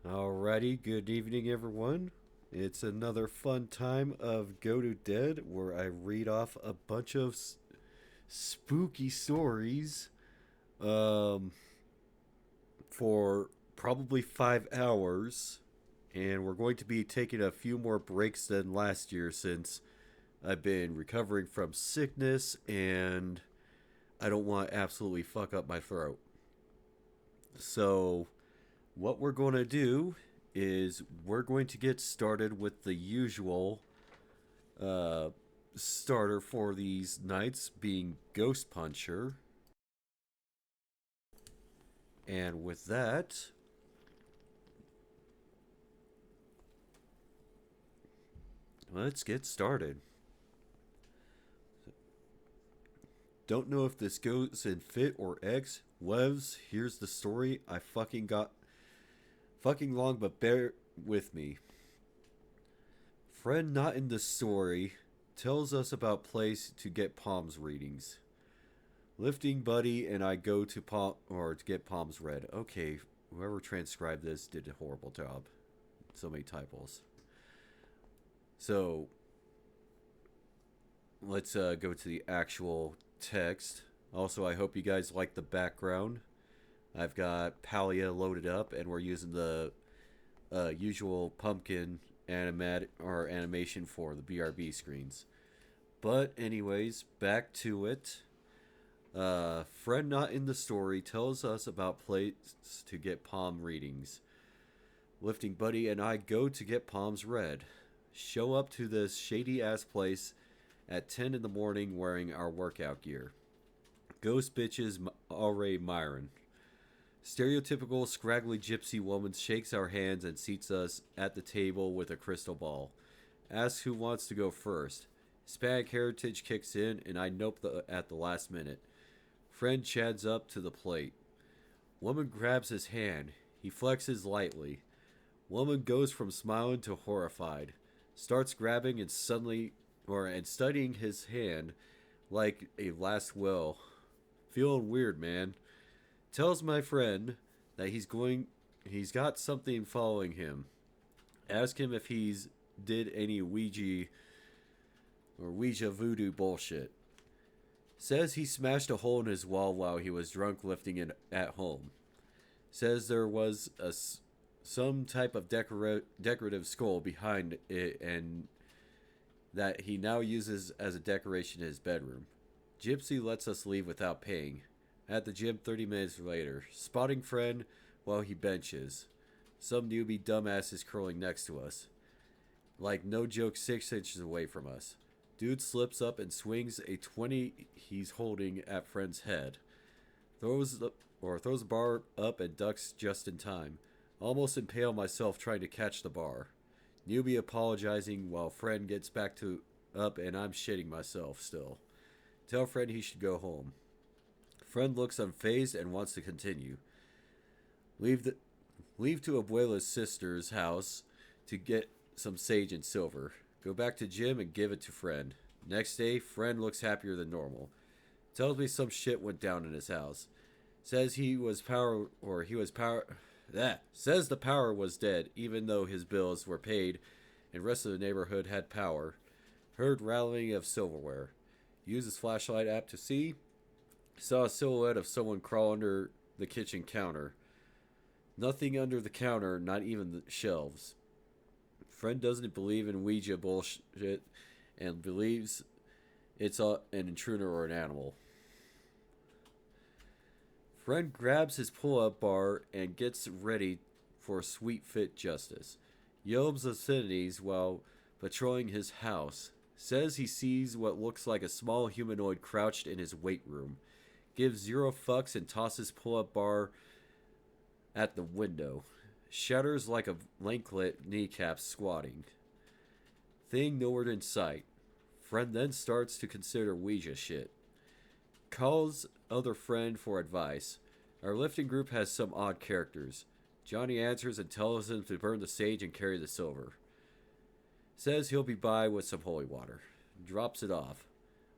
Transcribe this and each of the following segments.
Alrighty, good evening, everyone. It's another fun time of Go to Dead where I read off a bunch of spooky stories um, for probably 5 hours. And we're going to be taking a few more breaks than last year since I've been recovering from sickness and I don't want to absolutely fuck up my throat. So, what we're going to do is we're going to get started with the usual uh, starter for these nights being Ghost Puncher. And with that, let's get started. Don't know if this goes in fit or X. Wevs, here's the story. I fucking got fucking long, but bear with me. Friend not in the story tells us about place to get palms readings. Lifting buddy and I go to to get palms read. Okay, whoever transcribed this did a horrible job. So many typos. So let's go to the actual text. Also, I hope you guys like the background. I've got Palia loaded up, and we're using the usual pumpkin animation for the BRB screens. But anyways, back to it. Friend not in the story tells us about place to get palm readings. Lifting Buddy and I go to get palms read. Show up to this shady ass place at 10 in the morning wearing our workout gear. Ghost bitches already Myron. Stereotypical scraggly gypsy woman shakes our hands and seats us at the table with a crystal ball. Asks who wants to go first. Hispanic heritage kicks in and I nope at the last minute. Friend chads up to the plate. Woman grabs his hand. He flexes lightly. Woman goes from smiling to horrified. Starts grabbing and studying his hand like a last will. Feeling weird, man. Tells my friend that he's got something following him. Ask him if he's did any Ouija voodoo bullshit. Says he smashed a hole in his wall while he was drunk lifting it at home. Says there was some type of decorative skull behind it and that he now uses as a decoration in his bedroom. Gypsy lets us leave without paying. At the gym 30 minutes later, spotting friend while he benches. Some newbie dumbass is curling next to us. Like no joke 6 inches away from us. Dude slips up and swings a 20 he's holding at friend's head. Throws the bar up and ducks just in time. Almost impale myself trying to catch the bar. Newbie apologizing while friend gets back to up and I'm shitting myself still. Tell friend he should go home. Friend looks unfazed and wants to continue. Leave the Leave to Abuela's sister's house to get some sage and silver. Go back to gym and give it to friend. Next day, friend looks happier than normal. Tells me some shit went down in his house. Says he was power says the power was dead even though his bills were paid and rest of the neighborhood had power. Heard rattling of silverware. Uses flashlight app to see. Saw a silhouette of someone crawl under the kitchen counter. Nothing under the counter, not even the shelves. Friend doesn't believe in Ouija bullshit and believes it's an intruder or an animal. Friend grabs his pull-up bar and gets ready for sweet fit justice. Yells obscenities while patrolling his house. Says he sees what looks like a small humanoid crouched in his weight room. Gives zero fucks and tosses pull-up bar at the window. Shudders like a lanklet kneecap squatting. Thing nowhere in sight. Friend then starts to consider Ouija shit. Calls other friend for advice. Our lifting group has some odd characters. Johnny answers and tells him to burn the sage and carry the silver. Says he'll be by with some holy water. Drops it off.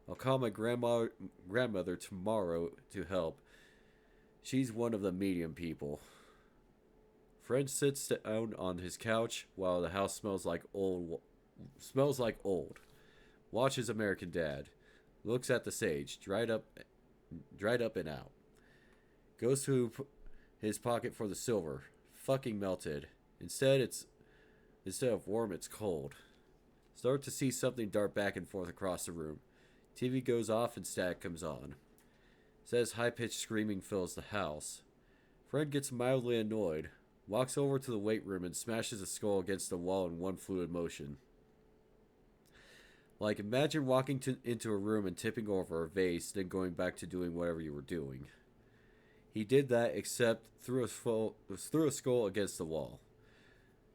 I'll call my grandmother tomorrow to help. She's one of the medium people. Fred sits down on his couch while the house smells like old. Watches American Dad. Looks at the sage, dried up and out. Goes to his pocket for the silver. Fucking melted. Instead of warm, it's cold. Start to see something dart back and forth across the room. TV goes off and static comes on. Says high-pitched screaming fills the house. Fred gets mildly annoyed. Walks over to the weight room and smashes a skull against the wall in one fluid motion. Like, imagine walking into a room and tipping over a vase, then going back to doing whatever you were doing. He did that, except threw a skull against the wall.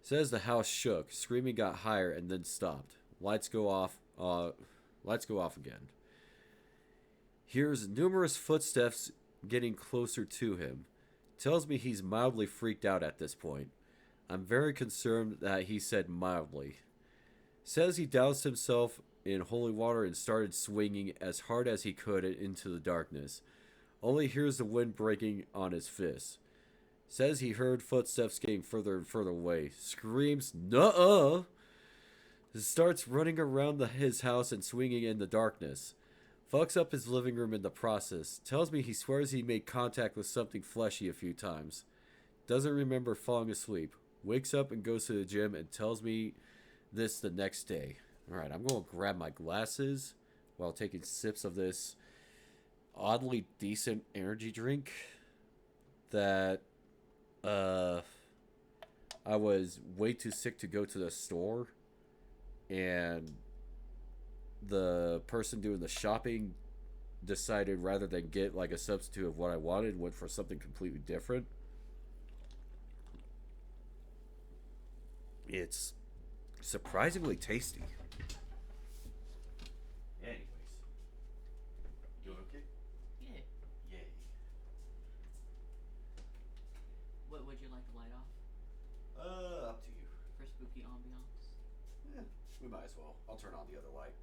Says the house shook, screaming got higher and then stopped. Lights go off again. Hears numerous footsteps getting closer to him. Tells me he's mildly freaked out at this point. I'm very concerned that he said mildly. Says he doused himself in holy water and started swinging as hard as he could into the darkness. Only hears the wind breaking on his fists. Says he heard footsteps getting further and further away. Screams, "Nuh-uh!" Starts running around his house and swinging in the darkness. Fucks up his living room in the process. Tells me he swears he made contact with something fleshy a few times. Doesn't remember falling asleep. Wakes up and goes to the gym and tells me this the next day. Alright, I'm going to grab my glasses while taking sips of this oddly decent energy drink that I was way too sick to go to the store, and the person doing the shopping decided rather than get like a substitute of what I wanted, went for something completely different. It's surprisingly tasty. Anyways, doing okay? Yeah. Yay. What would you like to light off? Up to you. For spooky ambiance? Yeah, we might as well. I'll turn on the other light.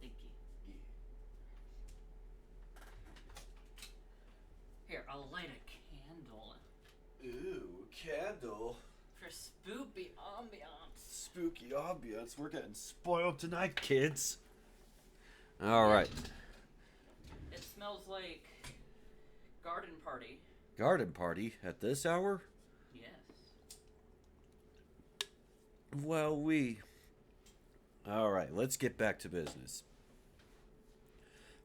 Thank you. Yeah. Here, I'll light a candle. Ooh, candle. For spooky ambiance. Spooky ambiance. We're getting spoiled tonight, kids. All right. It smells like garden party. Garden party at this hour? Yes. Well, All right, let's get back to business.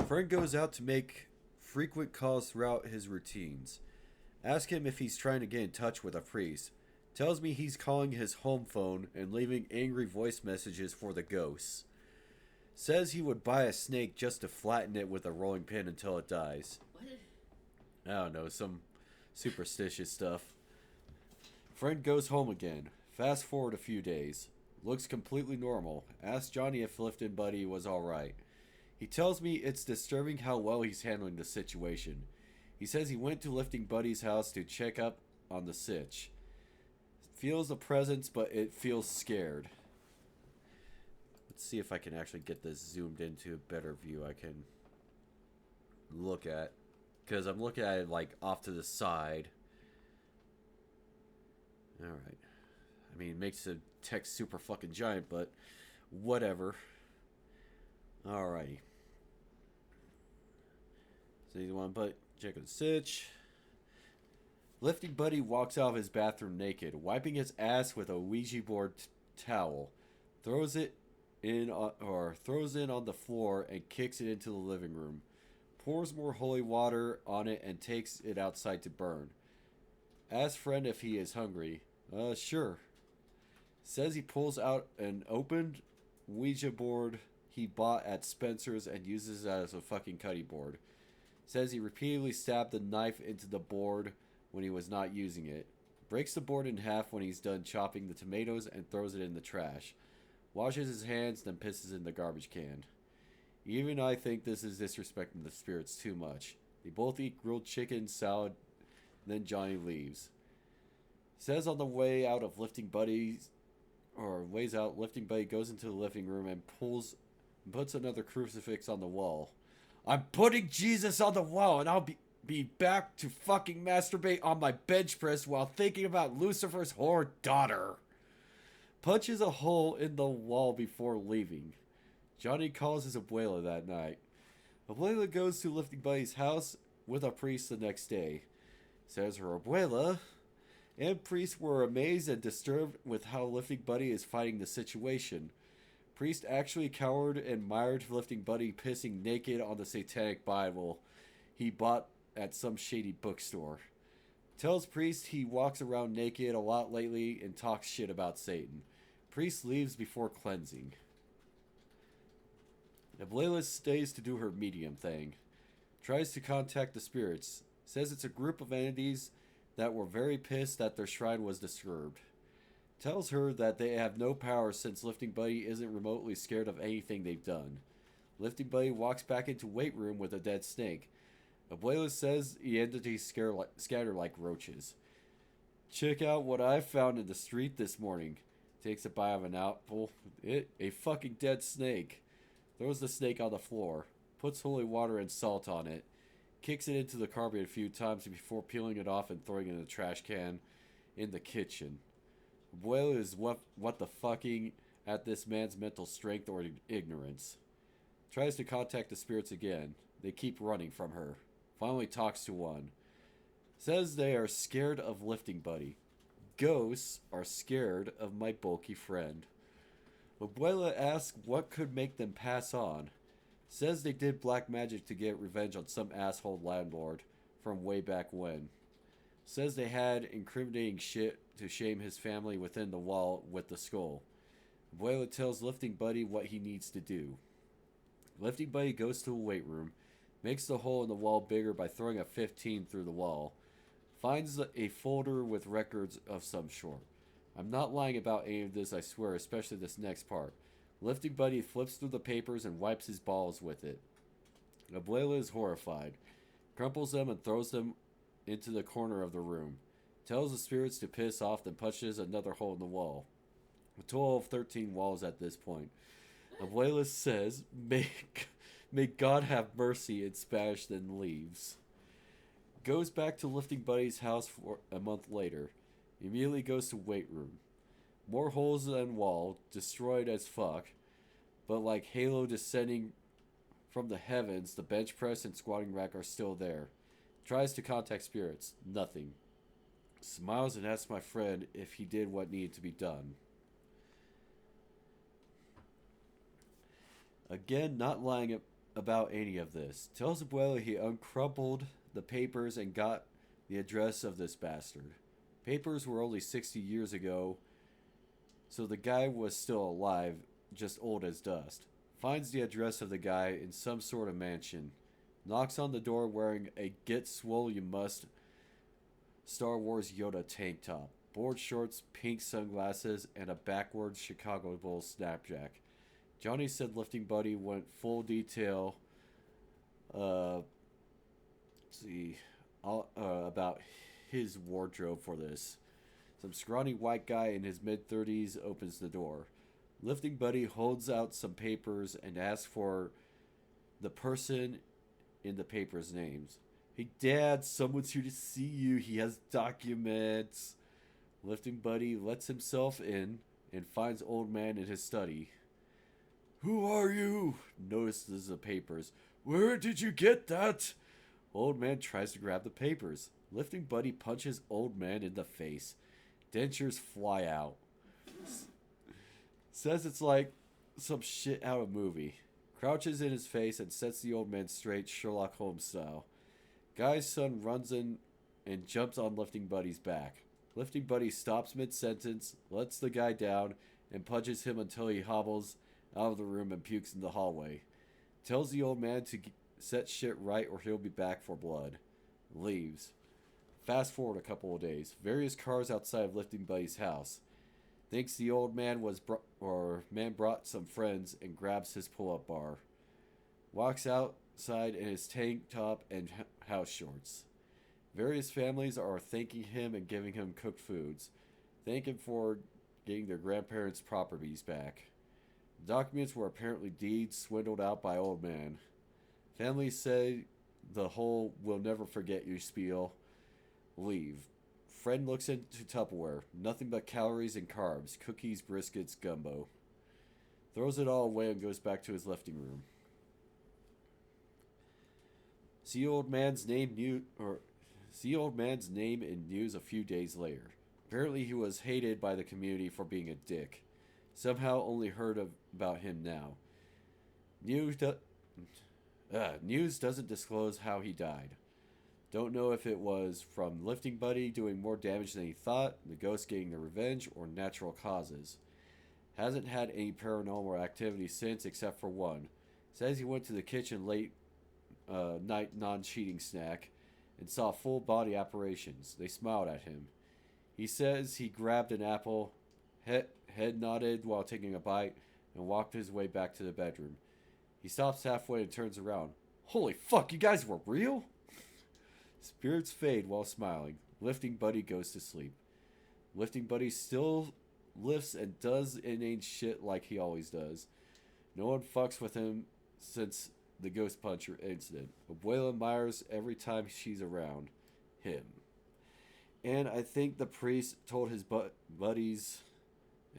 Frank goes out to make frequent calls throughout his routines. Ask him if he's trying to get in touch with a priest. Tells me he's calling his home phone and leaving angry voice messages for the ghosts. Says he would buy a snake just to flatten it with a rolling pin until it dies. What? I don't know, some superstitious stuff. Friend goes home again. Fast forward a few days. Looks completely normal. Asks Johnny if Lifted Buddy was alright. He tells me it's disturbing how well he's handling the situation. He says he went to Lifting Buddy's house to check up on the sitch. Feels a presence, but it feels scared. Let's see if I can actually get this zoomed into a better view I can look at. Because I'm looking at it like off to the side. Alright. I mean, it makes the text super fucking giant, but whatever. Alrighty. So you want but check the sitch. Lifting Buddy walks out of his bathroom naked, wiping his ass with a Ouija board towel. Throws it in on the floor and kicks it into the living room. Pours more holy water on it and takes it outside to burn. Asks friend if he is hungry. Sure. Says he pulls out an opened Ouija board he bought at Spencer's and uses it as a fucking cutting board. Says he repeatedly stabbed the knife into the board when he was not using it. Breaks the board in half when he's done chopping the tomatoes and throws it in the trash. Washes his hands, then pisses in the garbage can. Even I think this is disrespecting the spirits too much. They both eat grilled chicken, salad, then Johnny leaves. Says on the way out of Lifting Buddy goes into the living room and puts another crucifix on the wall. I'm putting Jesus on the wall and I'll be... be back to fucking masturbate on my bench press while thinking about Lucifer's whore daughter. Punches a hole in the wall before leaving. Johnny calls his abuela that night. Abuela goes to Lifting Buddy's house with a priest the next day. Says her abuela and priest were amazed and disturbed with how Lifting Buddy is fighting the situation. Priest actually cowered and admired Lifting Buddy pissing naked on the satanic Bible he bought at some shady bookstore. Tells Priest he walks around naked a lot lately and talks shit about Satan. Priest leaves before cleansing. Abuela stays to do her medium thing. Tries to contact the spirits. Says it's a group of entities that were very pissed that their shrine was disturbed. Tells her that they have no power since Lifting Buddy isn't remotely scared of anything they've done. Lifting Buddy walks back into weight room with a dead snake. Abuela says the entities scatter like roaches. Check out what I found in the street this morning. Takes a bite of an apple. A fucking dead snake. Throws the snake on the floor. Puts holy water and salt on it. Kicks it into the carpet a few times before peeling it off and throwing it in the trash can in the kitchen. Abuela is what the fucking at this man's mental strength or ignorance. Tries to contact the spirits again. They keep running from her. Finally talks to one. Says they are scared of Lifting Buddy. Ghosts are scared of my bulky friend. Abuela asks what could make them pass on. Says they did black magic to get revenge on some asshole landlord from way back when. Says they had incriminating shit to shame his family within the wall with the skull. Abuela tells Lifting Buddy what he needs to do. Lifting Buddy goes to a weight room, makes the hole in the wall bigger by throwing a 15 through the wall, finds a folder with records of some sort. I'm not lying about any of this, I swear, especially this next part. Lifting Buddy flips through the papers and wipes his balls with it. Abuela is horrified, crumples them and throws them into the corner of the room. Tells the spirits to piss off, then punches another hole in the wall. A total of 13 walls at this point. Abuela says, may God have mercy in Spanish, then leaves. Goes back to Lifting Buddy's house for a month later. Immediately goes to weight room. More holes than wall, destroyed as fuck. But like Halo descending from the heavens, the bench press and squatting rack are still there. Tries to contact spirits. Nothing. Smiles and asks my friend if he did what needed to be done. Again, not lying about any of this. Tells Abuela he uncrumpled the papers and got the address of this bastard. Papers were only 60 years ago, so the guy was still alive, just old as dust. Finds the address of the guy in some sort of mansion. Knocks on the door wearing a Get Swole You Must Star Wars Yoda tank top, board shorts, pink sunglasses, and a backwards Chicago Bulls snapjack. Johnny said Lifting Buddy went full detail about his wardrobe for this. Some scrawny white guy in his mid-30s opens the door. Lifting Buddy holds out some papers and asks for the person in the papers' names. Hey, Dad, someone's here to see you. He has documents. Lifting Buddy lets himself in and finds Old Man in his study. Who are you? Notices the papers. Where did you get that? Old Man tries to grab the papers. Lifting Buddy punches Old Man in the face. Dentures fly out. Says it's like some shit out of a movie. Crouches in his face and sets the old man straight, Sherlock Holmes style. Guy's son runs in and jumps on Lifting Buddy's back. Lifting Buddy stops mid-sentence, lets the guy down, and punches him until he hobbles out of the room and pukes in the hallway. Tells the old man to set shit right or he'll be back for blood. Leaves. Fast forward a couple of days. Various cars outside of Lifting Buddy's house. Thinks the old man brought some friends and grabs his pull-up bar. Walks outside in his tank top and house shorts. Various families are thanking him and giving him cooked foods. Thank him for getting their grandparents' properties back. The documents were apparently deeds swindled out by old man. Families say the whole "we'll never forget you" spiel. Leave. Friend looks into Tupperware. Nothing but calories and carbs. Cookies, briskets, gumbo. Throws it all away and goes back to his lifting room. See old man's name in news a few days later. Apparently he was hated by the community for being a dick. Somehow only heard about him now. News, do- News doesn't disclose how he died. Don't know if it was from lifting buddy doing more damage than he thought, the ghost getting the revenge, or natural causes. Hasn't had any paranormal activity since except for one. Says he went to the kitchen late night non-cheating snack and saw full body apparitions. They smiled at him. He says he grabbed an apple, head nodded while taking a bite, and walked his way back to the bedroom. He stops halfway and turns around. Holy fuck, you guys were real? Spirits fade while smiling. Lifting buddy goes to sleep. Lifting buddy still lifts and does inane shit like he always does. No one fucks with him since the ghost puncher incident. Abuela Myers every time she's around him. And I think the priest told his buddies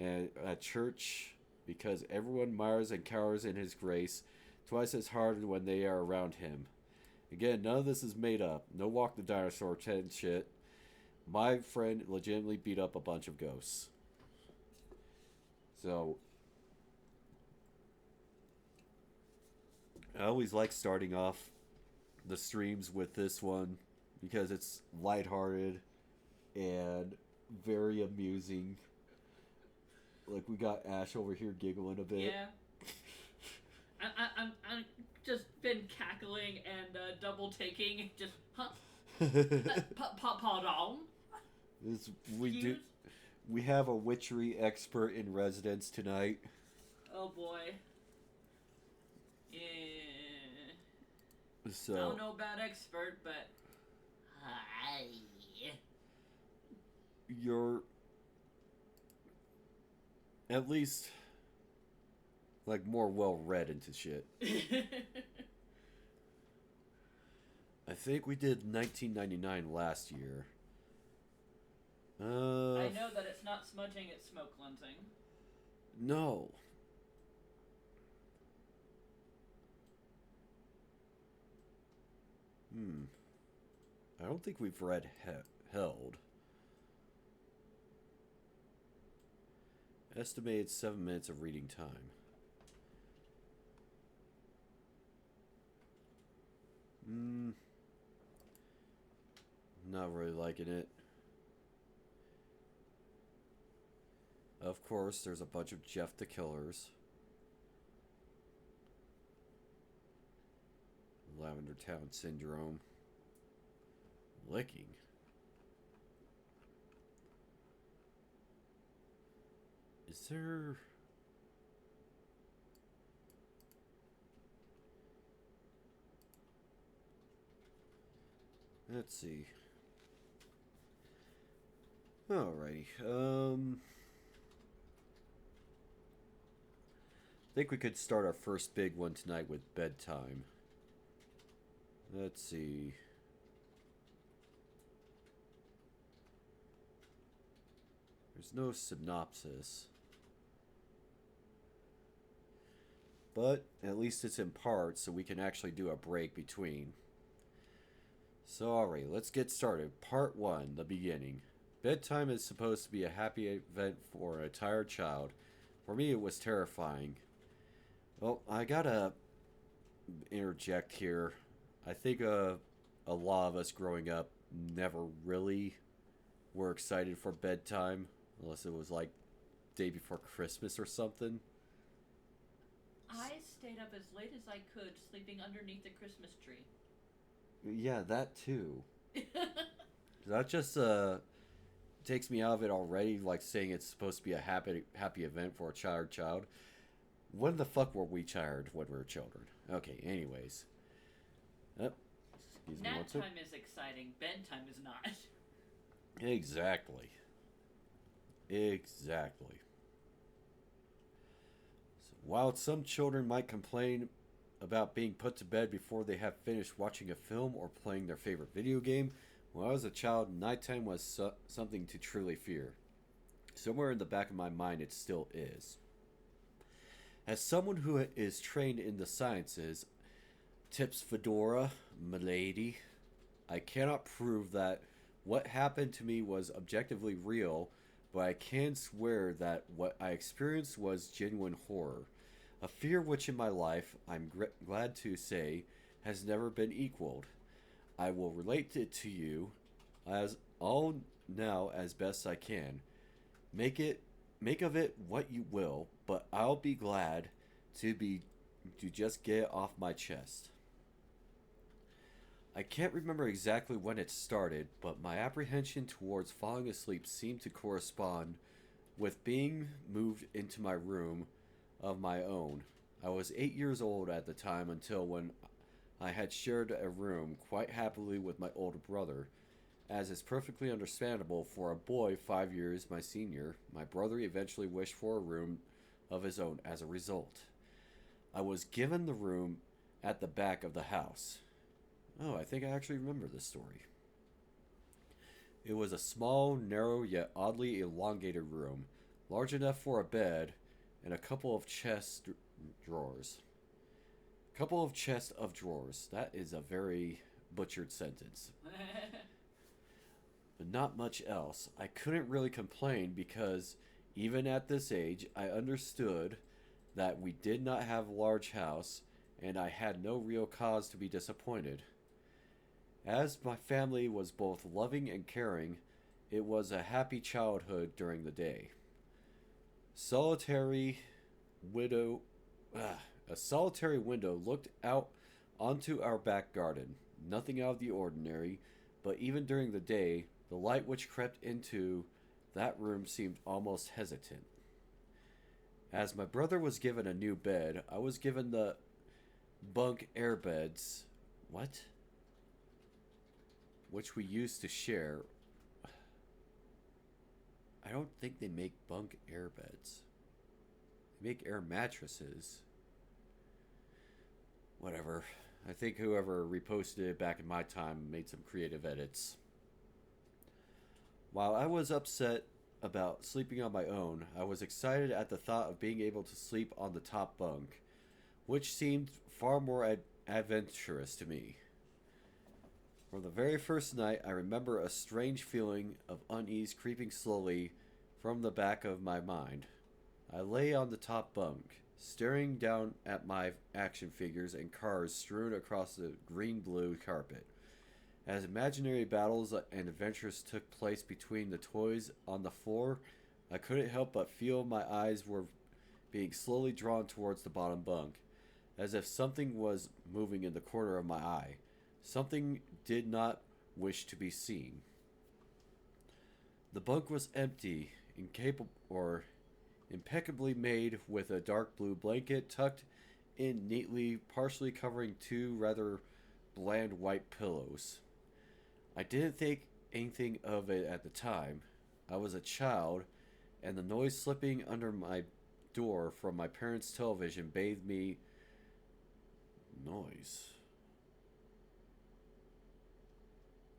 at church because everyone mires and cowers in his grace twice as hard when they are around him. Again, none of this is made up. No walk the dinosaur 10 shit. My friend legitimately beat up a bunch of ghosts. So, I always like starting off the streams with this one because it's lighthearted and very amusing. Like, we got Ash over here giggling a bit. Yeah. I'm just been cackling and double taking. Just, huh? Pardon? We have a witchery expert in residence tonight. Oh boy. Yeah. So I don't know about expert, but hi. You're at least like more well read into shit. I think we did 1999 last year. I know that it's not smudging, it's smoke cleansing. No. I don't think we've read Held. Estimated 7 minutes of reading time. Not really liking it. Of course, there's a bunch of Jeff the Killers. Lavender Town Syndrome. Licking. Is there... Let's see. Alrighty. I think we could start our first big one tonight with bedtime. Let's see. There's no synopsis. But at least it's in parts, so we can actually do a break between. So, alright, let's get started. Part 1, the beginning. Bedtime is supposed to be a happy event for a tired child. For me, it was terrifying. Well, I gotta interject here. I think a lot of us growing up never really were excited for bedtime, unless it was like day before Christmas or something. I stayed up as late as I could, sleeping underneath the Christmas tree. Yeah, that too. That just takes me out of it already, like saying it's supposed to be a happy event for a child. When the fuck were we tired when we were children? Okay, anyways. Excuse me. Nap time is exciting, bedtime is not. Exactly. So, while some children might complain about being put to bed before they have finished watching a film or playing their favorite video game. When I was a child, nighttime was something to truly fear. Somewhere in the back of my mind, it still is. As someone who is trained in the sciences, tips Fedora, milady, I cannot prove that what happened to me was objectively real, but I can swear that what I experienced was genuine horror. A fear which in my life, I'm glad to say, has never been equaled. I will relate it to you as all now as best I can. Make of it what you will, but I'll be glad to just get it off my chest. I can't remember exactly when it started, but my apprehension towards falling asleep seemed to correspond with being moved into my room of my own. I was 8 years old at the time until when I had shared a room quite happily with my older brother. As is perfectly understandable for a boy 5 years my senior, my brother eventually wished for a room of his own as a result. I was given the room at the back of the house. Oh, I think I actually remember this story. It was a small, narrow, yet oddly elongated room, large enough for a bed and a couple of chest drawers. Couple of chests of drawers. That is a very butchered sentence. But not much else. I couldn't really complain because even at this age, I understood that we did not have a large house and I had no real cause to be disappointed. As my family was both loving and caring, it was a happy childhood during the day. Solitary widow, a solitary window looked out onto our back garden. Nothing out of the ordinary, but even during the day, the light which crept into that room seemed almost hesitant. As my brother was given a new bed, I was given the bunk air beds. What? Which we used to share. I don't think they make bunk air beds. They make air mattresses. Whatever. I think whoever reposted it back in my time made some creative edits. While I was upset about sleeping on my own, I was excited at the thought of being able to sleep on the top bunk, which seemed far more adventurous to me. From the very first night, I remember a strange feeling of unease creeping slowly from the back of my mind. I lay on the top bunk, staring down at my action figures and cars strewn across the green-blue carpet. As imaginary battles and adventures took place between the toys on the floor, I couldn't help but feel my eyes were being slowly drawn towards the bottom bunk, as if something was moving in the corner of my eye. Something did not wish to be seen. The bunk was empty, impeccably made with a dark blue blanket tucked in neatly, partially covering two rather bland white pillows. I didn't think anything of it at the time. I was a child, and the noise slipping under my door from my parents' television bathed me. Noise.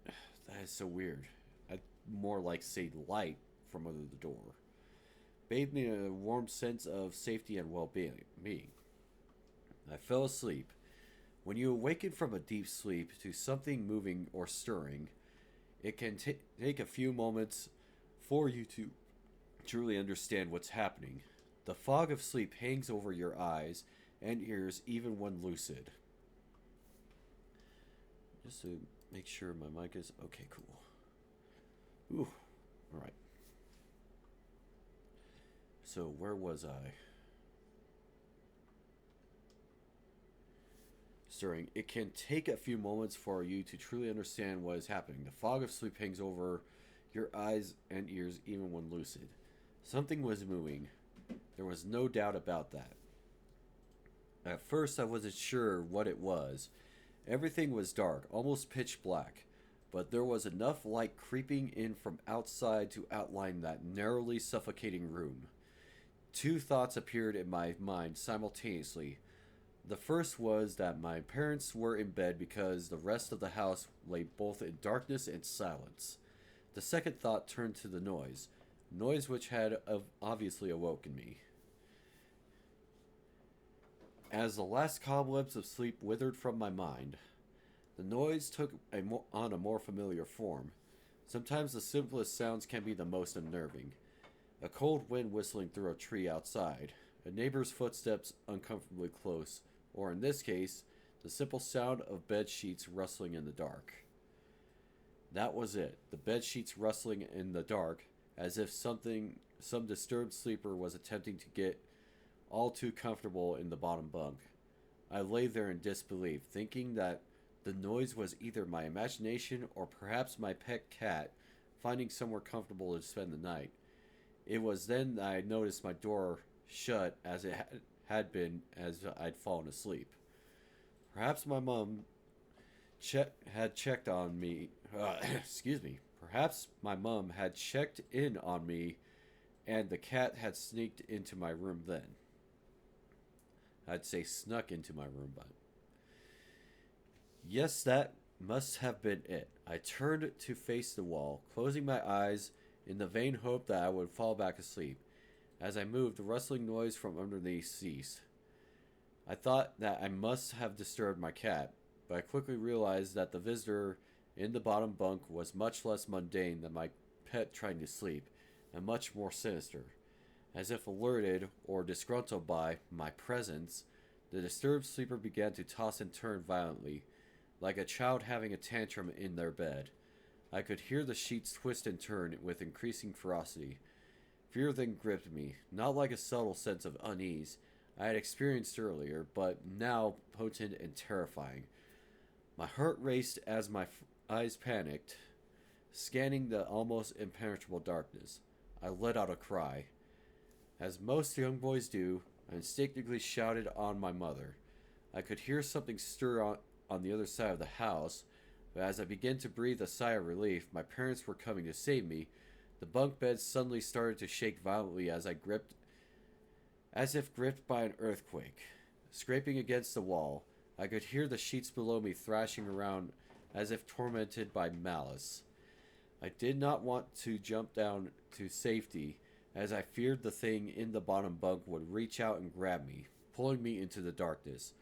That is so weird. I'd more like say light from under the door. Bathed me in a warm sense of safety and well-being. I fell asleep. When you awaken from a deep sleep to something moving or stirring, it can take a few moments for you to truly understand what's happening. The fog of sleep hangs over your eyes and ears even when lucid. Just to make sure my mic is okay, cool. Ooh, alright. So, where was I? Stirring. It can take a few moments for you to truly understand what is happening. The fog of sleep hangs over your eyes and ears even when lucid. Something was moving. There was no doubt about that. At first, I wasn't sure what it was. Everything was dark, almost pitch black, but there was enough light creeping in from outside to outline that narrowly suffocating room. Two thoughts appeared in my mind simultaneously. The first was that my parents were in bed because the rest of the house lay both in darkness and silence. The second thought turned to the noise which had obviously awoken me. As the last cobwebs of sleep withered from my mind, the noise took on a more familiar form. Sometimes the simplest sounds can be the most unnerving. A cold wind whistling through a tree outside, a neighbor's footsteps uncomfortably close, or in this case, the simple sound of bed sheets rustling in the dark. That was it, the bed sheets rustling in the dark, as if some disturbed sleeper was attempting to get all too comfortable in the bottom bunk. I lay there in disbelief, thinking that the noise was either my imagination or perhaps my pet cat finding somewhere comfortable to spend the night. It was then that I noticed my door shut as it had been as I'd fallen asleep. Perhaps my mom had checked on me. Excuse me. Perhaps my mom had checked in on me and the cat had sneaked into my room then. I'd say snuck into my room, but. Yes, that must have been it. I turned to face the wall, closing my eyes in the vain hope that I would fall back asleep. As I moved, the rustling noise from underneath ceased. I thought that I must have disturbed my cat, but I quickly realized that the visitor in the bottom bunk was much less mundane than my pet trying to sleep, and much more sinister. As if alerted or disgruntled by my presence, the disturbed sleeper began to toss and turn violently, like a child having a tantrum in their bed. I could hear the sheets twist and turn with increasing ferocity. Fear then gripped me, not like a subtle sense of unease I had experienced earlier, but now potent and terrifying. My heart raced as my eyes panicked, scanning the almost impenetrable darkness. I let out a cry. As most young boys do, I instinctively shouted on my mother. I could hear something stir on the other side of the house, but as I began to breathe a sigh of relief, my parents were coming to save me. The bunk bed suddenly started to shake violently as if gripped by an earthquake. Scraping against the wall, I could hear the sheets below me thrashing around as if tormented by malice. I did not want to jump down to safety, as I feared the thing in the bottom bunk would reach out and grab me, pulling me into the darkness.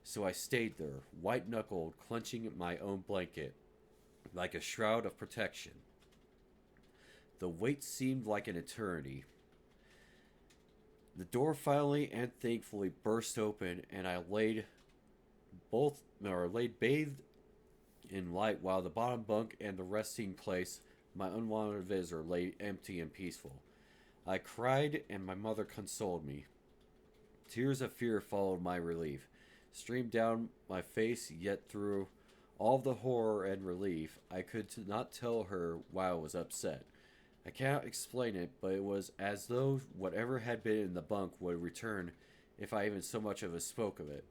So I stayed there, white-knuckled, clenching my own blanket, like a shroud of protection. The wait seemed like an eternity. The door finally and thankfully burst open, and I laid bathed in light while the bottom bunk and the resting place my unwanted visitor lay empty and peaceful. I cried, and my mother consoled me. Tears of fear followed my relief, streamed down my face, yet through all the horror and relief, I could not tell her why I was upset. I cannot explain it, but it was as though whatever had been in the bunk would return if I even so much as spoke of it,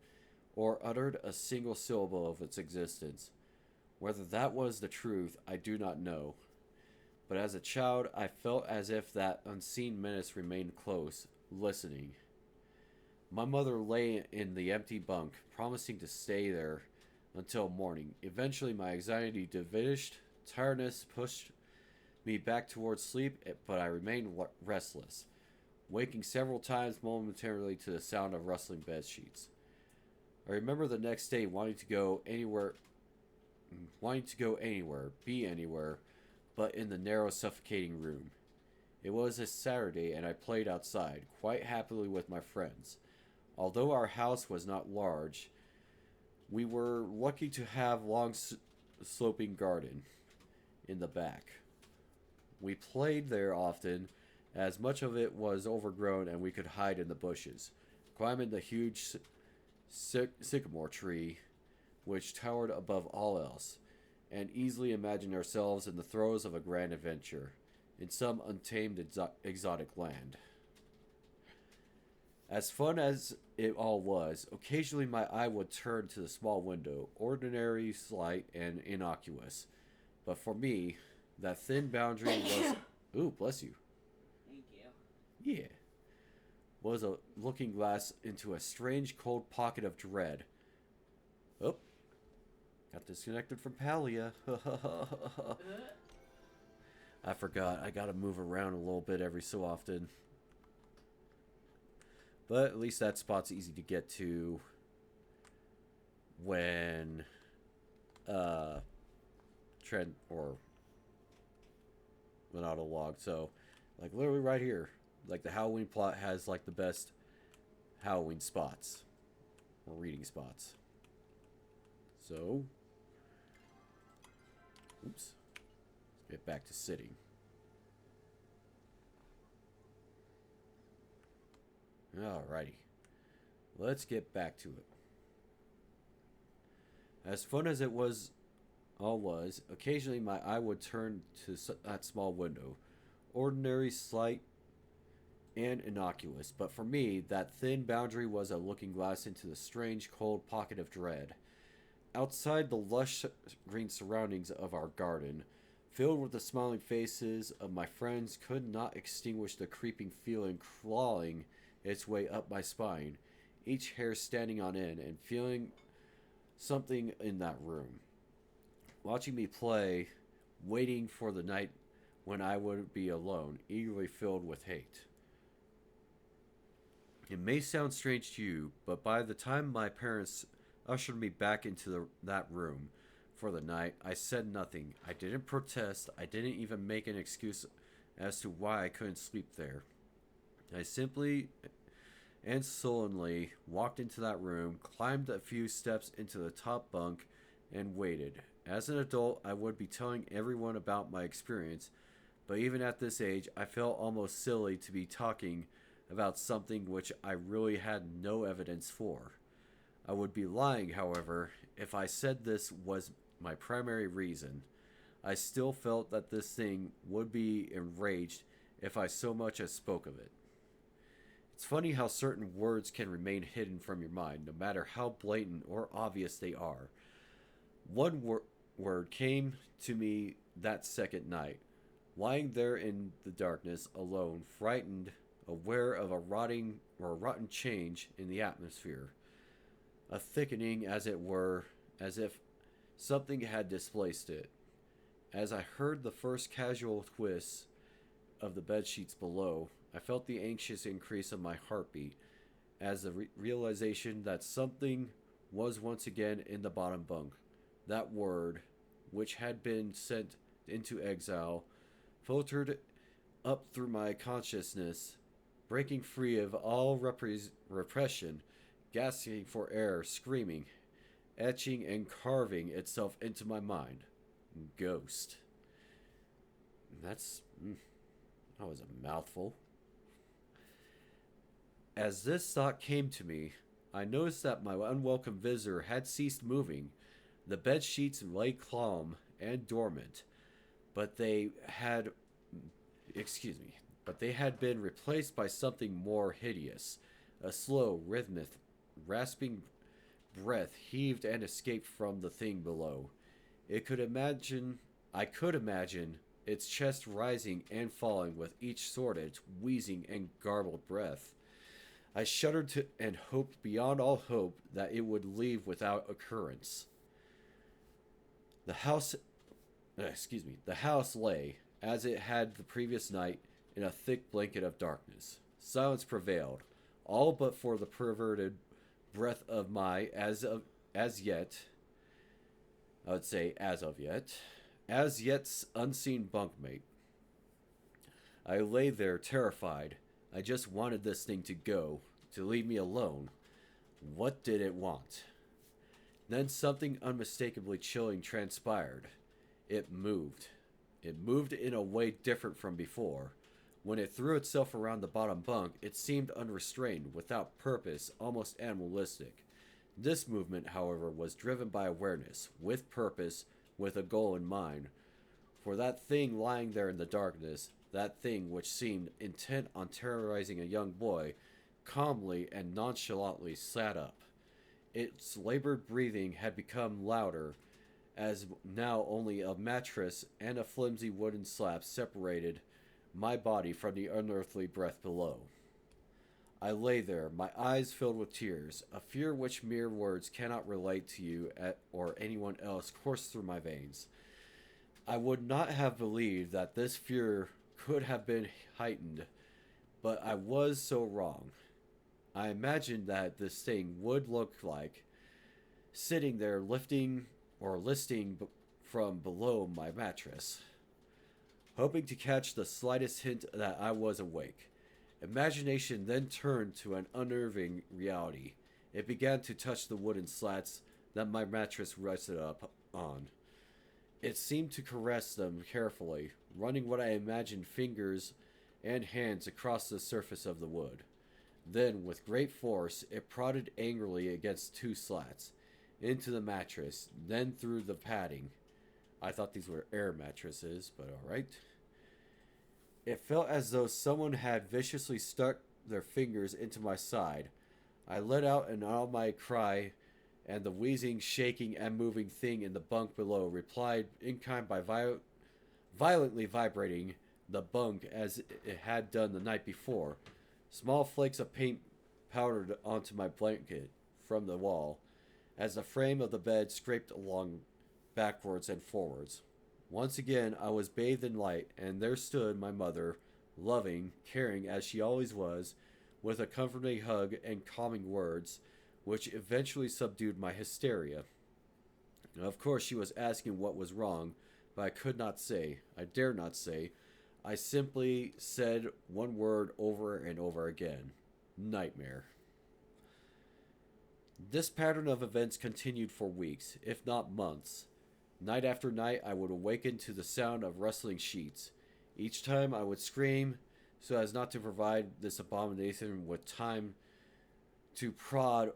or uttered a single syllable of its existence. Whether that was the truth, I do not know. But as a child, I felt as if that unseen menace remained close, listening. My mother lay in the empty bunk, promising to stay there until morning. Eventually, my anxiety diminished, tiredness pushed me back towards sleep, but I remained restless, waking several times momentarily to the sound of rustling bed sheets. I remember the next day wanting to go anywhere, be anywhere, but in the narrow, suffocating room. It was a Saturday, and I played outside, quite happily with my friends. Although our house was not large, we were lucky to have long sloping garden in the back. We played there often, as much of it was overgrown and we could hide in the bushes, climbing the huge sycamore tree which towered above all else, and easily imagined ourselves in the throes of a grand adventure, in some untamed exotic land. As fun as it all was, occasionally my eye would turn to the small window, ordinary, slight, and innocuous. But for me, that thin boundary was... Ooh, bless you. Thank you. Yeah. was a looking glass into a strange cold pocket of dread. Oh, got disconnected from Palia. I forgot. I gotta move around a little bit every so often. But at least that spot's easy to get to when Trent or when auto log. So, like literally right here, like the Halloween plot has like the best Halloween spots or reading spots. So, oops. Let's get back to sitting. Alrighty. Let's get back to it. As fun as it was, occasionally my eye would turn to that small window. Ordinary, slight, and innocuous, but for me, that thin boundary was a looking glass into the strange, cold pocket of dread. Outside the lush green surroundings of our garden, filled with the smiling faces of my friends, could not extinguish the creeping feeling clawing its way up my spine, each hair standing on end, and feeling something in that room. Watching me play, waiting for the night when I would be alone, eagerly filled with hate. It may sound strange to you, but by the time my parents ushered me back into that room for the night, I said nothing. I didn't protest. I didn't even make an excuse as to why I couldn't sleep there. I simply and sullenly walked into that room, climbed a few steps into the top bunk, and waited. As an adult, I would be telling everyone about my experience, but even at this age, I felt almost silly to be talking about something which I really had no evidence for. I would be lying, however, if I said this was my primary reason. I still felt that this thing would be enraged if I so much as spoke of it. It's funny how certain words can remain hidden from your mind, no matter how blatant or obvious they are. One word came to me that second night, lying there in the darkness, alone, frightened, aware of a rotten change in the atmosphere, a thickening, as it were, as if something had displaced it. As I heard the first casual twist of the bed sheets below, I felt the anxious increase of my heartbeat as the realization that something was once again in the bottom bunk. That word, which had been sent into exile, filtered up through my consciousness, breaking free of all repression, gasping for air, screaming, etching and carving itself into my mind. Ghost. That was a mouthful. As this thought came to me, I noticed that my unwelcome visitor had ceased moving. The bed sheets lay calm and dormant, but they had been replaced by something more hideous. A slow, rhythmic, rasping breath heaved and escaped from the thing below. I could imagine its chest rising and falling with each sorted, wheezing, and garbled breath. I shuddered and hoped beyond all hope that it would leave without occurrence. The house lay, as it had the previous night, in a thick blanket of darkness. Silence prevailed, all but for the perverted breath of my as of yet unseen bunkmate. I lay there terrified. I just wanted this thing to go, to leave me alone. What did it want? Then something unmistakably chilling transpired. It moved. It moved in a way different from before. When it threw itself around the bottom bunk, it seemed unrestrained, without purpose, almost animalistic. This movement, however, was driven by awareness, with purpose, with a goal in mind. For that thing lying there in the darkness, that thing which seemed intent on terrorizing a young boy, calmly and nonchalantly sat up. Its labored breathing had become louder, as now only a mattress and a flimsy wooden slab separated my body from the unearthly breath below. I lay there, my eyes filled with tears. A fear which mere words cannot relate to you or anyone else coursed through my veins. I would not have believed that this fear could have been heightened, but I was so wrong. I imagined that this thing would look like sitting there lifting or listing from below my mattress, hoping to catch the slightest hint that I was awake. Imagination then turned to an unnerving reality. It began to touch the wooden slats that my mattress rested up on. It seemed to caress them carefully, running what I imagined fingers and hands across the surface of the wood. Then, with great force, it prodded angrily against two slats, into the mattress, then through the padding. I thought these were air mattresses, but alright. It felt as though someone had viciously stuck their fingers into my side. I let out an all-my cry, and the wheezing, shaking, and moving thing in the bunk below replied in kind by violently vibrating the bunk as it had done the night before. Small flakes of paint powdered onto my blanket from the wall as the frame of the bed scraped along backwards and forwards. Once again, I was bathed in light, and there stood my mother, loving, caring as she always was, with a comforting hug and calming words, which eventually subdued my hysteria. Of course, she was asking what was wrong, but I could not say. I dare not say. I simply said one word over and over again: nightmare. This pattern of events continued for weeks, if not months. Night after night, I would awaken to the sound of rustling sheets. Each time I would scream so as not to provide this abomination with time to prod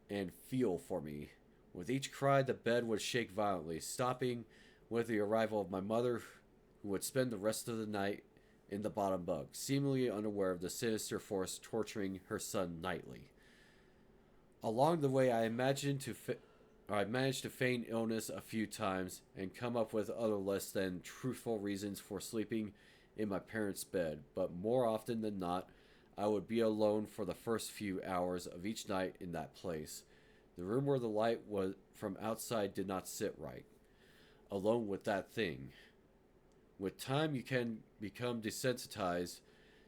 and feel for me. With each cry, the bed would shake violently, stopping with the arrival of my mother, who would spend the rest of the night in the bottom bunk, seemingly unaware of the sinister force torturing her son nightly. Along the way, I managed to feign illness a few times and come up with other less than truthful reasons for sleeping in my parents' bed, but more often than not, I would be alone for the first few hours of each night in that place. The room where the light was from outside did not sit right. Alone with that thing. With time, you can become desensitized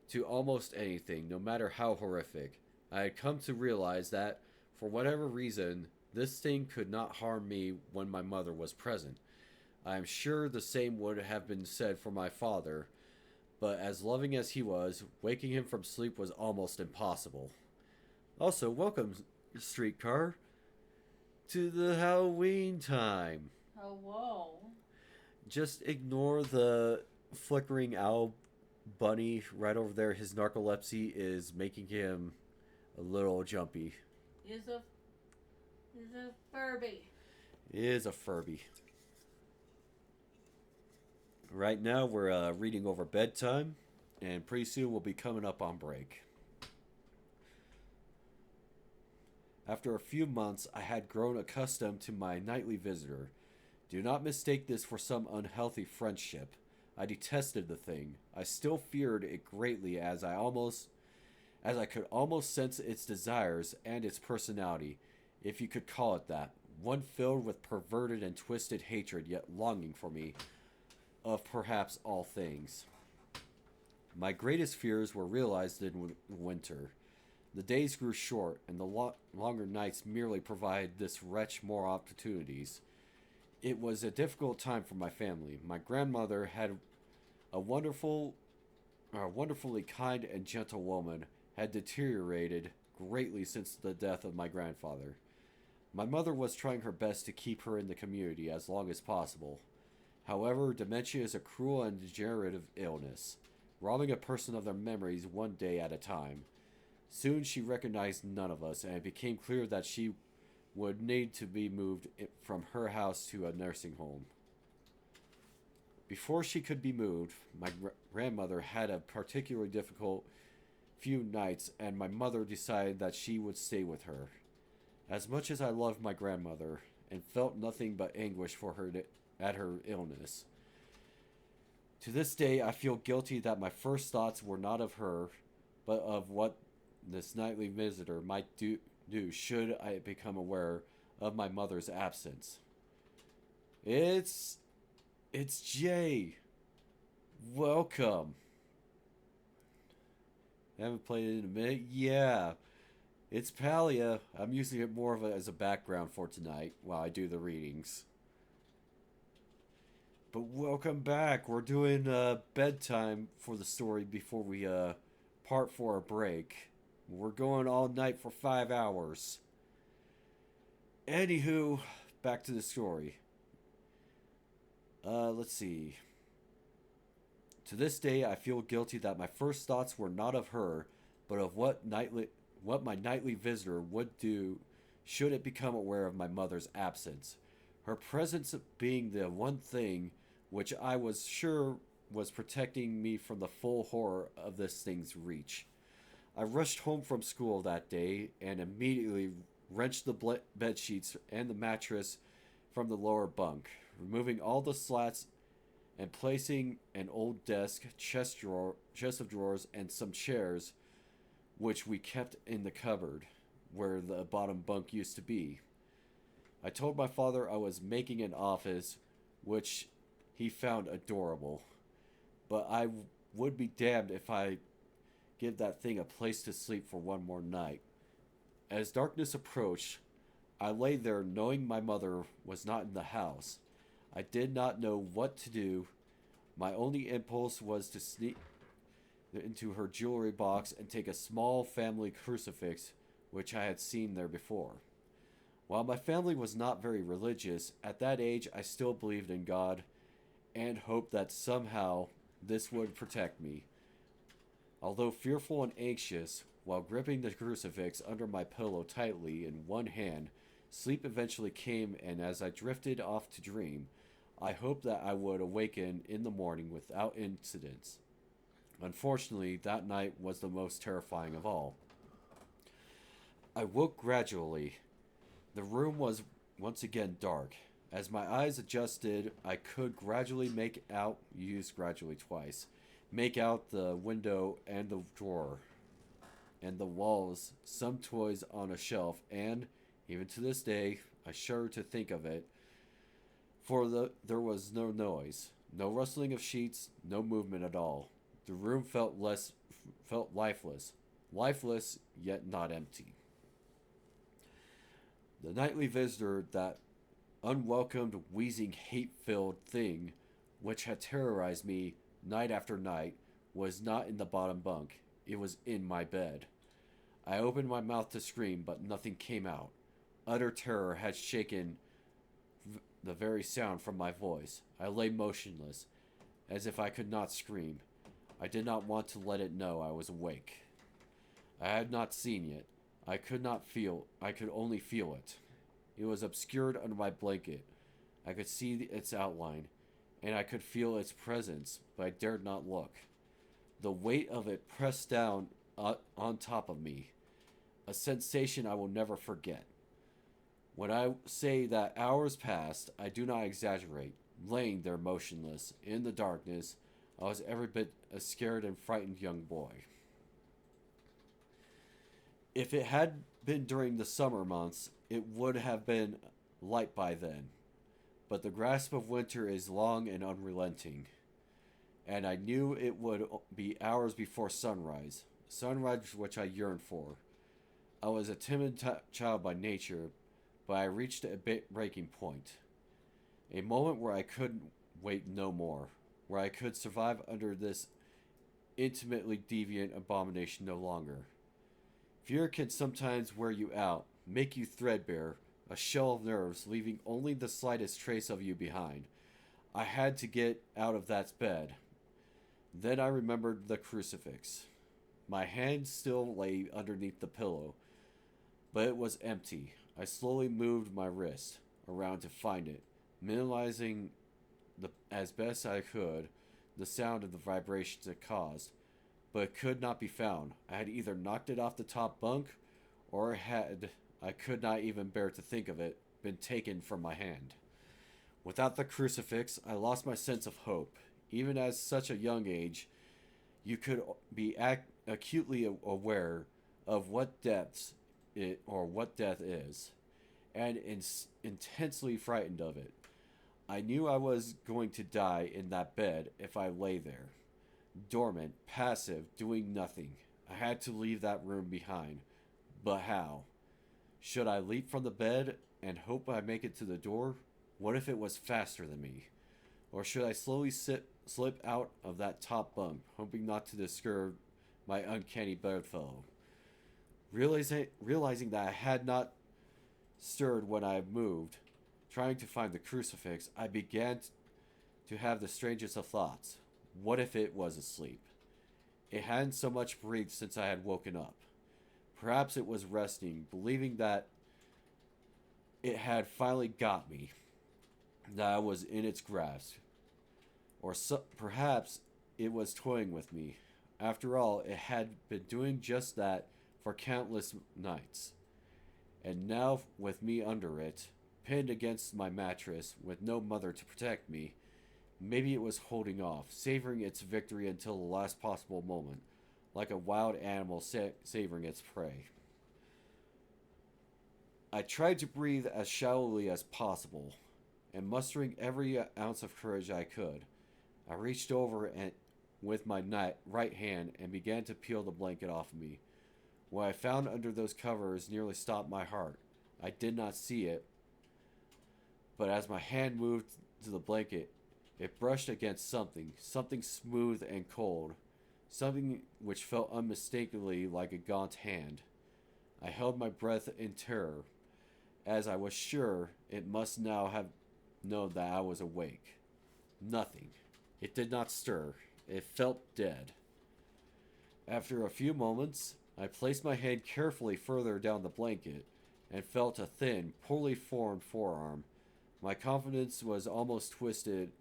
to almost anything, no matter how horrific. I had come to realize that, for whatever reason, this thing could not harm me when my mother was present. I am sure the same would have been said for my father, but as loving as he was, waking him from sleep was almost impossible. Also, welcome, Streetcar, to the Halloween time. Oh, whoa. Just ignore the flickering owl bunny right over there. His narcolepsy is making him a little jumpy. Is a Furby. He is a Furby. Right now we're reading over bedtime, and pretty soon we'll be coming up on break. After a few months, I had grown accustomed to my nightly visitor. Do not mistake this for some unhealthy friendship. I detested the thing. I still feared it greatly as I could almost sense its desires and its personality, if you could call it that, one filled with perverted and twisted hatred, yet longing for me, of perhaps all things. My greatest fears were realized in winter. The days grew short, and the longer nights merely provided this wretch more opportunities. It was a difficult time for my family. My grandmother had a wonderfully kind and gentle woman, had deteriorated greatly since the death of my grandfather. My mother was trying her best to keep her in the community as long as possible. However, dementia is a cruel and degenerative illness, robbing a person of their memories one day at a time. Soon she recognized none of us, and it became clear that she would need to be moved from her house to a nursing home. Before she could be moved, my grandmother had a particularly difficult few nights, and my mother decided that she would stay with her. As much as I loved my grandmother, and felt nothing but anguish for her at her illness, to this day I feel guilty that my first thoughts were not of her, but of what this nightly visitor might do should I become aware of my mother's absence. It's it's Jay. Welcome. Haven't played it in a minute. Yeah, it's Palia. I'm using it more of as a background for tonight while I do the readings. But welcome back. We're doing bedtime for the story before we part for a break. We're going all night for 5 hours. Anywho, back to the story. Let's see. To this day, I feel guilty that my first thoughts were not of her, but of what my nightly visitor would do should it become aware of my mother's absence. Her presence being the one thing which I was sure was protecting me from the full horror of this thing's reach. I rushed home from school that day and immediately wrenched the bed sheets and the mattress from the lower bunk, removing all the slats and placing an old desk, chest of drawers, and some chairs, which we kept in the cupboard where the bottom bunk used to be. I told my father I was making an office, which he found adorable, but I would be damned if I give that thing a place to sleep for one more night. As darkness approached, I lay there knowing my mother was not in the house. I did not know what to do. My only impulse was to sneak into her jewelry box and take a small family crucifix which I had seen there before. While my family was not very religious, at that age I still believed in God and hoped that somehow this would protect me. Although fearful and anxious, while gripping the crucifix under my pillow tightly in one hand, sleep eventually came, and as I drifted off to dream, I hoped that I would awaken in the morning without incidents. Unfortunately, that night was the most terrifying of all. I woke gradually. The room was once again dark. As my eyes adjusted, I could gradually make out, use gradually twice, make out the window and the drawer and the walls, some toys on a shelf, and, even to this day, I shudder to think of it, for there was no noise, no rustling of sheets, no movement at all. The room felt lifeless, yet not empty. The nightly visitor, that unwelcomed, wheezing, hate-filled thing which had terrorized me night after night, was not in the bottom bunk. It was in my bed. I opened my mouth to scream, but nothing came out. Utter terror had shaken the very sound from my voice. I lay motionless, as if I could not scream. I did not want to let it know I was awake. I had not seen it. I could only feel it. It was obscured under my blanket. I could see its outline, and I could feel its presence, but I dared not look. The weight of it pressed down on top of me, a sensation I will never forget. When I say that hours passed, I do not exaggerate. Laying there motionless, in the darkness, I was every bit a scared and frightened young boy. If it had been during the summer months, it would have been light by then. But the grasp of winter is long and unrelenting, and I knew it would be hours before sunrise which I yearned for. I was a timid child by nature, but I reached a breaking point. A moment where I could wait no more, where I could survive under this intimately deviant abomination no longer. Fear can sometimes wear you out, make you threadbare, a shell of nerves, leaving only the slightest trace of you behind. I had to get out of that bed. Then I remembered the crucifix. My hand still lay underneath the pillow, but it was empty. I slowly moved my wrist around to find it, minimizing as best I could the sound of the vibrations it caused, but it could not be found. I had either knocked it off the top bunk, or I could not even bear to think of it, been taken from my hand. Without the crucifix, I lost my sense of hope. Even at such a young age, you could be acutely aware of what depths it or what death is, and intensely frightened of it. I knew I was going to die in that bed if I lay there, dormant, passive, doing nothing. I had to leave that room behind. But how? Should I leap from the bed and hope I make it to the door? What if it was faster than me? Or should I slowly slip out of that top bunk, hoping not to disturb my uncanny bedfellow? Realizing that I had not stirred when I moved, trying to find the crucifix, I began to have the strangest of thoughts. What if it was asleep? It hadn't so much breathed since I had woken up. Perhaps it was resting, believing that it had finally got me, that I was in its grasp. Or perhaps it was toying with me. After all, it had been doing just that for countless nights. And now, with me under it, pinned against my mattress, with no mother to protect me, maybe it was holding off, savoring its victory until the last possible moment, like a wild animal savoring its prey. I tried to breathe as shallowly as possible, and mustering every ounce of courage I could, I reached over and with my right hand and began to peel the blanket off of me. What I found under those covers nearly stopped my heart. I did not see it, but as my hand moved to the blanket, it brushed against something smooth and cold, something which felt unmistakably like a gaunt hand. I held my breath in terror, as I was sure it must now have known that I was awake. Nothing. It did not stir. It felt dead. After a few moments, I placed my hand carefully further down the blanket and felt a thin, poorly formed forearm. My confidence was almost twisted.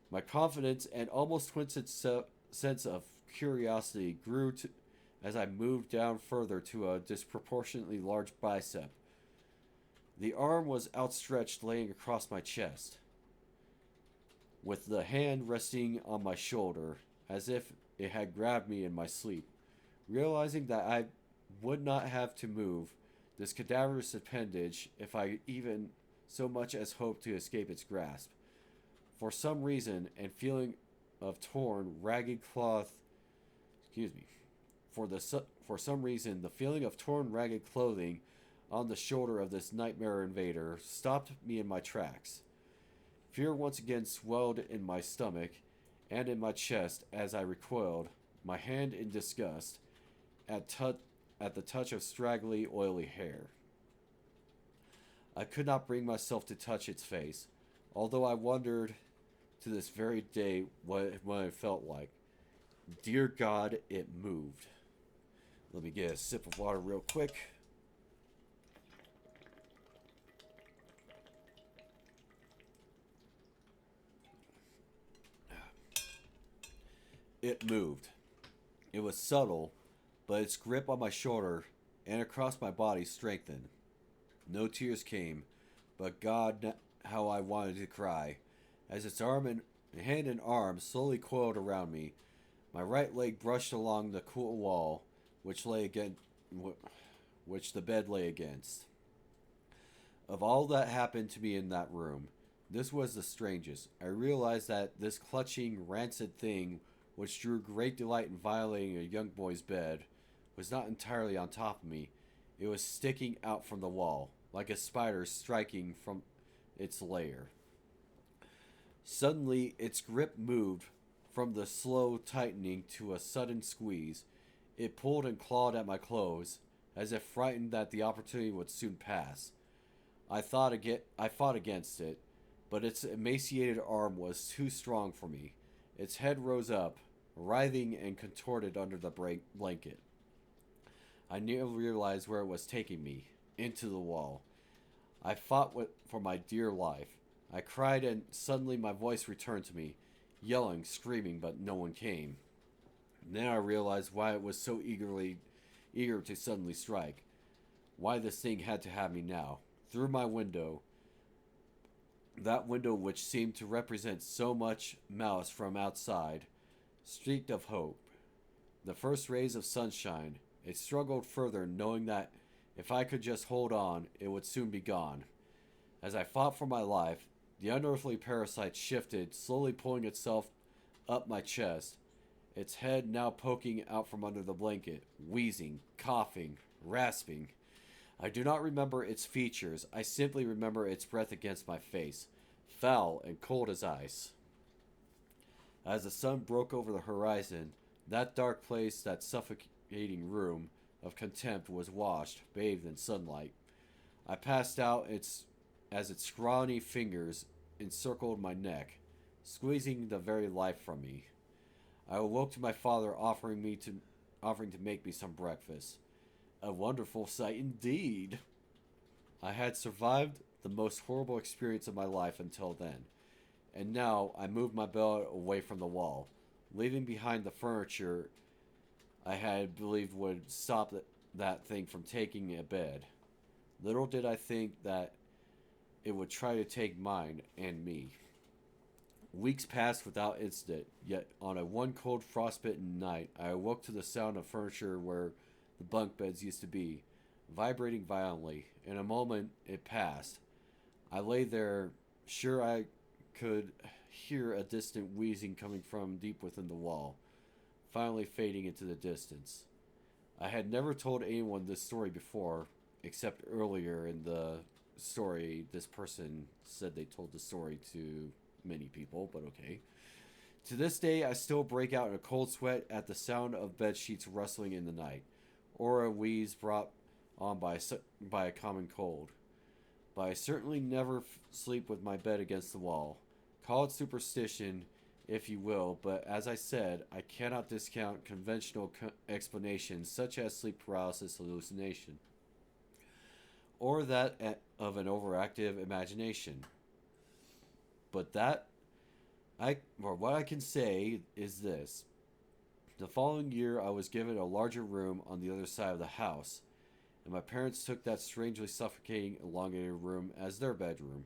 My confidence and almost twisted sense of curiosity grew as I moved down further to a disproportionately large bicep. The arm was outstretched, laying across my chest, with the hand resting on my shoulder, as if it had grabbed me in my sleep. Realizing that I would not have to move this cadaverous appendage if I even so much as hoped to escape its grasp. For some reason, and feeling of torn, ragged cloth, excuse me, for some reason, the feeling of torn, ragged clothing on the shoulder of this nightmare invader stopped me in my tracks. Fear once again swelled in my stomach and in my chest as I recoiled, my hand in disgust, at the touch of straggly, oily hair. I could not bring myself to touch its face, although I wondered to this very day what it felt like. Dear God, it moved. Let me get a sip of water real quick. It moved. It was subtle, but its grip on my shoulder and across my body strengthened. No tears came, but God, how I wanted to cry, as its hand and arm slowly coiled around me. My right leg brushed along the cool wall, which the bed lay against. Of all that happened to me in that room, this was the strangest. I realized that this clutching, rancid thing, which drew great delight in violating a young boy's bed, was not entirely on top of me. It was sticking out from the wall, like a spider striking from its lair. Suddenly, its grip moved from the slow tightening to a sudden squeeze. It pulled and clawed at my clothes, as if frightened that the opportunity would soon pass. I fought against it, but its emaciated arm was too strong for me. Its head rose up, writhing and contorted under the blanket. I nearly realized where it was taking me, into the wall. I fought for my dear life. I cried, and suddenly my voice returned to me, yelling, screaming, but no one came. Then I realized why it was so eager to suddenly strike. Why this thing had to have me now. Through my window, that window which seemed to represent so much malice from outside, streaked of hope. The first rays of sunshine, It struggled further, knowing that if I could just hold on, it would soon be gone. As I fought for my life, the unearthly parasite shifted, slowly pulling itself up my chest, its head now poking out from under the blanket, wheezing, coughing, rasping. I do not remember its features, I simply remember its breath against my face, foul and cold as ice. As the sun broke over the horizon, that dark place, that suffocating room of contempt was washed, bathed in sunlight. I passed out as its scrawny fingers encircled my neck, squeezing the very life from me. I awoke to my father offering to make me some breakfast. A wonderful sight indeed. I had survived the most horrible experience of my life until then, and now I moved my bed away from the wall, leaving behind the furniture I had believed would stop that thing from taking a bed. Little did I think that it would try to take mine and me. Weeks passed without incident, yet on a one cold frostbitten night, I awoke to the sound of furniture where the bunk beds used to be, vibrating violently. In a moment, it passed. I lay there, sure I could hear a distant wheezing coming from deep within the wall, finally fading into the distance. I had never told anyone this story before, except earlier in the story, this person said they told the story to many people, but okay. To this day, I still break out in a cold sweat at the sound of bed sheets rustling in the night, or a wheeze brought on by a common cold. But I certainly never sleep with my bed against the wall. Call it superstition, if you will, but as I said, I cannot discount conventional explanations such as sleep paralysis hallucination, or that of an overactive imagination. But what I can say is this. The following year, I was given a larger room on the other side of the house, and my parents took that strangely suffocating, elongated room as their bedroom.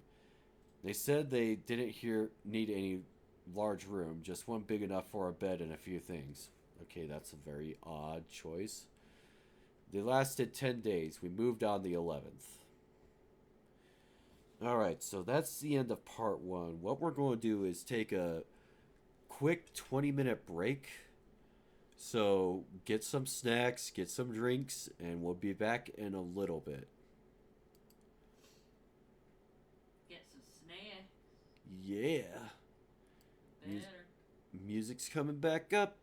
They said they didn't need any large room, just one big enough for a bed and a few things. Okay, that's a very odd choice. They lasted 10 days. We moved on the 11th. Alright, so that's the end of part 1. What we're going to do is take a quick 20-minute break. So get some snacks, get some drinks, and we'll be back in a little bit. Get some snacks. Yeah. Better. Music's coming back up.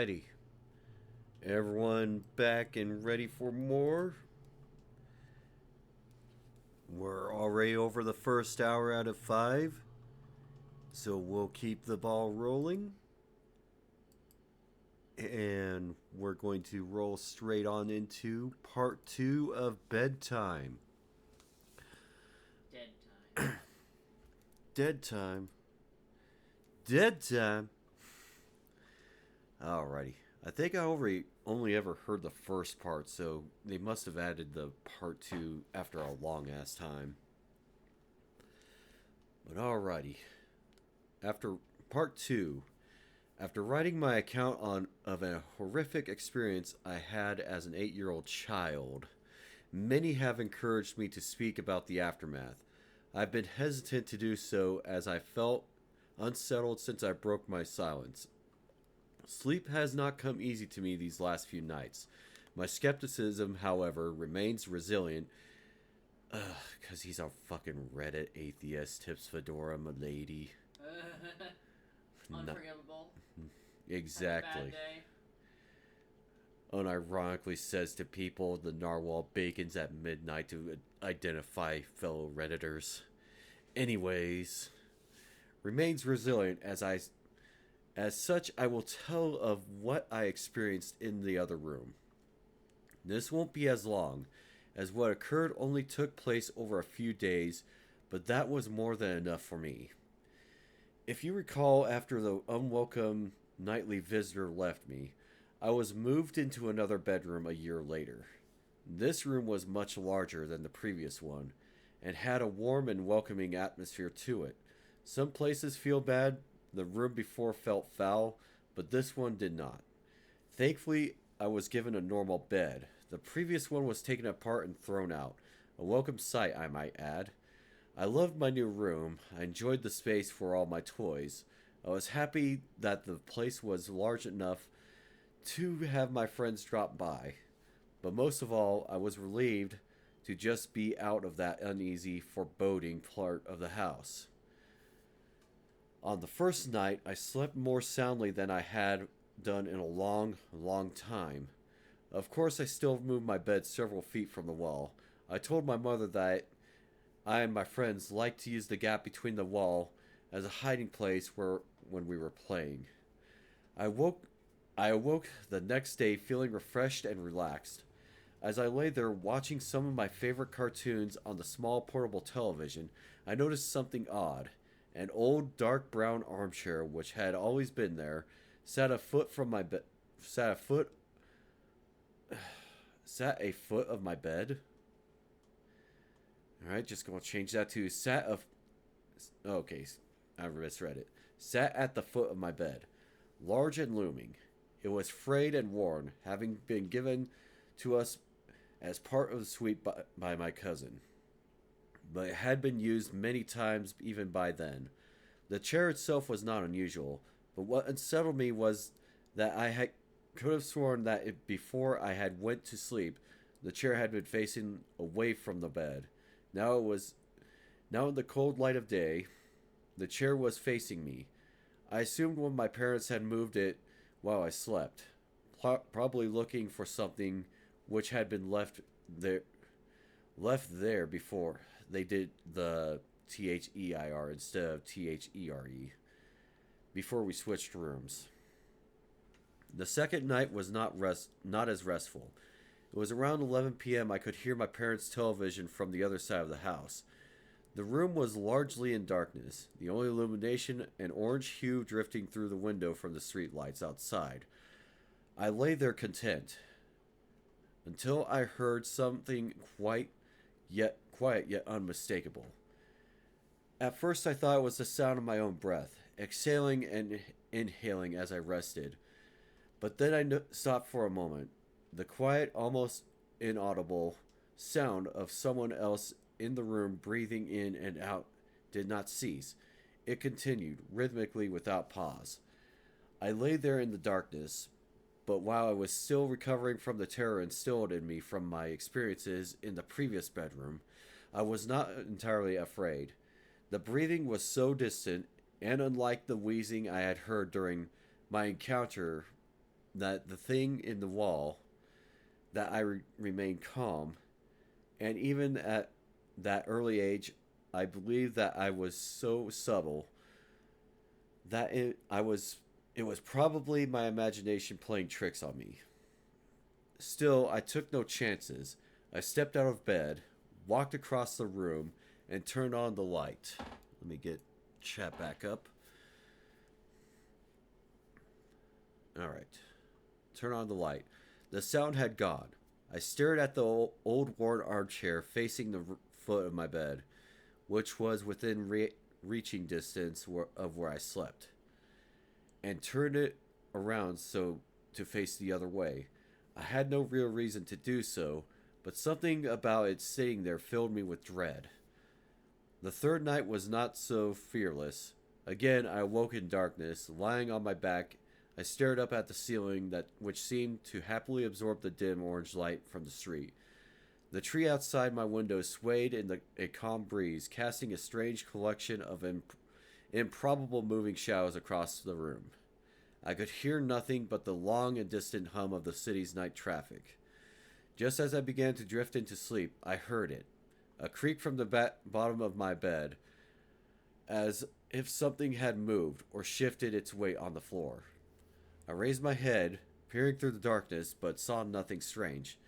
Alrighty. Everyone back and ready for more? We're already over the first hour out of 5, so we'll keep the ball rolling. And we're going to roll straight on into part 2 of bedtime. Dead time. Dead time. Dead time. Alrighty. I think I only ever heard the first part, so they must have added the part 2 after a long ass time. But alrighty. After part 2, after writing my account of a horrific experience I had as an 8-year-old child, many have encouraged me to speak about the aftermath. I've been hesitant to do so as I felt unsettled since I broke my silence. Sleep has not come easy to me these last few nights. My skepticism, however, remains resilient. Cause he's a fucking Reddit atheist, tips Fedora, milady. Unforgivable. Exactly. Unironically says to people the narwhal bacons at midnight to identify fellow Redditors. Anyways, remains resilient as such I will tell of what I experienced in the other room. This won't be as long, as what occurred only took place over a few days, but that was more than enough for me. If you recall, after the unwelcome nightly visitor left me, I was moved into another bedroom a year later. This room was much larger than the previous one, and had a warm and welcoming atmosphere to it. Some places feel bad, the room before felt foul, but this one did not. Thankfully, I was given a normal bed. The previous one was taken apart and thrown out. A welcome sight, I might add. I loved my new room. I enjoyed the space for all my toys. I was happy that the place was large enough to have my friends drop by. But most of all, I was relieved to just be out of that uneasy, foreboding part of the house. On the first night, I slept more soundly than I had done in a long, long time. Of course, I still moved my bed several feet from the wall. I told my mother that I and my friends liked to use the gap between the wall as a hiding place when we were playing. I awoke the next day feeling refreshed and relaxed. As I lay there watching some of my favorite cartoons on the small portable television, I noticed something odd. An old dark brown armchair, which had always been there, sat a foot of my bed. Alright, just gonna change that to okay, I misread it. Sat at the foot of my bed, large and looming. It was frayed and worn, having been given to us as part of the suite by my cousin. But it had been used many times even by then. The chair itself was not unusual, but what unsettled me was that could have sworn that before I had went to sleep, the chair had been facing away from the bed. Now in the cold light of day, the chair was facing me. I assumed one of my parents had moved it while I slept, probably looking for something which had been left there before they did the THEIR instead of THERE, before we switched rooms. The second night was not as restful. It was around 11 p.m. I could hear my parents' television from the other side of the house. The room was largely in darkness, the only illumination an orange hue drifting through the window from the street lights outside. I lay there content, until I heard something quiet yet unmistakable. At first I thought it was the sound of my own breath, exhaling and inhaling as I rested. But then I stopped for a moment. The quiet, almost inaudible sound of someone else in the room breathing in and out did not cease. It continued, rhythmically without pause. I lay there in the darkness, but while I was still recovering from the terror instilled in me from my experiences in the previous bedroom, I was not entirely afraid. The breathing was so distant, and unlike the wheezing I had heard during my encounter that the thing in the wall, that I remained calm, and even at that early age, I believed that I was so subtle that it was probably my imagination playing tricks on me. Still, I took no chances. I stepped out of bed, walked across the room, and turned on the light. Let me get chat back up. All right. Turn on the light. The sound had gone. I stared at the old worn armchair facing the foot of my bed, which was within reaching distance of where I slept, and turned it around so to face the other way. I had no real reason to do so, but something about it sitting there filled me with dread. The third night was not so fearless. Again, I awoke in darkness, lying on my back. I stared up at the ceiling that which seemed to happily absorb the dim orange light from the street. The tree outside my window swayed in a calm breeze, casting a strange collection of improbable moving shadows across the room. I could hear nothing but the long and distant hum of the city's night traffic. Just as I began to drift into sleep, I heard it, a creak from the bottom of my bed, as if something had moved or shifted its weight on the floor. I raised my head, peering through the darkness, but saw nothing strange.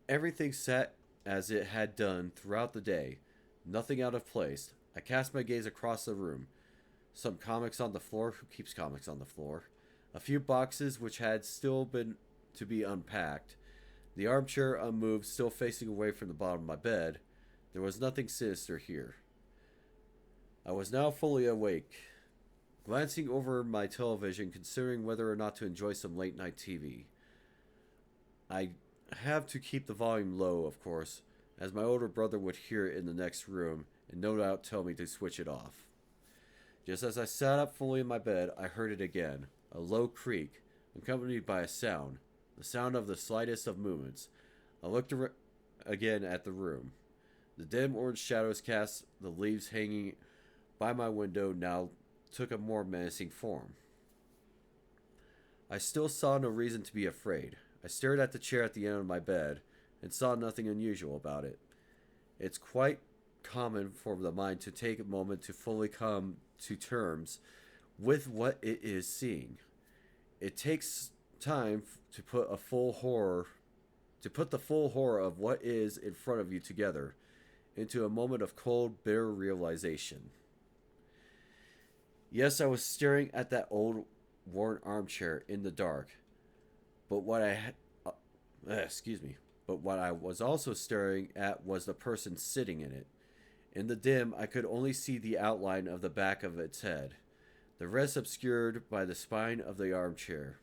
Everything sat as it had done throughout the day, nothing out of place. I cast my gaze across the room. Some comics on the floor. Who keeps comics on the floor? A few boxes which had still been to be unpacked. The armchair unmoved, still facing away from the bottom of my bed. There was nothing sinister here. I was now fully awake, glancing over my television, considering whether or not to enjoy some late night TV. I have to keep the volume low, of course, as my older brother would hear it in the next room and no doubt tell me to switch it off. Just as I sat up fully in my bed, I heard it again, a low creak, accompanied by a sound, the sound of the slightest of movements. I looked again at the room. The dim orange shadows cast the leaves hanging by my window now took a more menacing form. I still saw no reason to be afraid. I stared at the chair at the end of my bed and saw nothing unusual about it. It's quite common for the mind to take a moment to fully come to terms with what it is seeing. It takes time to put the full horror of what is in front of you together into a moment of cold, bitter realization. Yes, I was staring at that old, worn armchair in the dark, but but what I was also staring at was the person sitting in it. In the dim, I could only see the outline of the back of its head, the rest obscured by the spine of the armchair.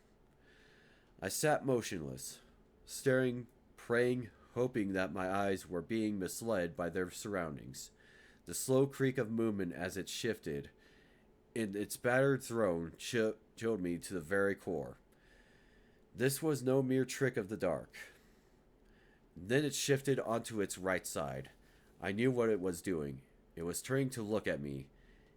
I sat motionless, staring, praying, hoping that my eyes were being misled by their surroundings. The slow creak of movement as it shifted in its battered throne chilled me to the very core. This was no mere trick of the dark. Then it shifted onto its right side. I knew what it was doing. It was turning to look at me.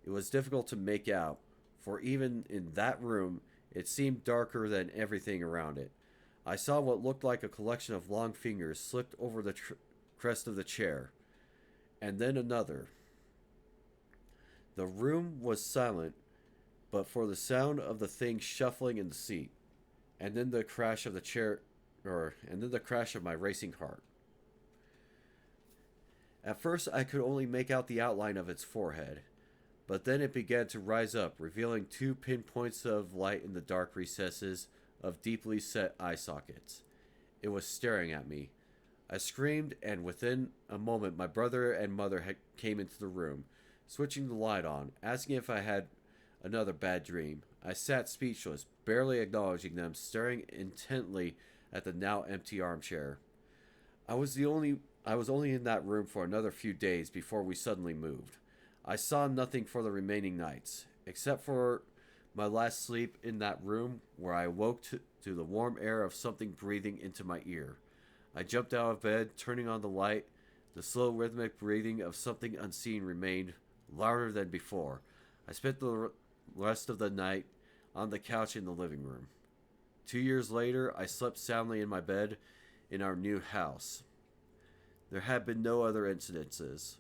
It was difficult to make out, for even in that room, it seemed darker than everything around it. I saw what looked like a collection of long fingers slipped over the crest of the chair, and then another. The room was silent, but for the sound of the thing shuffling in the seat, and then the crash of the chair, and then the crash of my racing heart. At first, I could only make out the outline of its forehead, but then it began to rise up, revealing two pinpoints of light in the dark recesses of deeply set eye sockets. It was staring at me. I screamed, and within a moment my brother and mother came into the room, switching the light on, asking if I had another bad dream. I sat speechless, barely acknowledging them, staring intently at the now empty armchair. I was only in that room for another few days before we suddenly moved. I saw nothing for the remaining nights, except for my last sleep in that room where I awoke to the warm air of something breathing into my ear. I jumped out of bed, turning on the light. The slow rhythmic breathing of something unseen remained louder than before. I spent the rest of the night on the couch in the living room, 2 years later, I slept soundly in my bed in our new house. There had been no other incidences,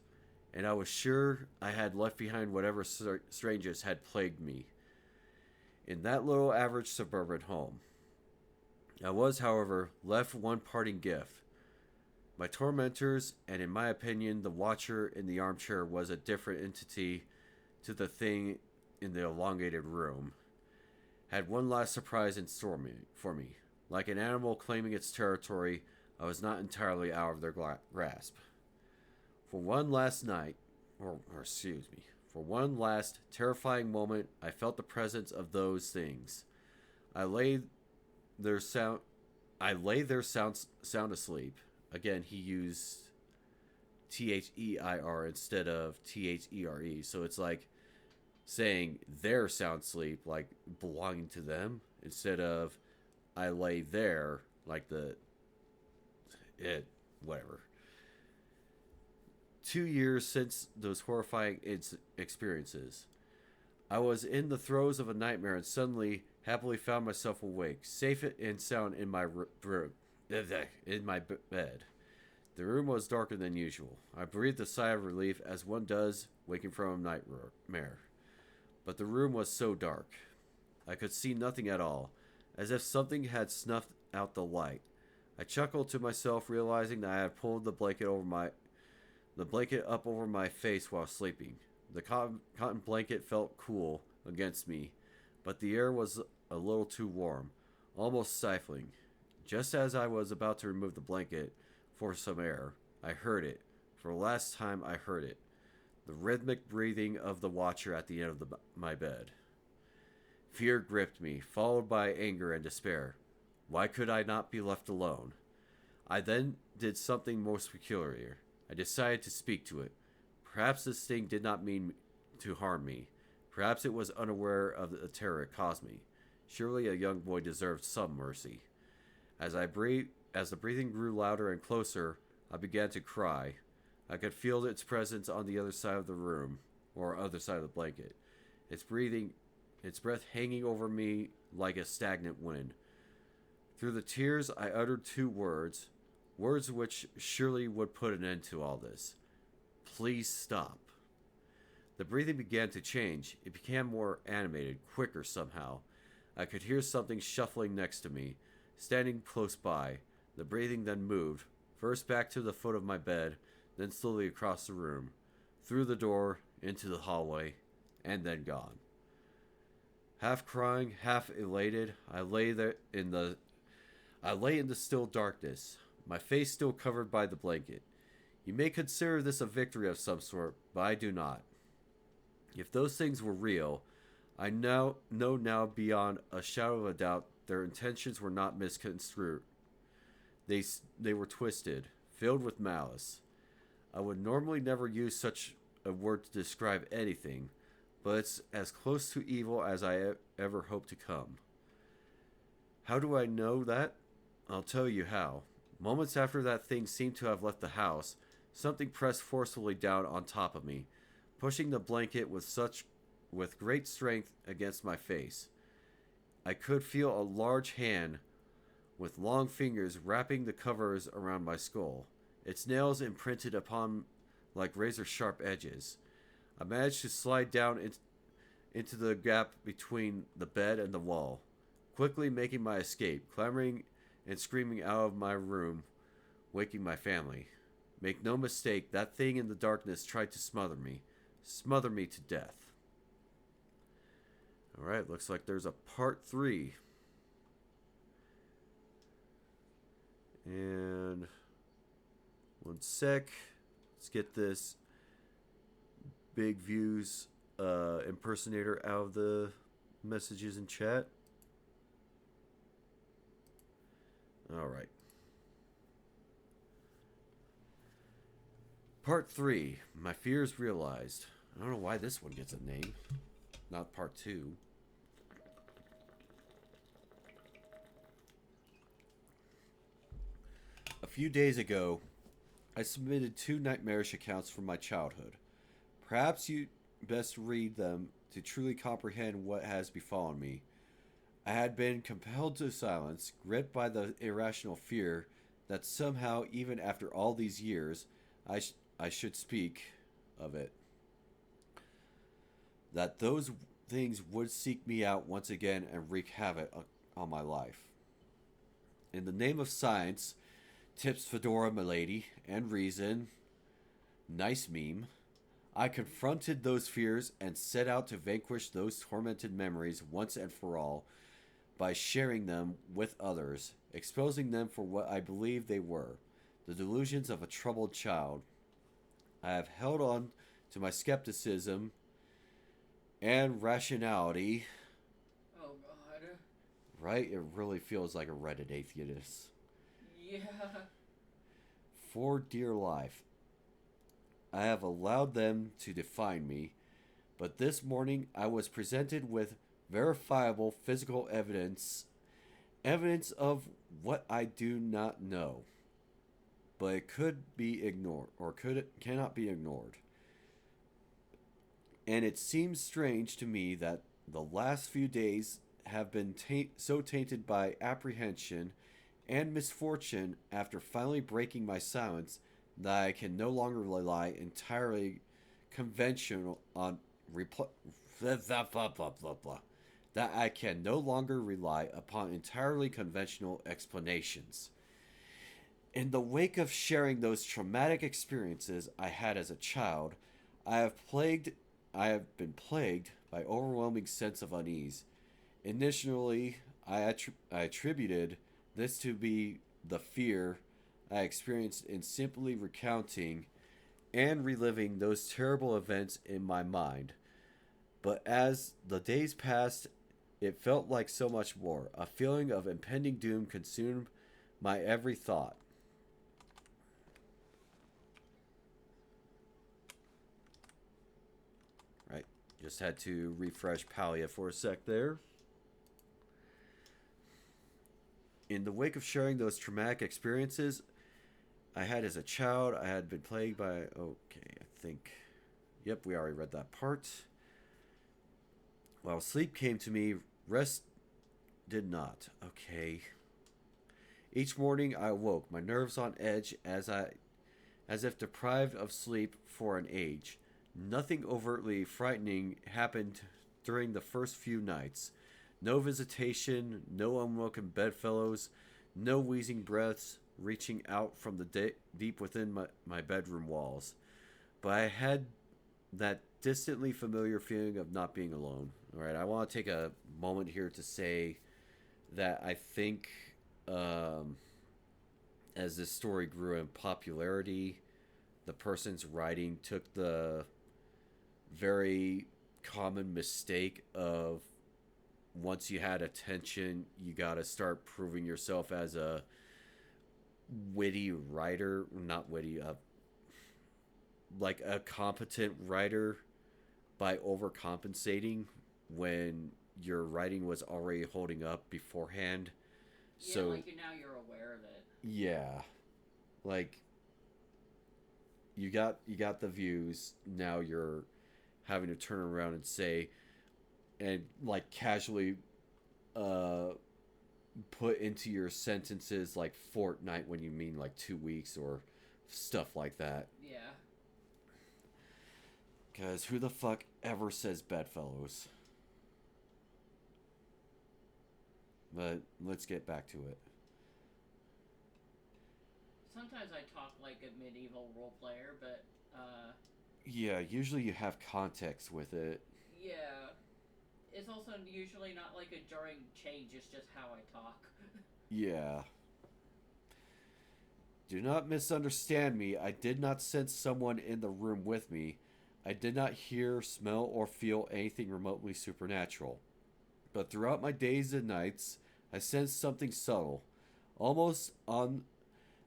and I was sure I had left behind whatever strangers had plagued me in that little average suburban home. I was, however, left one parting gift. My tormentors, and in my opinion, the watcher in the armchair was a different entity to the thing in the elongated room, had one last surprise in store for me. Like an animal claiming its territory, I was not entirely out of their grasp. For one last night, for one last terrifying moment, I felt the presence of those things. I lay there sound asleep. Again, he used THEIR instead of THERE. So it's like saying their sound sleep, like belonging to them, instead of I lay there, like whatever. 2 years since those horrifying experiences. I was in the throes of a nightmare and suddenly, happily found myself awake, safe and sound in my bed. The room was darker than usual. I breathed a sigh of relief as one does waking from a nightmare. But the room was so dark. I could see nothing at all, as if something had snuffed out the light. I chuckled to myself, realizing that I had pulled the blanket up over my face while sleeping. The cotton blanket felt cool against me, but the air was a little too warm, almost stifling. Just as I was about to remove the blanket for some air, I heard it. For the last time, I heard it. The rhythmic breathing of the watcher at the end of my bed. Fear gripped me, followed by anger and despair. Why could I not be left alone? I then did something most peculiar. I decided to speak to it. Perhaps this thing did not mean to harm me. Perhaps it was unaware of the terror it caused me. Surely a young boy deserved some mercy. As the breathing grew louder and closer, I began to cry. I could feel its presence on the other side of the room, or other side of the blanket. Its breath hanging over me like a stagnant wind. Through the tears, I uttered two words which surely would put an end to all this. Please stop. The breathing began to change. It became more animated, quicker somehow. I could hear something shuffling next to me, standing close by. The breathing then moved, first back to the foot of my bed, then slowly across the room, through the door, into the hallway, and then gone. Half crying, half elated, I lay in the still darkness, my face still covered by the blanket. You may consider this a victory of some sort, but I do not. If those things were real, I know now beyond a shadow of a doubt their intentions were not misconstrued. They were twisted, filled with malice. I would normally never use such a word to describe anything, but it's as close to evil as I ever hope to come. How do I know that? I'll tell you how. Moments after that thing seemed to have left the house, something pressed forcefully down on top of me, pushing the blanket with great strength against my face. I could feel a large hand with long fingers wrapping the covers around my skull, its nails imprinted upon like razor-sharp edges. I managed to slide down into the gap between the bed and the wall, quickly making my escape, clambering and screaming out of my room, waking my family. Make no mistake, that thing in the darkness tried to smother me to death. Alright, looks like there's a part 3. And one sec. Let's get this big views impersonator out of the messages in chat. Alright. Part 3. My fears realized. I don't know why this one gets a name. Not part 2. A few days ago, I submitted 2 nightmarish accounts from my childhood. Perhaps you best read them to truly comprehend what has befallen me. I had been compelled to silence, gripped by the irrational fear that somehow, even after all these years, I should speak of it. That those things would seek me out once again and wreak havoc on my life. In the name of science, tips Fedora Milady, and reason, nice meme, I confronted those fears and set out to vanquish those tormented memories once and for all by sharing them with others, exposing them for what I believe they were, the delusions of a troubled child. I have held on to my skepticism and rationality. Oh God. Right? It really feels like a Reddit atheist. Yeah. For dear life, I have allowed them to define me, but this morning I was presented with verifiable physical evidence of what I do not know, but it could be ignored or cannot be ignored. And it seems strange to me that the last few days have been so tainted by apprehension and misfortune after finally breaking my silence that I can no longer rely entirely conventional on that I can no longer rely upon entirely conventional explanations. In the wake of sharing those traumatic experiences I had as a child, I have plagued I have been plagued by overwhelming sense of unease. Initially, I attributed this to be the fear I experienced in simply recounting and reliving those terrible events in my mind. But as the days passed, it felt like so much more. A feeling of impending doom consumed my every thought. Right. Just had to refresh Palia for a sec there. In the wake of sharing those traumatic experiences I had as a child, I had been plagued by. Okay, I think. Yep, we already read that part. While sleep came to me, rest did not. Okay. Each morning I awoke, my nerves on edge as if deprived of sleep for an age. Nothing overtly frightening happened during the first few nights. No visitation, no unwelcome bedfellows, no wheezing breaths reaching out from the deep within my bedroom walls. But I had that distantly familiar feeling of not being alone. All right, I want to take a moment here to say that I think as this story grew in popularity, the person's writing took the very common mistake of once you had attention, you got to start proving yourself as a witty writer, not witty, like a competent writer by overcompensating when your writing was already holding up beforehand. Yeah, So like now you're aware of it. yeah, like you got the views. Now you're having to turn around and say and like casually uh put into your sentences like fortnight when you mean like 2 weeks or stuff like that. Yeah. Because who the fuck ever says bedfellows? But let's get back to it. Sometimes I talk like a medieval role player, but Yeah, usually you have context with it. yeah. It's also usually not like a jarring change, it's just how I talk. Yeah. Do not misunderstand me. I did not sense someone in the room with me. I did not hear, smell, or feel anything remotely supernatural. But throughout my days and nights, I sensed something subtle, almost on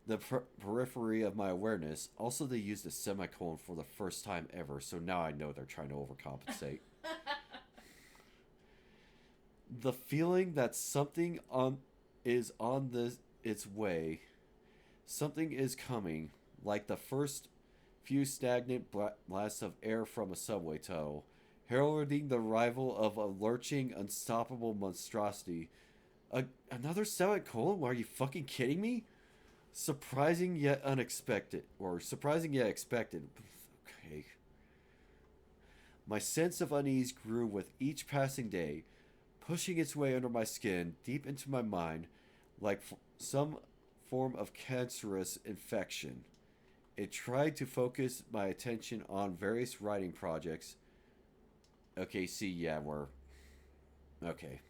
the periphery of my awareness. Also, they used a semicolon for the first time ever, so now I know they're trying to overcompensate. The feeling that something is on its way, something is coming, like the first few stagnant blasts of air from a subway tunnel, heralding the arrival of a lurching, unstoppable monstrosity. Another semicolon? Are you fucking kidding me? Surprising yet unexpected. Or surprising yet expected. Okay. My sense of unease grew with each passing day, pushing its way under my skin, deep into my mind, like some form of cancerous infection. It tried to focus my attention on various writing projects. Okay, see, yeah, we're. Okay.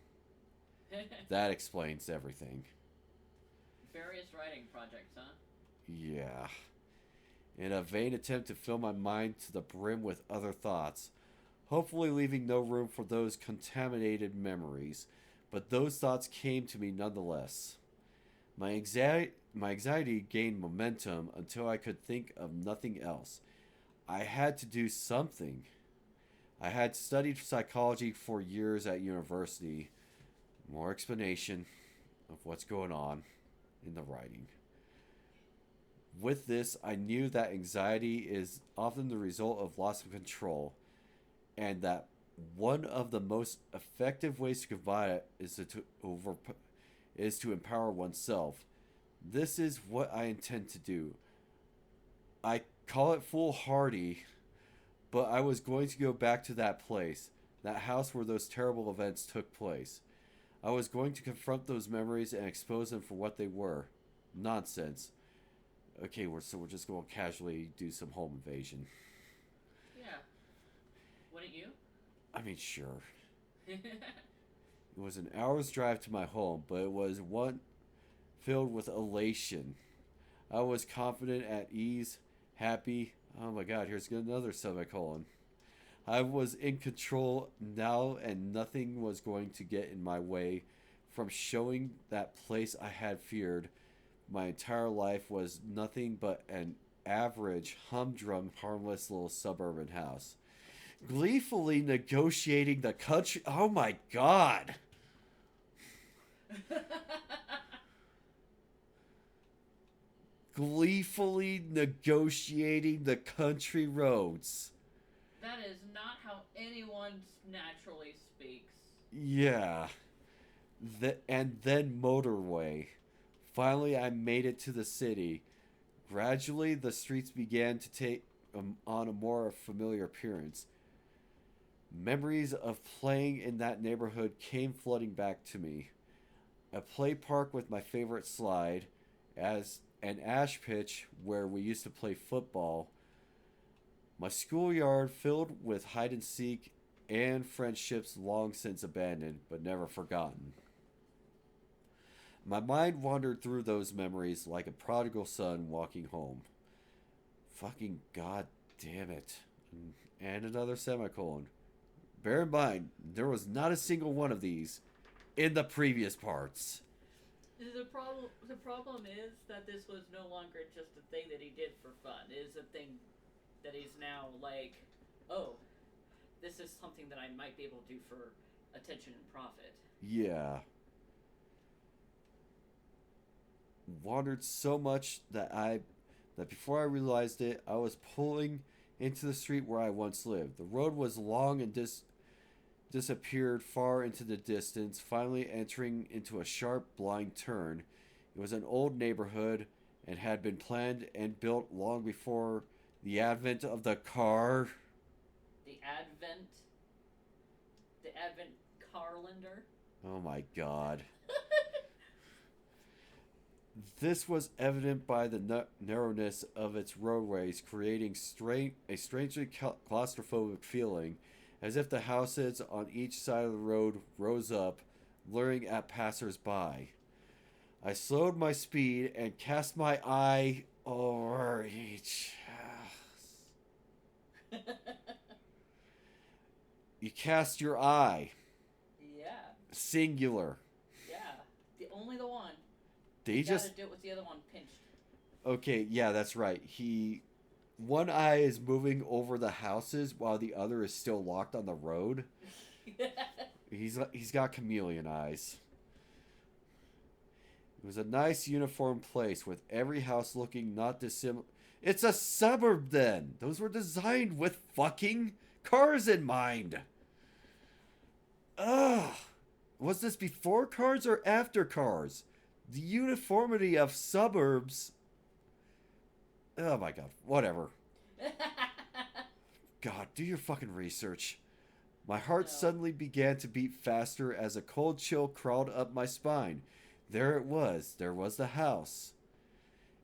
That explains everything. Various writing projects, huh? Yeah. In a vain attempt to fill my mind to the brim with other thoughts, hopefully leaving no room for those contaminated memories, but those thoughts came to me nonetheless. My anxiety gained momentum until I could think of nothing else. I had to do something. I had studied psychology for years at university. More explanation of what's going on in the writing. With this, I knew that anxiety is often the result of loss of control, and that one of the most effective ways to combat it is to empower oneself. This is what I intend to do. I call it foolhardy, but I was going to go back to that place, that house where those terrible events took place. I was going to confront those memories and expose them for what they were. Nonsense. Okay, we're just going to casually do some home invasion. Yeah. Wouldn't you? I mean, sure. It was an hour's drive to my home, but it was one filled with elation. I was confident, at ease, happy. Oh my god, here's another semicolon. I was in control now, and nothing was going to get in my way from showing that place I had feared. My entire life was nothing but an average, humdrum, harmless little suburban house. Gleefully negotiating the country. Oh my god! Gleefully negotiating the country roads. That is not how anyone naturally speaks. Yeah. And then motorway. Finally, I made it to the city. Gradually, the streets began to take on a more familiar appearance. Memories of playing in that neighborhood came flooding back to me. A play park with my favorite slide, as an ash pitch where we used to play football, my schoolyard filled with hide and seek, and friendships long since abandoned but never forgotten. My mind wandered through those memories like a prodigal son walking home. Fucking god damn it. And another semicolon. Bear in mind, there was not a single one of these in the previous parts. The problem is that this was no longer just a thing that he did for fun. It is a thing that he's now like, oh, this is something that I might be able to do for attention and profit. Yeah. Wandered so much that before I realized it, I was pulling into the street where I once lived. The road was long and disappeared far into the distance, finally entering into a sharp, blind turn. It was an old neighborhood and had been planned and built long before the advent of the car. The Advent Carlander. Oh my god. This was evident by the narrowness of its roadways, creating a strangely claustrophobic feeling, as if the houses on each side of the road rose up, luring at passers-by. I slowed my speed and cast my eye over each house. You cast your eye. Yeah. Singular. Yeah. Only the one. Did he just gotta do it with the other one pinched. Okay, yeah, that's right. One eye is moving over the houses while the other is still locked on the road. He's got chameleon eyes. It was a nice uniform place with every house looking not dissimilar. It's a suburb then. Those were designed with fucking cars in mind. Ugh. Was this before cars or after cars? The uniformity of suburbs. Oh my god. Whatever. God, do your fucking research. My heart No. suddenly began to beat faster as a cold chill crawled up my spine. There it was. There was the house.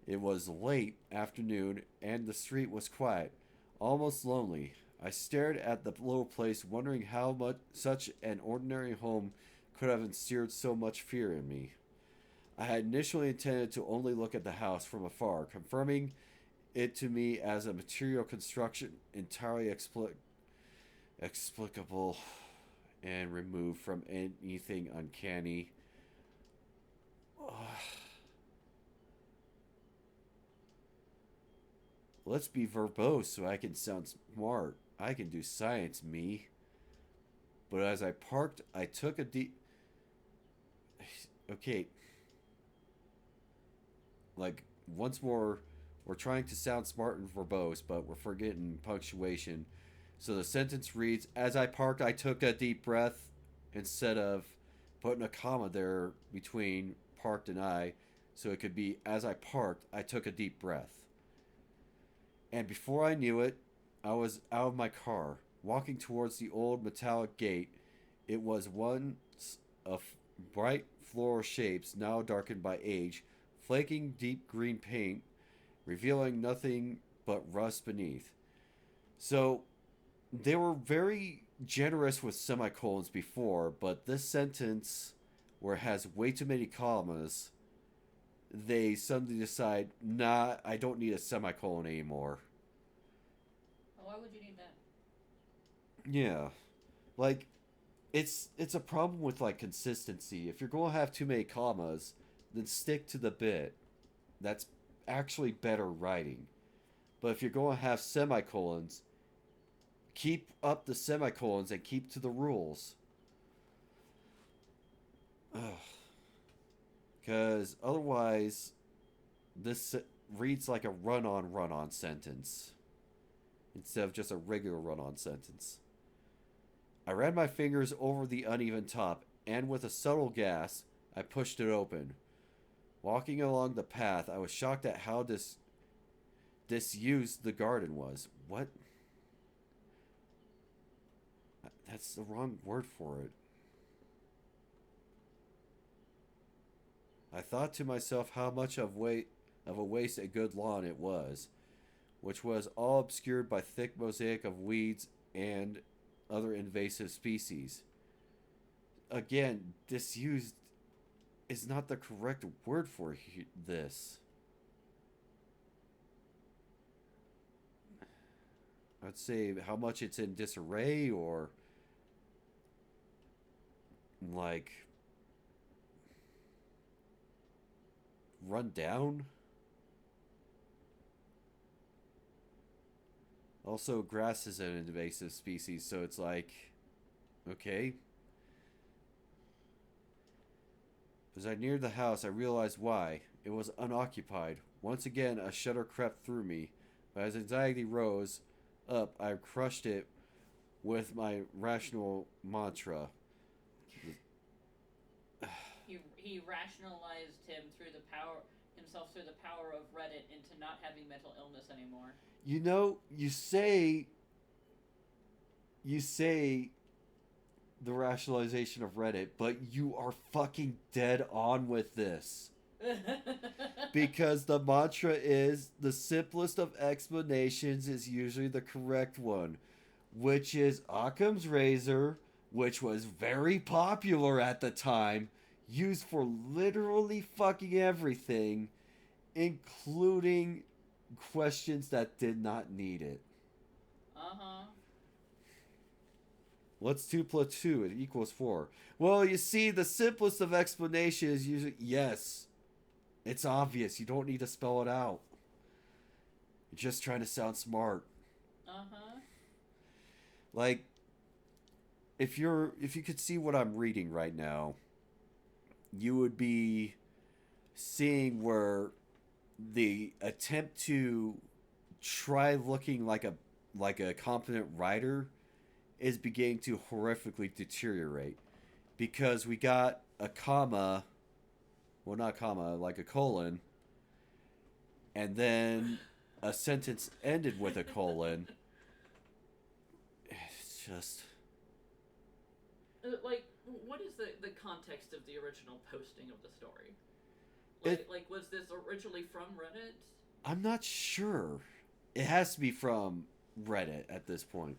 It was late afternoon and the street was quiet, almost lonely. I stared at the little place, wondering how much such an ordinary home could have instilled so much fear in me. I had initially intended to only look at the house from afar, confirming it to me as a material construction entirely explicable and removed from anything uncanny. Let's be verbose so I can sound smart. I can do science, me. But as I parked, I took a deep. Okay. Like, once more, we're trying to sound smart and verbose, but we're forgetting punctuation. So the sentence reads, as I parked, I took a deep breath instead of putting a comma there between parked and I. So it could be, as I parked, I took a deep breath. And before I knew it, I was out of my car, walking towards the old metallic gate. It was once of bright floral shapes, now darkened by age, flaking deep green paint, revealing nothing but rust beneath. So, they were very generous with semicolons before, but this sentence, where it has way too many commas, they suddenly decide, nah, I don't need a semicolon anymore. Why would you need that? Yeah. Like, it's a problem with, like, consistency. If you're going to have too many commas, then stick to the bit. That's actually better writing. But if you're going to have semicolons, keep up the semicolons and keep to the rules. Because otherwise, this reads like a run-on sentence instead of just a regular run-on sentence. I ran my fingers over the uneven top, and with a subtle gasp, I pushed it open. Walking along the path, I was shocked at how disused the garden was. What? That's the wrong word for it. I thought to myself how much of a waste a good lawn it was, which was all obscured by thick mosaic of weeds and other invasive species. Again, disused is not the correct word for this. I'd say how much it's in disarray or like run down. Also, grass is an invasive species, so it's like, okay. As I neared the house, I realized why. It was unoccupied. Once again, a shudder crept through me. But as anxiety rose up, I crushed it with my rational mantra. He rationalized himself through the power of Reddit into not having mental illness anymore. You know, you say the rationalization of Reddit, but you are fucking dead on with this. Because the mantra is the simplest of explanations is usually the correct one, which is Occam's razor, which was very popular at the time, used for literally fucking everything, including questions that did not need it. Uh-huh. What's 2 plus 2? It equals 4. Well, you see, the simplest of explanation is usually, yes, it's obvious. You don't need to spell it out. You're just trying to sound smart. Uh-huh. Like, if you could see what I'm reading right now, you would be seeing where the attempt to try looking like a competent writer is beginning to horrifically deteriorate because we got a comma, well, not comma, like a colon, and then a sentence ended with a colon. It's just. Like, what is the context of the original posting of the story? It, Like, was this originally from Reddit? I'm not sure. It has to be from Reddit at this point.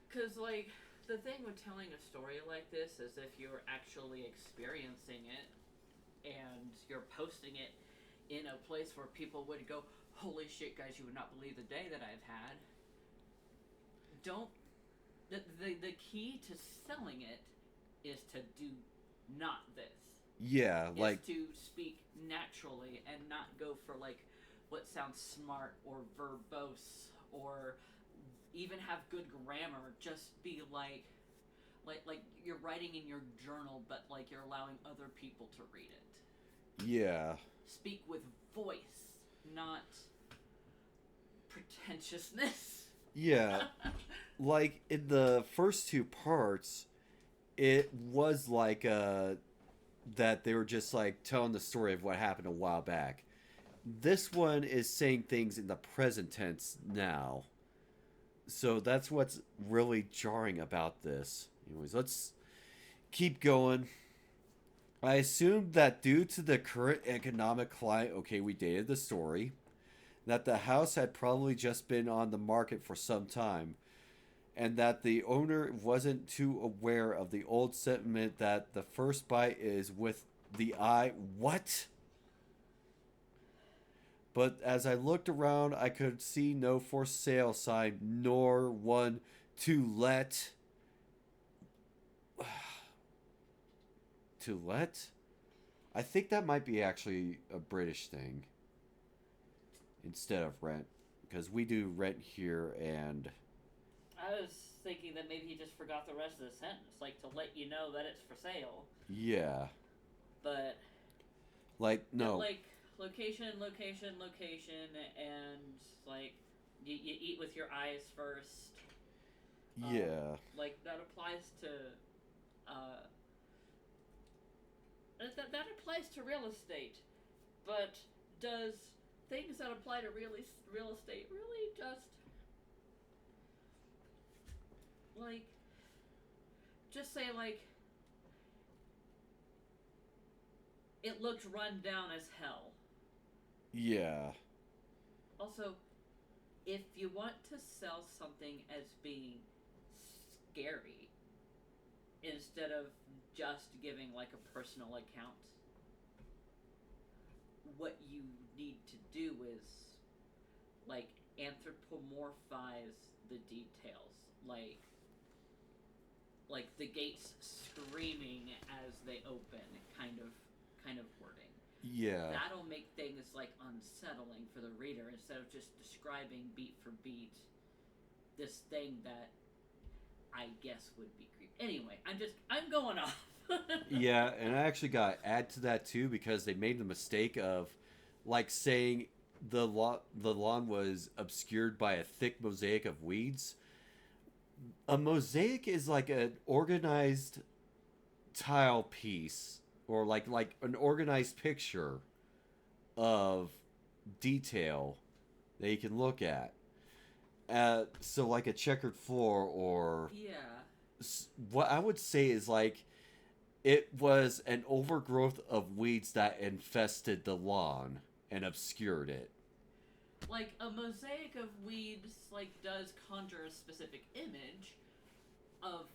Because, like, the thing with telling a story like this is if you're actually experiencing it and you're posting it in a place where people would go, holy shit, guys, you would not believe the day that I've had. Don't. The key to selling it is to do not this. Yeah, Is like. to speak naturally and not go for, like, what sounds smart or verbose or even have good grammar. Just be like you're writing in your journal, but like you're allowing other people to read it. Yeah. Speak with voice, not pretentiousness. Yeah. Like in the first two parts, it was like that they were just like telling the story of what happened a while back. This one is saying things in the present tense now. So that's what's really jarring about this. Anyways, let's keep going. I assumed that due to the current economic climate, okay, we dated the story, that the house had probably just been on the market for some time, and that the owner wasn't too aware of the old sentiment that the first bite is with the eye. What? But as I looked around, I could see no for sale sign, nor one to let. To let? I think that might be actually a British thing instead of rent. Because we do rent here and. I was thinking that maybe he just forgot the rest of the sentence, like to let you know that it's for sale. Yeah. But. Like, no. Like, location, and, like, you eat with your eyes first. Yeah. Like, that applies to. That applies to real estate. But does things that apply to real estate really just. Like. Just say, like. It looked run down as hell. Yeah. Also, if you want to sell something as being scary, instead of just giving like a personal account, what you need to do is like anthropomorphize the details, like the gates screaming as they open, kind of wording. Yeah. That'll make things like unsettling for the reader instead of just describing beat for beat this thing that I guess would be creepy. Anyway, I'm going off. Yeah, and I actually got to add to that too because they made the mistake of like saying the lawn was obscured by a thick mosaic of weeds. A mosaic is like an organized tile piece or like an organized picture of detail that you can look at. So like a checkered floor or Yeah. what I would say is like it was an overgrowth of weeds that infested the lawn and obscured it. Like a mosaic of weeds like does conjure a specific image of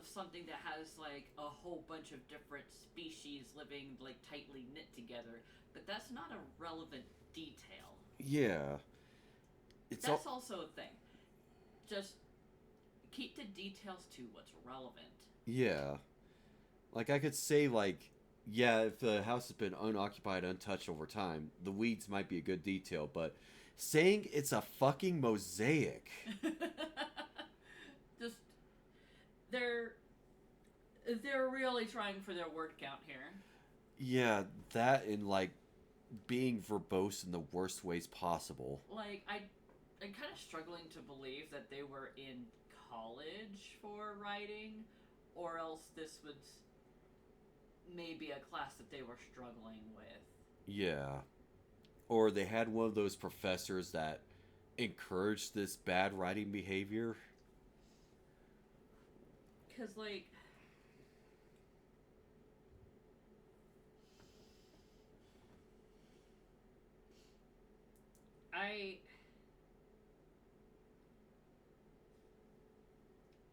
something that has like a whole bunch of different species living like tightly knit together, but that's not a relevant detail. Yeah. That's also a thing. Just keep the details to what's relevant. Yeah. Like I could say like yeah, if the house has been unoccupied, untouched over time, the weeds might be a good detail, but saying it's a fucking mosaic. Just they're really trying for their word count here. Yeah, that and like being verbose in the worst ways possible. Like I'm kind of struggling to believe that they were in college for writing, or else this would maybe a class that they were struggling with. Yeah. Or they had one of those professors that encouraged this bad writing behavior. Because, like, I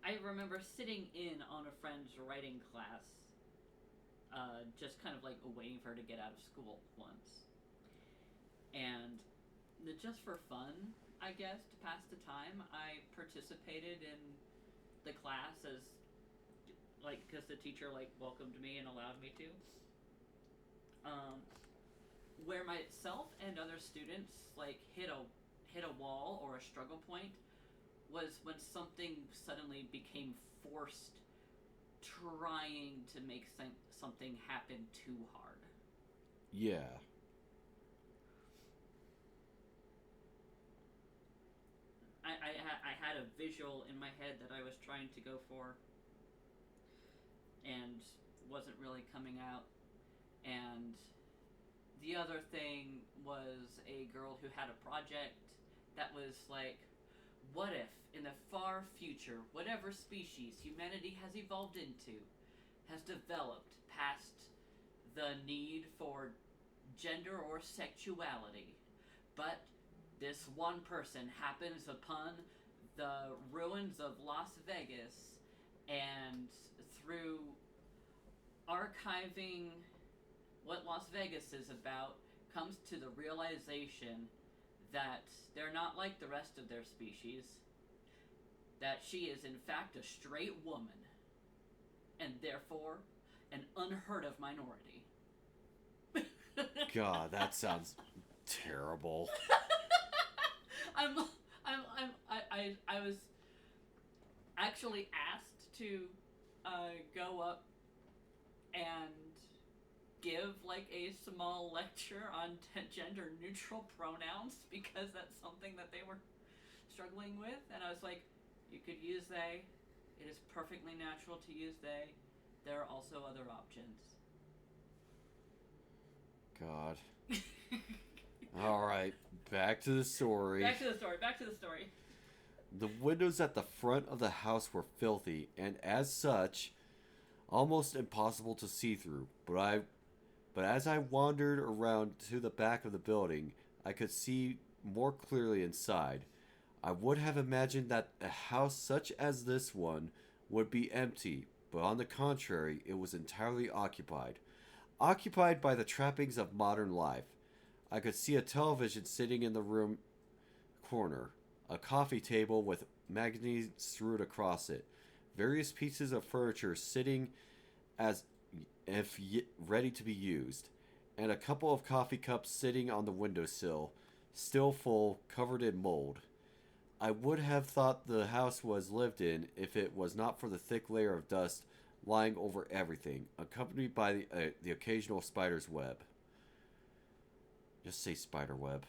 I remember sitting in on a friend's writing class, just kind of like waiting for her to get out of school once, and just for fun, I guess, to pass the time, I participated in the class as like because the teacher like welcomed me and allowed me to. Um, where myself and other students like hit a wall or a struggle point was when something suddenly became forced, trying to make something happen too hard. Yeah. I had a visual in my head that I was trying to go for and wasn't really coming out. And the other thing was a girl who had a project that was like, what if, in the far future, whatever species humanity has evolved into has developed past the need for gender or sexuality, but this one person happens upon the ruins of Las Vegas and through archiving what Las Vegas is about comes to the realization that they're not like the rest of their species, that she is in fact a straight woman, and therefore an unheard of minority. God, that sounds terrible. I was actually asked to go up and give like a small lecture on gender neutral pronouns because that's something that they were struggling with, and I was like, you could use they. It is perfectly natural to use they. There are also other options. God. All right, back to the story. Back to the story. The windows at the front of the house were filthy and, as such, almost impossible to see through. But as I wandered around to the back of the building, I could see more clearly inside. I would have imagined that a house such as this one would be empty, but on the contrary, it was entirely occupied. Occupied by the trappings of modern life. I could see a television sitting in the room corner, a coffee table with magazines strewed across it, various pieces of furniture sitting as if ready to be used, and a couple of coffee cups sitting on the windowsill, still full, covered in mold. I would have thought the house was lived in if it was not for the thick layer of dust lying over everything, accompanied by the occasional spider's web. Just say spider web.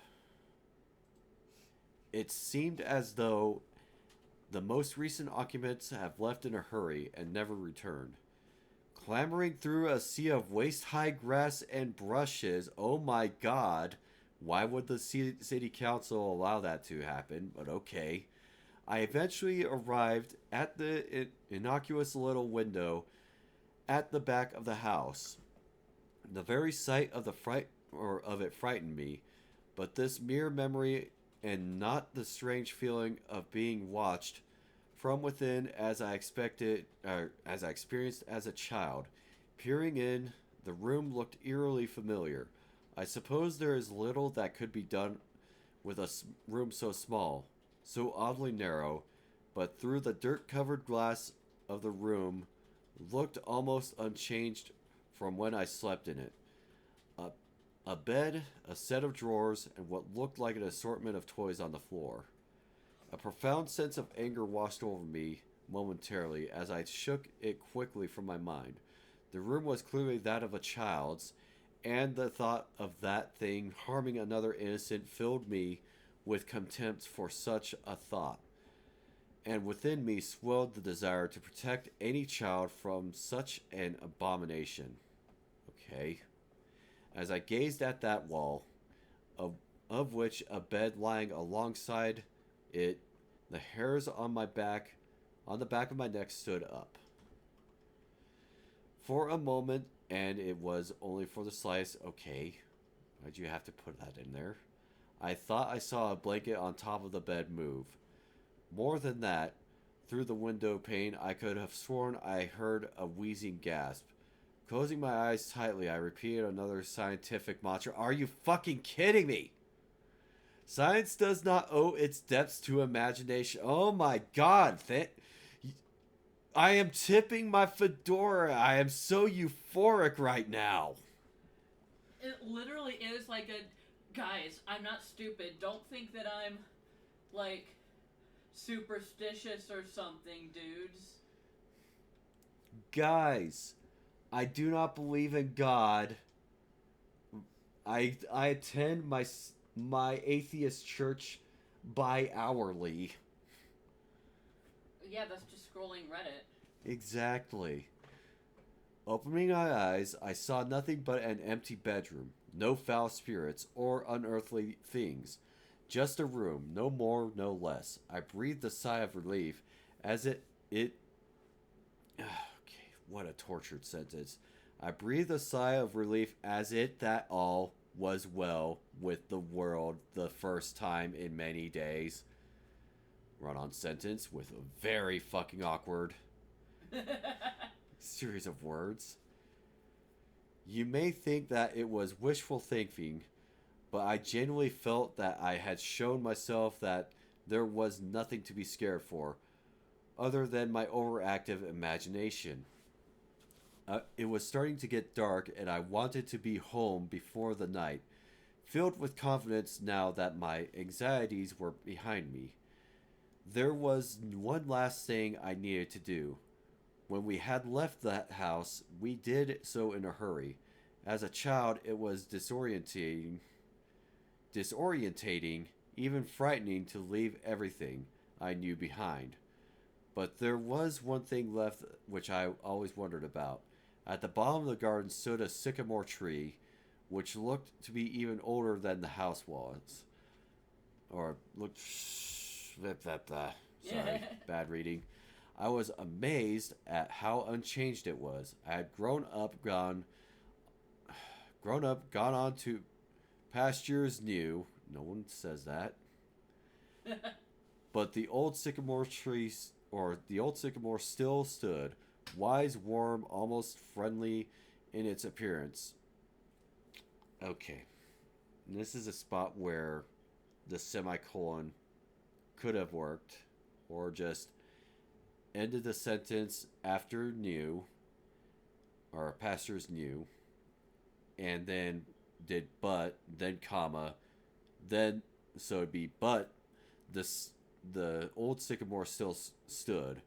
It seemed as though the most recent occupants have left in a hurry and never returned. Clambering through a sea of waist-high grass and brushes, oh my god, why would the city council allow that to happen? But okay. I eventually arrived at the innocuous little window at the back of the house. The very sight of it frightened me, but this mere memory and not the strange feeling of being watched from within as I experienced as a child. Peering in, the room looked eerily familiar. I suppose there is little that could be done with a room so small, so oddly narrow, but through the dirt-covered glass of the room looked almost unchanged from when I slept in it. A bed, a set of drawers, and what looked like an assortment of toys on the floor. A profound sense of anger washed over me momentarily as I shook it quickly from my mind. The room was clearly that of a child's, and the thought of that thing harming another innocent filled me with contempt for such a thought. and within me swelled the desire to protect any child from such an abomination. Okay. As I gazed at that wall, of, of which a bed lying alongside it, the hairs on the back of my neck stood up. For a moment, and it was only for the slice, okay, why'd you have to put that in there? I thought I saw a blanket on top of the bed move. More than that, through the window pane, I could have sworn I heard a wheezing gasp. Closing my eyes tightly, I repeated another scientific mantra. Are you fucking kidding me? Science does not owe its depths to imagination. Oh my god. I am tipping my fedora. I am so euphoric right now. It literally is like a... Guys, I'm not stupid. Don't think that I'm, like, superstitious or something, dudes. Guys, I do not believe in God. I attend my atheist church bi-hourly. Yeah, that's just scrolling Reddit. Exactly. Opening my eyes, I saw nothing but an empty bedroom. No foul spirits or unearthly things. Just a room, no more, no less. I breathed a sigh of relief as it okay, what a tortured sentence. I breathed a sigh of relief as it that all was well with the world the first time in many days. Run on sentence with a very fucking awkward series of words. You may think that it was wishful thinking, but I genuinely felt that I had shown myself that there was nothing to be scared for, other than my overactive imagination. It was starting to get dark, and I wanted to be home before the night, filled with confidence now that my anxieties were behind me. There was one last thing I needed to do. When we had left that house, we did so in a hurry. As a child, it was disorientating, even frightening to leave everything I knew behind. But there was one thing left which I always wondered about. At the bottom of the garden stood a sycamore tree, which looked to be even older than the house was. Or looked... Sorry, bad reading. I was amazed at how unchanged it was. I had grown up, gone on to pastures new. No one says that. But the old sycamore still stood, wise, warm, almost friendly in its appearance. Okay. And this is a spot where the semicolon could have worked, or just ended the sentence after new, or pastures new, and then did but, then comma, then, so it'd be but the old sycamore still stood.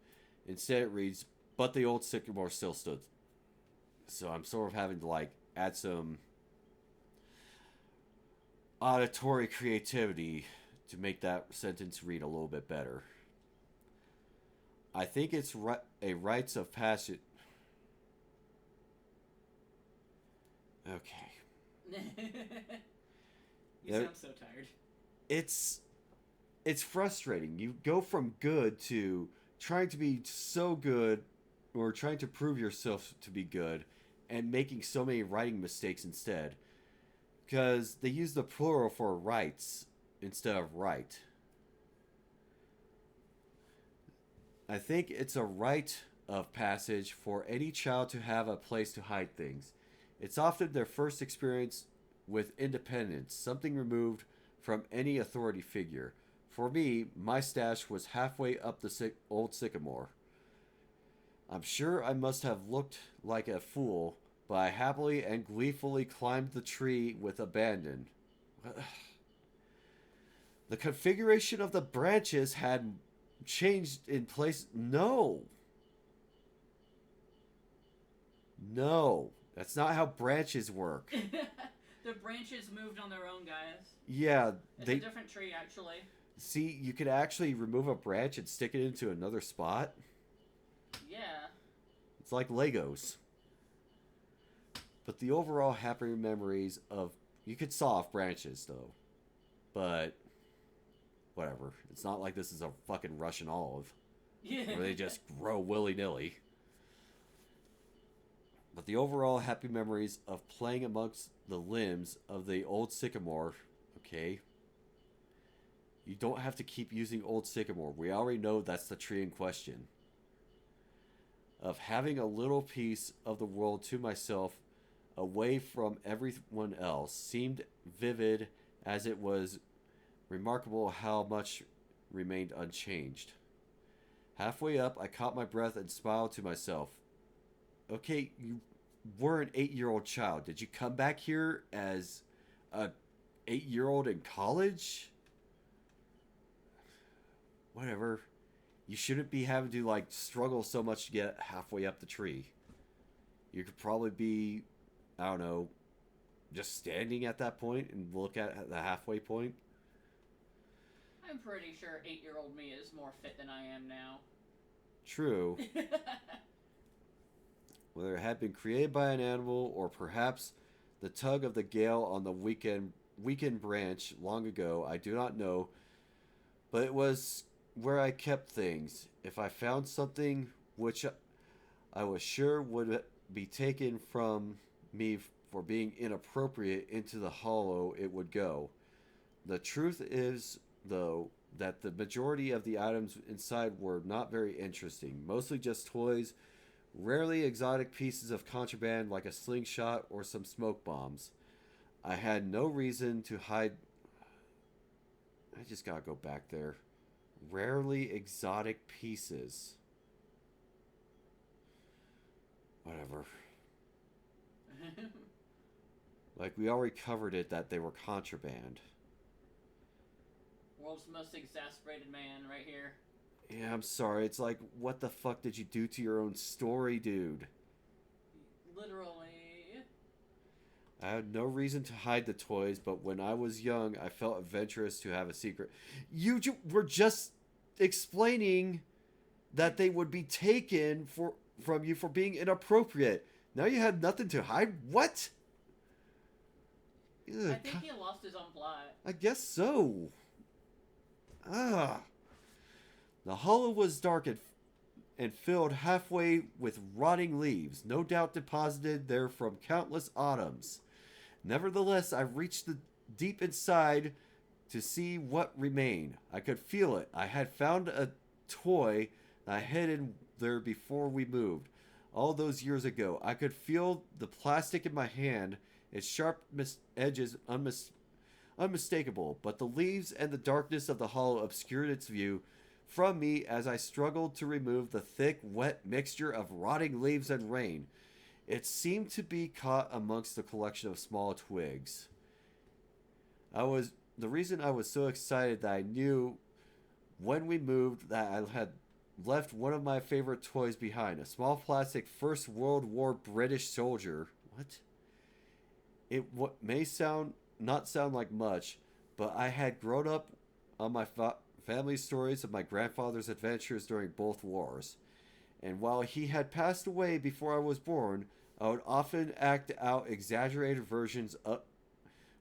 Instead it reads, but the old sycamore still stood. So I'm sort of having to like add some auditory creativity to make that sentence read a little bit better. I think it's a rites of passage. Okay. You sound so tired. It's frustrating. You go from good to trying to be so good, or trying to prove yourself to be good, and making so many writing mistakes instead. Because they use the plural for rights instead of right. I think it's a rite of passage for any child to have a place to hide things. It's often their first experience with independence, something removed from any authority figure. For me, my stash was halfway up the old sycamore. I'm sure I must have looked like a fool, but I happily and gleefully climbed the tree with abandon. The configuration of the branches had changed in place. No, that's not how branches work. The branches moved on their own, guys. Yeah, it's a different tree, actually. See, you could actually remove a branch and stick it into another spot. Yeah. It's like Legos. But the overall happy memories of you could saw off branches though, but whatever. It's not like this is a fucking Russian olive Yeah. where they just grow willy nilly. But the overall happy memories of playing amongst the limbs of the old sycamore, okay? You don't have to keep using old sycamore. We already know that's the tree in question. Of having a little piece of the world to myself away from everyone else seemed vivid as it was remarkable how much remained unchanged. Halfway up, I caught my breath and smiled to myself. Okay, you were an 8-year-old child. Did you come back here as a 8-year-old in college? Whatever. You shouldn't be having to like struggle so much to get halfway up the tree. You could probably be, I don't know, just standing at that point and look at the halfway point. I'm pretty sure 8-year-old me is more fit than I am now. True. Whether it had been created by an animal or perhaps the tug of the gale on the weekend branch long ago, I do not know, but it was where I kept things. If I found something which I was sure would be taken from me for being inappropriate into the hollow, it would go. The truth is, though, that the majority of the items inside were not very interesting, mostly just toys, rarely exotic pieces of contraband like a slingshot or some smoke bombs. I had no reason to hide. I just gotta go back there. Rarely exotic pieces. Whatever. Like, we already covered it that they were contraband. World's most exasperated man right here. Yeah, I'm sorry. It's like, what the fuck did you do to your own story, dude? Literally. I had no reason to hide the toys, but when I was young, I felt adventurous to have a secret. You were just explaining that they would be taken from you for being inappropriate. Now you had nothing to hide? What? Ugh, I think he lost his own plot. I guess so. Ah. The hollow was dark and filled halfway with rotting leaves, no doubt deposited there from countless autumns. Nevertheless, I reached the deep inside to see what remained. I could feel it. I had found a toy I hid in there before we moved. All those years ago, I could feel the plastic in my hand, its sharp edges unmistakable, but the leaves and the darkness of the hollow obscured its view from me as I struggled to remove the thick, wet mixture of rotting leaves and rain. It seemed to be caught amongst a collection of small twigs. The reason I was so excited that I knew when we moved that I had left one of my favorite toys behind, a small plastic First World War British soldier. What? It may not sound like much, but I had grown up on my family stories of my grandfather's adventures during both wars. And while he had passed away before I was born, I would often act out exaggerated versions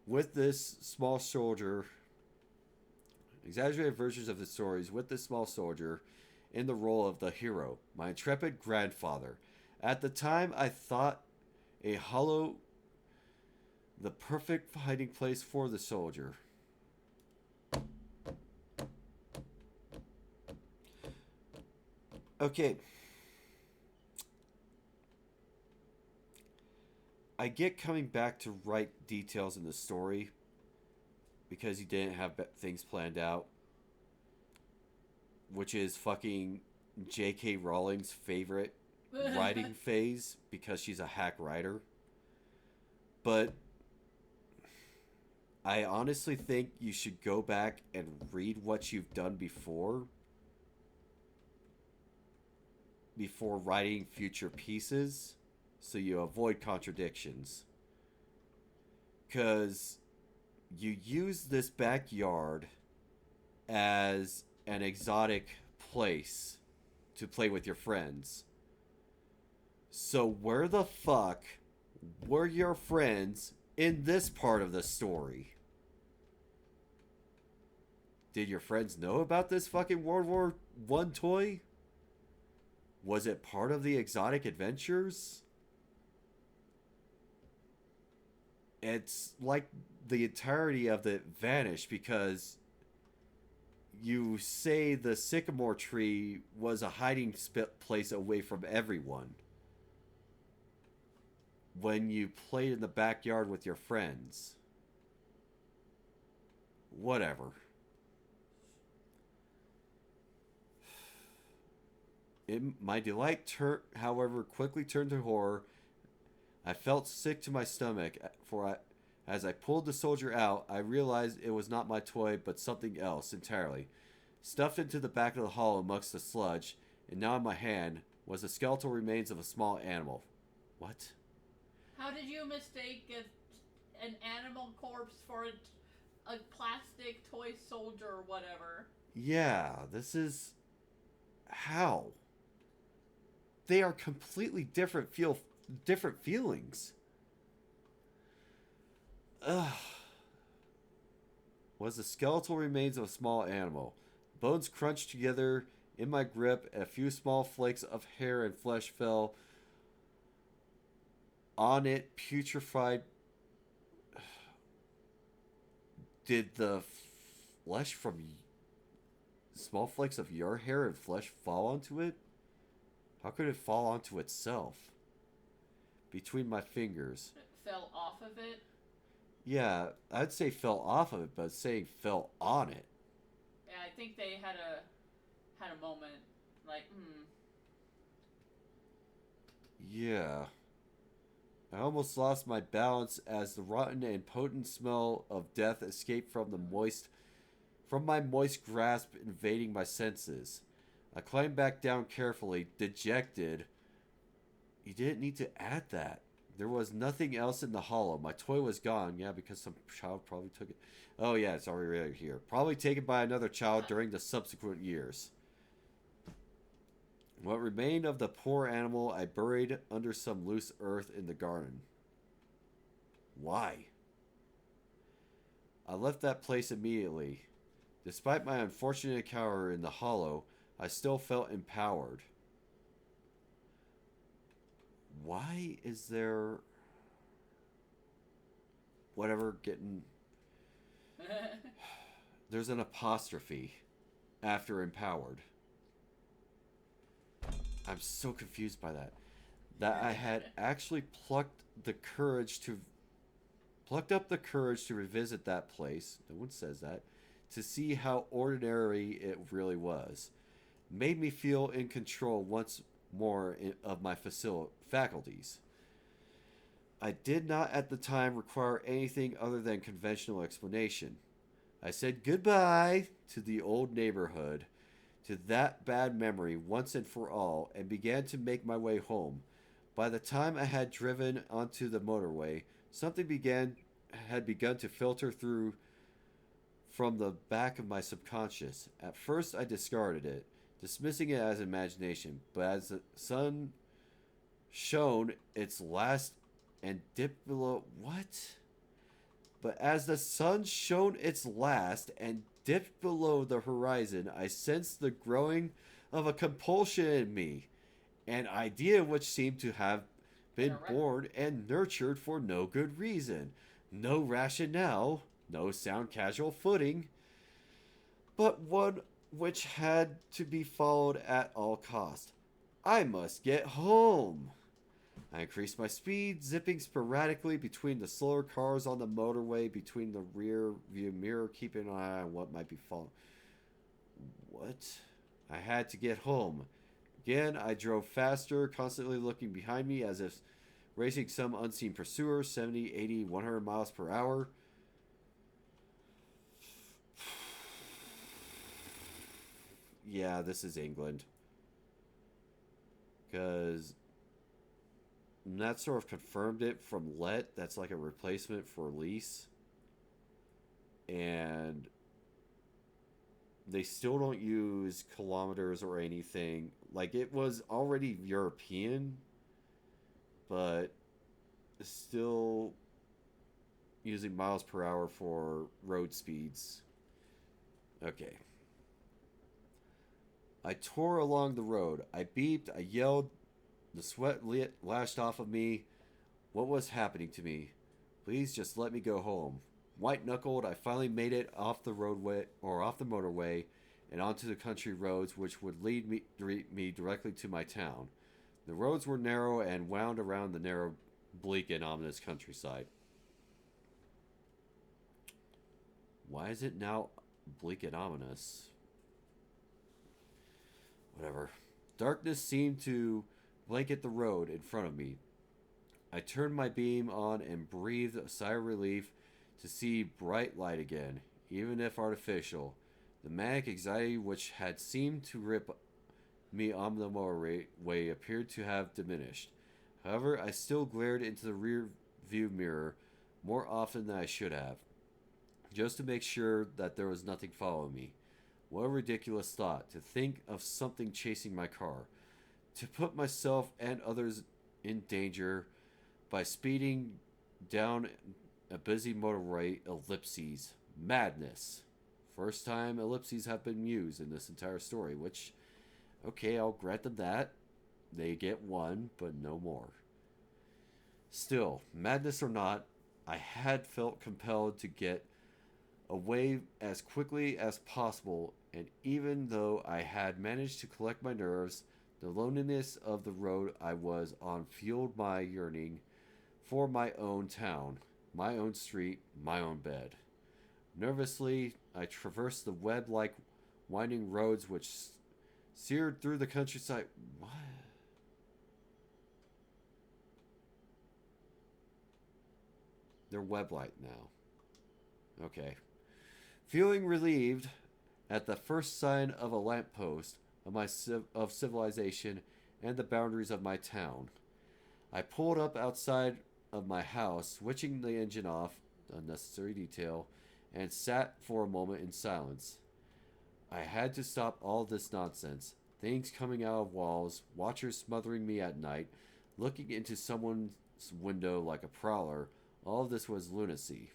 with this small soldier. Exaggerated versions of the stories with this small soldier in the role of the hero, my intrepid grandfather. At the time, I thought a hollow the perfect hiding place for the soldier. Okay. I get coming back to write details in the story because he didn't have things planned out, which is fucking J.K. Rowling's favorite writing phase because she's a hack writer. But I honestly think you should go back and read what you've done before writing future pieces so you avoid contradictions. Because you use this backyard as an exotic place to play with your friends. So where the fuck were your friends in this part of the story? Did your friends know about this fucking World War One toy? Was it part of the exotic adventures? It's like the entirety of it vanished because you say the sycamore tree was a hiding place away from everyone when you played in the backyard with your friends. Whatever. My delight, however, quickly turned to horror. I felt sick to my stomach, as I pulled the soldier out, I realized it was not my toy, but something else entirely. Stuffed into the back of the hollow amongst the sludge, and now in my hand, was the skeletal remains of a small animal. What? How did you mistake an animal corpse for a plastic toy soldier or whatever? Yeah, this is... How? They are completely different feelings. Ugh. Was the skeletal remains of a small animal. Bones crunched together in my grip, and a few small flakes of hair and flesh fell on it, putrefied. Did the flesh from small flakes of your hair and flesh fall onto it? How could it fall onto itself? Between my fingers. It fell off of it? Yeah, I'd say fell off of it, but saying fell on it. Yeah, I think they had a moment like, Yeah. I almost lost my balance as the rotten and potent smell of death escaped from my moist grasp, invading my senses. I climbed back down carefully, dejected. You didn't need to add that. There was nothing else in the hollow. My toy was gone. Yeah, because some child probably took it. Oh, yeah, it's already right here. Probably taken by another child during the subsequent years. What remained of the poor animal I buried under some loose earth in the garden. Why? I left that place immediately. Despite my unfortunate encounter in the hollow, I still felt empowered. Why is there... Whatever, getting... There's an apostrophe after empowered. I'm so confused by that. That I had actually plucked up the courage to revisit that place. No one says that. To see how ordinary it really was. Made me feel in control once more of my faculties. I did not at the time require anything other than conventional explanation. I said goodbye to the old neighborhood, to that bad memory once and for all, and began to make my way home. By the time I had driven onto the motorway, something had begun to filter through from the back of my subconscious. At first I discarded it, dismissing it as imagination, but as the sun shone its last and dipped below... What? But as the sun shone its last and dipped below the horizon, I sensed the growing of a compulsion in me, an idea which seemed to have been born and nurtured for no good reason, no rationale, no sound casual footing, but one which had to be followed at all cost. I must get home. I increased my speed, zipping sporadically between the slower cars on the motorway, between the rear view mirror, keeping an eye on what might be following. What? I had to get home. Again, I drove faster, constantly looking behind me as if racing some unseen pursuer, 70, 80, 100 miles per hour. Yeah, this is England. Because that sort of confirmed it from let. That's like a replacement for lease. And they still don't use kilometers or anything. Like, it was already European, but still using miles per hour for road speeds. Okay. I tore along the road. I beeped, I yelled, the sweat lashed off of me. What was happening to me? Please just let me go home. White knuckled, I finally made it off the roadway or off the motorway and onto the country roads which would lead me directly to my town. The roads were narrow and wound around the narrow, bleak, and ominous countryside. Why is it now bleak and ominous? Whatever. Darkness seemed to blanket the road in front of me. I turned my beam on and breathed a sigh of relief to see bright light again, even if artificial. The manic anxiety which had seemed to rip me on the motorway appeared to have diminished. However, I still glared into the rear view mirror more often than I should have, just to make sure that there was nothing following me. What a ridiculous thought, to think of something chasing my car. To put myself and others in danger by speeding down a busy motorway. Ellipses. Madness. First time ellipses have been used in this entire story, which, okay, I'll grant them that. They get one, but no more. Still, madness or not, I had felt compelled to get away as quickly as possible, and even though I had managed to collect my nerves, the loneliness of the road I was on fueled my yearning for my own town, my own street, my own bed. Nervously, I traversed the web-like winding roads which seared through the countryside. What? They're web-like now. Okay. Feeling relieved at the first sign of a lamppost of civilization and the boundaries of my town, I pulled up outside of my house, switching the engine off, unnecessary detail, and sat for a moment in silence. I had to stop all this nonsense. Things coming out of walls, watchers smothering me at night, looking into someone's window like a prowler. All of this was lunacy.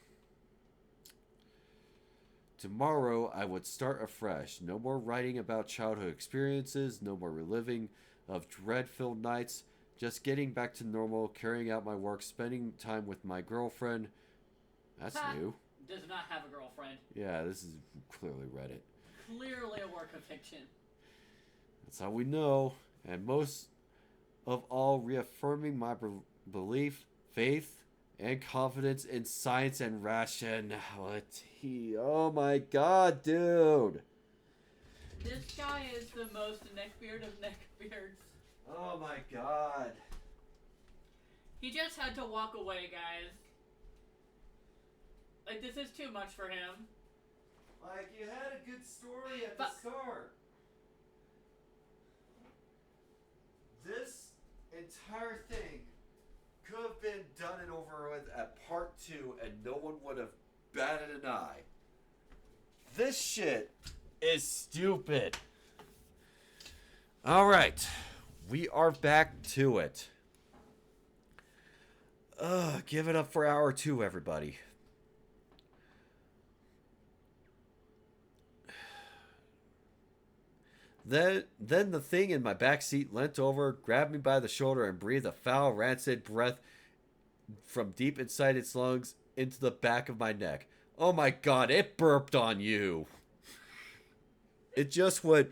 Tomorrow I would start afresh. No more writing about childhood experiences, no more reliving of dread-filled nights, just getting back to normal, carrying out my work, spending time with my girlfriend. That's new. Does not have a girlfriend. Yeah, this is clearly Reddit. Clearly a work of fiction. That's how we know. And most of all, reaffirming my belief, faith, and confidence in science and rationality. Oh my god, dude. This guy is the most neckbeard of neckbeards. Oh my god. He just had to walk away, guys. Like, this is too much for him. Like, you had a good story at the start. This entire thing could have been done and over with at part 2 and no one would have batted an eye. This shit is stupid. Alright. We are back to it. Give it up for hour 2, everybody. Then the thing in my backseat leant over, grabbed me by the shoulder, and breathed a foul, rancid breath from deep inside its lungs into the back of my neck. Oh my god, it burped on you. It just went...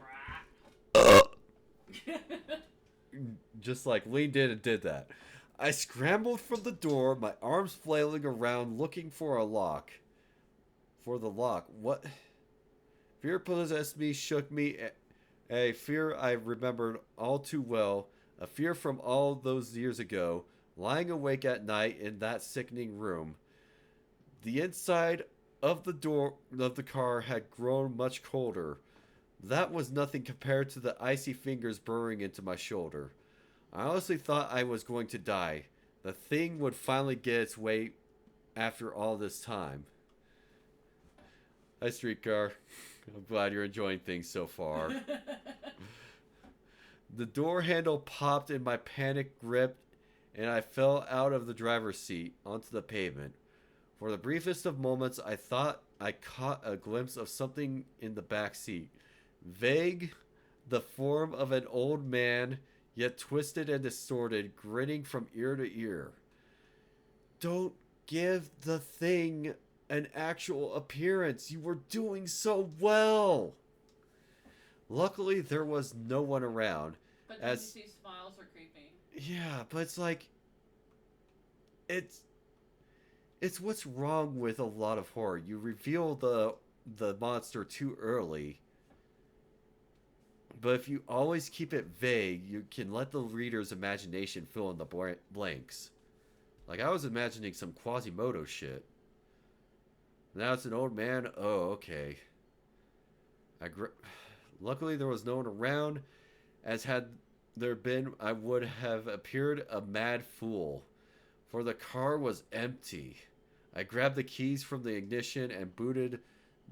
just like leaned in and did that. I scrambled from the door, my arms flailing around, looking for a lock. For the lock. What? Fear possessed me, shook me... A fear I remembered all too well, a fear from all those years ago, lying awake at night in that sickening room. The inside of the door of the car had grown much colder. That was nothing compared to the icy fingers burrowing into my shoulder. I honestly thought I was going to die. The thing would finally get its way after all this time. Hi, streetcar. I'm glad you're enjoying things so far. The door handle popped in my panic grip, and I fell out of the driver's seat onto the pavement. For the briefest of moments, I thought I caught a glimpse of something in the back seat. Vague, the form of an old man, yet twisted and distorted, grinning from ear to ear. Don't give the thing an actual appearance. You were doing so well. Luckily, there was no one around. But As these smiles are creepy. yeah, but it's like it's it's what's wrong with a lot of horror. You reveal the monster too early. But if you always keep it vague, you can let the reader's imagination fill in the blanks. Like I was imagining some Quasimodo shit. Now it's an old man. Oh, okay. Luckily, there was no one around, as had there been, I would have appeared a mad fool, for the car was empty. I grabbed the keys from the ignition and booted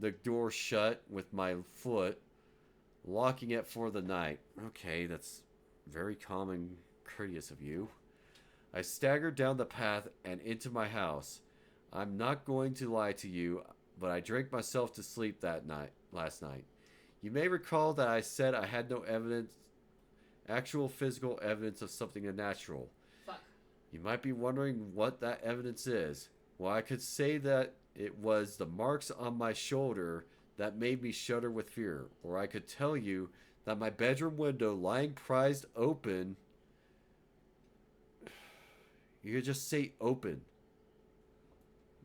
the door shut with my foot, locking it for the night. Okay, that's very calm and courteous of you. I staggered down the path and into my house. I'm not going to lie to you, but I drank myself to sleep last night. You may recall that I said I had no evidence, actual physical evidence of something unnatural. Fuck. You might be wondering what that evidence is. Well, I could say that it was the marks on my shoulder that made me shudder with fear. Or I could tell you that my bedroom window lying prized open. You could just say open.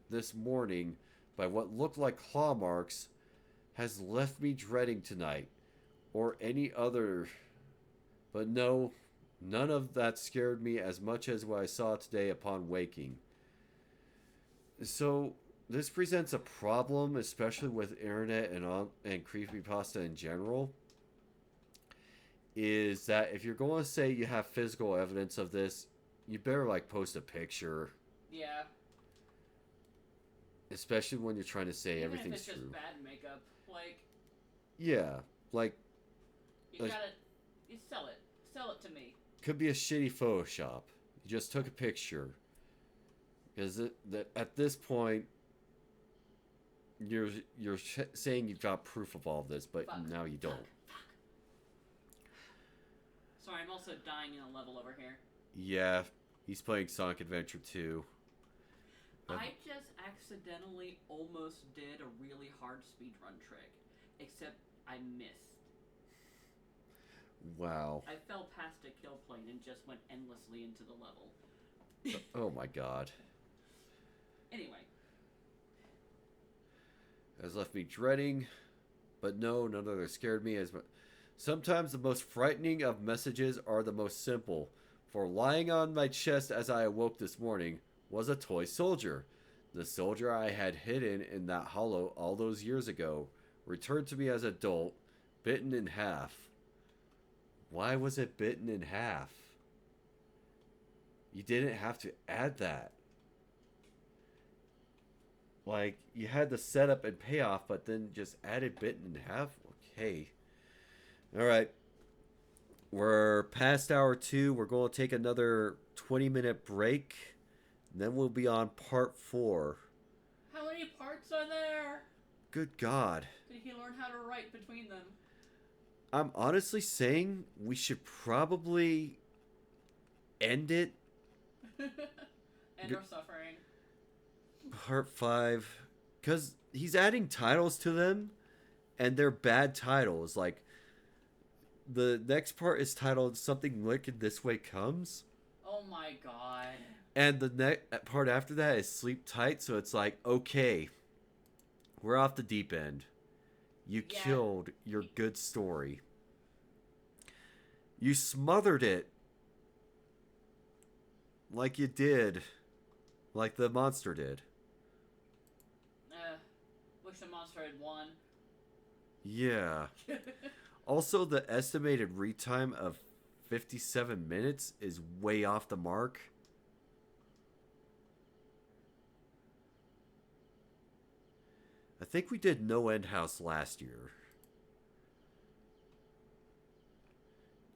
This morning, by what looked like claw marks, has left me dreading tonight, or any other. But no, none of that scared me as much as what I saw today upon waking. So, this presents a problem, especially with internet and creepypasta in general, is that if you're going to say you have physical evidence of this, you better like post a picture. Yeah. Especially when you're trying to say Even everything's if it's true. just bad makeup, like Yeah, like you gotta, you sell it to me. could be a shitty Photoshop. You just took a picture. Because at this point, you're saying you've got proof of all of this, but Fuck. now you don't. Fuck. Sorry, I'm also dying in a level over here. Yeah, he's playing Sonic Adventure 2. I just accidentally almost did a really hard speedrun trick, except I missed. Wow. I fell past a kill plane and just went endlessly into the level. Oh my god. Anyway. Has left me dreading, but no, none of it scared me as much. Sometimes the most frightening of messages are the most simple. For lying on my chest as I awoke this morning was a toy soldier. The soldier I had hidden in that hollow all those years ago returned to me as an adult, bitten in half. Why was it bitten in half? You didn't have to add that. Like, you had the setup and payoff, but then just added bitten in half? Okay. Alright. We're past hour 2. We're going to take another 20-minute break. And then we'll be on part 4. How many parts are there? Good God. Did he learn how to write between them? I'm honestly saying we should probably end it. End our suffering. Part 5. Because he's adding titles to them. And they're bad titles. Like, the next part is titled Something Wicked This Way Comes. Oh my god. And the next part after that is Sleep Tight. So it's like, okay, we're off the deep end. You killed your good story. You smothered it. Like you did. Like the monster did. Wish the monster had won. Yeah. Also, the estimated read time of 57 minutes is way off the mark. I think we did No End House last year.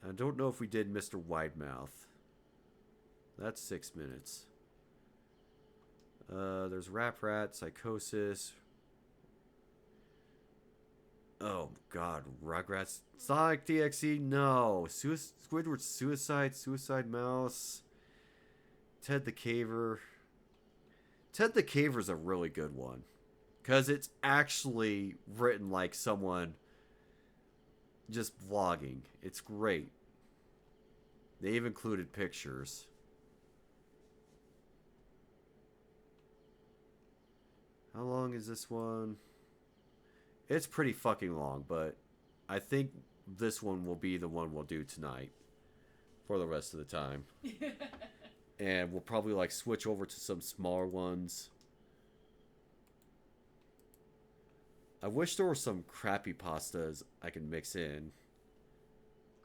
I don't know if we did Mr. Widemouth. That's 6 minutes. There's Rap Rat, Psychosis. Oh god, Rugrats, Sonic DXE, no. Squidward's Suicide Mouse, Ted the Caver. Ted the Caver's a really good one. Because it's actually written like someone just vlogging. It's great. They've included pictures. How long is this one? It's pretty fucking long, but I think this one will be the one we'll do tonight for the rest of the time. And we'll probably like switch over to some smaller ones. I wish there were some crappy pastas I can mix in.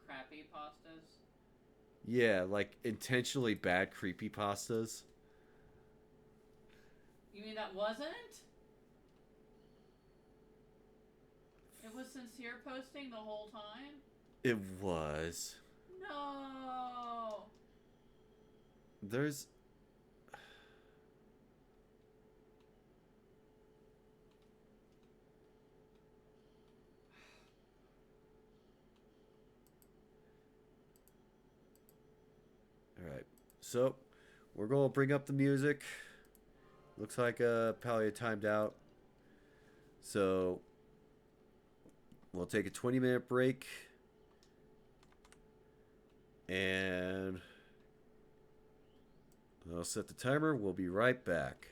Crappy pastas? Yeah, like intentionally bad creepy pastas. You mean that wasn't? It was sincere posting the whole time? It was. No. There's... Alright, so we're going to bring up the music. Looks like Palia timed out. So we'll take a 20-minute break. And I'll set the timer. We'll be right back.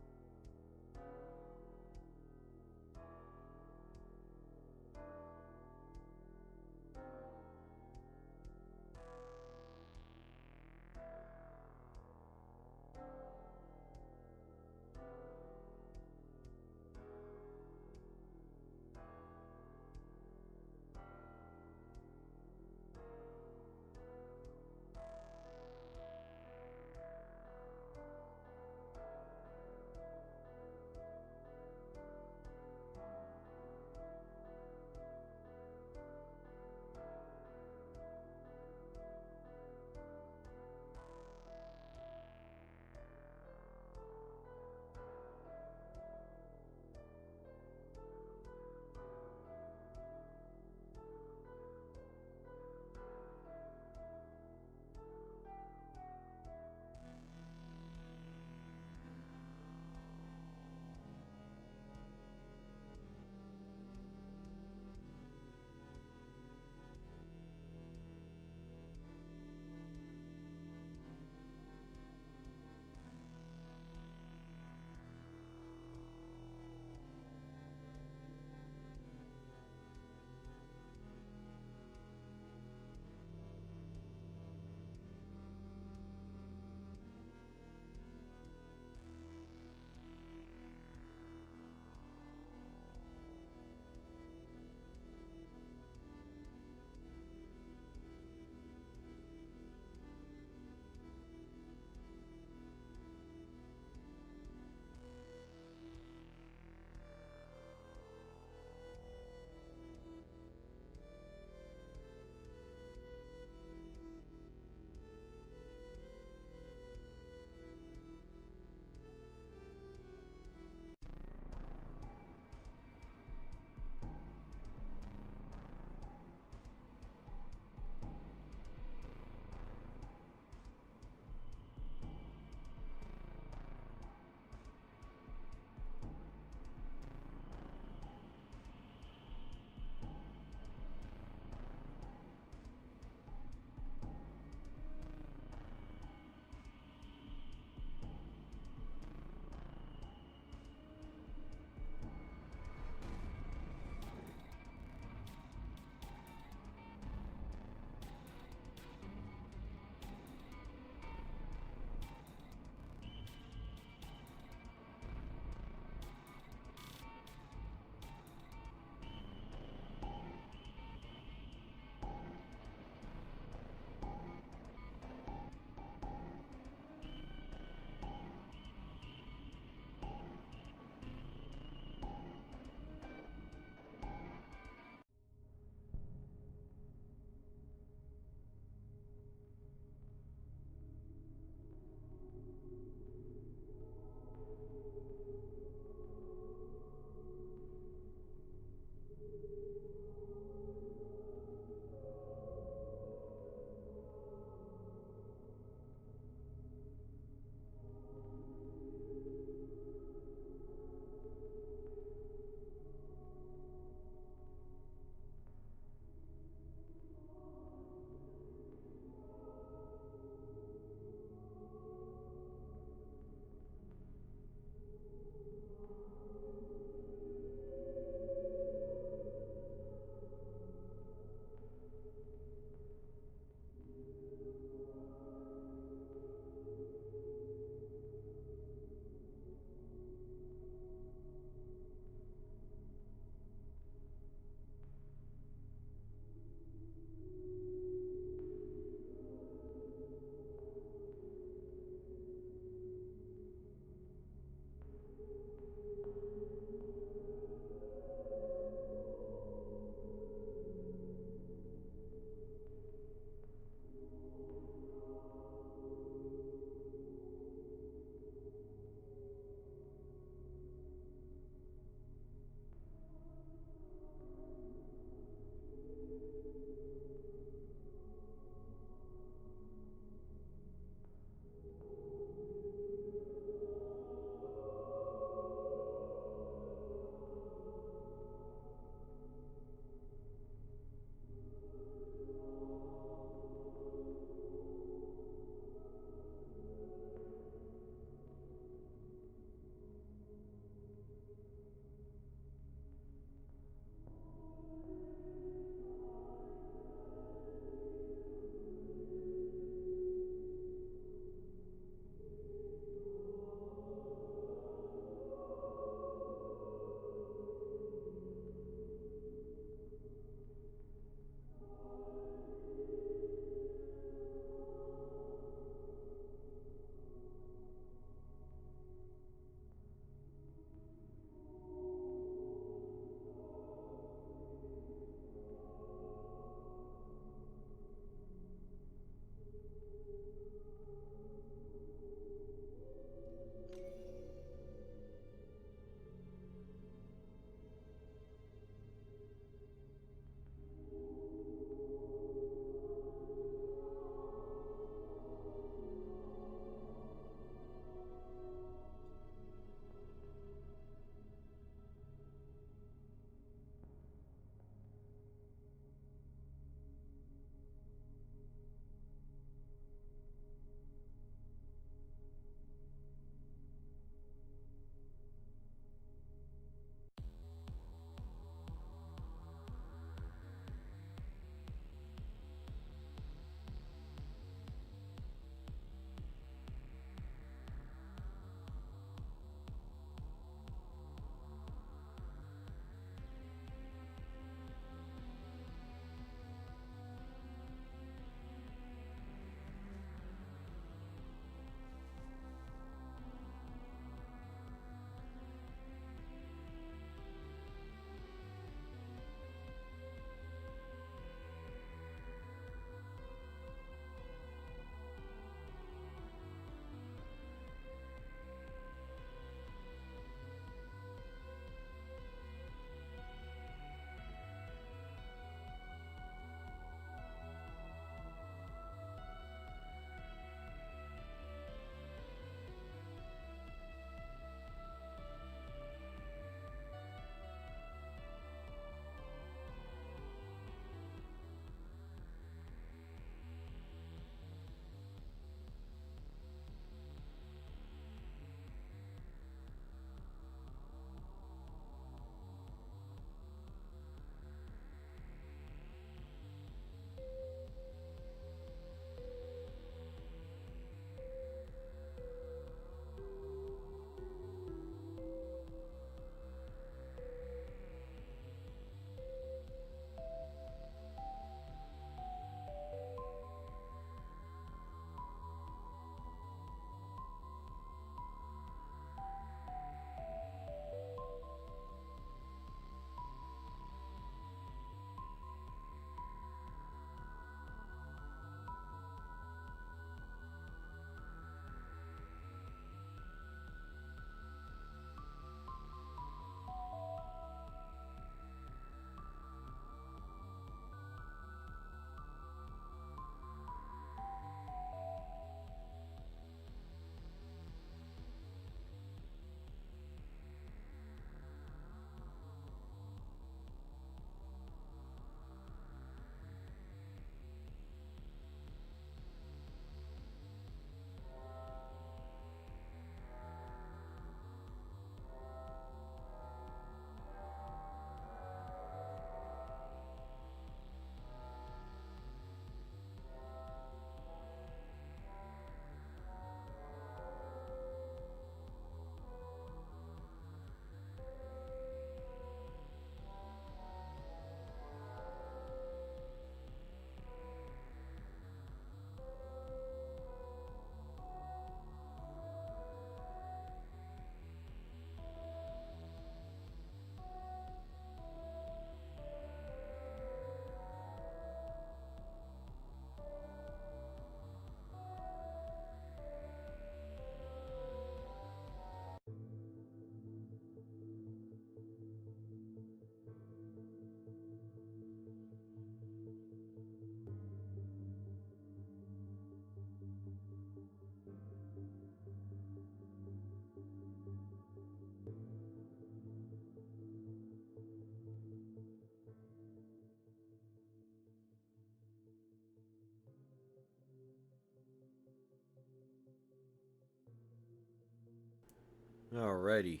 Alrighty.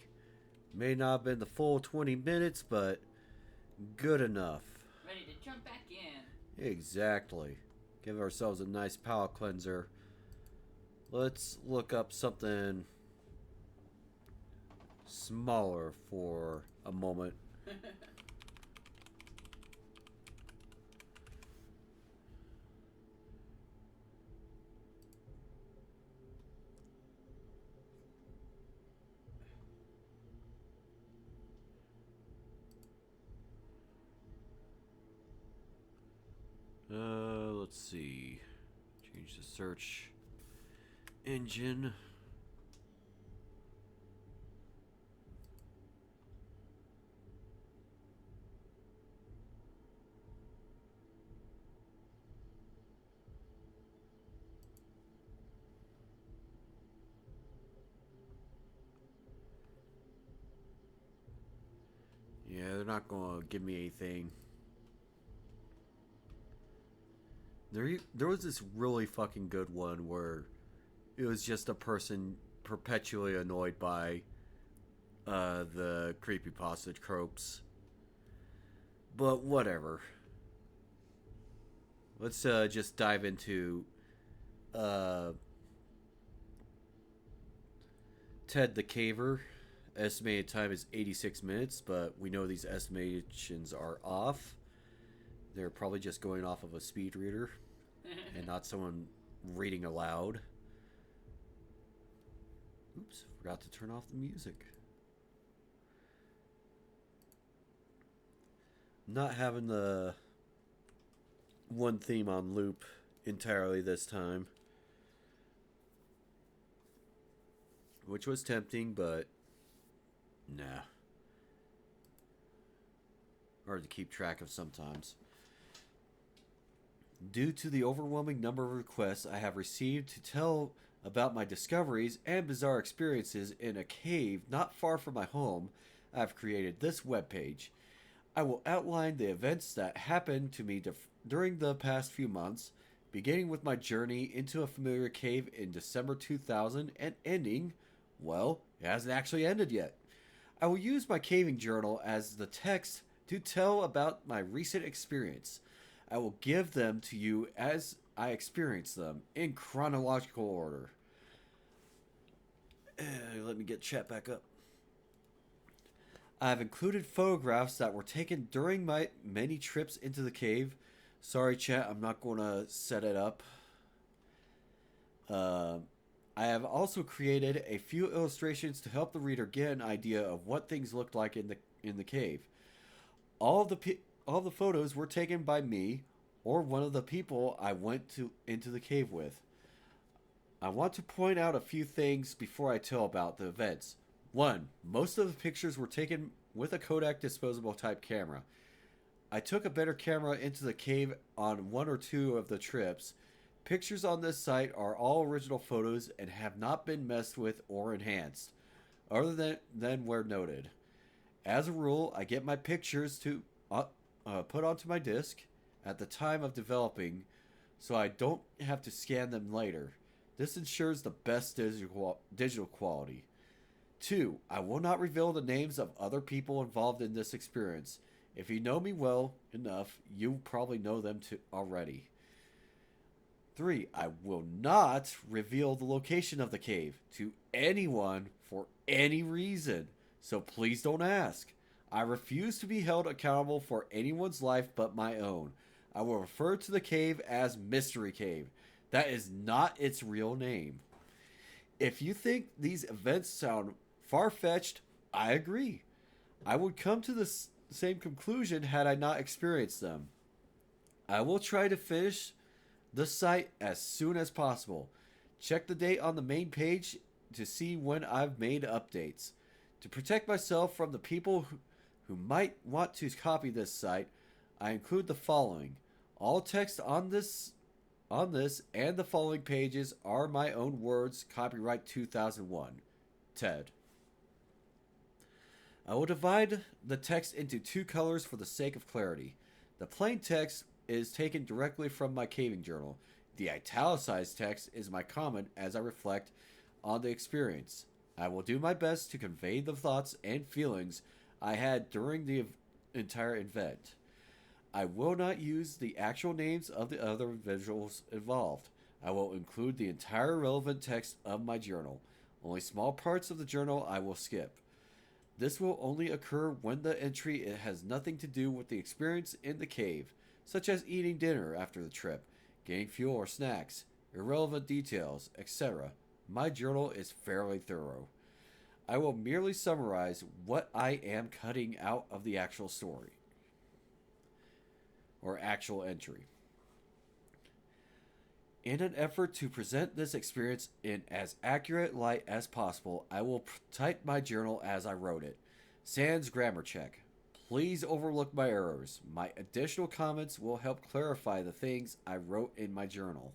May not have been the full 20 minutes, but good enough. Ready to jump back in. Exactly. Give ourselves a nice palate cleanser. Let's look up something smaller for a moment. Let's see. Change the search engine. Yeah, they're not gonna give me anything. There was this really fucking good one where it was just a person perpetually annoyed by the creepypasta tropes. But whatever. Let's just dive into uh, Ted the Caver. Estimated time is 86 minutes, but we know these estimations are off. They're probably just going off of a speed reader and not someone reading aloud. Oops, forgot to turn off the music. Not having the one theme on loop entirely this time, which was tempting, but nah. Hard to keep track of sometimes. Due to the overwhelming number of requests I have received to tell about my discoveries and bizarre experiences in a cave not far from my home, I have created this webpage. I will outline the events that happened to me during the past few months, beginning with my journey into a familiar cave in December 2000 and ending, well, it hasn't actually ended yet. I will use my caving journal as the text to tell about my recent experience. I will give them to you as I experience them in chronological order. Let me get chat back up. I have included photographs that were taken during my many trips into the cave. Sorry, chat, I'm not going to set it up. I have also created a few illustrations to help the reader get an idea of what things looked like in the cave. All the photos were taken by me or one of the people I went into the cave with. I want to point out a few things before I tell about the events. 1. Most of the pictures were taken with a Kodak disposable type camera. I took a better camera into the cave on 1 or 2 of the trips. Pictures on this site are all original photos and have not been messed with or enhanced, other than where noted. As a rule, I get my pictures to put onto my disk at the time of developing, so I don't have to scan them later. This ensures the best digital quality. 2. I will not reveal the names of other people involved in this experience. If you know me well enough, you probably know them already. 3. I will not reveal the location of the cave to anyone for any reason, so please don't ask. I refuse to be held accountable for anyone's life but my own. I will refer to the cave as Mystery Cave. That is not its real name. If you think these events sound far-fetched, I agree. I would come to the same conclusion had I not experienced them. I will try to finish the site as soon as possible. Check the date on the main page to see when I've made updates. To protect myself from the people who might want to copy this site, I include the following. All text on this and the following pages are my own words, copyright 2001. Ted. I will divide the text into 2 colors for the sake of clarity. The plain text is taken directly from my caving journal. The italicized text is my comment as I reflect on the experience. I will do my best to convey the thoughts and feelings I had during the entire event. I will not use the actual names of the other individuals involved. I will include the entire relevant text of my journal. Only small parts of the journal I will skip. This will only occur when the entry has nothing to do with the experience in the cave, such as eating dinner after the trip, getting fuel or snacks, irrelevant details, etc. My journal is fairly thorough. I will merely summarize what I am cutting out of the actual story or actual entry. In an effort to present this experience in as accurate light as possible, I will type my journal as I wrote it. Sans grammar check. Please overlook my errors. My additional comments will help clarify the things I wrote in my journal.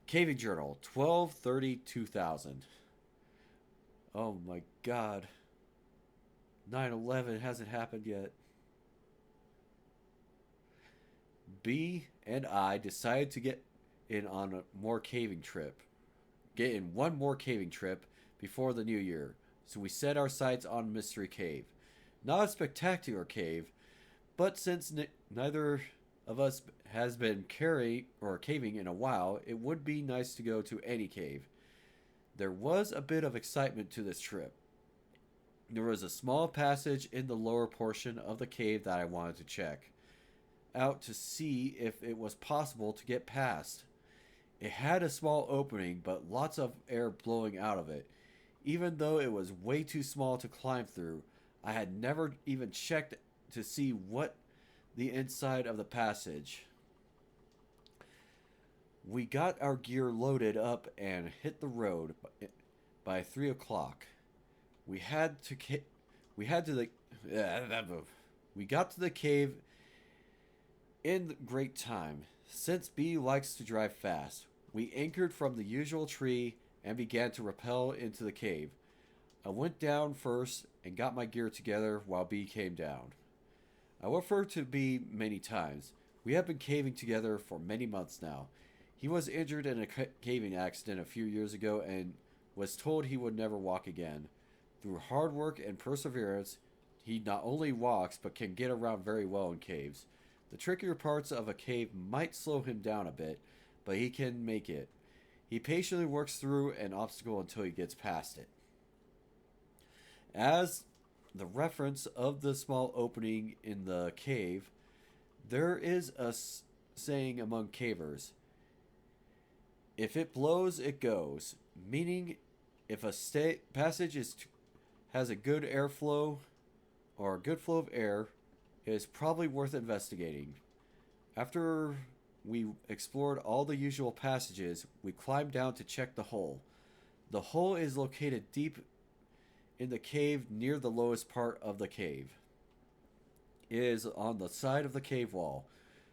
Caving Journal, 12/30/2000. Oh my god. 9/11 hasn't happened yet. B and I decided to get in on a more caving trip. Get in one more caving trip before the new year. So we set our sights on Mystery Cave. Not a spectacular cave, but since neither of us has been carrying or caving in a while, it would be nice to go to any cave. There was a bit of excitement to this trip. There was a small passage in the lower portion of the cave that I wanted to check out to see if it was possible to get past. It had a small opening, but lots of air blowing out of it. Even though it was way too small to climb through, I had never even checked to see what the inside of the passage. We got our gear loaded up and hit the road by 3 o'clock. We had to we had to the we got to the cave in great time. Since B likes to drive fast, we anchored from the usual tree and began to rappel into the cave. I went down first and got my gear together while B came down. I referred to B many times. We have been caving together for many months now. He was injured in a caving accident a few years ago and was told he would never walk again. Through hard work and perseverance, he not only walks but can get around very well in caves. The trickier parts of a cave might slow him down a bit, but he can make it. He patiently works through an obstacle until he gets past it. As the reference of the small opening in the cave, there is a saying among cavers: if it blows, it goes. Meaning, if a passage has a good airflow or a good flow of air, it is probably worth investigating. After we explored all the usual passages, we climbed down to check the hole. The hole is located deep in the cave near the lowest part of the cave. It is on the side of the cave wall,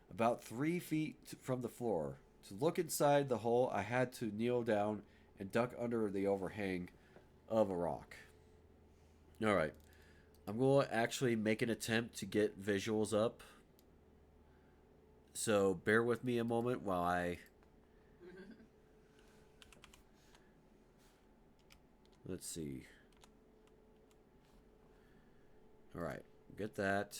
about 3 feet from the floor. To look inside the hole, I had to kneel down and duck under the overhang of a rock. Alright, I'm going to actually make an attempt to get visuals up. So bear with me a moment while I... Let's see. Alright, get that.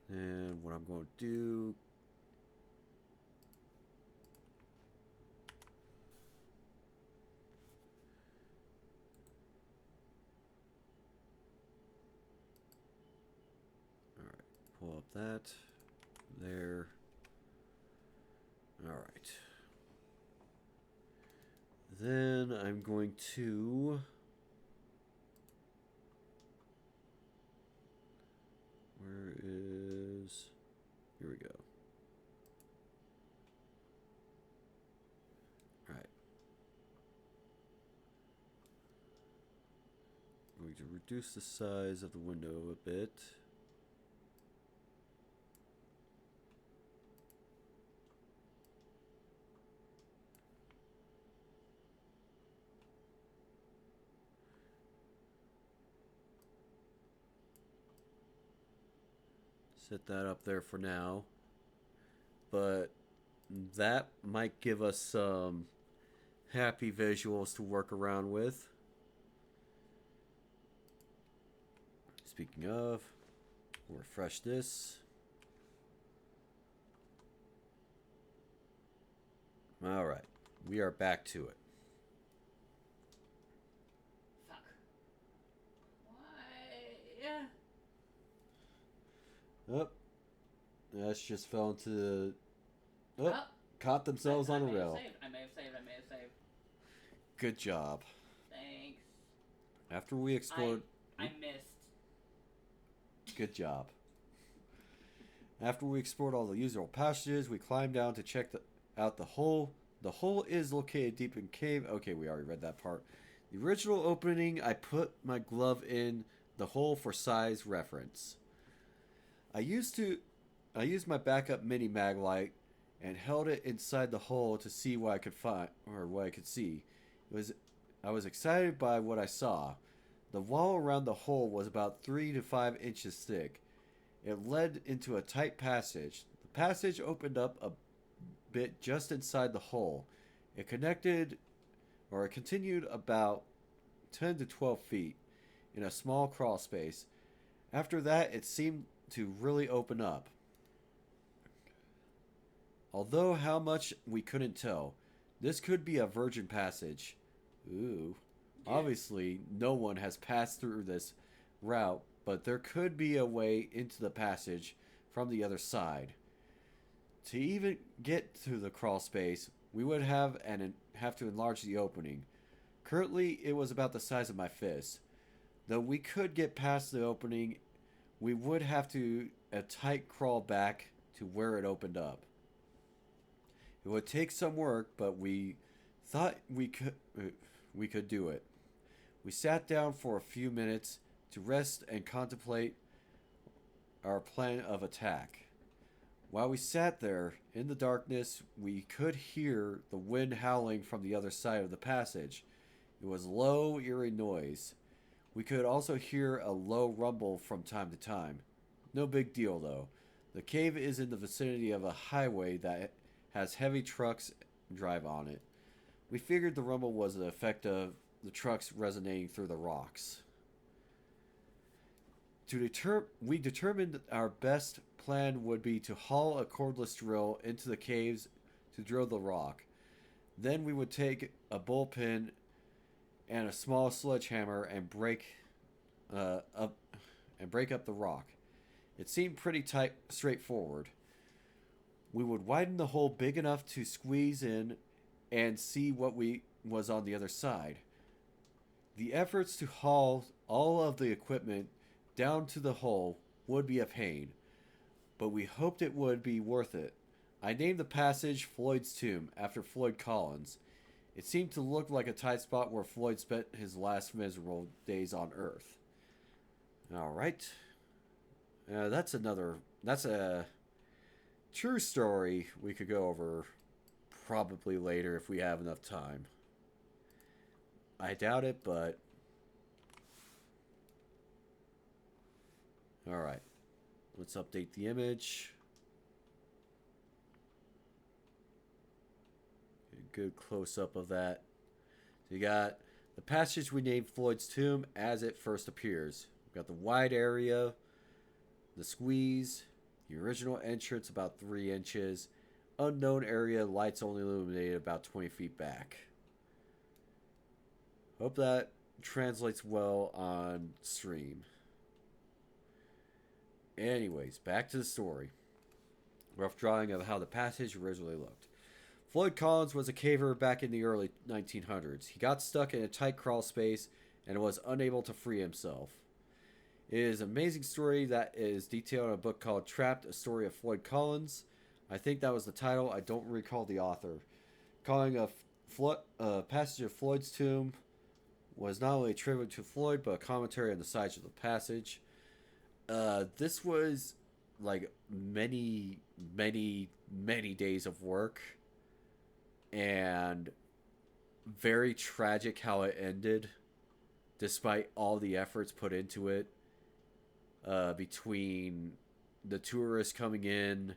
And what I'm going to do... Alright, pull up that. There. Alright. Then I'm going to... Where is... Here we go. Alright. I'm going to reduce the size of the window a bit. Set that up there for now. But that might give us some happy visuals to work around with. Speaking of, we'll refresh this. All right, we are back to it. Fuck. Why? Oh, that's just fell into the. Oh, Oh, caught themselves on a may have rail. saved. I may have saved. Good job. Thanks. After we explored. I missed. Good job. After we explored all the usual passages, we climbed down to check out the hole. The hole is located deep in cave. Okay, we already read that part. The original opening, I put my glove in the hole for size reference. I used my backup mini mag light and held it inside the hole to see what I could find or what I could see. I was excited by what I saw. The wall around the hole was about 3 to 5 inches thick. It led into a tight passage. The passage opened up a bit just inside the hole. It continued about 10 to 12 feet in a small crawl space. After that, it seemed to really open up. Although how much we couldn't tell. This could be a virgin passage. Ooh. Yeah. Obviously, no one has passed through this route, but there could be a way into the passage from the other side. To even get to the crawl space, we would have to enlarge the opening. Currently, it was about the size of my fist. Though we could get past the opening, we would have to a tight crawl back to where it opened up. It would take some work, but we thought we could do it. We sat down for a few minutes to rest and contemplate our plan of attack. While we sat there in the darkness, we could hear the wind howling from the other side of the passage. It was low, eerie noise. We could also hear a low rumble from time to time. No big deal, though. The cave is in the vicinity of a highway that has heavy trucks drive on it. We figured the rumble was the effect of the trucks resonating through the rocks. We determined our best plan would be to haul a cordless drill into the caves to drill the rock. Then we would take a bullpen and a small sledgehammer and break up the rock. It seemed pretty straightforward. We would widen the hole big enough to squeeze in and see what was on the other side. The efforts to haul all of the equipment down to the hole would be a pain, but we hoped it would be worth it. I named the passage Floyd's Tomb after Floyd Collins. It seemed to look like a tight spot where Floyd spent his last miserable days on Earth. Alright. That's a true story we could go over probably later if we have enough time. I doubt it, but... Alright. Let's update the image. A good close-up of that. So you got the passage we named Floyd's Tomb as it first appears. We've got the wide area, the squeeze, the original entrance about 3 inches, unknown area, lights only illuminated about 20 feet back. Hope that translates well on stream. Anyways, back to the story. Rough drawing of how the passage originally looked. Floyd Collins was a caver back in the early 1900s. He got stuck in a tight crawl space and was unable to free himself. It is an amazing story that is detailed in a book called Trapped, A Story of Floyd Collins. I think that was the title. I don't recall the author. Calling a passage of Floyd's Tomb was not only a tribute to Floyd, but a commentary on the size of the passage. This was like many days of work, and very tragic how it ended, despite all the efforts put into it, between the tourists coming in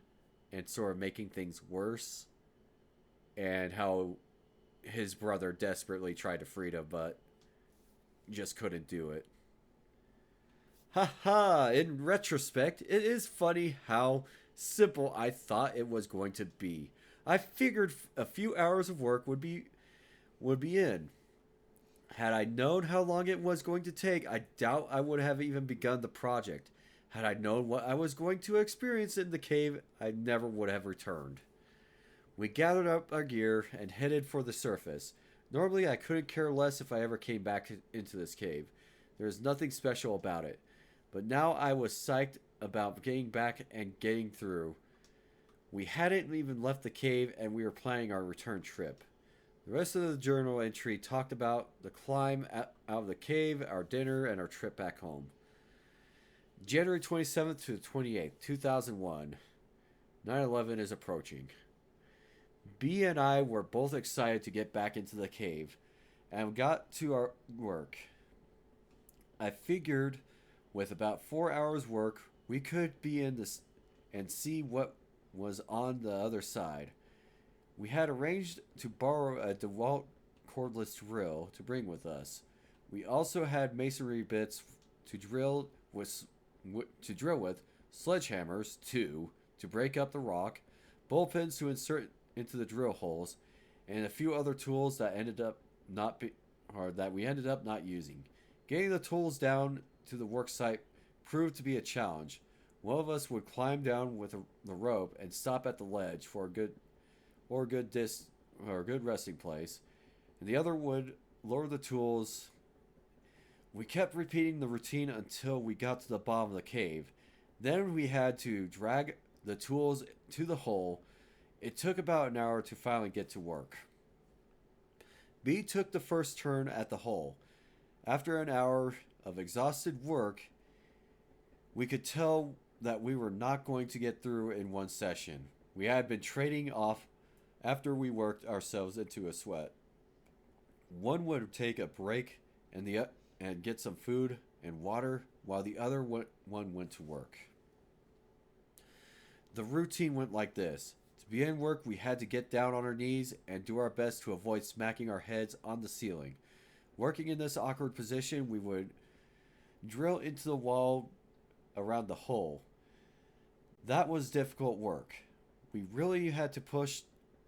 and sort of making things worse. and how his brother desperately tried to free him, but just couldn't do it. Haha, in retrospect, it is funny how simple I thought it was going to be. I figured a few hours of work would be in. Had I known how long it was going to take, I doubt I would have even begun the project. Had I known what I was going to experience in the cave, I never would have returned. We gathered up our gear and headed for the surface. Normally, I couldn't care less if I ever came back into this cave. There is nothing special about it. But now I was psyched about getting back and getting through. We hadn't even left the cave and we were planning our return trip. The rest of the journal entry talked about the climb out of the cave, our dinner, and our trip back home. January 27th to 28th, 2001. 9/11 is approaching. B and I were both excited to get back into the cave and got to our work. I figured with about 4 hours work, we could be in this and see what was on the other side. We had arranged to borrow a DeWalt cordless drill to bring with us. We also had masonry bits to drill with, sledgehammers too to break up the rock, bullpens to insert into the drill holes, and a few other tools that we ended up not using. Getting the tools down to the work site proved to be a challenge. One of us would climb down with the rope and stop at the ledge for a good resting place, and the other would lower the tools. We kept repeating the routine until we got to the bottom of the cave. Then we had to drag the tools to the hole. It took about an hour to finally get to work. B took the first turn at the hole. After an hour of exhausted work, we could tell that we were not going to get through in one session. We had been trading off after we worked ourselves into a sweat. One would take a break and get some food and water while the other one went to work. The routine went like this. To begin work, we had to get down on our knees and do our best to avoid smacking our heads on the ceiling. Working in this awkward position, we would drill into the wall around the hole. That was difficult work. We really had to push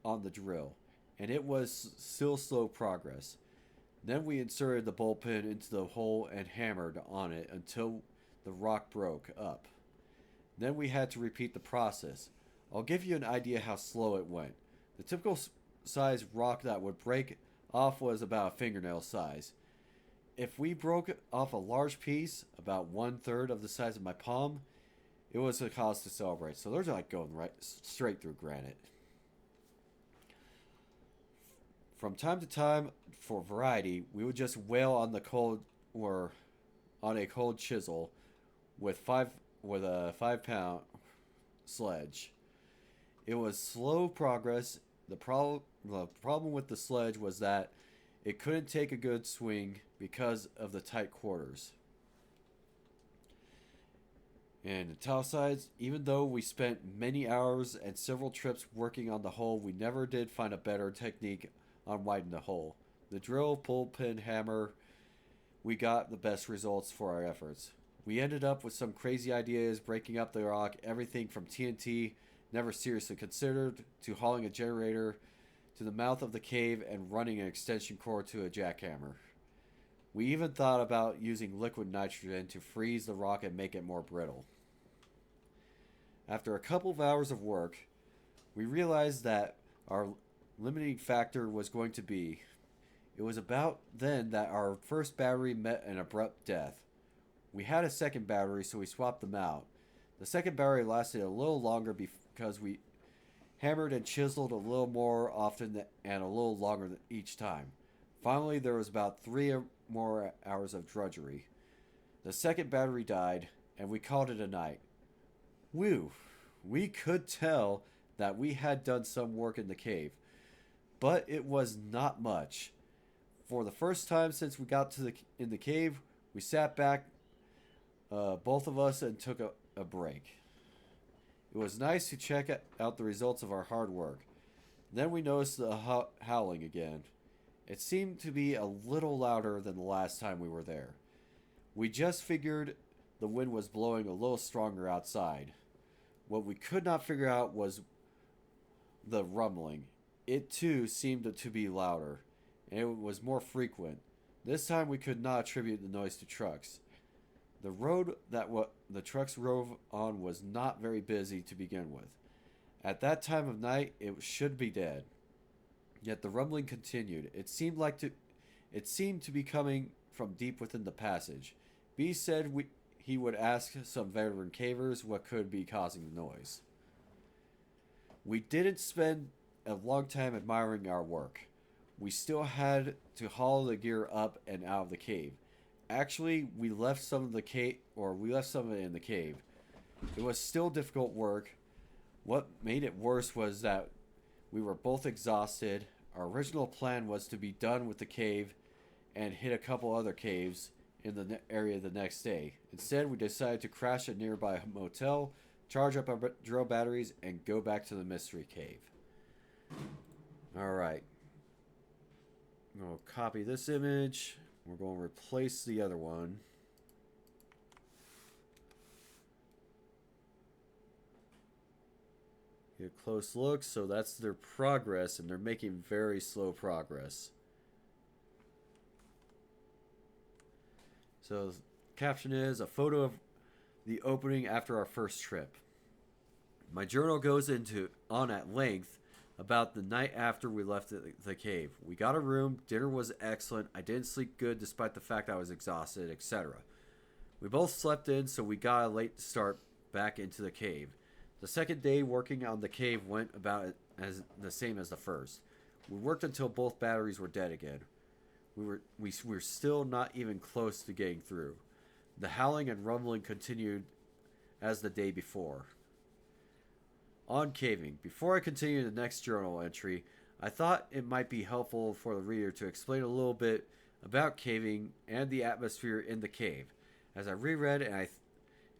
on the drill, and it was still slow progress. Then we inserted the bullpen into the hole and hammered on it until the rock broke up. Then we had to repeat the process. I'll give you an idea how slow it went. The typical size rock that would break off was about a fingernail size. If we broke off a large piece, about 1/3 of the size of my palm, it was a cause to celebrate. So those are like going right straight through granite. From time to time, for variety, we would just wail on the cold or on a cold chisel with a 5-pound sledge. It was slow progress. The problem with the sledge was that it couldn't take a good swing because of the tight quarters. And italicized, even though we spent many hours and several trips working on the hole, we never did find a better technique on widening the hole. The drill, pull, pin, hammer, we got the best results for our efforts. We ended up with some crazy ideas, breaking up the rock, everything from TNT, never seriously considered, to hauling a generator to the mouth of the cave and running an extension cord to a jackhammer. We even thought about using liquid nitrogen to freeze the rock and make it more brittle. After a couple of hours of work, we realized that our limiting factor was going to be. It was about then that our first battery met an abrupt death. We had a second battery, so we swapped them out. The second battery lasted a little longer because we hammered and chiseled a little more often and a little longer each time. Finally, there was about 3 more hours of drudgery. The second battery died, and we called it a night. Whew! We could tell that we had done some work in the cave, but it was not much. For the first time since we got in the cave, we sat back, both of us, and took a break. It was nice to check out the results of our hard work. Then we noticed the howling again. It seemed to be a little louder than the last time we were there. We just figured the wind was blowing a little stronger outside. What we could not figure out was the rumbling. It too seemed to be louder, and it was more frequent. This time we could not attribute the noise to trucks. The road that the trucks drove on was not very busy to begin with. At that time of night, it should be dead. Yet the rumbling continued. It seemed to be coming from deep within the passage. B said he would ask some veteran cavers what could be causing the noise. We didn't spend a long time admiring our work. We still had to haul the gear up and out of the cave. Actually, we left some of it in the cave. It was still difficult work. What made it worse was that we were both exhausted. Our original plan was to be done with the cave and hit a couple other caves in the area the next day. Instead, we decided to crash a nearby motel, charge up our drill batteries, and go back to the mystery cave. Alright. I'm going to copy this image. We're going to replace the other one. Get a close look. So that's their progress, and they're making very slow progress. So the caption is a photo of the opening after our first trip. My journal goes on at length about the night after we left the cave. We got a room, dinner was excellent, I didn't sleep good despite the fact I was exhausted, etc. We both slept in, so we got a late start back into the cave. The second day working on the cave went about as the same as the first. We worked until both batteries were dead again. We were still not even close to getting through. The howling and rumbling continued as the day before. On caving. Before I continue the next journal entry, I thought it might be helpful for the reader to explain a little bit about caving and the atmosphere in the cave. As I reread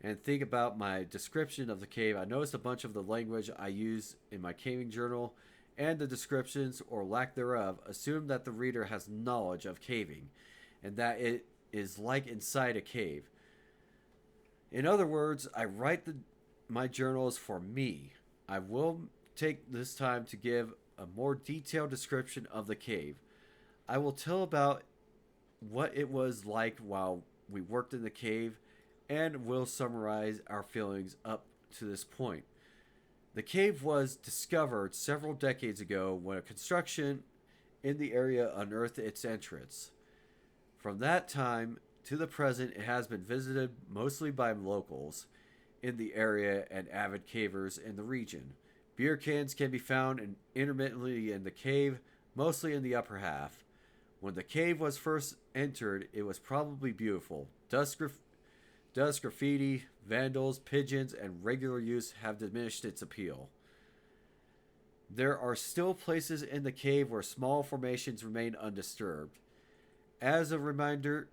and think about my description of the cave, I noticed a bunch of the language I use in my caving journal and the descriptions, or lack thereof, assume that the reader has knowledge of caving and that it is like inside a cave. In other words, I write my journals for me. I will take this time to give a more detailed description of the cave. I will tell about what it was like while we worked in the cave, and will summarize our feelings up to this point. The cave was discovered several decades ago when a construction in the area unearthed its entrance. From that time to the present, it has been visited mostly by locals in the area and avid cavers in the region. Beer cans can be found intermittently in the cave, mostly in the upper half. When the cave was first entered, it was probably beautiful. Dust graffiti, vandals, pigeons, and regular use have diminished its appeal. There are still places in the cave where small formations remain undisturbed, as a reminder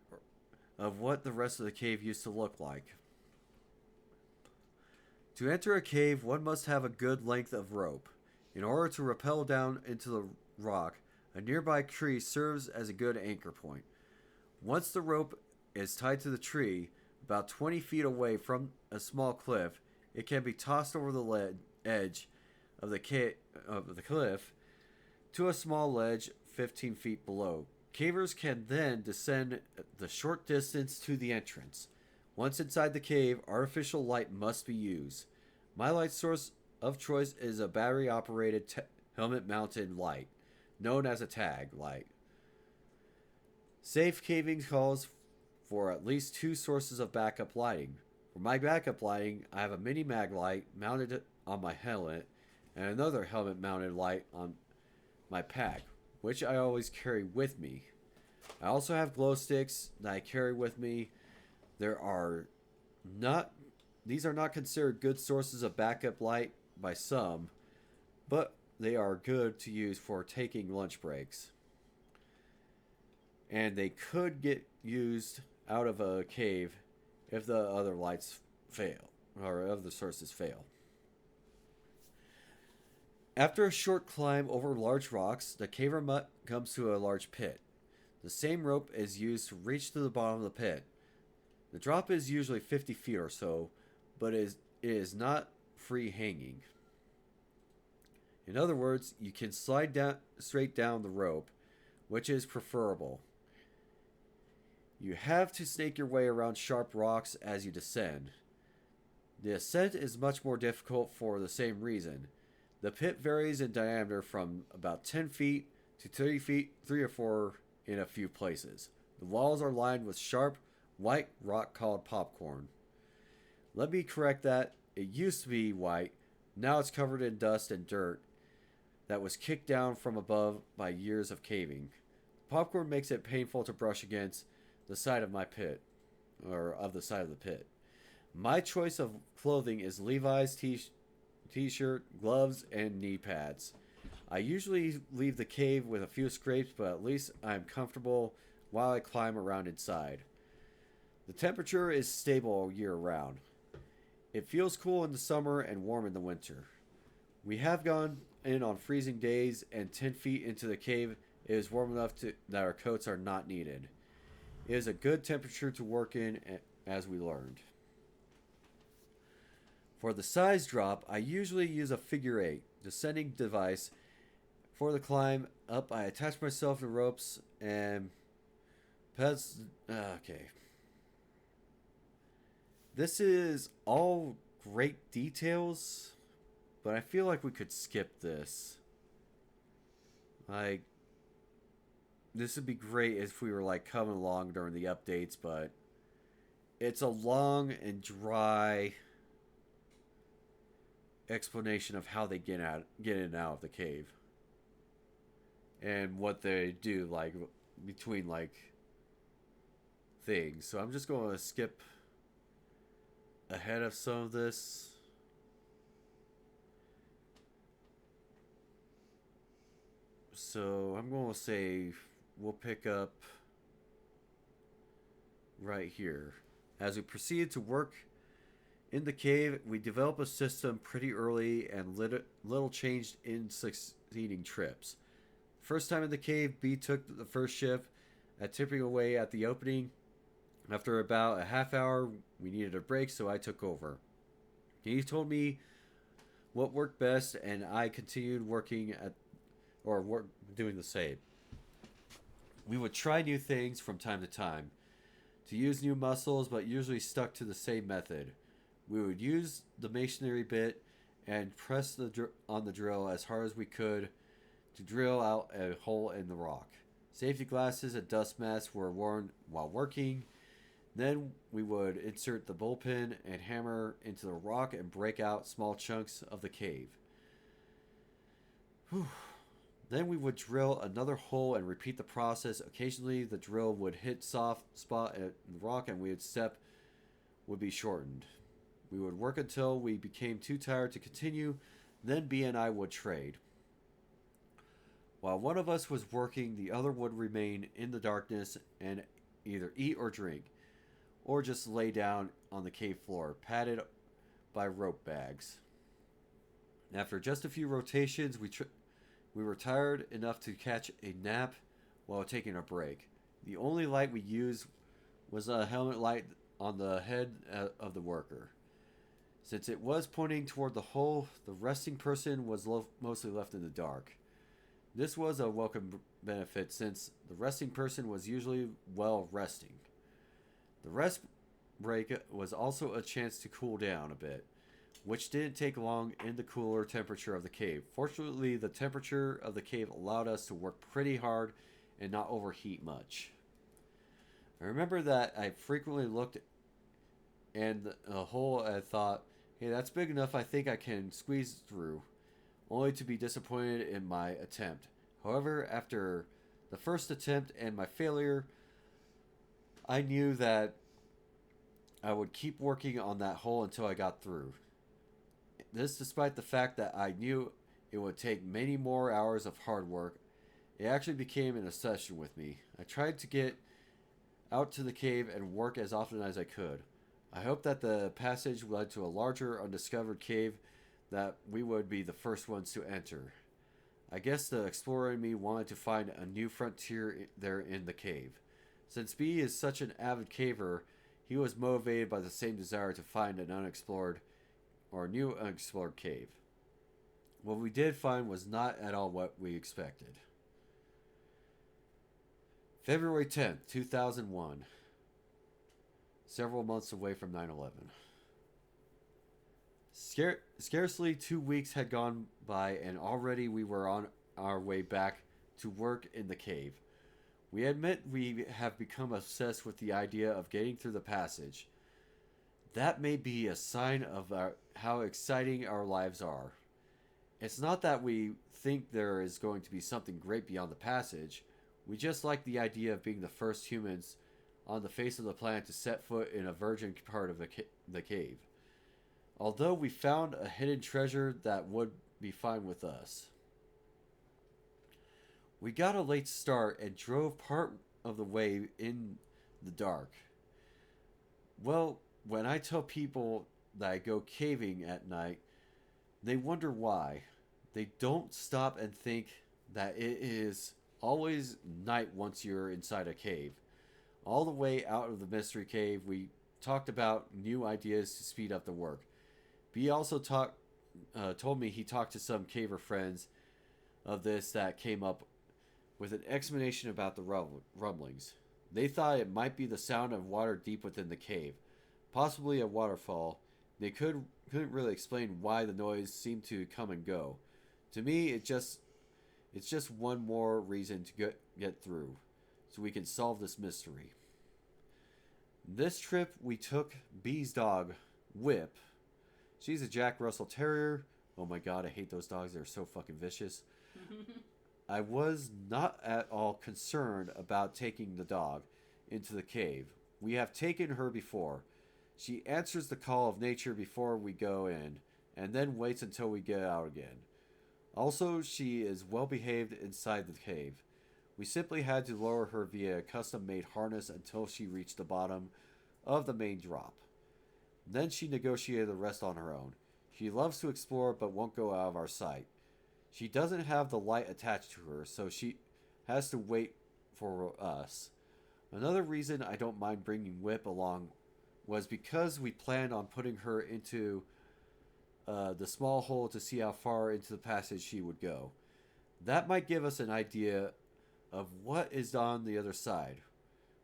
of what the rest of the cave used to look like. To enter a cave, one must have a good length of rope. In order to rappel down into the rock, a nearby tree serves as a good anchor point. Once the rope is tied to the tree, about 20 feet away from a small cliff, it can be tossed over the edge of the cliff to a small ledge 15 feet below. Cavers can then descend the short distance to the entrance. Once inside the cave, artificial light must be used. My light source of choice is a battery-operated helmet-mounted light, known as a tag light. Safe caving calls for at least 2 sources of backup lighting. For my backup lighting, I have a mini mag light mounted on my helmet and another helmet-mounted light on my pack, which I always carry with me. I also have glow sticks that I carry with me. These are not considered good sources of backup light by some, but they are good to use for taking lunch breaks. And they could get used out of a cave if the other lights fail, or other sources fail. After a short climb over large rocks, the caver mutt comes to a large pit. The same rope is used to reach to the bottom of the pit. The drop is usually 50 feet or so, but it is not free hanging. In other words, you can slide down straight down the rope, which is preferable. You have to snake your way around sharp rocks as you descend. The ascent is much more difficult for the same reason. The pit varies in diameter from about 10 feet to 30 feet, 3 or 4 in a few places. The walls are lined with sharp, white rock called popcorn. Let me correct that. It used to be white. Now it's covered in dust and dirt that was kicked down from above by years of caving. Popcorn makes it painful to brush against the side of my pit, or of the side of the pit. My choice of clothing is Levi's t-shirt, gloves, and knee pads. I usually leave the cave with a few scrapes, but at least I'm comfortable while I climb around inside. The temperature is stable year round. It feels cool in the summer and warm in the winter. We have gone in on freezing days, and 10 feet into the cave, it is warm enough that our coats are not needed. It is a good temperature to work in, as we learned. For the size drop, I usually use a figure 8 descending device. For the climb up, I attach myself to ropes and pads. Okay. This is all great details, but I feel like we could skip this. Like, this would be great if we were like coming along during the updates, but it's a long and dry explanation of how they get in and out of the cave and what they do, like between like things. So I'm just going to skip ahead of some of this. So I'm going to say we'll pick up right here. As we proceed to work in the cave, we develop a system pretty early and little changed in succeeding trips. First time in the cave, B took the first shift at tipping away at the opening. After about a half hour, we needed a break, so I took over. He told me what worked best, and I continued doing the same. We would try new things from time to time to use new muscles, but usually stuck to the same method. We would use the masonry bit and press on the drill as hard as we could to drill out a hole in the rock. Safety glasses and dust masks were worn while working. Then we would insert the bullpen and hammer into the rock and break out small chunks of the cave. Whew. Then we would drill another hole and repeat the process. Occasionally the drill would hit soft spot in the rock and step would be shortened. We would work until we became too tired to continue. Then B and I would trade. While one of us was working, the other would remain in the darkness and either eat or drink, or just lay down on the cave floor, padded by rope bags. After just a few rotations, we were tired enough to catch a nap while taking a break. The only light we used was a helmet light on the head of the worker. Since it was pointing toward the hole, the resting person was mostly left in the dark. This was a welcome benefit since the resting person was usually well resting. The rest break was also a chance to cool down a bit, which didn't take long in the cooler temperature of the cave. Fortunately, the temperature of the cave allowed us to work pretty hard and not overheat much. I remember that I frequently looked and the hole and thought, hey, that's big enough, I think I can squeeze through, only to be disappointed in my attempt. However, after the first attempt and my failure, I knew that I would keep working on that hole until I got through. This despite the fact that I knew it would take many more hours of hard work. It actually became an obsession with me. I tried to get out to the cave and work as often as I could. I hoped that the passage led to a larger undiscovered cave that we would be the first ones to enter. I guess the explorer in me wanted to find a new frontier there in the cave. Since B is such an avid caver, he was motivated by the same desire to find an unexplored or new unexplored cave. What we did find was not at all what we expected. February 10th, 2001. Several months away from 9/11. Scarcely 2 weeks had gone by, and already we were on our way back to work in the cave. We admit we have become obsessed with the idea of getting through the passage. That may be a sign of how exciting our lives are. It's not that we think there is going to be something great beyond the passage. We just like the idea of being the first humans on the face of the planet to set foot in a virgin part of the cave. Although we found a hidden treasure that would be fine with us. We got a late start and drove part of the way in the dark. Well, when I tell people that I go caving at night, they wonder why. They don't stop and think that it is always night once you're inside a cave. All the way out of the mystery cave, we talked about new ideas to speed up the work. B also told me he talked to some caver friends of this that came up with an explanation about the rumblings. They thought it might be the sound of water deep within the cave, possibly a waterfall. They couldn't really explain why the noise seemed to come and go. To me, it's just one more reason to get through, so we can solve this mystery. This trip, we took B's dog, Whip. She's a Jack Russell Terrier. Oh my god, I hate those dogs. They're so fucking vicious. I was not at all concerned about taking the dog into the cave. We have taken her before. She answers the call of nature before we go in, and then waits until we get out again. Also, she is well behaved inside the cave. We simply had to lower her via a custom-made harness until she reached the bottom of the main drop. Then she negotiated the rest on her own. She loves to explore but won't go out of our sight. She doesn't have the light attached to her, so she has to wait for us. Another reason I don't mind bringing Whip along was because we planned on putting her into the small hole to see how far into the passage she would go. That might give us an idea of what is on the other side.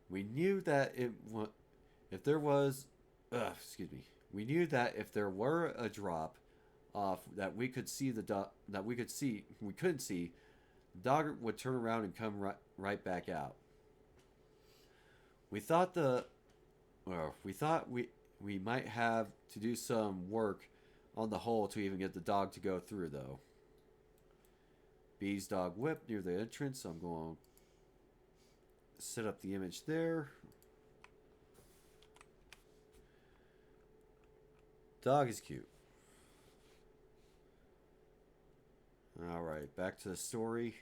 We knew that if there were a drop off that we couldn't see, the dog would turn around and come right back out. We thought we might have to do some work on the hole to even get the dog to go through, though. B's dog Whip near the entrance, so I'm going to set up the image there. Dog is cute. Alright, back to the story.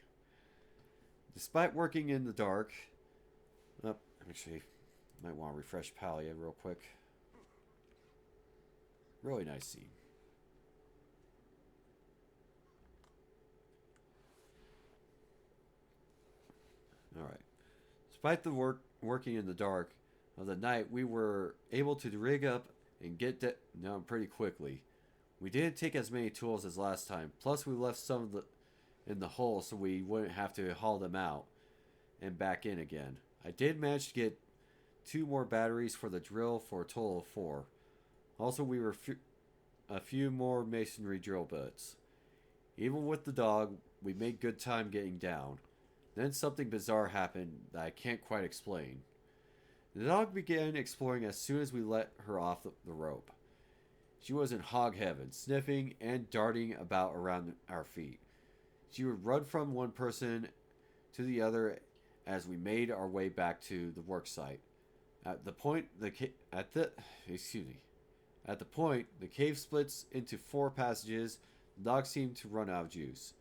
Despite working in the dark... Oh, actually, might want to refresh Palia real quick. Really nice scene. Alright. Despite the working in the dark of the night, we were able to rig up and get down pretty quickly. We didn't take as many tools as last time. Plus, we left some in the hole so we wouldn't have to haul them out and back in again. I did manage to get 2 more batteries for the drill for a total of 4. Also, we were a few more masonry drill bits. Even with the dog, we made good time getting down. Then something bizarre happened that I can't quite explain. The dog began exploring as soon as we let her off the rope. She was in hog heaven, sniffing and darting about around our feet. She would run from one person to the other as we made our way back to the work site. At the point the cave splits into 4 passages. The dog seemed to run out of juice.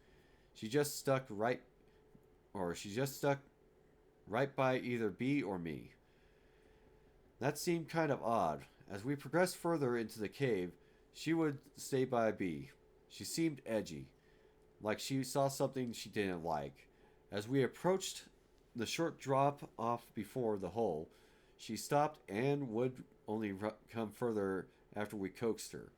She just stuck right by either B or me. That seemed kind of odd. As we progressed further into the cave, she would stay by B. She seemed edgy, like she saw something she didn't like. As we approached the short drop off before the hole, she stopped and would only come further after we coaxed her.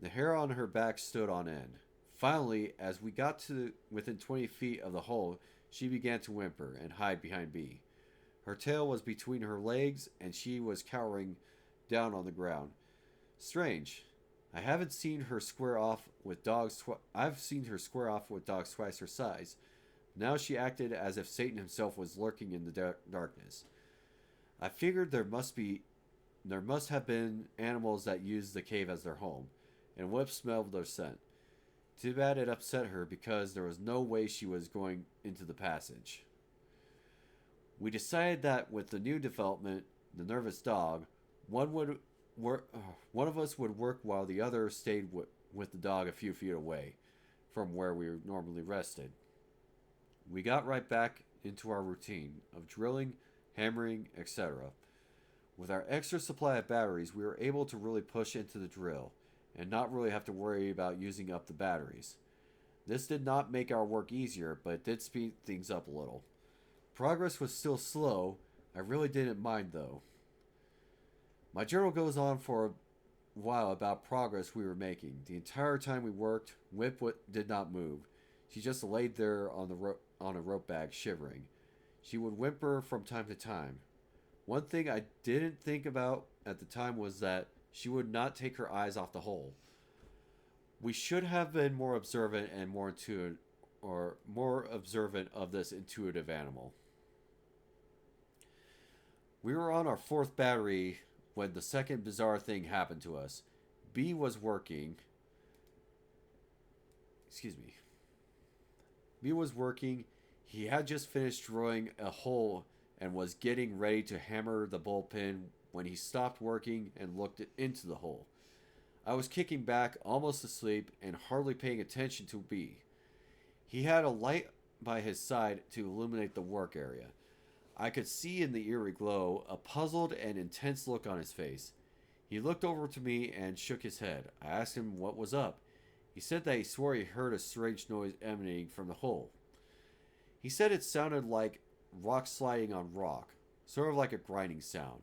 The hair on her back stood on end. Finally, as we got to within 20 feet of the hole, she began to whimper and hide behind B. Her tail was between her legs, and she was cowering down on the ground. Strange. I haven't seen her square off with dogs. I've seen her square off with dogs twice her size. Now she acted as if Satan himself was lurking in the darkness. I figured there must have been animals that used the cave as their home, and Whip smelled their scent. Too bad it upset her because there was no way she was going into the passage. We decided that with the new development, the nervous dog, one of us would work while the other stayed with the dog a few feet away from where we normally rested. We got right back into our routine of drilling, hammering, etc. With our extra supply of batteries, we were able to really push into the drill and not really have to worry about using up the batteries. This did not make our work easier, but it did speed things up a little. Progress was still slow. I really didn't mind though. My journal goes on for a while about progress we were making. The entire time we worked, Whip did not move. She just laid there on a rope bag, shivering. She would whimper from time to time. One thing I didn't think about at the time was that she would not take her eyes off the hole. We should have been more observant and more observant of this intuitive animal. We were on our fourth battery when the second bizarre thing happened to us. B was working. Excuse me. B was working. He had just finished drilling a hole and was getting ready to hammer the bullpen when he stopped working and looked into the hole. I was kicking back, almost asleep, and hardly paying attention to B. He had a light by his side to illuminate the work area. I could see in the eerie glow a puzzled and intense look on his face. He looked over to me and shook his head. I asked him what was up. He said that he swore he heard a strange noise emanating from the hole. He said it sounded like rock sliding on rock, sort of like a grinding sound.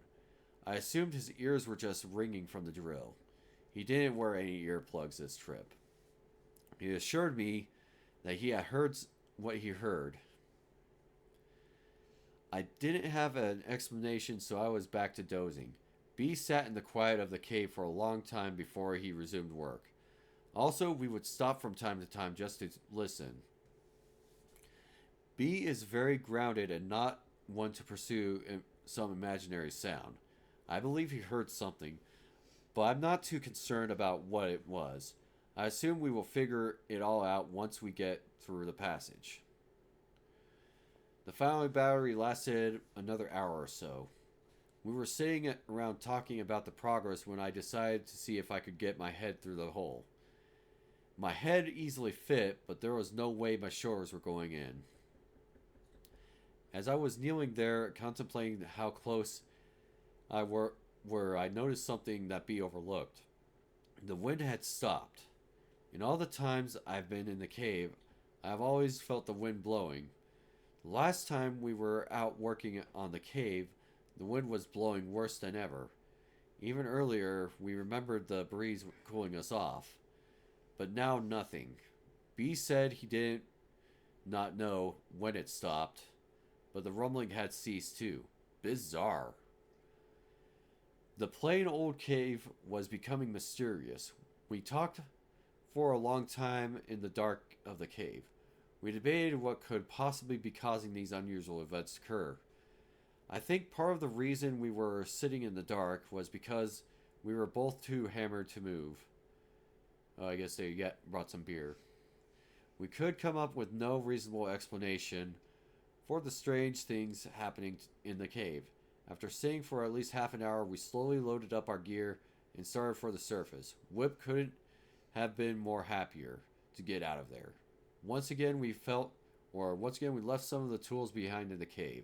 I assumed his ears were just ringing from the drill. He didn't wear any earplugs this trip. He assured me that he had heard what he heard. I didn't have an explanation, so I was back to dozing. B sat in the quiet of the cave for a long time before he resumed work. Also, we would stop from time to time just to listen. B is very grounded and not one to pursue some imaginary sound. I believe he heard something, but I'm not too concerned about what it was. I assume we will figure it all out once we get through the passage. The final battery lasted another hour or so. We were sitting around talking about the progress when I decided to see if I could get my head through the hole. My head easily fit, but there was no way my shoulders were going in. As I was kneeling there contemplating how close I were, I noticed something that B overlooked. The wind had stopped. In all the times I've been in the cave, I've always felt the wind blowing. The last time we were out working on the cave, the wind was blowing worse than ever. Even earlier, we remembered the breeze cooling us off. But now nothing. B said he did not know when it stopped, but the rumbling had ceased too. Bizarre. The plain old cave was becoming mysterious. We talked for a long time in the dark of the cave. We debated what could possibly be causing these unusual events to occur. I think part of the reason we were sitting in the dark was because we were both too hammered to move. I guess they brought some beer. We could come up with no reasonable explanation for the strange things happening in the cave. After sitting for at least half an hour, we slowly loaded up our gear and started for the surface. Whip couldn't have been more happier to get out of there. Once again we left some of the tools behind in the cave.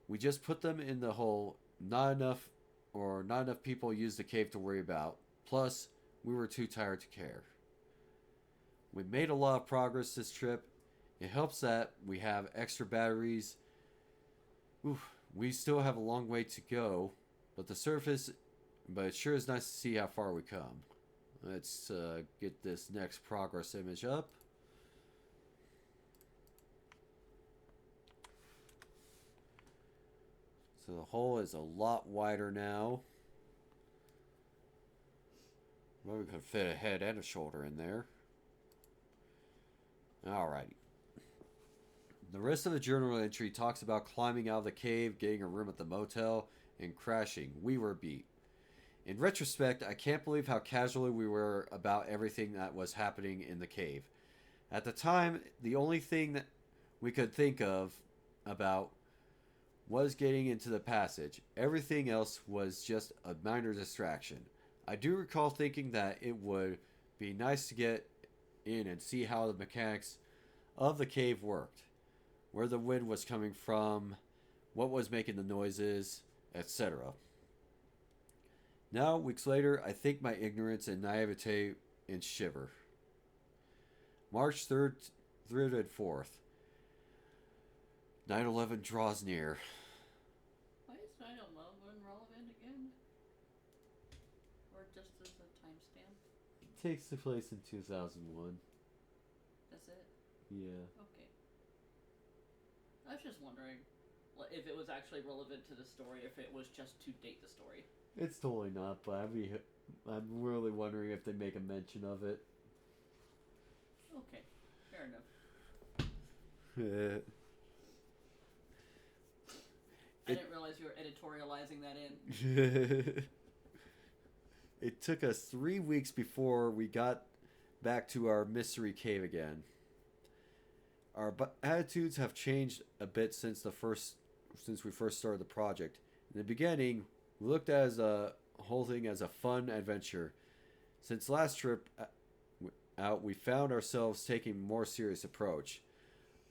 We just put them in the hole. Not enough people used the cave to worry about. Plus, we were too tired to care. We made a lot of progress this trip. It helps that we have extra batteries. Oof, we still have a long way to go, but it sure is nice to see how far we come. Let's get this next progress image up. So the hole is a lot wider now. Well, we could fit a head and a shoulder in there. Alrighty. The rest of the journal entry talks about climbing out of the cave, getting a room at the motel, and crashing. We were beat. In retrospect, I can't believe how casually we were about everything that was happening in the cave. At the time, the only thing that we could think of about was getting into the passage. Everything else was just a minor distraction. I do recall thinking that it would be nice to get in and see how the mechanics of the cave worked, where the wind was coming from, what was making the noises, etc. Now, weeks later, I think my ignorance and naivete in shiver. March 3rd and 4th. 9/11 draws near. Why is 9/11 relevant again? Or just as a timestamp? It takes place in 2001. That's it? Yeah. Okay. I was just wondering if it was actually relevant to the story, if it was just to date the story. It's totally not, but I'm really wondering if they make a mention of it. Okay, fair enough. I didn't realize you were editorializing that in. It took us 3 weeks before we got back to our mystery cave again. Our attitudes have changed a bit since we first started the project. In the beginning, we looked at the whole thing as a fun adventure. Since last trip out, we found ourselves taking a more serious approach.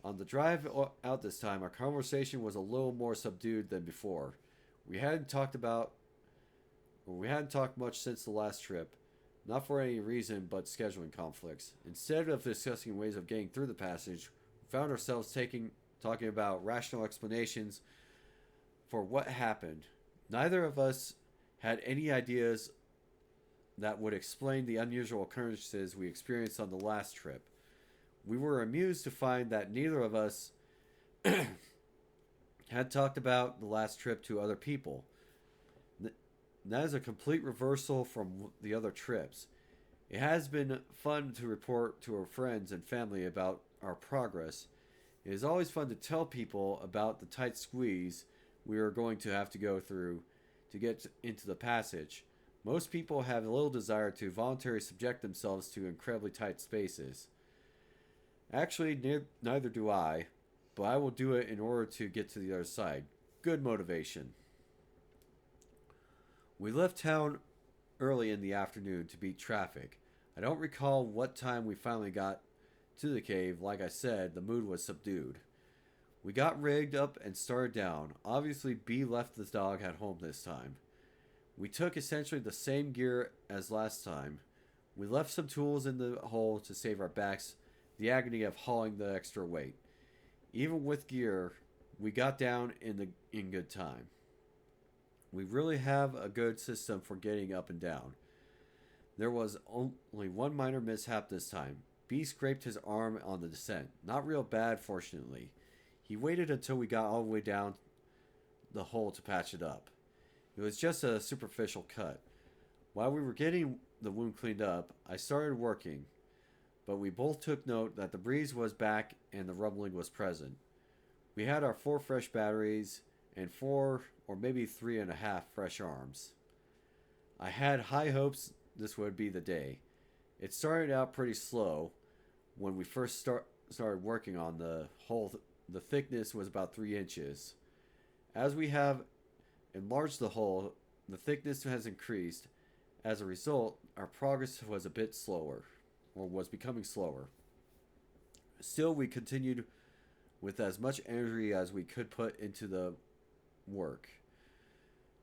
On the drive out this time, our conversation was a little more subdued than before. We hadn't talked much since the last trip, not for any reason but scheduling conflicts. Instead of discussing ways of getting through the passage, we found ourselves talking about rational explanations for what happened. Neither of us had any ideas that would explain the unusual occurrences we experienced on the last trip. We were amused to find that neither of us had talked about the last trip to other people. That is a complete reversal from the other trips. It has been fun to report to our friends and family about our progress. It is always fun to tell people about the tight squeeze we are going to have to go through to get into the passage. Most people have little desire to voluntarily subject themselves to incredibly tight spaces. Actually, neither do I, but I will do it in order to get to the other side. Good motivation. We left town early in the afternoon to beat traffic. I don't recall what time we finally got to the cave. Like I said, the mood was subdued. We got rigged up and started down. Obviously, B left the dog at home this time. We took essentially the same gear as last time. We left some tools in the hole to save our backs the agony of hauling the extra weight. Even with gear, we got down in good time. We really have a good system for getting up and down. There was only one minor mishap this time. B scraped his arm on the descent. Not real bad, fortunately. He waited until we got all the way down the hole to patch it up. It was just a superficial cut. While we were getting the wound cleaned up, I started working, but we both took note that the breeze was back and the rumbling was present. We had our 4 fresh batteries and 4 or maybe 3.5 fresh arms. I had high hopes this would be the day. It started out pretty slow when we first started working on the hole. The thickness was about 3 inches. As we have enlarged the hole, the thickness has increased. As a result, our progress was a bit slower, or was becoming slower. Still, we continued with as much energy as we could put into the work.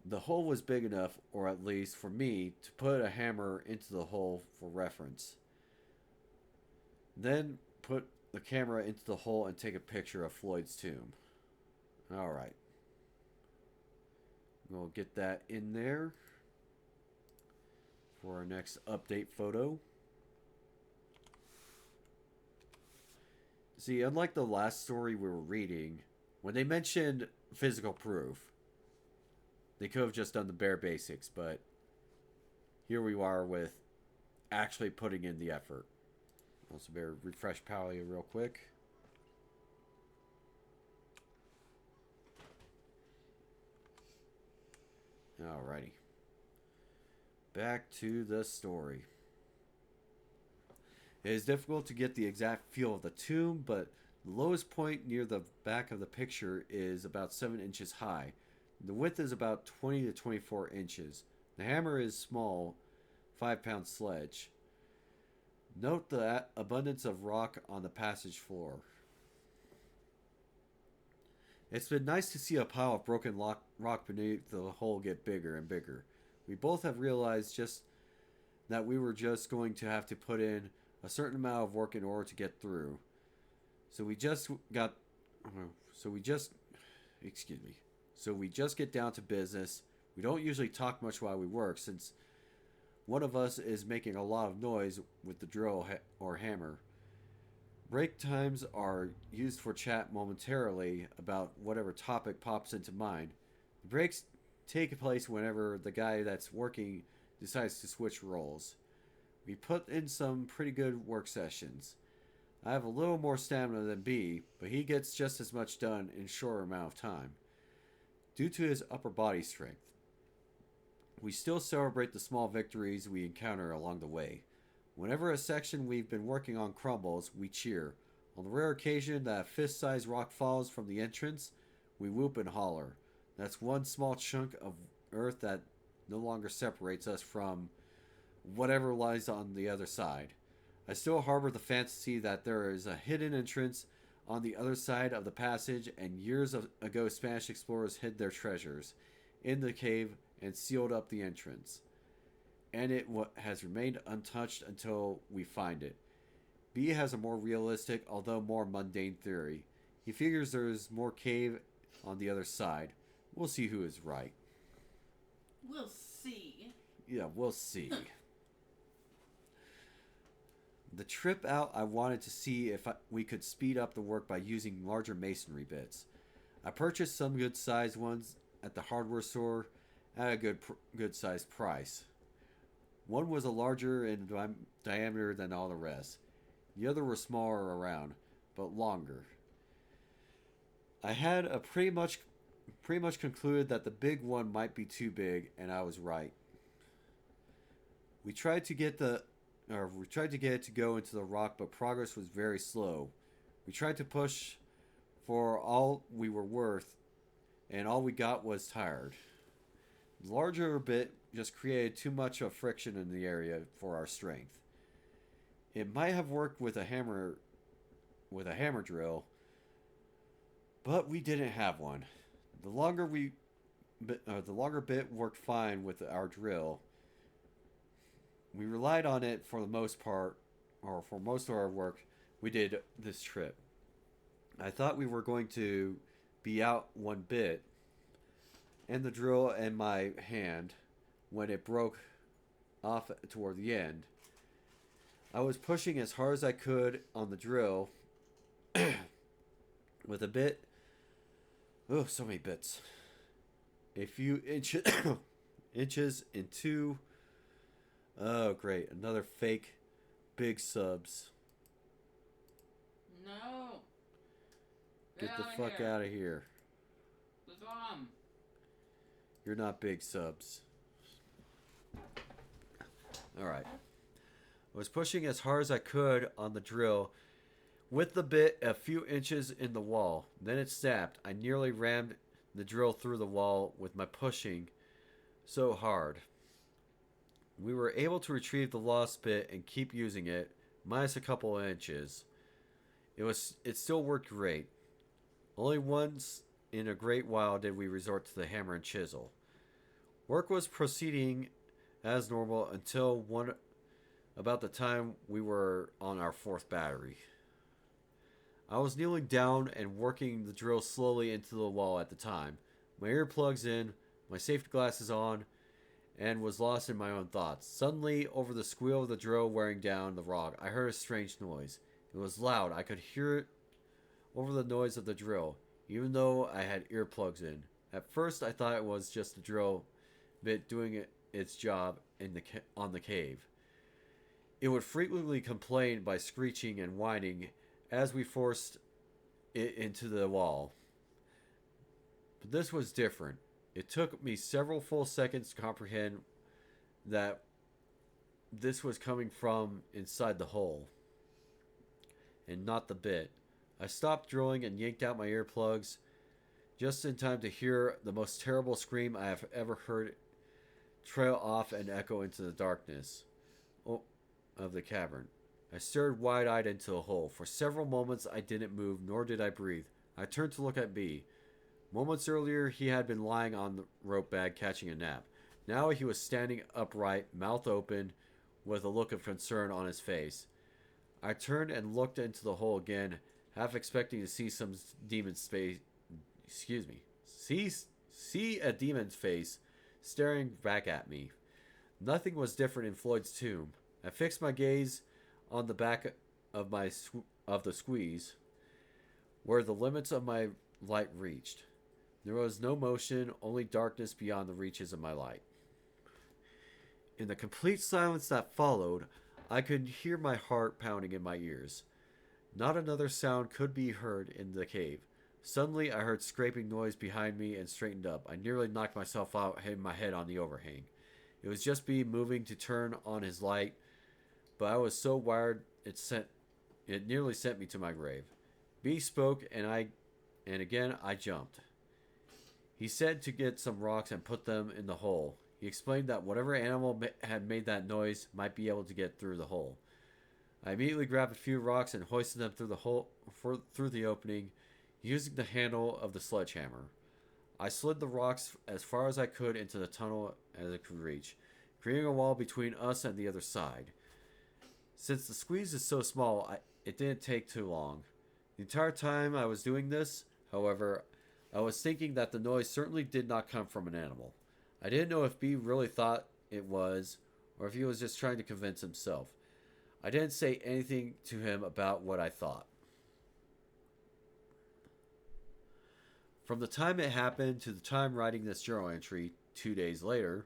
The hole was big enough, or at least for me, to put a hammer into the hole for reference. Then put the camera into the hole and take a picture of Floyd's tomb. Alright. We'll get that in there for our next update photo. See, unlike the last story we were reading, when they mentioned physical proof, they could have just done the bare basics, but here we are with actually putting in the effort. Also, better refresh Palia real quick. Alrighty. Back to the story. It is difficult to get the exact feel of the tomb, but the lowest point near the back of the picture is about 7 inches high. The width is about 20 to 24 inches. The hammer is small, 5-pound sledge. Note the abundance of rock on the passage floor. It's been nice to see a pile of broken rock beneath the hole get bigger and bigger. We both have realized just that we were just going to have to put in a certain amount of work in order to get through. So we just get down to business. We don't usually talk much while we work, since one of us is making a lot of noise with the drill or hammer. Break times are used for chat momentarily about whatever topic pops into mind. The breaks take place whenever the guy that's working decides to switch roles. We put in some pretty good work sessions. I have a little more stamina than B, but he gets just as much done in a shorter amount of time, due to his upper body strength. We still celebrate the small victories we encounter along the way. Whenever a section we've been working on crumbles, we cheer. On the rare occasion that a fist-sized rock falls from the entrance, we whoop and holler. That's one small chunk of earth that no longer separates us from whatever lies on the other side. I still harbor the fantasy that there is a hidden entrance on the other side of the passage, and years ago Spanish explorers hid their treasures in the cave and sealed up the entrance. And it has remained untouched until we find it. B has a more realistic, although more mundane theory. He figures there's more cave on the other side. We'll see who is right. We'll see. Yeah, we'll see. The trip out, I wanted to see if we could speed up the work by using larger masonry bits. I purchased some good-sized ones at the hardware store at a good-sized price. One was a larger in diameter than all the rest. The other were smaller around, but longer. I had pretty much concluded that the big one might be too big, and I was right. We tried to get it to go into the rock, but progress was very slow. We tried to push for all we were worth, and all we got was tired. The larger bit just created too much of friction in the area for our strength. It might have worked with a hammer drill, but we didn't have one. The longer bit worked fine with our drill. We relied on it for the most part, or for most of our work we did this trip. I thought we were going to be out one bit, and the drill in my hand, when it broke off toward the end. I was pushing as hard as I could on the drill with a bit. Oh, so many bits. A few inches into. Oh, great. Another fake big subs. No. Get the fuck out of here. The bomb. You're not big subs. Alright. I was pushing as hard as I could on the drill with the bit a few inches in the wall. Then it snapped. I nearly rammed the drill through the wall with my pushing so hard. We were able to retrieve the lost bit and keep using it, minus a couple of inches. It still worked great. Only once in a great while did we resort to the hammer and chisel. Work was proceeding as normal until about the time we were on our fourth battery. I was kneeling down and working the drill slowly into the wall at the time, my earplugs in, my safety glasses on, and was lost in my own thoughts. Suddenly, over the squeal of the drill wearing down the rock, I heard a strange noise. It was loud. I could hear it over the noise of the drill, even though I had earplugs in. At first, I thought it was just the drill bit doing its job on the cave. It would frequently complain by screeching and whining as we forced it into the wall. But this was different. It took me several full seconds to comprehend that this was coming from inside the hole and not the bit. I stopped drilling and yanked out my earplugs just in time to hear the most terrible scream I have ever heard trail off and echo into the darkness of the cavern. I stared wide-eyed into the hole. For several moments I didn't move, nor did I breathe. I turned to look at B. Moments earlier, he had been lying on the rope bag catching a nap. Now he was standing upright, mouth open, with a look of concern on his face. I turned and looked into the hole again, half expecting to see some demon's face. See a demon's face staring back at me. Nothing was different in Floyd's tomb. I fixed my gaze on the back of the squeeze, where the limits of my light reached. There was no motion, only darkness beyond the reaches of my light. In the complete silence that followed, I could hear my heart pounding in my ears. Not another sound could be heard in the cave. Suddenly, I heard scraping noise behind me and straightened up. I nearly knocked myself out, hitting my head on the overhang. It was just B moving to turn on his light, but I was so wired it nearly sent me to my grave. B spoke, and again I jumped. He said to get some rocks and put them in the hole. He explained that whatever animal had made that noise might be able to get through the hole. I immediately grabbed a few rocks and hoisted them through the opening, using the handle of the sledgehammer. I slid the rocks as far as I could into the tunnel as it could reach, creating a wall between us and the other side. Since the squeeze is so small, it didn't take too long. The entire time I was doing this, however, I was thinking that the noise certainly did not come from an animal. I didn't know if B really thought it was, or if he was just trying to convince himself. I didn't say anything to him about what I thought. From the time it happened to the time writing this journal entry, 2 days later,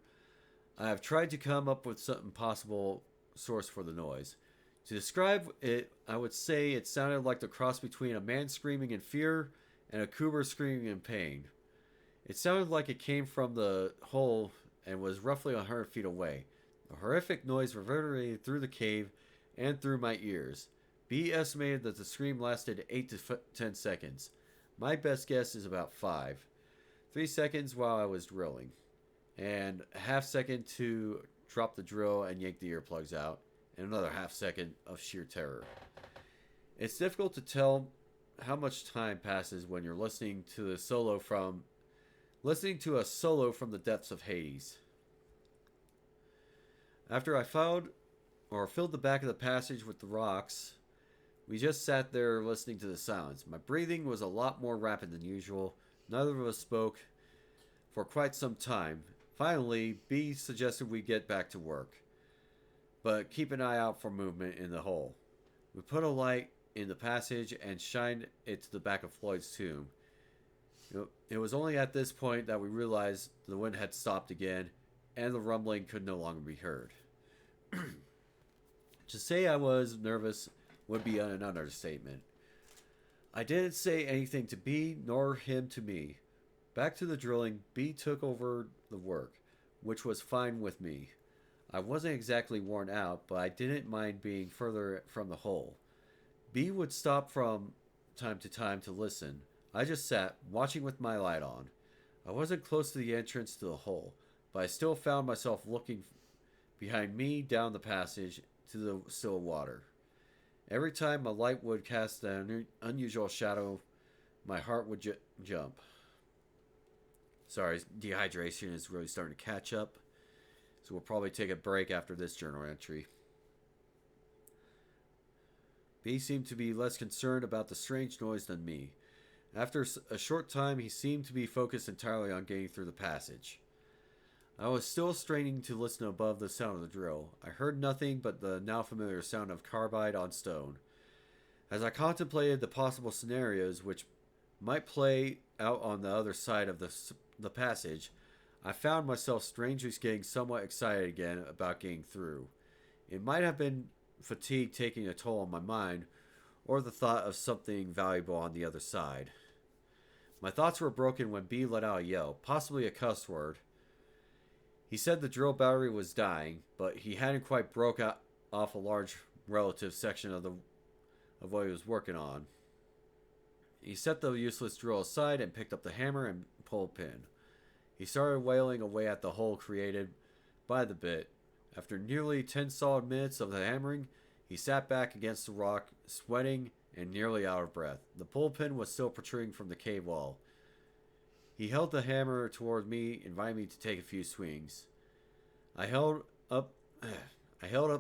I have tried to come up with some possible source for the noise. To describe it, I would say it sounded like the cross between a man screaming in fear and a cougar screaming in pain. It sounded like it came from the hole and was roughly 100 feet away. A horrific noise reverberated through the cave and through my ears. B estimated that the scream lasted 8 to 10 seconds. My best guess is about 5. 3 seconds while I was drilling, and a half second to drop the drill and yank the earplugs out, and another half second of sheer terror. It's difficult to tell how much time passes when you're listening to a solo from the depths of Hades. After I filled the back of the passage with the rocks, we just sat there listening to the silence. My breathing was a lot more rapid than usual. Neither of us spoke for quite some time. Finally, B suggested we get back to work, but keep an eye out for movement in the hole. We put a light in the passage and shined it to the back of Floyd's tomb. It was only at this point that we realized the wind had stopped again, and the rumbling could no longer be heard. To say I was nervous would be an understatement. I didn't say anything to B, nor him to me. Back to the drilling, B took over the work, which was fine with me. I wasn't exactly worn out, but I didn't mind being further from the hole. B would stop from time to time to listen. I just sat, watching with my light on. I wasn't close to the entrance to the hole, but I still found myself looking behind me down the passage to the still water. Every time my light would cast an unusual shadow, my heart would jump. Sorry, dehydration is really starting to catch up, so we'll probably take a break after this journal entry. B seemed to be less concerned about the strange noise than me. After a short time, he seemed to be focused entirely on getting through the passage. I was still straining to listen above the sound of the drill. I heard nothing but the now familiar sound of carbide on stone. As I contemplated the possible scenarios which might play out on the other side of the passage, I found myself strangely getting somewhat excited again about getting through. It might have been fatigue taking a toll on my mind, or the thought of something valuable on the other side. My thoughts were broken when B let out a yell, possibly a cuss word. He said the drill battery was dying, but he hadn't quite off a large relative section of what he was working on. He set the useless drill aside and picked up the hammer and pull pin. He started wailing away at the hole created by the bit. After nearly 10 solid minutes of the hammering, he sat back against the rock, sweating and nearly out of breath. The pull pin was still protruding from the cave wall. He held the hammer toward me, inviting me to take a few swings. I held up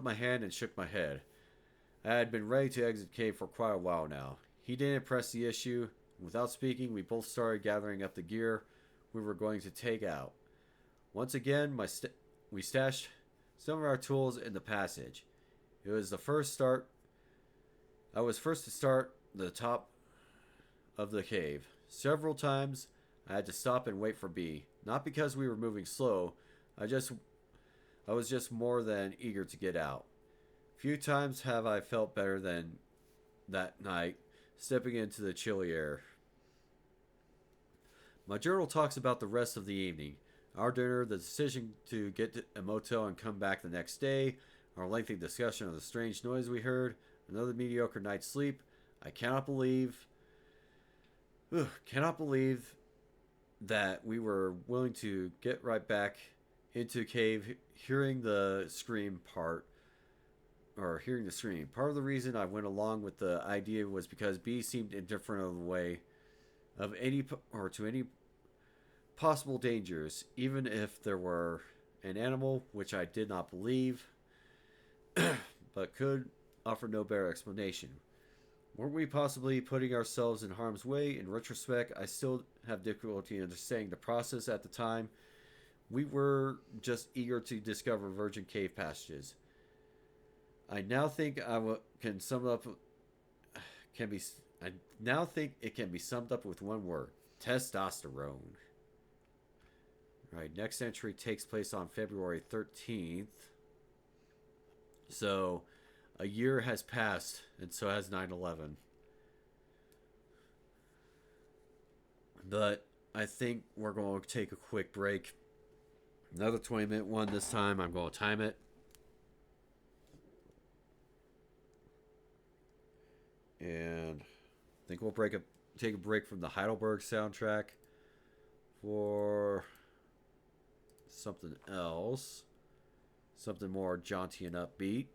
my hand and shook my head. I had been ready to exit the cave for quite a while now. He didn't press the issue. Without speaking, we both started gathering up the gear we were going to take out. Once again, we stashed some of our tools in the passage. It was the first start. I was first to start the top of the cave. Several times, I had to stop and wait for B. Not because we were moving slow. I was just more than eager to get out. Few times have I felt better than that night, stepping into the chilly air. My journal talks about the rest of the evening. Our dinner, the decision to get to a motel and come back the next day, our lengthy discussion of the strange noise we heard, another mediocre night's sleep. I cannot believe that we were willing to get right back into the cave, hearing the scream. Part of the reason I went along with the idea was because B seemed indifferent of the way of any possible dangers, even if there were an animal, which I did not believe, but could offer no better explanation. Weren't we possibly putting ourselves in harm's way? In retrospect, I still have difficulty understanding the process at the time. We were just eager to discover virgin cave passages. I now think it can be summed up with one word: testosterone. Right, next entry takes place on February 13th. So, a year has passed, and so has 9/11. But I think we're going to take a quick break. Another 20-minute one this time. I'm going to time it. And I think we'll take a break from the Heidelberg soundtrack for something else. Something more jaunty and upbeat.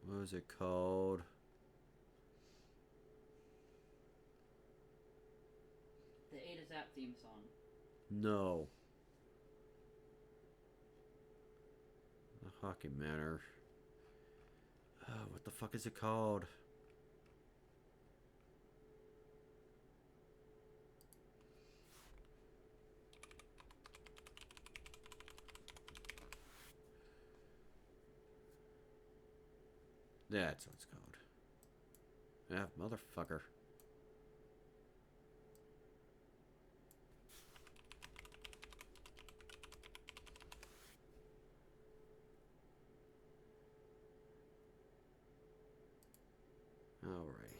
What was it called? The A to Zap theme song. No. The Hockey Manor. What the fuck is it called? That's what it's called. Yeah, motherfucker. Alright.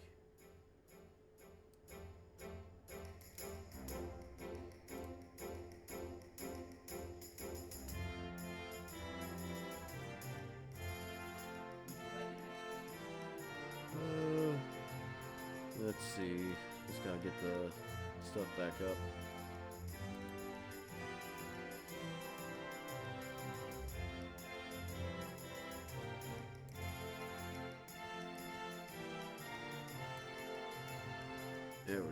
Let's see. Just gotta get the stuff back up. There we go.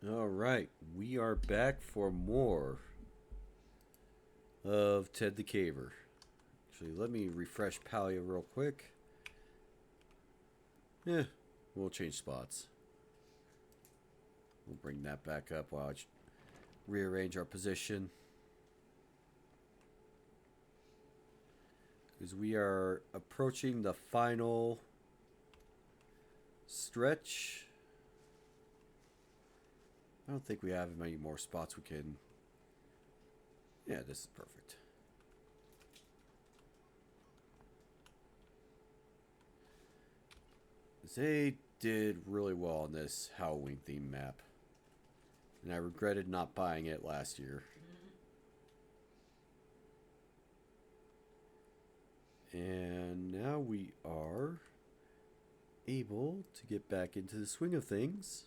All right, we are back for more of Ted the Caver. Actually, let me refresh Palia real quick. Yeah, we'll change spots. We'll bring that back up while I rearrange our position. Because we are approaching the final stretch. I don't think we have many more spots we can. Yeah, this is perfect. They did really well on this Halloween theme map. And I regretted not buying it last year. And now we are able to get back into the swing of things.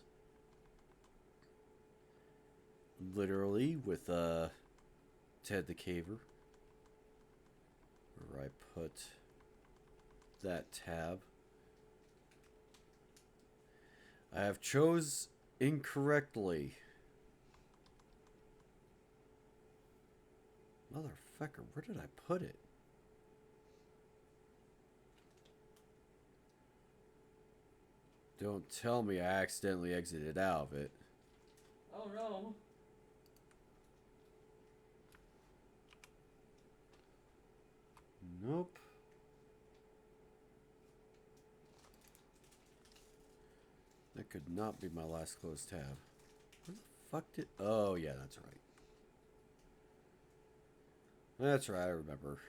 Literally with Ted the Caver. Where I put that tab. I have chose incorrectly. Motherfucker, where did I put it? Don't tell me I accidentally exited out of it. Oh no. Nope. That could not be my last closed tab. Where the fuck did... Oh, yeah, that's right. That's right, I remember.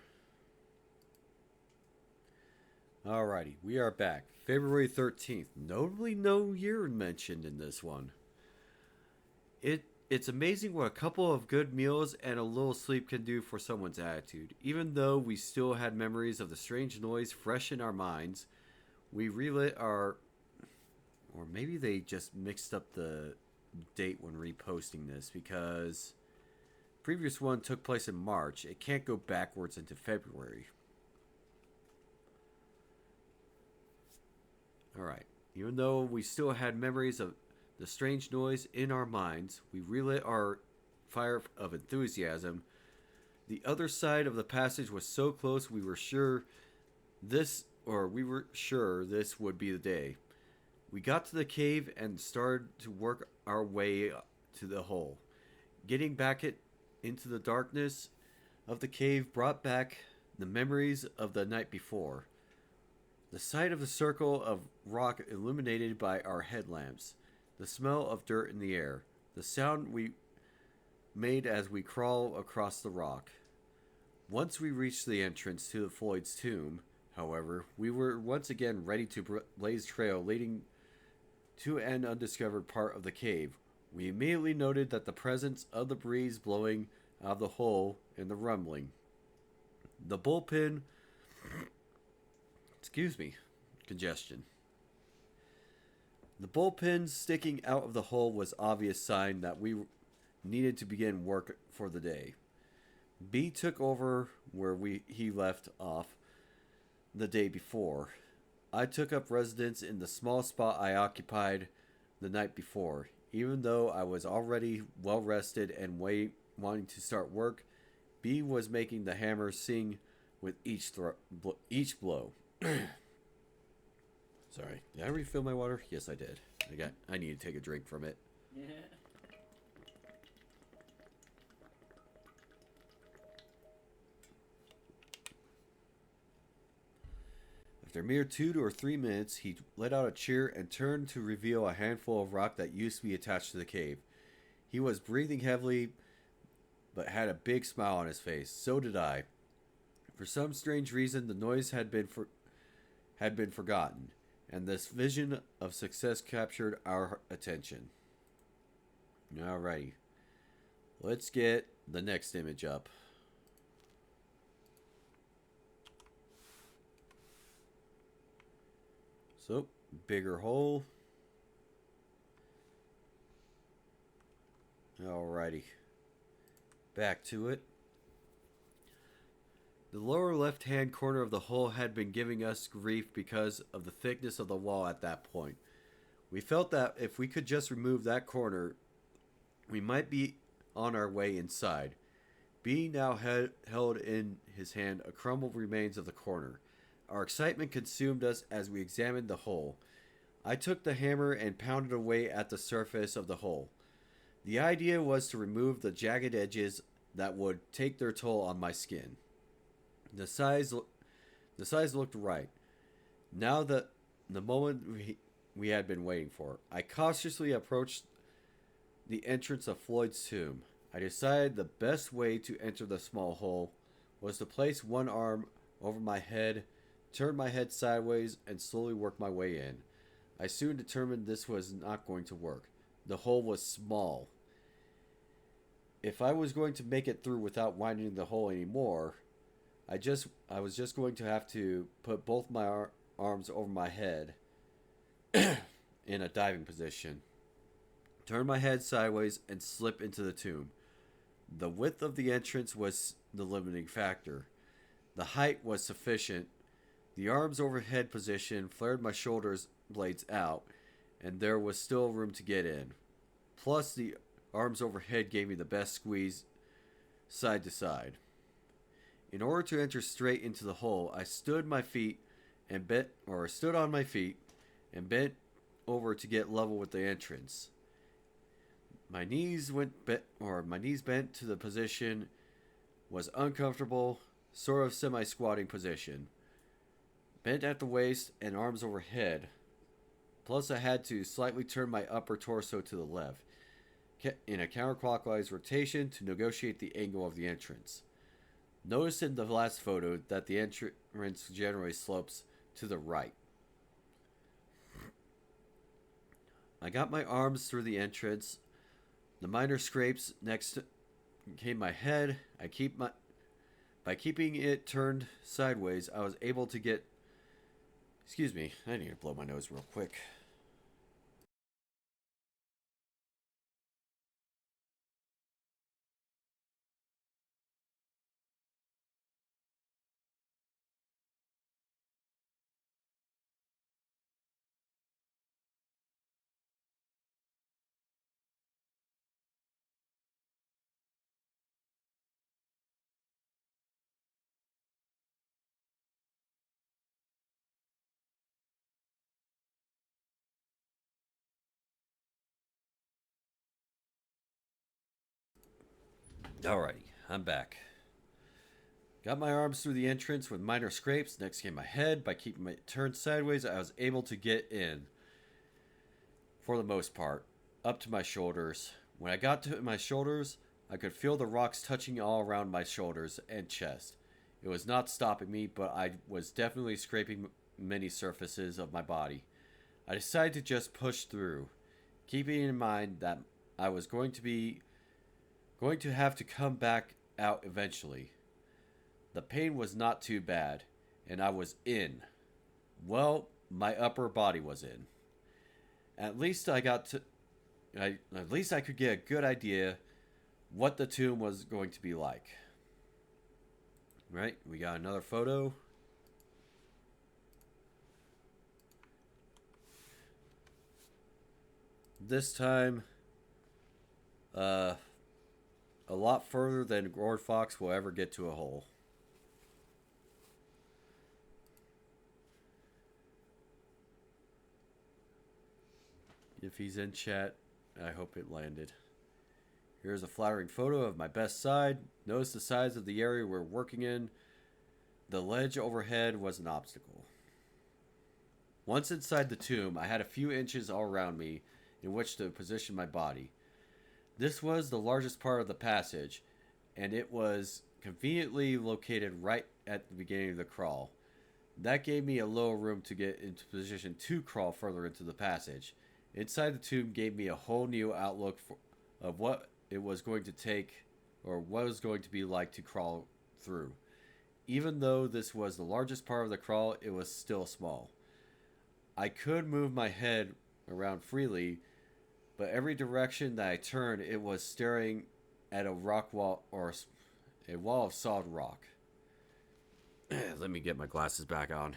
Alrighty, we are back. February 13th. Notably no year mentioned in this one. It's amazing what a couple of good meals and a little sleep can do for someone's attitude. Even though we still had memories of the strange noise fresh in our minds, we relit our... Or maybe they just mixed up the date when reposting this, because previous one took place in March. It can't go backwards into February. Alright. Even though we still had memories of the strange noise in our minds, we relit our fire of enthusiasm. The other side of the passage was so close we were sure this would be the day. We got to the cave and started to work our way to the hole. Getting back into the darkness of the cave brought back the memories of the night before. The sight of the circle of rock illuminated by our headlamps, the smell of dirt in the air, the sound we made as we crawl across the rock. Once we reached the entrance to the Floyd's tomb, however, we were once again ready to blaze trail leading to an undiscovered part of the cave. We immediately noted that the presence of the breeze blowing out of the hole and the rumbling. The bullpen... Excuse me. Congestion. The bullpen sticking out of the hole was obvious sign that we needed to begin work for the day. B took over where he left off the day before. I took up residence in the small spot I occupied the night before. Even though I was already well rested and wanting to start work, B was making the hammer sing with each blow. Sorry, did I refill my water? Yes, I did. I need to take a drink from it. Yeah. After a mere 2 or 3 minutes, he let out a cheer and turned to reveal a handful of rock that used to be attached to the cave. He was breathing heavily, but had a big smile on his face. So did I. For some strange reason, the noise had been forgotten, and this vision of success captured our attention. Alrighty. Let's get the next image up. So, bigger hole. Alrighty. Back to it. The lower left-hand corner of the hole had been giving us grief because of the thickness of the wall at that point. We felt that if we could just remove that corner, We might be on our way inside. B now held in his hand a crumbled remains of the corner. Our excitement consumed us as we examined the hole. I took the hammer and pounded away at the surface of the hole. The idea was to remove the jagged edges that would take their toll on my skin. The size looked right. Now the moment we had been waiting for. I cautiously approached the entrance of Floyd's tomb. I decided the best way to enter the small hole was to place one arm over my head, turn my head sideways, and slowly work my way in. I soon determined this was not going to work. The hole was small. If I was going to make it through without winding the hole anymore, I was just going to have to put both my arms over my head in a diving position, turn my head sideways, and slip into the tomb. The width of the entrance was the limiting factor. The height was sufficient. The arms overhead position flared my shoulders blades out, and there was still room to get in. Plus, the arms overhead gave me the best squeeze side to side. In order to enter straight into the hole, I stood on my feet and bent over to get level with the entrance. My knees bent to the position was uncomfortable, sort of semi-squatting position. Bent at the waist and arms overhead. Plus I had to slightly turn my upper torso to the left in a counterclockwise rotation to negotiate the angle of the entrance. Notice in the last photo that the entrance generally slopes to the right. I got my arms through the entrance. The minor scrapes next came my head. By keeping it turned sideways, I was able to get... Excuse me, I need to blow my nose real quick. Alrighty, I'm back. Got my arms through the entrance with minor scrapes. Next came my head. By keeping it turned sideways, I was able to get in, for the most part, up to my shoulders. When I got to my shoulders, I could feel the rocks touching all around my shoulders and chest. It was not stopping me, but I was definitely scraping many surfaces of my body. I decided to just push through, keeping in mind that I was going to have to come back out eventually. The pain was not too bad, and I was in. Well, my upper body was in. At least I could get a good idea what the tomb was going to be like. Right, we got another photo. This time, a lot further than Gord Fox will ever get to a hole. If he's in chat, I hope it landed. Here's a flattering photo of my best side. Notice the size of the area we're working in. The ledge overhead was an obstacle. Once inside the tomb, I had a few inches all around me in which to position my body. This was the largest part of the passage, and it was conveniently located right at the beginning of the crawl. That gave me a little room to get into position to crawl further into the passage. Inside the tomb gave me a whole new outlook of what it was going to take, or what it was going to be like to crawl through. Even though this was the largest part of the crawl, it was still small. I could move my head around freely, but every direction that I turned, it was staring at a rock wall or a wall of solid rock. Let me get my glasses back on.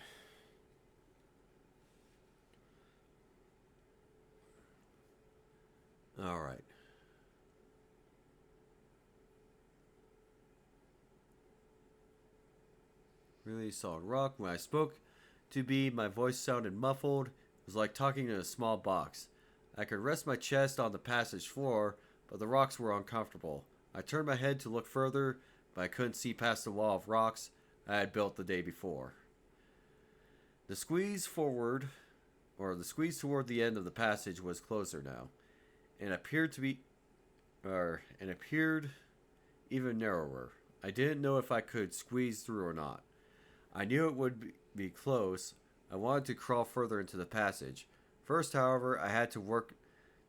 All right. really solid rock. When I spoke to B, my voice sounded muffled. It was like talking in a small box. I could rest my chest on the passage floor, but the rocks were uncomfortable. I turned my head to look further, but I couldn't see past the wall of rocks I had built the day before. The squeeze forward, or the squeeze toward the end of the passage was closer now, and appeared even narrower. I didn't know if I could squeeze through or not. I knew it would be close. I wanted to crawl further into the passage. First, however, I had to work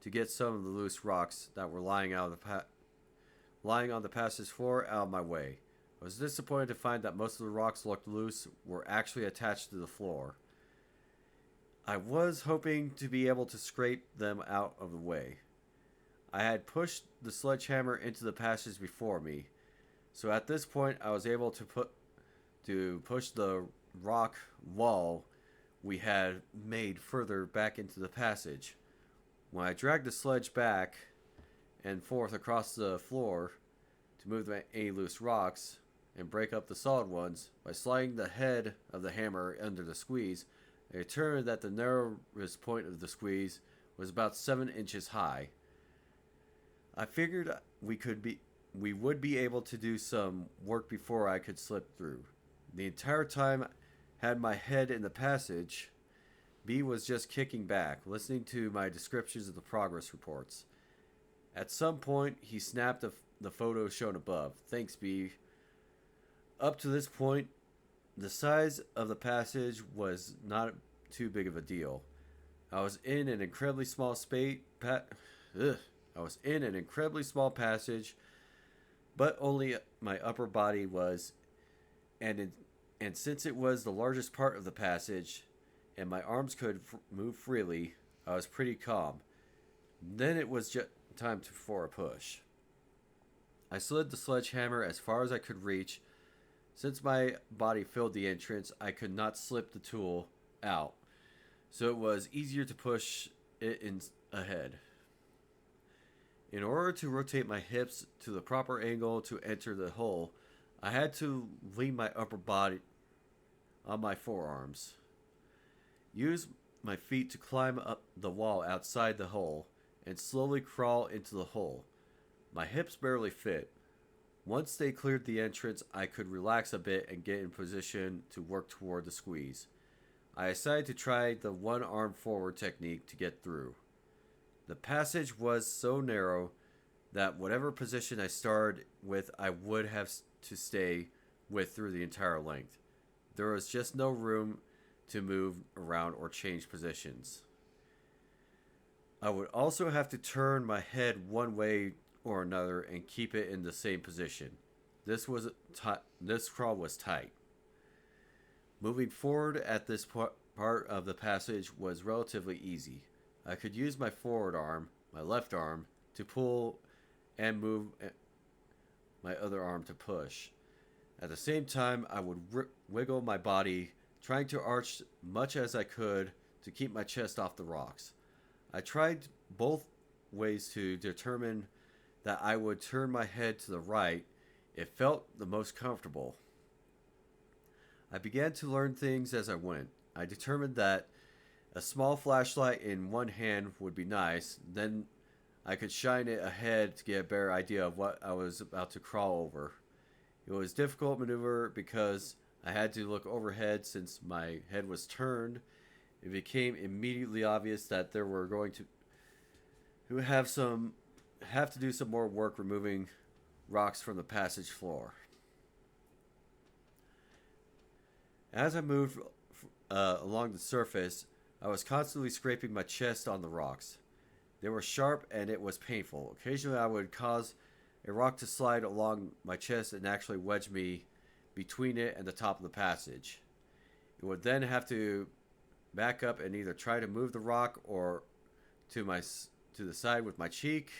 to get some of the loose rocks that were lying on the passage floor out of my way. I was disappointed to find that most of the rocks looked loose were actually attached to the floor. I was hoping to be able to scrape them out of the way. I had pushed the sledgehammer into the passage before me, so at this point I was able to push the rock wall we had made further back into the passage. When I dragged the sledge back and forth across the floor to move any loose rocks and break up the solid ones by sliding the head of the hammer under the squeeze, I determined that the narrowest point of the squeeze was about 7 inches high. I figured we would be able to do some work before I could slip through. The entire time I had my head in the passage, B was just kicking back, listening to my descriptions of the progress reports. At some point, he snapped the photo shown above. Thanks, B. Up to this point, the size of the passage was not too big of a deal. I was in an incredibly small passage, but only my upper body was, and since it was the largest part of the passage, and my arms could move freely, I was pretty calm. Then it was just time for a push. I slid the sledgehammer as far as I could reach. Since my body filled the entrance, I could not slip the tool out, so it was easier to push it ahead. In order to rotate my hips to the proper angle to enter the hole, I had to lean my upper body on my forearms. Use my feet to climb up the wall outside the hole and slowly crawl into the hole. My hips barely fit. Once they cleared the entrance, I could relax a bit and get in position to work toward the squeeze. I decided to try the one arm forward technique to get through. The passage was so narrow that whatever position I started with, I would have to stay with through the entire length. There was just no room to move around or change positions. I would also have to turn my head one way or another and keep it in the same position. This crawl was tight. Moving forward at this part of the passage was relatively easy. I could use my forward arm, my left arm, to pull and move my other arm to push. At the same time, I would wiggle my body, trying to arch much as I could to keep my chest off the rocks. I tried both ways to determine that I would turn my head to the right. It felt the most comfortable. I began to learn things as I went. I determined that a small flashlight in one hand would be nice, then I could shine it ahead to get a better idea of what I was about to crawl over. It was a difficult maneuver because I had to look overhead since my head was turned. It became immediately obvious that there were going to have to do some more work removing rocks from the passage floor. As I moved along the surface, I was constantly scraping my chest on the rocks. They were sharp and it was painful. Occasionally I would cause a rock to slide along my chest and actually wedge me between it and the top of the passage. It would then have to back up and either try to move the rock or to the side with my cheek,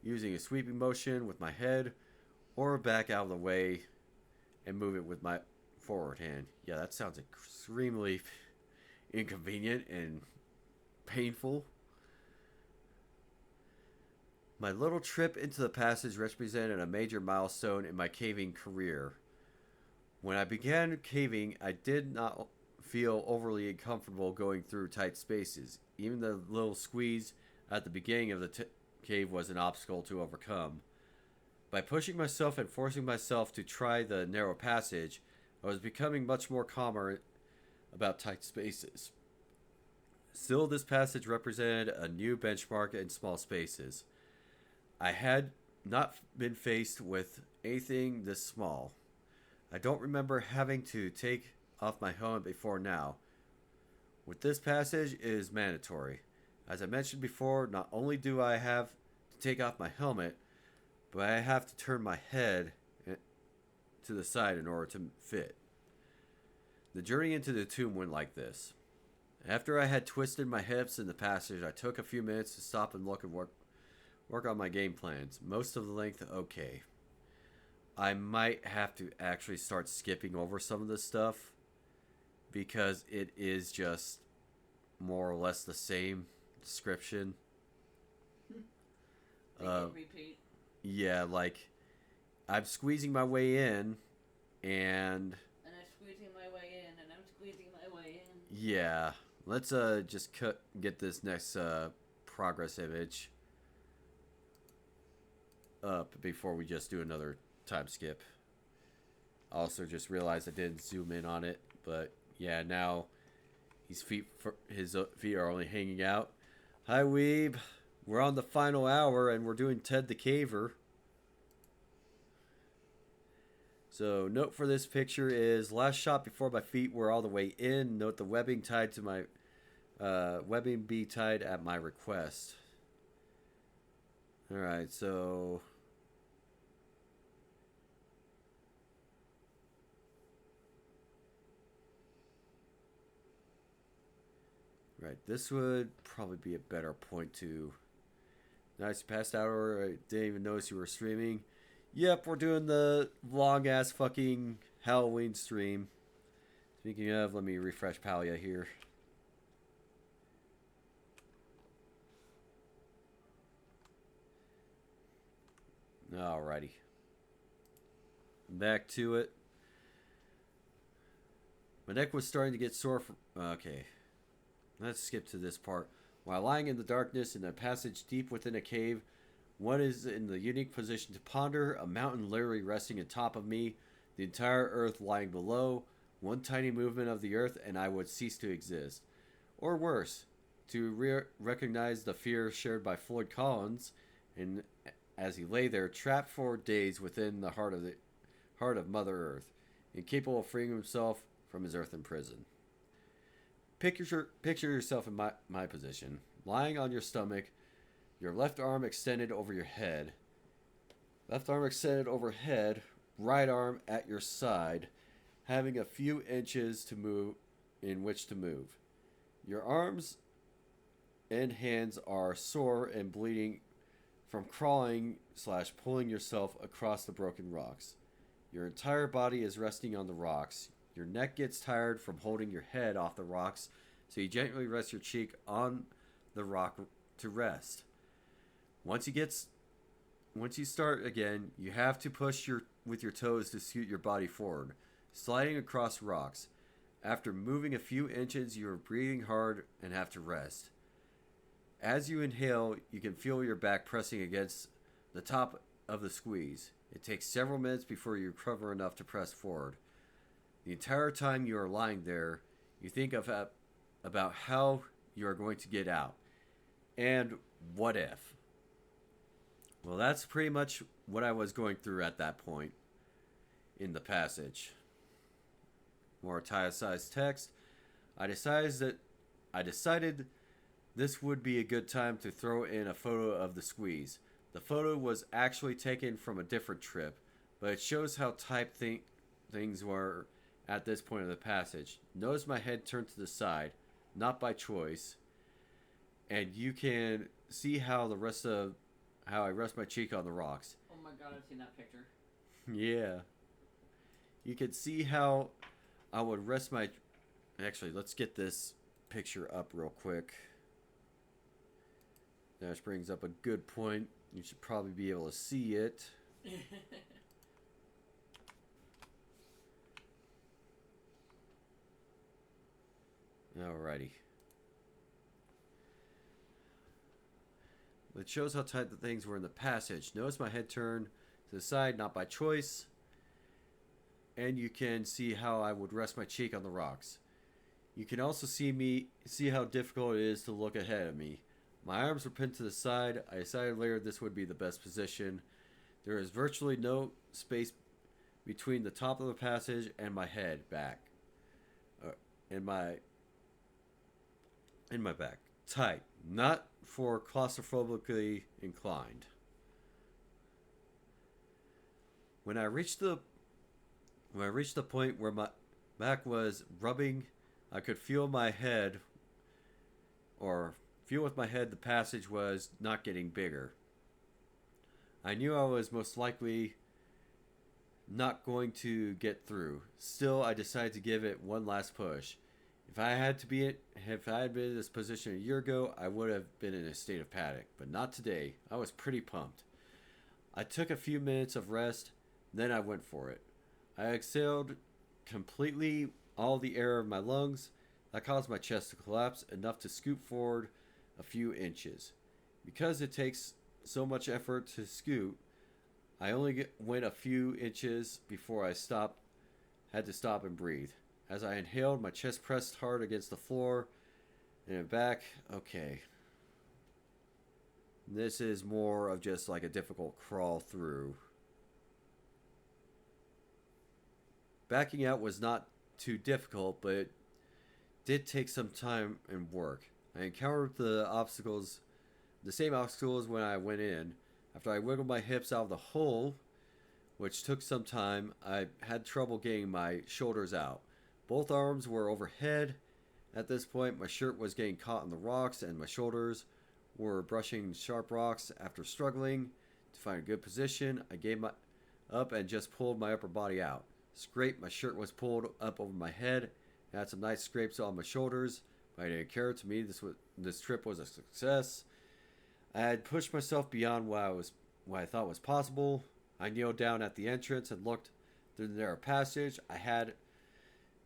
using a sweeping motion with my head, or back out of the way and move it with my forward hand. Yeah, that sounds extremely inconvenient and painful. My little trip into the passage represented a major milestone in my caving career. When I began caving, I did not feel overly comfortable going through tight spaces. Even the little squeeze at the beginning of the cave was an obstacle to overcome. By pushing myself and forcing myself to try the narrow passage, I was becoming much more calmer about tight spaces. Still, this passage represented a new benchmark in small spaces. I had not been faced with anything this small. I don't remember having to take off my helmet before now. With this passage, it is mandatory. As I mentioned before, not only do I have to take off my helmet, but I have to turn my head to the side in order to fit. The journey into the tomb went like this. After I had twisted my hips in the passage, I took a few minutes to stop and look and work on my game plans. Most of the length okay. I might have to actually start skipping over some of this stuff because it is just more or less the same description. Repeat. Yeah, like I'm squeezing my way in, and I'm squeezing my way in, and I'm squeezing my way in. Yeah, let's just get this next progress image up before we just do another time skip. Also, just realized I didn't zoom in on it, but yeah, now his feet are only hanging out. Hi, Weeb. We're on the final hour, and we're doing Ted the Caver. So, note for this picture is last shot before my feet were all the way in. Note the webbing tied to my webbing be tied at my request. All right, so right, this would probably be a better point to. Nice, you passed out, or I didn't even notice you were streaming. Yep, we're doing the long ass fucking Halloween stream. Speaking of, let me refresh Palia here. Alrighty. Back to it. My neck was starting to get sore from. Okay. Let's skip to this part. While lying in the darkness in a passage deep within a cave, one is in the unique position to ponder, a mountain literally resting atop of me, the entire earth lying below, one tiny movement of the earth and I would cease to exist. Or worse, to recognize the fear shared by Floyd Collins, and as he lay there trapped for days within the heart of Mother Earth, incapable of freeing himself from his earthen prison. Picture yourself in my position, lying on your stomach, your left arm extended over your head. Left arm extended overhead, right arm at your side, having a few inches to move in which to move. Your arms and hands are sore and bleeding from crawling/pulling yourself across the broken rocks. Your entire body is resting on the rocks. Your neck gets tired from holding your head off the rocks, so you gently rest your cheek on the rock to rest. Once you start again, you have to push with your toes to scoot your body forward, sliding across rocks. After moving a few inches, you are breathing hard and have to rest. As you inhale, you can feel your back pressing against the top of the squeeze. It takes several minutes before you recover enough to press forward. The entire time you are lying there, you think about how you are going to get out. And what if? Well, that's pretty much what I was going through at that point in the passage. More italicized text. I decided this would be a good time to throw in a photo of the squeeze. The photo was actually taken from a different trip, but it shows how tight things were at this point of the passage. Notice my head turned to the side, not by choice, and you can see how I rest my cheek on the rocks. Oh my god, I've seen that picture. Yeah. You can see how I would rest my... Actually, let's get this picture up real quick. That brings up a good point. You should probably be able to see it. Alrighty. It shows how tight the things were in the passage. Notice my head turned to the side, not by choice. And you can see how I would rest my cheek on the rocks. You can also see how difficult it is to look ahead of me. My arms were pinned to the side. I decided later this would be the best position. There is virtually no space between the top of the passage and my head back. In my back. Tight. Not for claustrophobically inclined. When I reached the point where my back was rubbing, I could feel with my head the passage was not getting bigger. I knew I was most likely not going to get through. Still, I decided to give it one last push. If I had been in this position a year ago, I would have been in a state of panic, but not today. I was pretty pumped. I took a few minutes of rest, then I went for it. I exhaled completely all the air of my lungs. That caused my chest to collapse enough to scoot forward a few inches. Because it takes so much effort to scoot, I only went a few inches before I had to stop and breathe. As I inhaled, my chest pressed hard against the floor and back. Okay. This is more of just like a difficult crawl through. Backing out was not too difficult, but it did take some time and work. I encountered the same obstacles when I went in. After I wiggled my hips out of the hole, which took some time, I had trouble getting my shoulders out. Both arms were overhead. At this point, my shirt was getting caught in the rocks and my shoulders were brushing sharp rocks. After struggling to find a good position, I gave up and just pulled my upper body out. Scrape, my shirt was pulled up over my head. I had some nice scrapes on my shoulders, but I didn't care. To me, this trip was a success. I had pushed myself beyond what I thought was possible. I kneeled down at the entrance and looked through the narrow passage. I had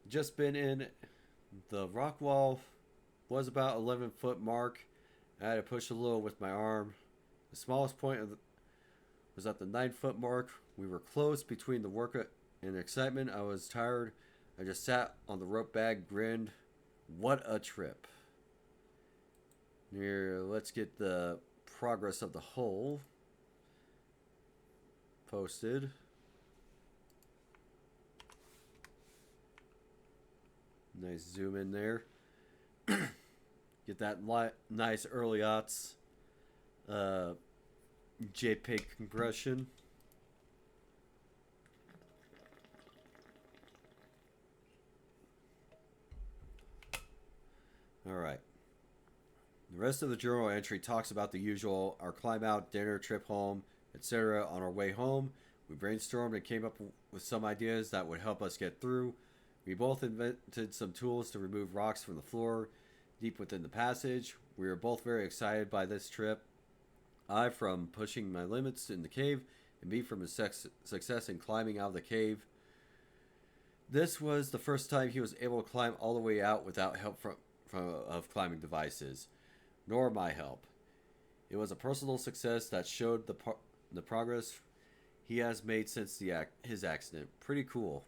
just been in. The rock wall was about 11-foot mark. I had to push a little with my arm. The smallest point was at the 9-foot mark. We were close. Between the work and excitement, I was tired. I just sat on the rope bag, grinned. What a trip. Here, let's get the progress of the hole posted. Nice zoom in there. Get that nice early aughts JPEG compression. Alright. The rest of the journal entry talks about the usual, our climb out, dinner, trip home, etc. On our way home, we brainstormed and came up with some ideas that would help us get through. We both invented some tools to remove rocks from the floor deep within the passage. We were both very excited by this trip. I from pushing my limits in the cave, and B from his success in climbing out of the cave. This was the first time he was able to climb all the way out without help of climbing devices, nor my help. It was a personal success that showed the progress he has made since his accident. Pretty cool.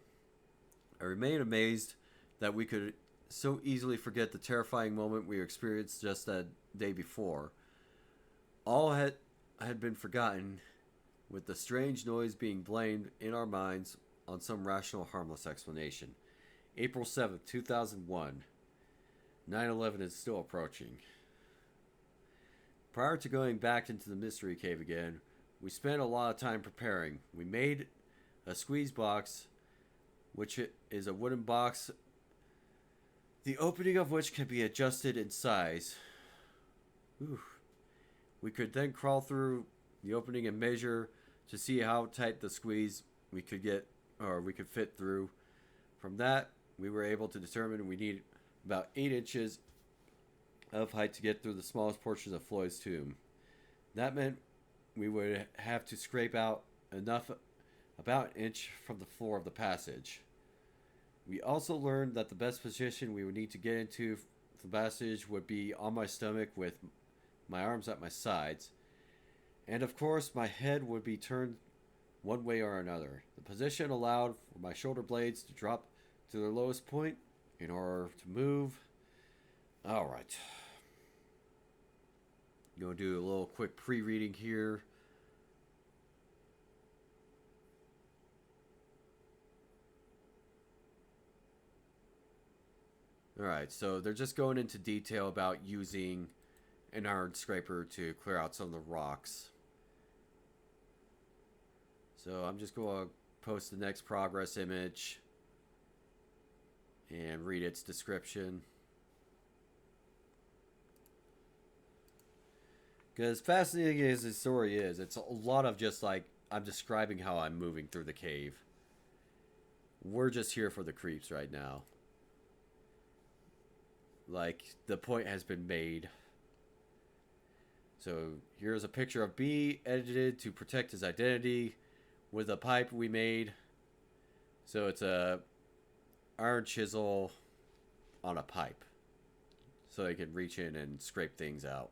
I remain amazed that we could so easily forget the terrifying moment we experienced just that day before. All had been forgotten, with the strange noise being blamed in our minds on some rational, harmless explanation. April 7th, 2001. 9/11 is still approaching. Prior to going back into the mystery cave again, we spent a lot of time preparing. We made a squeeze box, which is a wooden box, the opening of which can be adjusted in size. Ooh. We could then crawl through the opening and measure to see how tight the squeeze we could fit through. From that, we were able to determine we needed about 8 inches of height to get through the smallest portions of Floyd's tomb. That meant we would have to scrape out enough, about an inch from the floor of the passage. We also learned that the best position we would need to get into the passage would be on my stomach with my arms at my sides, and of course my head would be turned one way or another. The position allowed for my shoulder blades to drop to their lowest point in order to move. Alright. I'm going to do a little quick pre-reading here. Alright, so they're just going into detail about using an iron scraper to clear out some of the rocks. So I'm just going to post the next progress image and read its description. Because fascinating as this story is, it's a lot of just like, I'm describing how I'm moving through the cave. We're just here for the creeps right now. Like, the point has been made. So, here's a picture of B, edited to protect his identity, with a pipe we made. So, it's a iron chisel on a pipe. So they can reach in and scrape things out.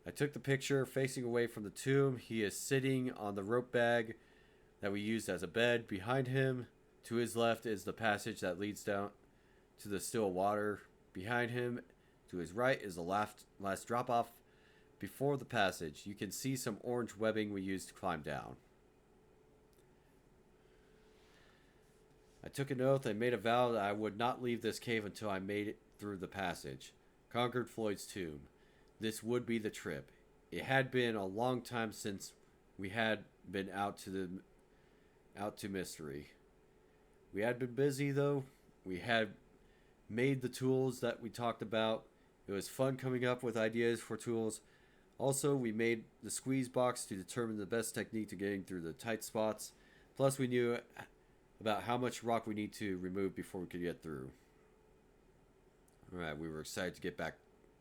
I took the picture facing away from the tomb. He is sitting on the rope bag that we used as a bed. Behind him, to his left, is the passage that leads down to the still water. Behind him, to his right, is the last drop off before the passage. You can see some orange webbing we used to climb down. I took an oath and made a vow that I would not leave this cave until I made it through the passage. Conquered Floyd's tomb. This would be the trip. It had been a long time since we had been out to mystery. We had been busy though. We had made the tools that we talked about. It was fun coming up with ideas for tools. Also, we made the squeeze box to determine the best technique to getting through the tight spots. Plus, we knew about how much rock we need to remove before we could get through. Alright, we were excited to get back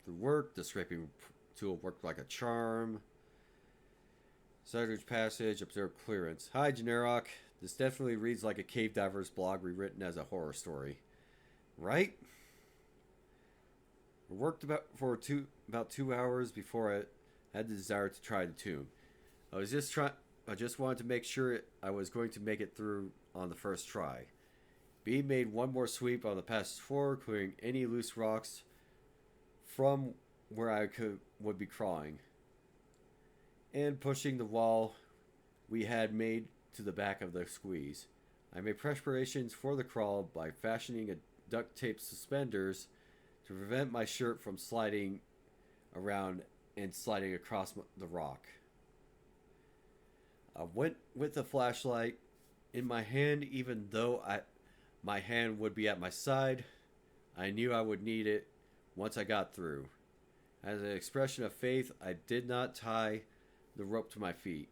through work. The scraping tool worked like a charm. Sidridge Passage, observe clearance. Hi, Generok. This definitely reads like a cave diver's blog rewritten as a horror story. Right? I worked about 2 hours before I had the desire to try the tomb. I just wanted to make sure I was going to make it through on the first try. B made one more sweep on the passage floor, clearing any loose rocks from where I would be crawling, and pushing the wall we had made to the back of the squeeze. I made preparations for the crawl by fashioning a duct tape suspenders to prevent my shirt from sliding around and sliding across the rock. I went with the flashlight in my hand, even though my hand would be at my side. I knew I would need it once I got through. As an expression of faith, I did not tie the rope to my feet.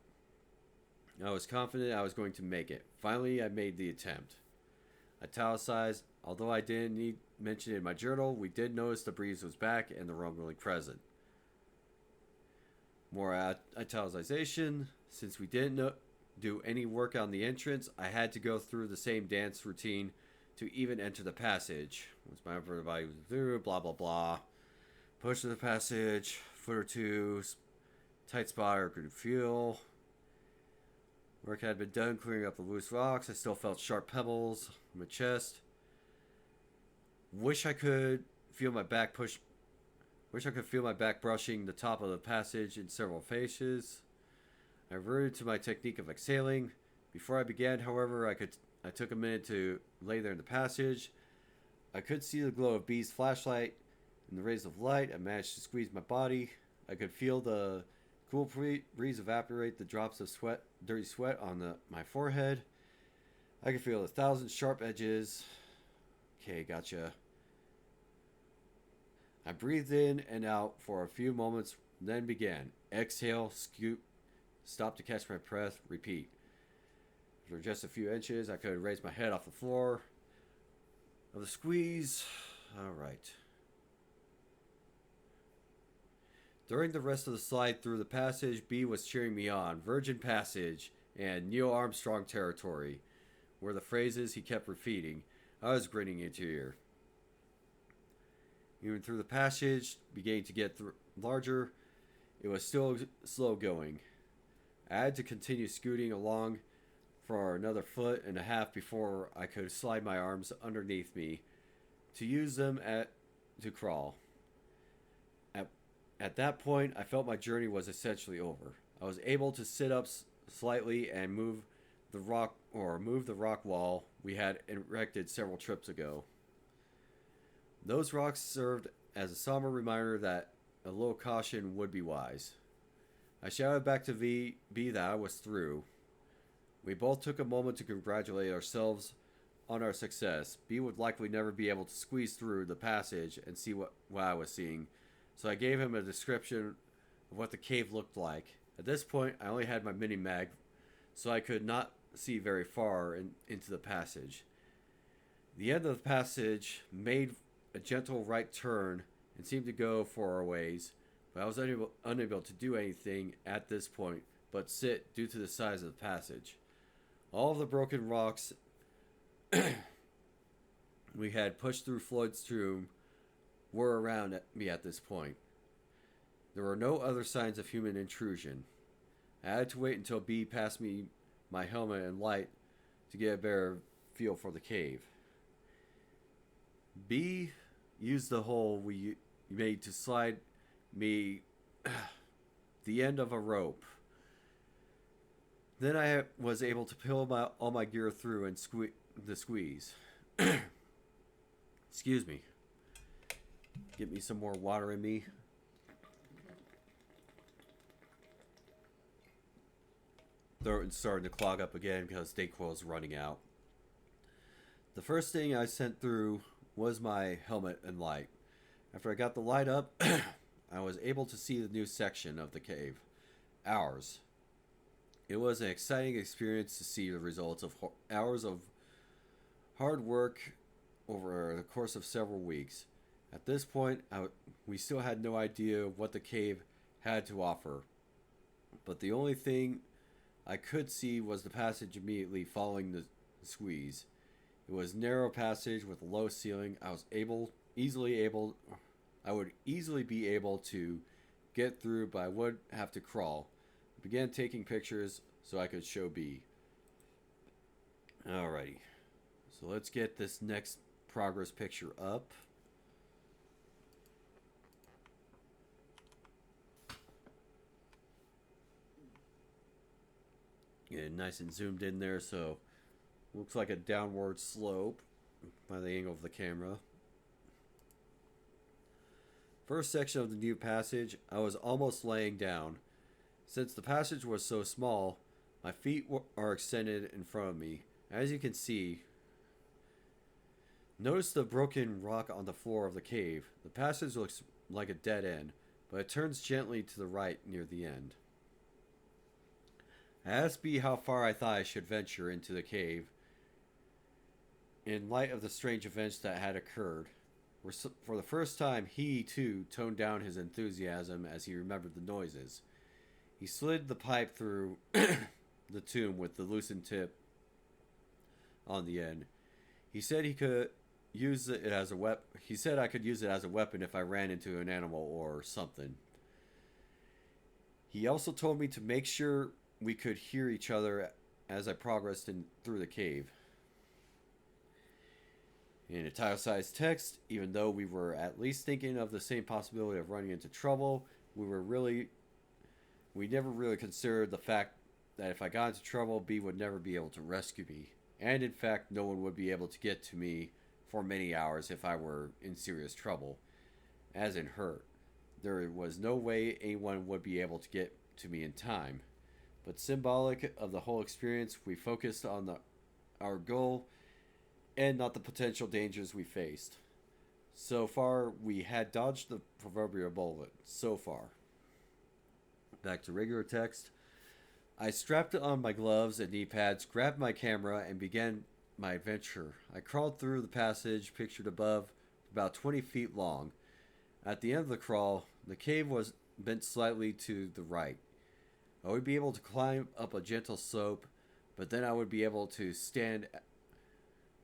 I was confident I was going to make it. Finally, I made the attempt. Italicized, although I didn't need mention it in my journal, we did notice the breeze was back and the rumbling present. More italicization. Since we didn't do any work on the entrance, I had to go through the same dance routine to even enter the passage. Once my everybody was through, blah blah blah. Push to the passage, foot or two, tight spot or good feel. Work had been done clearing up the loose rocks. I still felt sharp pebbles in my chest. Wish I could feel my back brushing the top of the passage in several phases. I reverted to my technique of exhaling. Before I began, however, I took a minute to lay there in the passage. I could see the glow of B's flashlight. In the rays of light, I managed to squeeze my body. I could feel the cool breeze evaporate the drops of dirty sweat on my forehead. I could feel 1,000 sharp edges. Okay, gotcha. I breathed in and out for a few moments, then began. Exhale, scoop, stop to catch my breath, repeat. For just a few inches, I could raise my head off the floor of the squeeze. All right. During the rest of the slide through the passage, B was cheering me on. Virgin Passage and Neil Armstrong territory were the phrases he kept repeating. I was grinning ear to ear. Even through the passage beginning to get larger, it was still slow going. I had to continue scooting along for another foot and a half before I could slide my arms underneath me to use them to crawl. At, at that point, I felt my journey was essentially over. I was able to sit up slightly and move the rock wall we had erected several trips ago. Those rocks served as a somber reminder that a little caution would be wise. I shouted back to B that I was through. We both took a moment to congratulate ourselves on our success. B would likely never be able to squeeze through the passage and see what I was seeing, so I gave him a description of what the cave looked like. At this point, I only had my mini mag, so I could not see very far into the passage. The end of the passage made a gentle right turn and seemed to go for a ways, but I was unable to do anything at this point but sit due to the size of the passage. All of the broken rocks we had pushed through Floyd's tomb were around me at this point. There were no other signs of human intrusion. I had to wait until B passed me my helmet and light to get a better feel for the cave. B used the hole we made to slide me the end of a rope. Then I was able to pull all my gear through and squeeze. Excuse me. Get me some more water in me. Throat starting to clog up again because Dayquil's running out. The first thing I sent through was my helmet and light. After I got the light up, I was able to see the new section of the cave. Ours. It was an exciting experience to see the results of hours of hard work over the course of several weeks. At this point, we still had no idea what the cave had to offer. But the only thing I could see was the passage immediately following the squeeze. It was a narrow passage with a low ceiling. I would easily be able to get through, but I would have to crawl. I began taking pictures so I could show B. Alrighty. So let's get this next progress picture up. Get it nice and zoomed in there, so looks like a downward slope by the angle of the camera. First section of the new passage, I was almost laying down. Since the passage was so small, my feet are extended in front of me. As you can see, notice the broken rock on the floor of the cave. The passage looks like a dead end, but it turns gently to the right near the end. I asked B how far I thought I should venture into the cave in light of the strange events that had occurred. For the first time, he, too, toned down his enthusiasm as he remembered the noises. He slid the pipe through the tomb with the loosened tip on the end. He said he could use it as a weapon. He said I could use it as a weapon if I ran into an animal or something. He also told me to make sure we could hear each other as I progressed through the cave. In italicized text, even though we were at least thinking of the same possibility of running into trouble, we never really considered the fact that if I got into trouble, B would never be able to rescue me. And in fact, no one would be able to get to me for many hours if I were in serious trouble, as in hurt. There was no way anyone would be able to get to me in time. But symbolic of the whole experience, we focused on our goal and not the potential dangers we faced. So far, we had dodged the proverbial bullet. So far. Back to regular text. I strapped on my gloves and knee pads, grabbed my camera, and began my adventure. I crawled through the passage pictured above, about 20 feet long. At the end of the crawl, the cave was bent slightly to the right. I would be able to climb up a gentle slope, but then I would be able to stand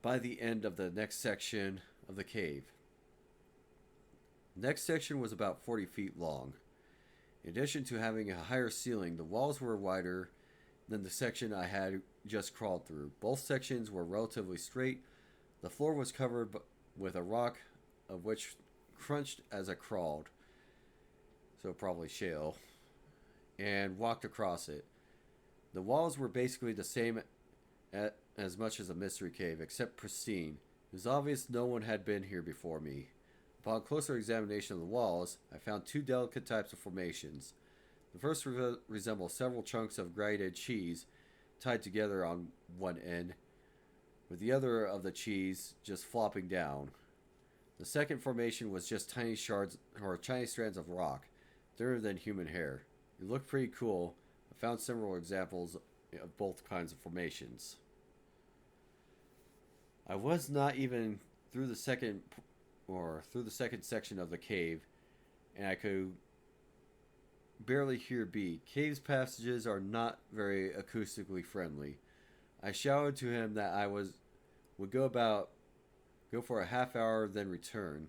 by the end of the next section of the cave. The next section was about 40 feet long. In addition to having a higher ceiling, the walls were wider than the section I had just crawled through. Both sections were relatively straight. The floor was covered with a rock, of which crunched as I crawled, so probably shale, and walked across it. The walls were basically the same as much as a mystery cave, except pristine. It was obvious no one had been here before me. Upon closer examination of the walls, I found two delicate types of formations. The first resembled several chunks of grated cheese tied together on one end, with the other of the cheese just flopping down. The second formation was just tiny shards or tiny strands of rock, thinner than human hair. It looked pretty cool. I found several examples of both kinds of formations. I was not even through the second section of the cave, and I could barely hear B. Cave's passages are not very acoustically friendly. I shouted to him that I would go for a half hour, then return.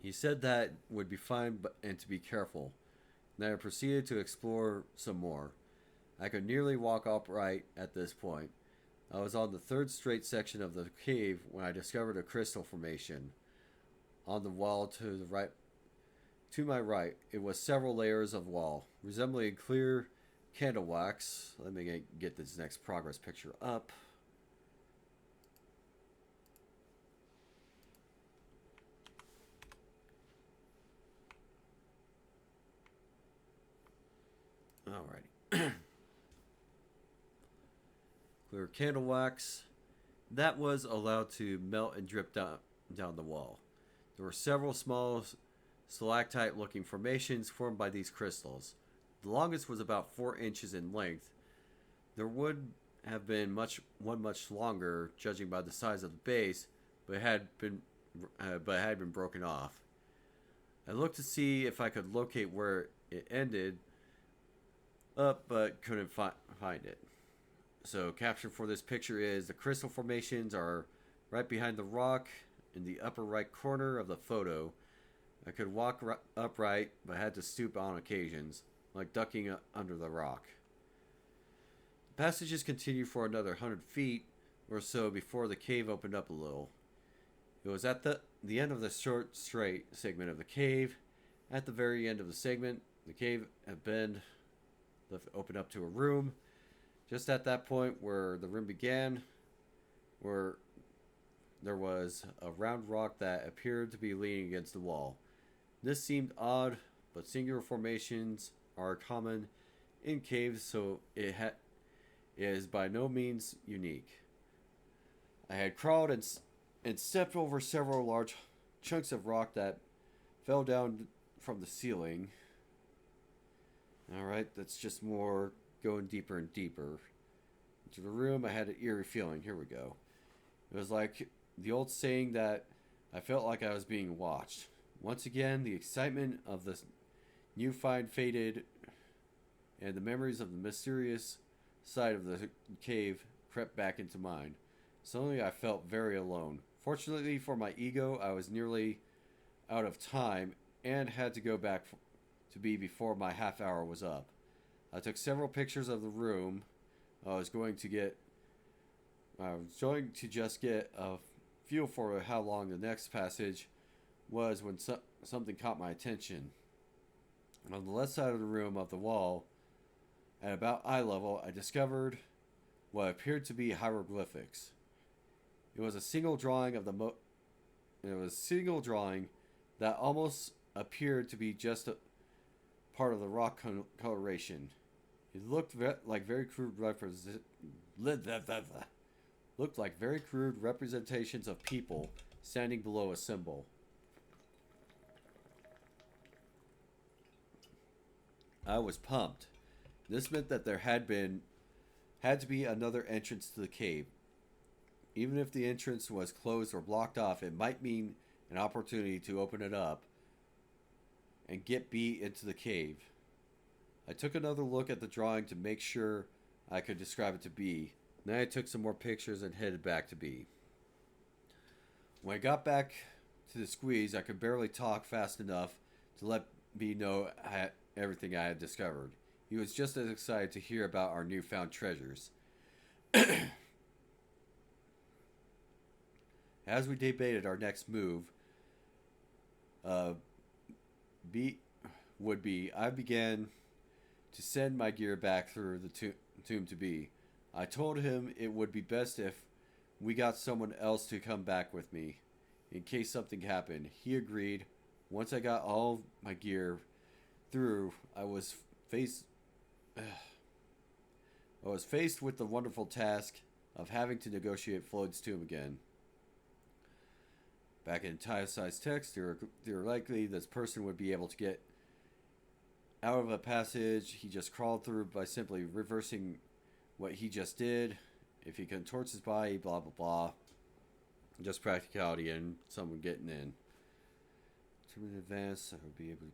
He said that would be fine, and to be careful. Then I proceeded to explore some more. I could nearly walk upright at this point. I was on the third straight section of the cave when I discovered a crystal formation. On the wall to my right, it was several layers of wall, resembling clear candle wax. Let me get this next progress picture up. Alrighty. Clear candle wax. That was allowed to melt and drip down the wall. There were several small stalactite-looking formations formed by these crystals. The longest was about 4 inches in length. There would have been one much longer, judging by the size of the base, but had been broken off. I looked to see if I could locate where it ended up, but couldn't find it. So, caption for this picture is the crystal formations are right behind the rock in the upper right corner of the photo. I could walk upright, but had to stoop on occasions, like ducking under the rock. The passages continued for another 100 feet or so before the cave opened up a little. It was at the end of the short, straight segment of the cave. At the very end of the segment, the cave had been opened up to a room. Just at that point where the room began, where there was a round rock that appeared to be leaning against the wall. This seemed odd, but singular formations are common in caves, so it is by no means unique. I had crawled and stepped over several large chunks of rock that fell down from the ceiling. Alright, that's just more going deeper and deeper into the room. I had an eerie feeling. Here we go. It was like the old saying that I felt like I was being watched. Once again, the excitement of the new find faded, and the memories of the mysterious side of the cave crept back into mind. Suddenly, I felt very alone. Fortunately for my ego, I was nearly out of time and had to go back to be before my half hour was up. I took several pictures of the room. I was going to just get a feel for how long the next passage was when something caught my attention. On the left side of the room of the wall, at about eye level, I discovered what appeared to be hieroglyphics. It was a single drawing that almost appeared to be just a part of the rock coloration. It looked like very crude representations of people standing below a symbol. I was pumped. This meant that there had to be another entrance to the cave. Even if the entrance was closed or blocked off, it might mean an opportunity to open it up and get B into the cave. I took another look at the drawing to make sure I could describe it to B. Then I took some more pictures and headed back to B. When I got back to the squeeze, I could barely talk fast enough to let me know everything I had discovered. He was just as excited to hear about our newfound treasures. As we debated our next move, uh, be would be, I began to send my gear back through the tomb to be. I told him it would be best if we got someone else to come back with me, in case something happened. He agreed. Once I got all my gear through, I was faced with the wonderful task of having to negotiate Floyd's tomb again. Back in italicized text, theoretically, this person would be able to get out of a passage he just crawled through by simply reversing what he just did. If he contorts his body, blah blah blah. Just practicality and someone getting in. In advance, I would be able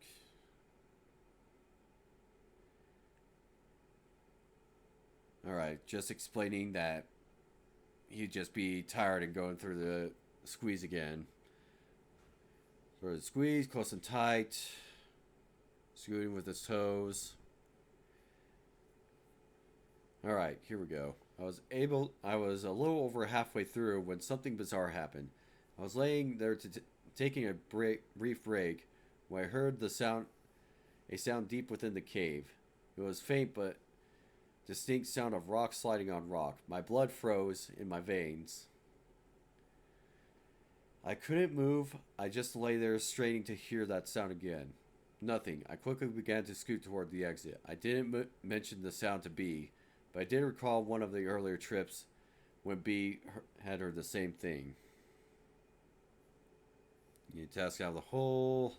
to. Alright, just explaining that he'd just be tired and going through the squeeze again. Sort of squeeze, close and tight. Scooting with his toes. Alright, here we go. I was a little over halfway through when something bizarre happened. I was laying there taking a brief break when I heard a sound deep within the cave. It was faint but distinct sound of rock sliding on rock. My blood froze in my veins. I couldn't move. I just lay there straining to hear that sound again. Nothing. I quickly began to scoot toward the exit. I didn't mention the sound to B, but I did recall one of the earlier trips when B had heard the same thing. You task out of the hole.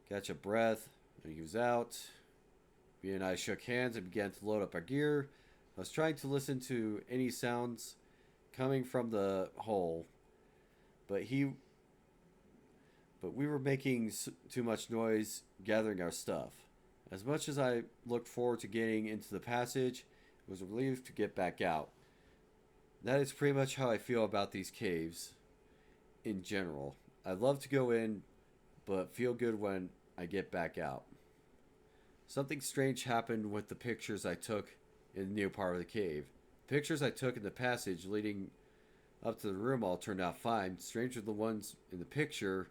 Catch a breath. And he was out. B and I shook hands and began to load up our gear. I was trying to listen to any sounds coming from the hole, but we were making too much noise gathering our stuff. As much as I looked forward to getting into the passage, it was a relief to get back out. That is pretty much how I feel about these caves in general. I love to go in, but feel good when I get back out. Something strange happened with the pictures I took in the new part of the cave. The pictures I took in the passage leading up to the room all turned out fine. Stranger than the ones in the picture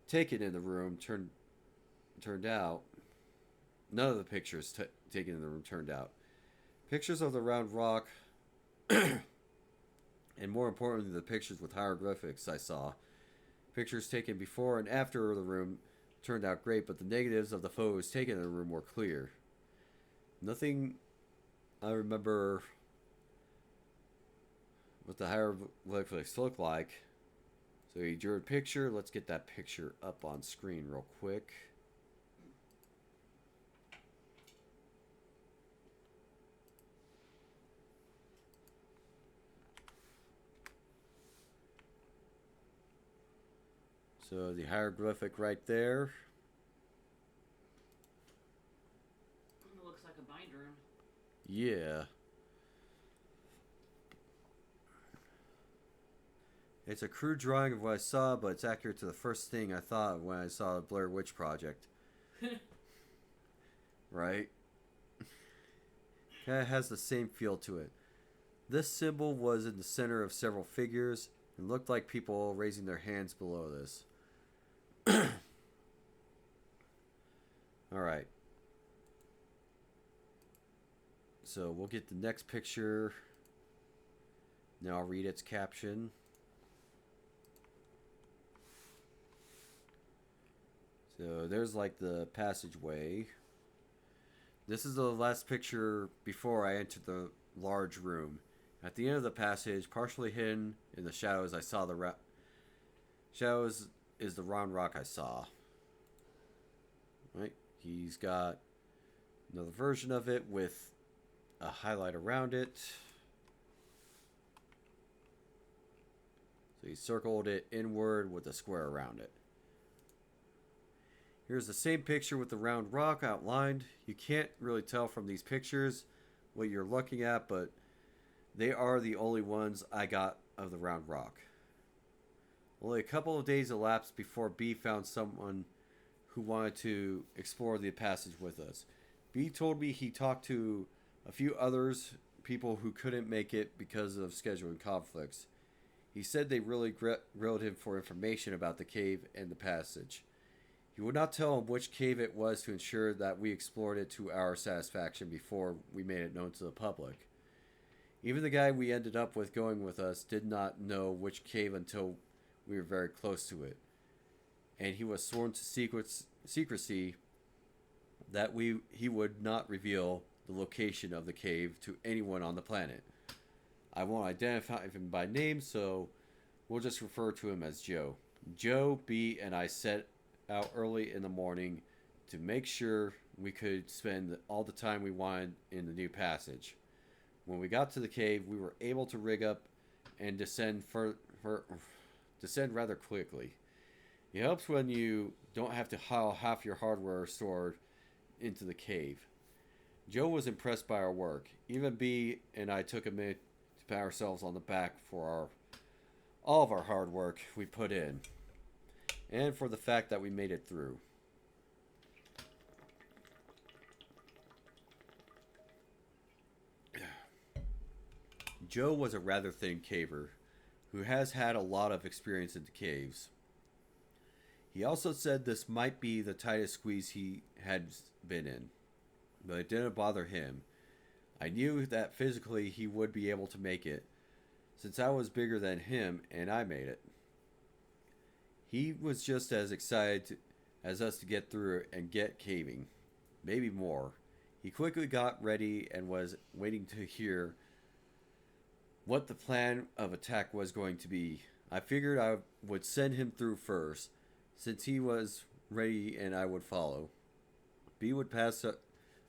taken in the room turned out. None of the pictures taken in the room turned out. Pictures of the round rock, and more importantly, the pictures with hieroglyphics I saw. Pictures taken before and after the room turned out great, but the negatives of the photos taken in the room were clear. Nothing I remember what the hieroglyphics look like. So he drew a picture. Let's get that picture up on screen real quick. So the hieroglyphic right there. It looks like a bind room. Yeah. It's a crude drawing of what I saw, but it's accurate to the first thing I thought when I saw the Blair Witch Project. Right? Kind of has the same feel to it. This symbol was in the center of several figures and looked like people raising their hands below this. Alright. So we'll get the next picture. Now I'll read its caption. So there's like the passageway. This is the last picture before I entered the large room. At the end of the passage, partially hidden in the shadows, I saw the shadows is the round rock I saw. Right? He's got another version of it with a highlight around it. So he circled it inward with a square around it. Here's the same picture with the round rock outlined. You can't really tell from these pictures what you're looking at, but they are the only ones I got of the round rock. Only a couple of days elapsed before B found someone who wanted to explore the passage with us. B told me he talked to a few others, people who couldn't make it because of scheduling conflicts. He said they really grilled him for information about the cave and the passage. He would not tell him which cave it was to ensure that we explored it to our satisfaction before we made it known to the public. Even the guy we ended up with going with us did not know which cave until we were very close to it. And he was sworn to secrecy that he would not reveal the location of the cave to anyone on the planet. I won't identify him by name, so we'll just refer to him as Joe. Joe, B, and I set out early in the morning to make sure we could spend all the time we wanted in the new passage. When we got to the cave, we were able to rig up and descend rather quickly. It helps when you don't have to haul half your hardware stored into the cave. Joe was impressed by our work. Even B and I took a minute to pat ourselves on the back for all of our hard work we put in, and for the fact that we made it through. Joe was a rather thin caver who has had a lot of experience in the caves. He also said this might be the tightest squeeze he had been in, but it didn't bother him. I knew that physically he would be able to make it, since I was bigger than him and I made it. He was just as excited as us to get through it and get caving, maybe more. He quickly got ready and was waiting to hear what the plan of attack was going to be. I figured I would send him through first, since he was ready and I would follow. B would pass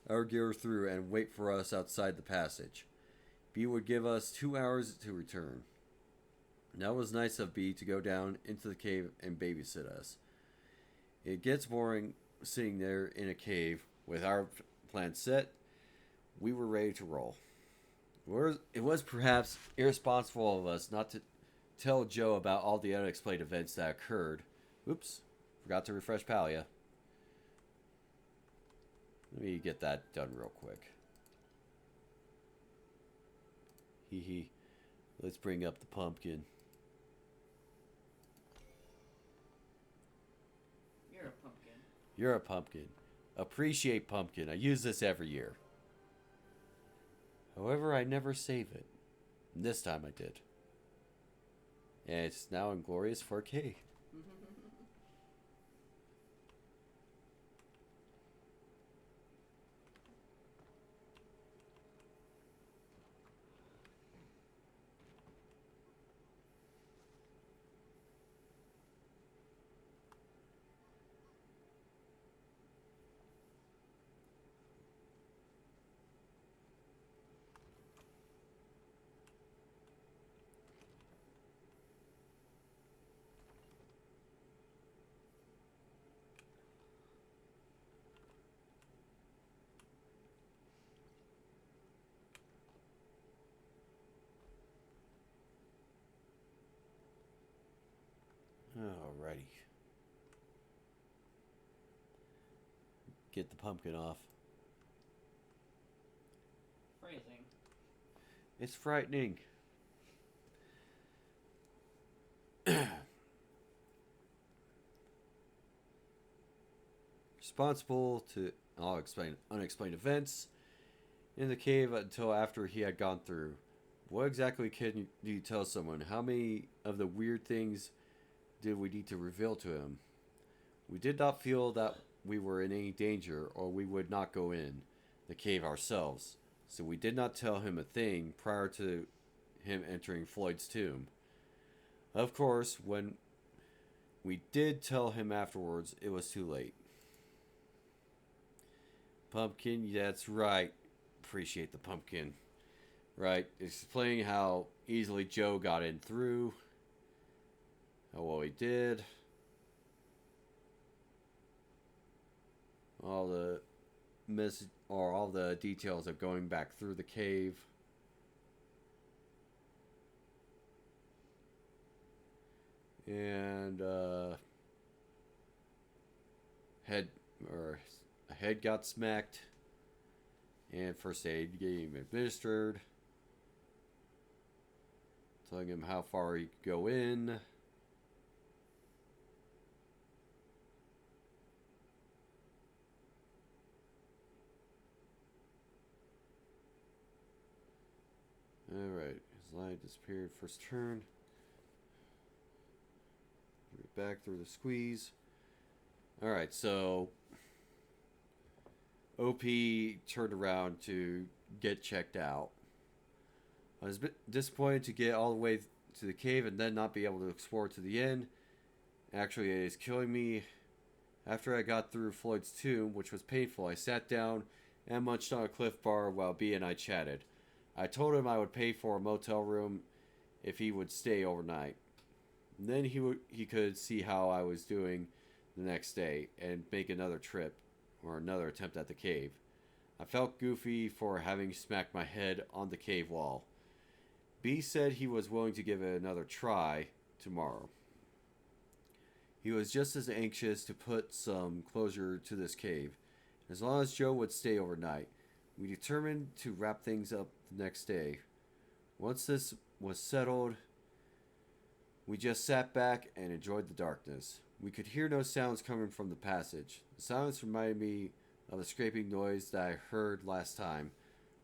our gear through and wait for us outside the passage. B would give us 2 hours to return. That was nice of B to go down into the cave and babysit us. It gets boring sitting there in a cave with our plan set. We were ready to roll. It was perhaps irresponsible of us not to tell Joe about all the unexplained events that occurred. Oops, forgot to refresh Palia. Let me get that done real quick. Hee hee. Let's bring up the pumpkin. You're a pumpkin. You're a pumpkin. Appreciate pumpkin. I use this every year. However, I never save it. And this time I did. And it's now in glorious 4K. Alrighty. Get the pumpkin off. Phrasing. It's frightening. Responsible to unexplained events in the cave until after he had gone through. What exactly do you tell someone? How many of the weird things did we need to reveal to him? We did not feel that we were in any danger, or we would not go in the cave ourselves, so we did not tell him a thing prior to him entering Floyd's tomb. Of course, when we did tell him afterwards, it was too late. Pumpkin, that's right. Appreciate the pumpkin. Right, explaining how easily Joe got in through, how well he did, all the all the details of going back through the cave. And head or a head got smacked, and first aid getting administered, telling him how far he could go in. Alright, his light disappeared first turn. Back through the squeeze. Alright, so OP turned around to get checked out. I was a bit disappointed to get all the way to the cave and then not be able to explore to the end. Actually, it is killing me. After I got through Floyd's tomb, which was painful, I sat down and munched on a Cliff Bar while B and I chatted. I told him I would pay for a motel room if he would stay overnight. And then he could see how I was doing the next day and make another trip or another attempt at the cave. I felt goofy for having smacked my head on the cave wall. B said he was willing to give it another try tomorrow. He was just as anxious to put some closure to this cave. As long as Joe would stay overnight, we determined to wrap things up the next day. Once this was settled, we just sat back and enjoyed the darkness. We could hear no sounds coming from the passage. The silence reminded me of the scraping noise that I heard last time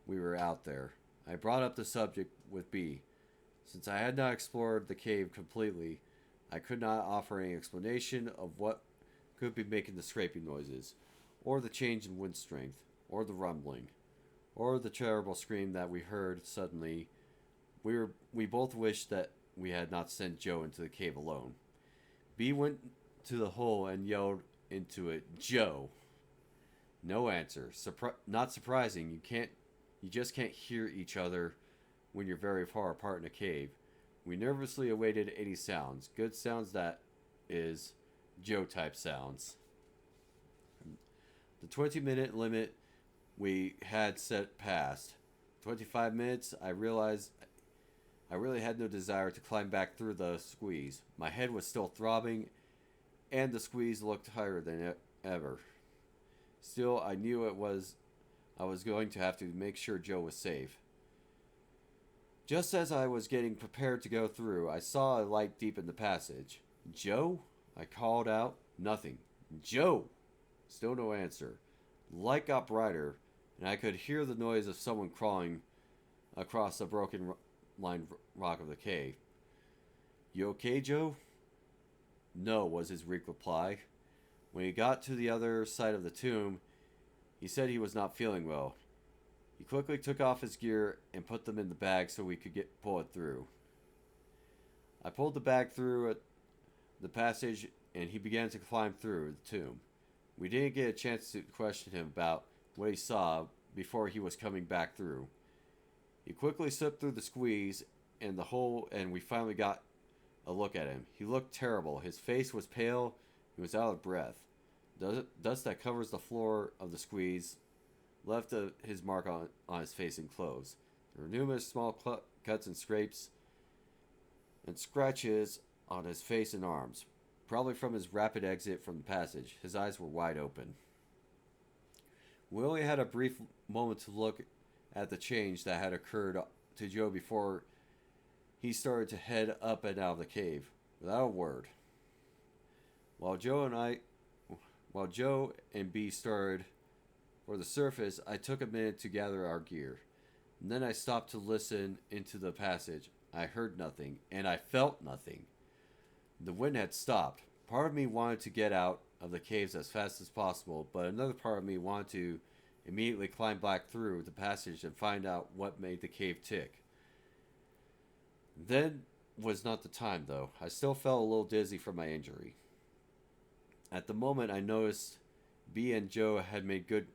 we were out there. I brought up the subject with B. Since I had not explored the cave completely, I could not offer any explanation of what could be making the scraping noises, or the change in wind strength, or the rumbling, or the terrible scream that we heard suddenly. We both wished that we had not sent Joe into the cave alone. B went to the hole and yelled into it, "Joe!" No answer. Not surprising. You just can't hear each other when you're very far apart in a cave. We nervously awaited any sounds. Good sounds, that is. Joe-type sounds. The 20-minute limit we had set passed. 25 minutes, I realized I really had no desire to climb back through the squeeze. My head was still throbbing, and the squeeze looked higher than ever. Still, I knew I was going to have to make sure Joe was safe. Just as I was getting prepared to go through, I saw a light deep in the passage. "Joe?" I called out. Nothing. "Joe!" Still no answer. Light got brighter, and I could hear the noise of someone crawling across the broken lined rock of the cave. "You okay, Joe?" "No," was his weak reply. When he got to the other side of the tomb, he said he was not feeling well. He quickly took off his gear and put them in the bag so we could pull it through. I pulled the bag through the passage, and he began to climb through the tomb. We didn't get a chance to question him about what he saw before he was coming back through. He quickly slipped through the squeeze and the hole, and we finally got a look at him. He looked terrible. His face was pale. He was out of breath. Dust that covers the floor of the squeeze left his mark on his face and clothes. There were numerous small cuts and scrapes and scratches on his face and arms, probably from his rapid exit from the passage. His eyes were wide open. We only had a brief moment to look at the change that had occurred to Joe before he started to head up and out of the cave, without a word. While Joe and B started for the surface, I took a minute to gather our gear. And then I stopped to listen into the passage. I heard nothing, and I felt nothing. The wind had stopped. Part of me wanted to get out of the caves as fast as possible, but another part of me wanted to immediately climb back through the passage and find out what made the cave tick. Then was not the time, though. I still felt a little dizzy from my injury. At the moment, I noticed B and Joe had made good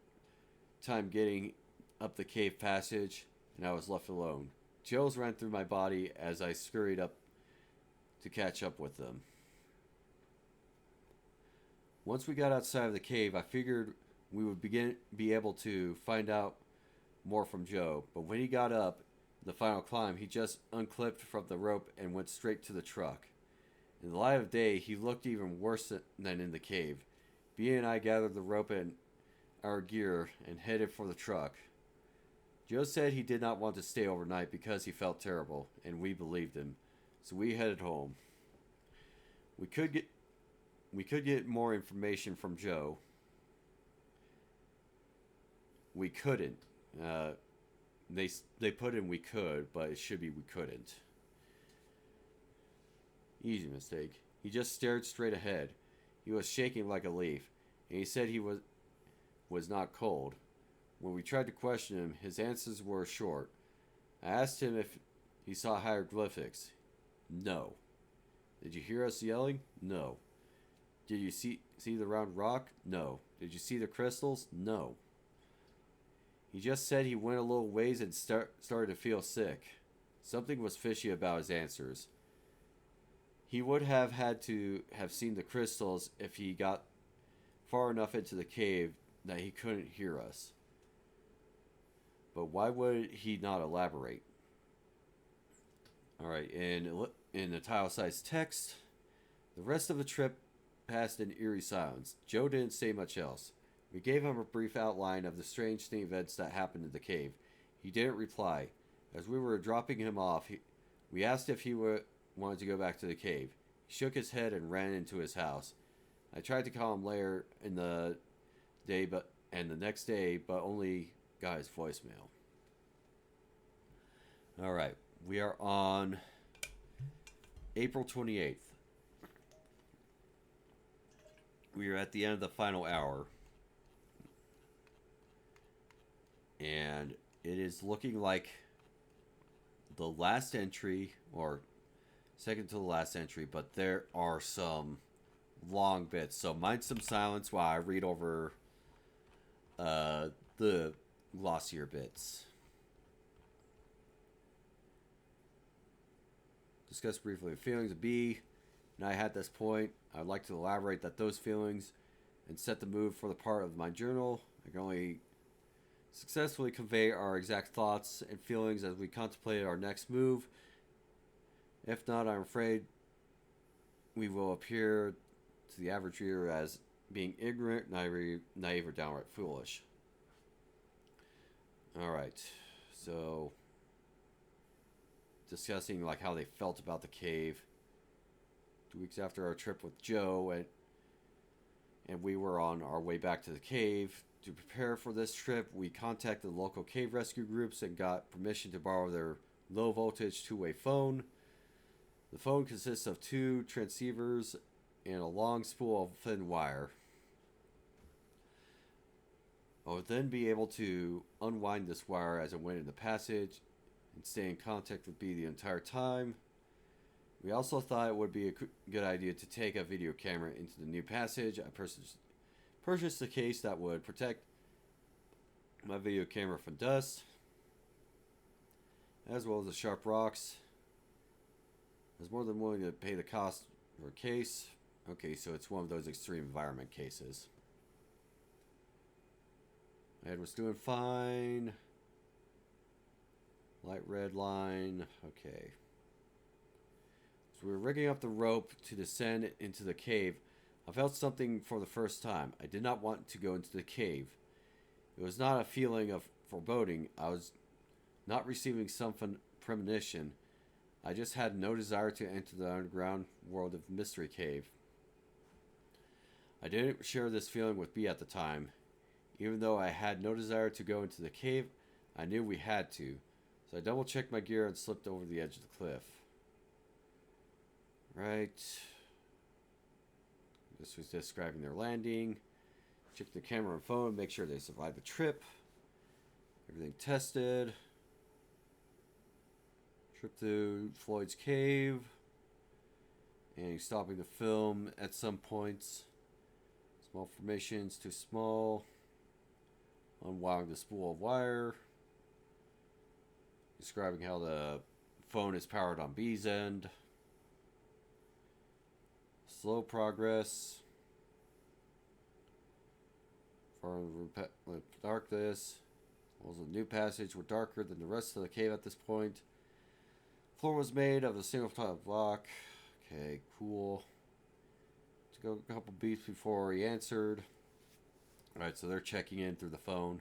time getting up the cave passage, and I was left alone. Chills ran through my body as I scurried up to catch up with them. Once we got outside of the cave, I figured we would be able to find out more from Joe, but when he got up the final climb, he just unclipped from the rope and went straight to the truck. In the light of day, he looked even worse than in the cave. B and I gathered the rope and our gear and headed for the truck. Joe said he did not want to stay overnight because he felt terrible, and we believed him. So we headed home. We could get more information from Joe. We couldn't. They put in we could, but it should be we couldn't. Easy mistake. He just stared straight ahead. He was shaking like a leaf, and he said he was not cold. When we tried to question him, his answers were short. I asked him if he saw hieroglyphics. No. Did you hear us yelling? No. Did you see the round rock? No. Did you see the crystals? No. He just said he went a little ways and started to feel sick. Something was fishy about his answers. He would have had to have seen the crystals if he got far enough into the cave that he couldn't hear us. But why would he not elaborate? Alright, in the tile-sized text, the rest of the trip passed in eerie silence. Joe didn't say much else. We gave him a brief outline of the strange events that happened in the cave. He didn't reply. As we were dropping him off, we asked if he wanted to go back to the cave. He shook his head and ran into his house. I tried to call him later in the day, the next day, but only got his voicemail. Alright, we are on April 28th. We are at the end of the final hour. And it is looking like the last entry, or second to the last entry, but there are some long bits. So mind some silence while I read over the glossier bits. Discuss briefly the feelings of B and I had at this point. I'd like to elaborate that those feelings and set the mood for the part of my journal. I can only successfully convey our exact thoughts and feelings as we contemplate our next move. If not, I'm afraid we will appear to the average reader as being ignorant, naive or downright foolish. Alright, so discussing like how they felt about the cave. 2 weeks after our trip with Joe, and we were on our way back to the cave. To prepare for this trip, we contacted the local cave rescue groups and got permission to borrow their low voltage two-way phone. The phone consists of 2 transceivers and a long spool of thin wire. I would then be able to unwind this wire as it went in the passage and stay in contact with B the entire time. We also thought it would be a good idea to take a video camera into the new passage. I purchased a case that would protect my video camera from dust, as well as the sharp rocks. I was more than willing to pay the cost for a case. Okay, so it's one of those extreme environment cases. My head was doing fine. Light red line. Okay. So we were rigging up the rope to descend into the cave. I felt something for the first time. I did not want to go into the cave. It was not a feeling of foreboding. I was not receiving some premonition. I just had no desire to enter the underground world of Mystery Cave. I didn't share this feeling with B at the time. Even though I had no desire to go into the cave, I knew we had to. So I double-checked my gear and slipped over the edge of the cliff. Right. This was describing their landing. Check the camera and phone, make sure they survived the trip. Everything tested. Trip to Floyd's cave. And stopping the film at some points. Small formations, too small. Unwinding the spool of wire. Describing how the phone is powered on B's end. Slow progress. Far in the darkness. Walls of the new passage were darker than the rest of the cave at this point. Floor was made of a single type of block. Okay, cool. To go a couple beats before he answered. Alright, so they're checking in through the phone.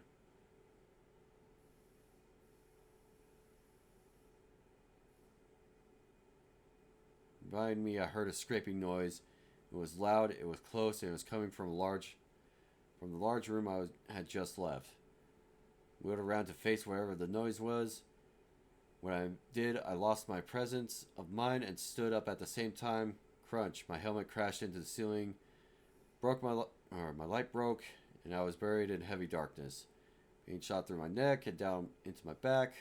Behind me, I heard a scraping noise. It was loud, it was close, and it was coming from the large room had just left. I wheeled around to face wherever the noise was. When I did, I lost my presence of mind and stood up at the same time. Crunch! My helmet crashed into the ceiling. My light broke, and I was buried in heavy darkness. Being shot through my neck and down into my back.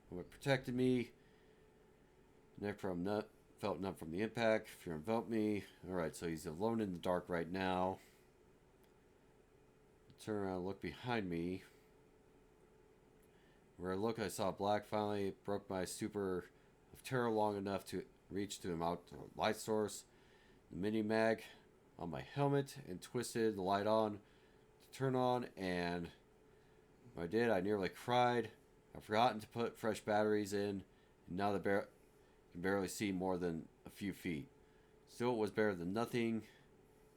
What protected me? Neck felt numb from the impact. Fear enveloped me. Alright, so he's alone in the dark right now. I turn around and look behind me. Where I look, I saw black. Finally, it broke my stupor of terror long enough to reach to an outdoor light source. The mini mag on my helmet and twisted the light on to turn on, and when I did, I nearly cried. I've forgotten to put fresh batteries in, and now can barely see more than a few feet. Still, it was better than nothing.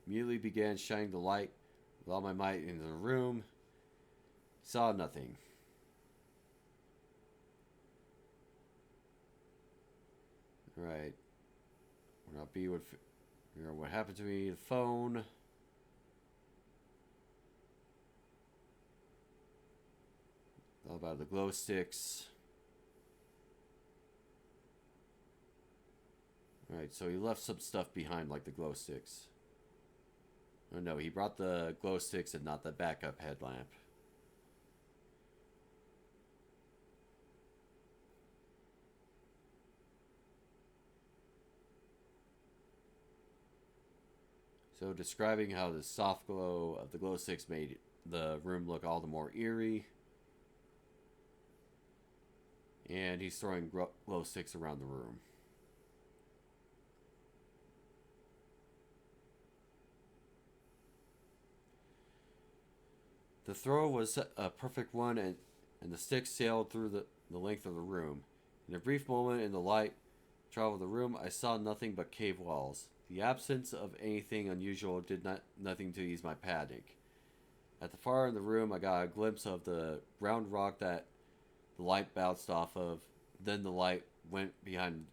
Immediately began shining the light with all my might into the room. Saw nothing. Right. Where not be what happened to me. The phone. All about the glow sticks. Alright, so he left some stuff behind, like the glow sticks. Oh no, he brought the glow sticks and not the backup headlamp. So describing how the soft glow of the glow sticks made the room look all the more eerie. And he's throwing glow sticks around the room. The throw was a perfect one, and the sticks sailed through the length of the room. In a brief moment in the light travel of the room, I saw nothing but cave walls. The absence of anything unusual did nothing to ease my panic. At the far end of the room, I got a glimpse of the round rock that the light bounced off of. Then the light went behind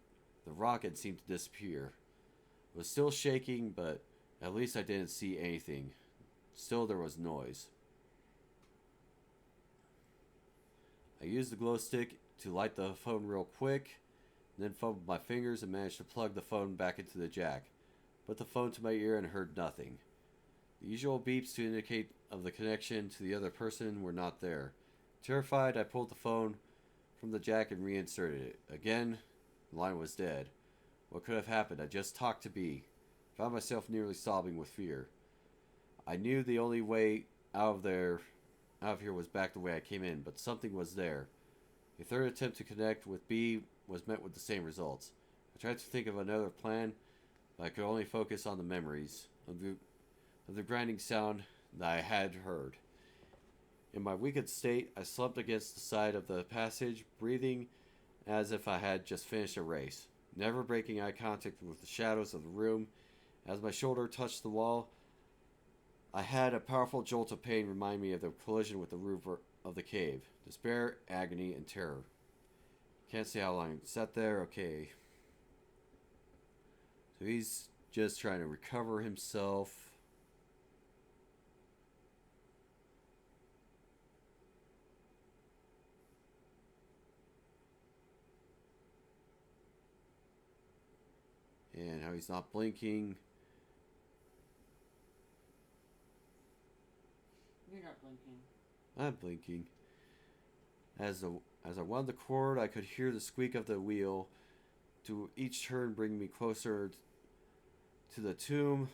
the rock and seemed to disappear. It was still shaking, but at least I didn't see anything. Still, there was noise. I used the glow stick to light the phone real quick, and then fumbled my fingers and managed to plug the phone back into the jack. Put the phone to my ear and heard nothing. The usual beeps to indicate of the connection to the other person were not there. Terrified, I pulled the phone from the jack and reinserted it. Again, the line was dead. What could have happened? I just talked to B. Found myself nearly sobbing with fear. I knew the only way out of here was back the way I came in, but something was there. A third attempt to connect with B was met with the same results. I tried to think of another plan, but I could only focus on the memories of the grinding sound that I had heard. In my weakened state, I slumped against the side of the passage, breathing as if I had just finished a race, never breaking eye contact with the shadows of the room. As my shoulder touched the wall, I had a powerful jolt of pain remind me of the collision with the roof of the cave. Despair, agony, and terror. Can't say how long I sat there. Okay. So he's just trying to recover himself. And how he's not blinking. You're not blinking. I'm blinking. As I wound the cord, I could hear the squeak of the wheel. To each turn, bring me closer to the tomb,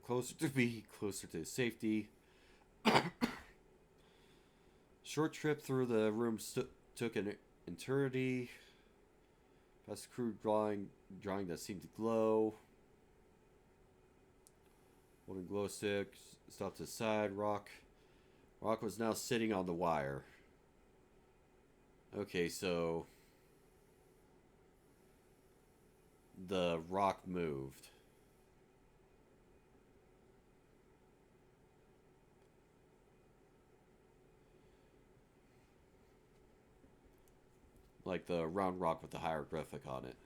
closer to me, closer to safety. Short trip through the room took an eternity. Past the crude drawing that seemed to glow. Holding glow stick, stopped to the side. Rock was now sitting on the wire. Okay, so the rock moved. Like the round rock with the hieroglyphic on it.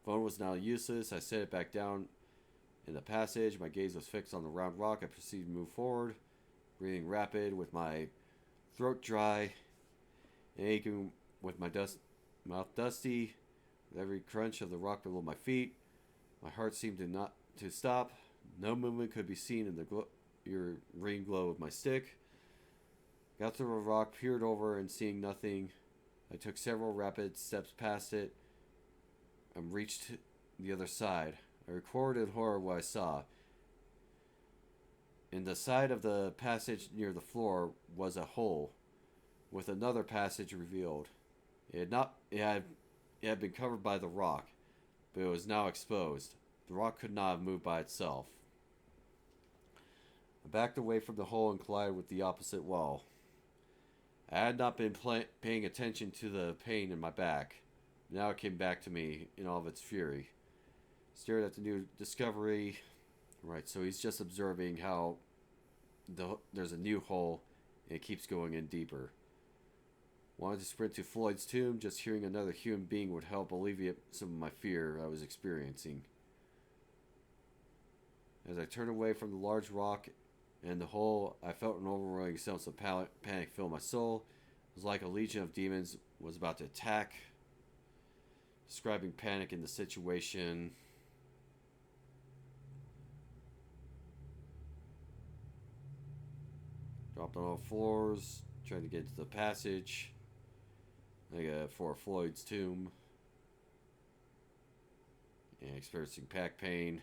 Phone was now useless. I set it back down in the passage. My gaze was fixed on the round rock. I proceeded to move forward, breathing rapid with my throat dry and aching with my mouth dusty. With every crunch of the rock below my feet, my heart seemed to stop. No movement could be seen in the green glow of my stick. Got through a rock, peered over, and seeing nothing, I took several rapid steps past it and reached the other side. I recorded in horror what I saw. In the side of the passage near the floor was a hole, with another passage revealed. It had been covered by the rock, but it was now exposed. The rock could not have moved by itself. I backed away from the hole and collided with the opposite wall. I had not been paying attention to the pain in my back. Now it came back to me in all of its fury. Stared at the new discovery. Right, so he's just observing how there's a new hole and it keeps going in deeper. Wanted to sprint to Floyd's tomb. Just hearing another human being would help alleviate some of my fear I was experiencing. As I turned away from the large rock and the hole, I felt an overwhelming sense of panic fill my soul. It was like a legion of demons was about to attack. Describing panic in the situation. Dropped on all floors, trying to get to the passage. For Floyd's tomb. And experiencing back pain.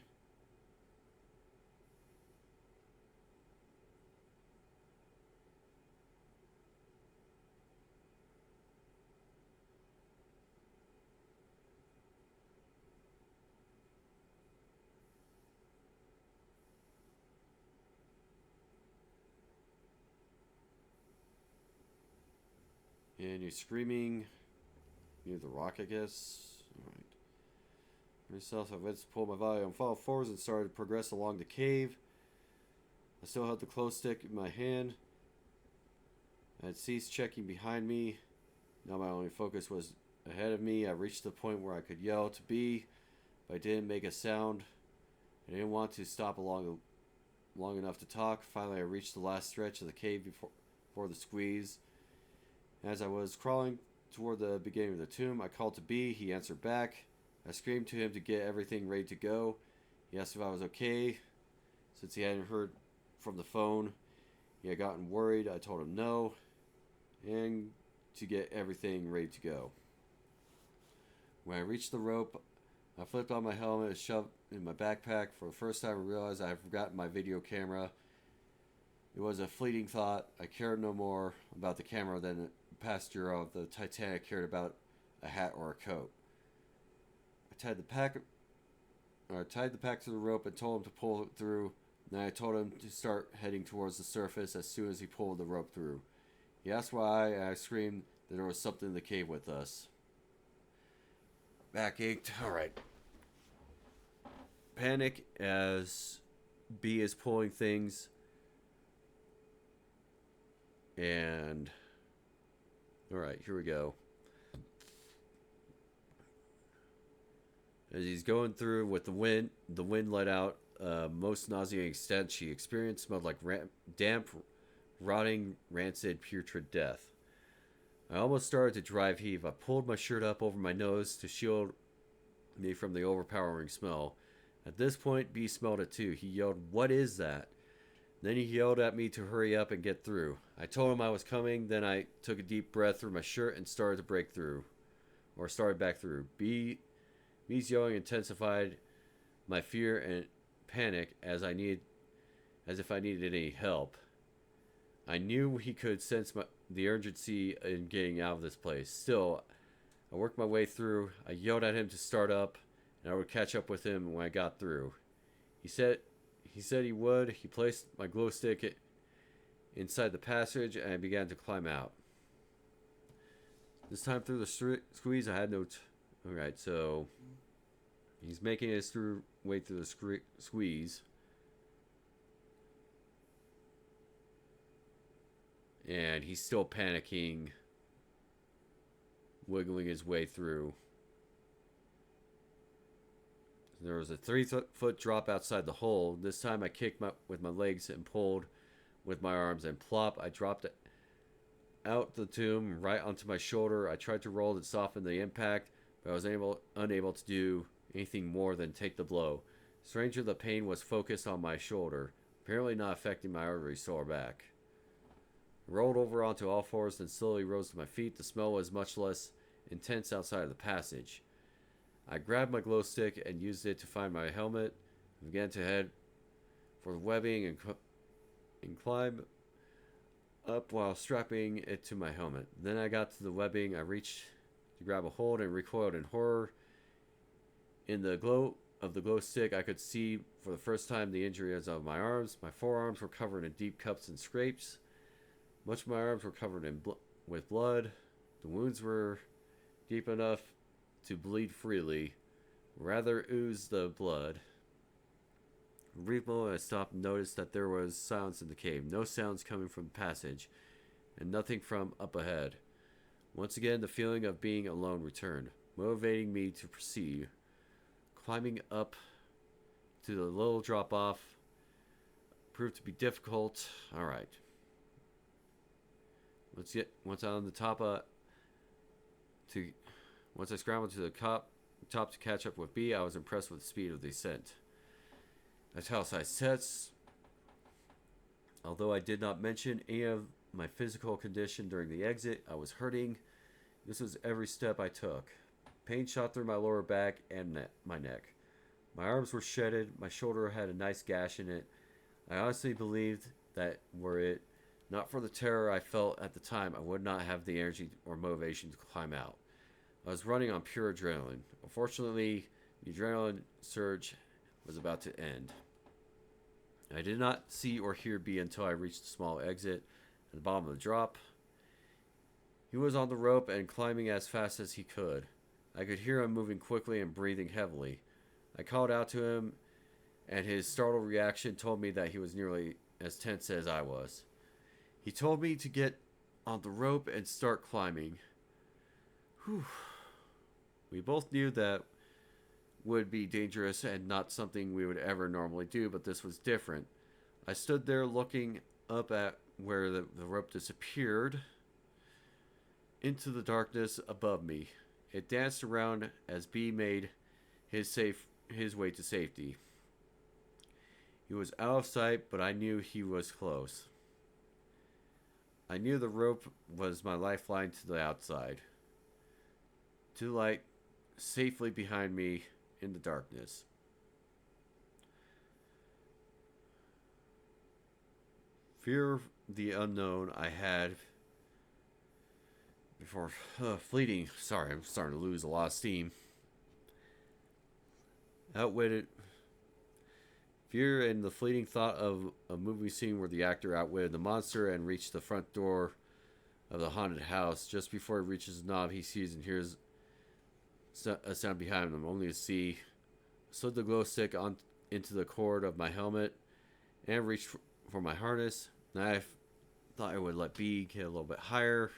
And you're screaming near the rock, I guess. Alright. Myself, I went to pull my volume fall forwards and started to progress along the cave. I still held the close stick in my hand. I had ceased checking behind me. Now my only focus was ahead of me. I reached the point where I could yell to be, but I didn't make a sound. I didn't want to stop long enough to talk. Finally, I reached the last stretch of the cave before the squeeze. As I was crawling toward the beginning of the tomb, I called to B. He answered back. I screamed to him to get everything ready to go. He asked if I was okay. Since he hadn't heard from the phone, he had gotten worried. I told him no, and to get everything ready to go. When I reached the rope, I flipped on my helmet and shoved in my backpack. For the first time, I realized I had forgotten my video camera. It was a fleeting thought. I cared no more about the camera than the passenger of the Titanic cared about a hat or a coat. I tied the pack to the rope and told him to pull it through. Then I told him to start heading towards the surface as soon as he pulled the rope through. He asked why, and I screamed that there was something in the cave with us. Back ached. Alright. Panic as B is pulling things. And alright, here we go. As he's going through with the wind let out most nauseating stench she experienced. Smelled like damp, rotting, rancid, putrid death. I almost started to drive heave. I pulled my shirt up over my nose to shield me from the overpowering smell. At this point, B smelled it too. He yelled, "What is that?" Then he yelled at me to hurry up and get through. I told him I was coming. Then I took a deep breath through my shirt and started back through. B's yelling intensified my fear and panic as if I needed any help. I knew he could sense the urgency in getting out of this place. Still, I worked my way through. I yelled at him to start up, and I would catch up with him when I got through. He said he would. He placed my glow stick inside the passage, and I began to climb out. This time through the squeeze, I had no... Alright, so... He's making his way through the squeeze. And he's still panicking, wiggling his way through. There was a 3-foot drop outside the hole. This time I kicked with my legs and pulled with my arms, and plop, I dropped out the tomb right onto my shoulder. I tried to roll to soften the impact, but I was unable to do anything more than take the blow. Strangely, the pain was focused on my shoulder, apparently not affecting my already sore back. I rolled over onto all fours, then slowly rose to my feet. The smell was much less intense outside of the passage. I grabbed my glow stick and used it to find my helmet. I began to head for the webbing and climb up while strapping it to my helmet. Then I got to the webbing. I reached to grab a hold and recoiled in horror. In the glow of the glow stick, I could see for the first time the injuries of my arms. My forearms were covered in deep cuts and scrapes. Much of my arms were covered with blood. The wounds were deep enough to bleed freely, rather ooze the blood. A brief moment I stopped and noticed that there was silence in the cave. No sounds coming from the passage, and nothing from up ahead. Once again, the feeling of being alone returned, motivating me to proceed. Climbing up to the little drop-off proved to be difficult. Alright. Once I scrambled to the top to catch up with B, I was impressed with the speed of the ascent. Italicized tests. Although I did not mention any of my physical condition during the exit, I was hurting. This was every step I took. Pain shot through my lower back and my neck. My arms were shredded. My shoulder had a nice gash in it. I honestly believed that were it not for the terror I felt at the time, I would not have the energy or motivation to climb out. I was running on pure adrenaline. Unfortunately, the adrenaline surge was about to end. I did not see or hear B until I reached the small exit at the bottom of the drop. He was on the rope and climbing as fast as he could. I could hear him moving quickly and breathing heavily. I called out to him, and his startled reaction told me that he was nearly as tense as I was. He told me to get on the rope and start climbing. Whew. We both knew that would be dangerous and not something we would ever normally do, but this was different. I stood there looking up at where the rope disappeared into the darkness above me. It danced around as B made his way to safety. He was out of sight, but I knew he was close. I knew the rope was my lifeline to the outside. To light safely behind me in the darkness. Fear of the unknown I had before fleeting. Sorry, I'm starting to lose a lot of steam. Outwitted. Fear and the fleeting thought of a movie scene where the actor outwitted the monster and reached the front door of the haunted house. Just before he reaches the knob, he sees and hears a sound behind him, only to see. Slid the glow stick into the cord of my helmet and reached for my harness. And I thought I would let B get a little bit higher.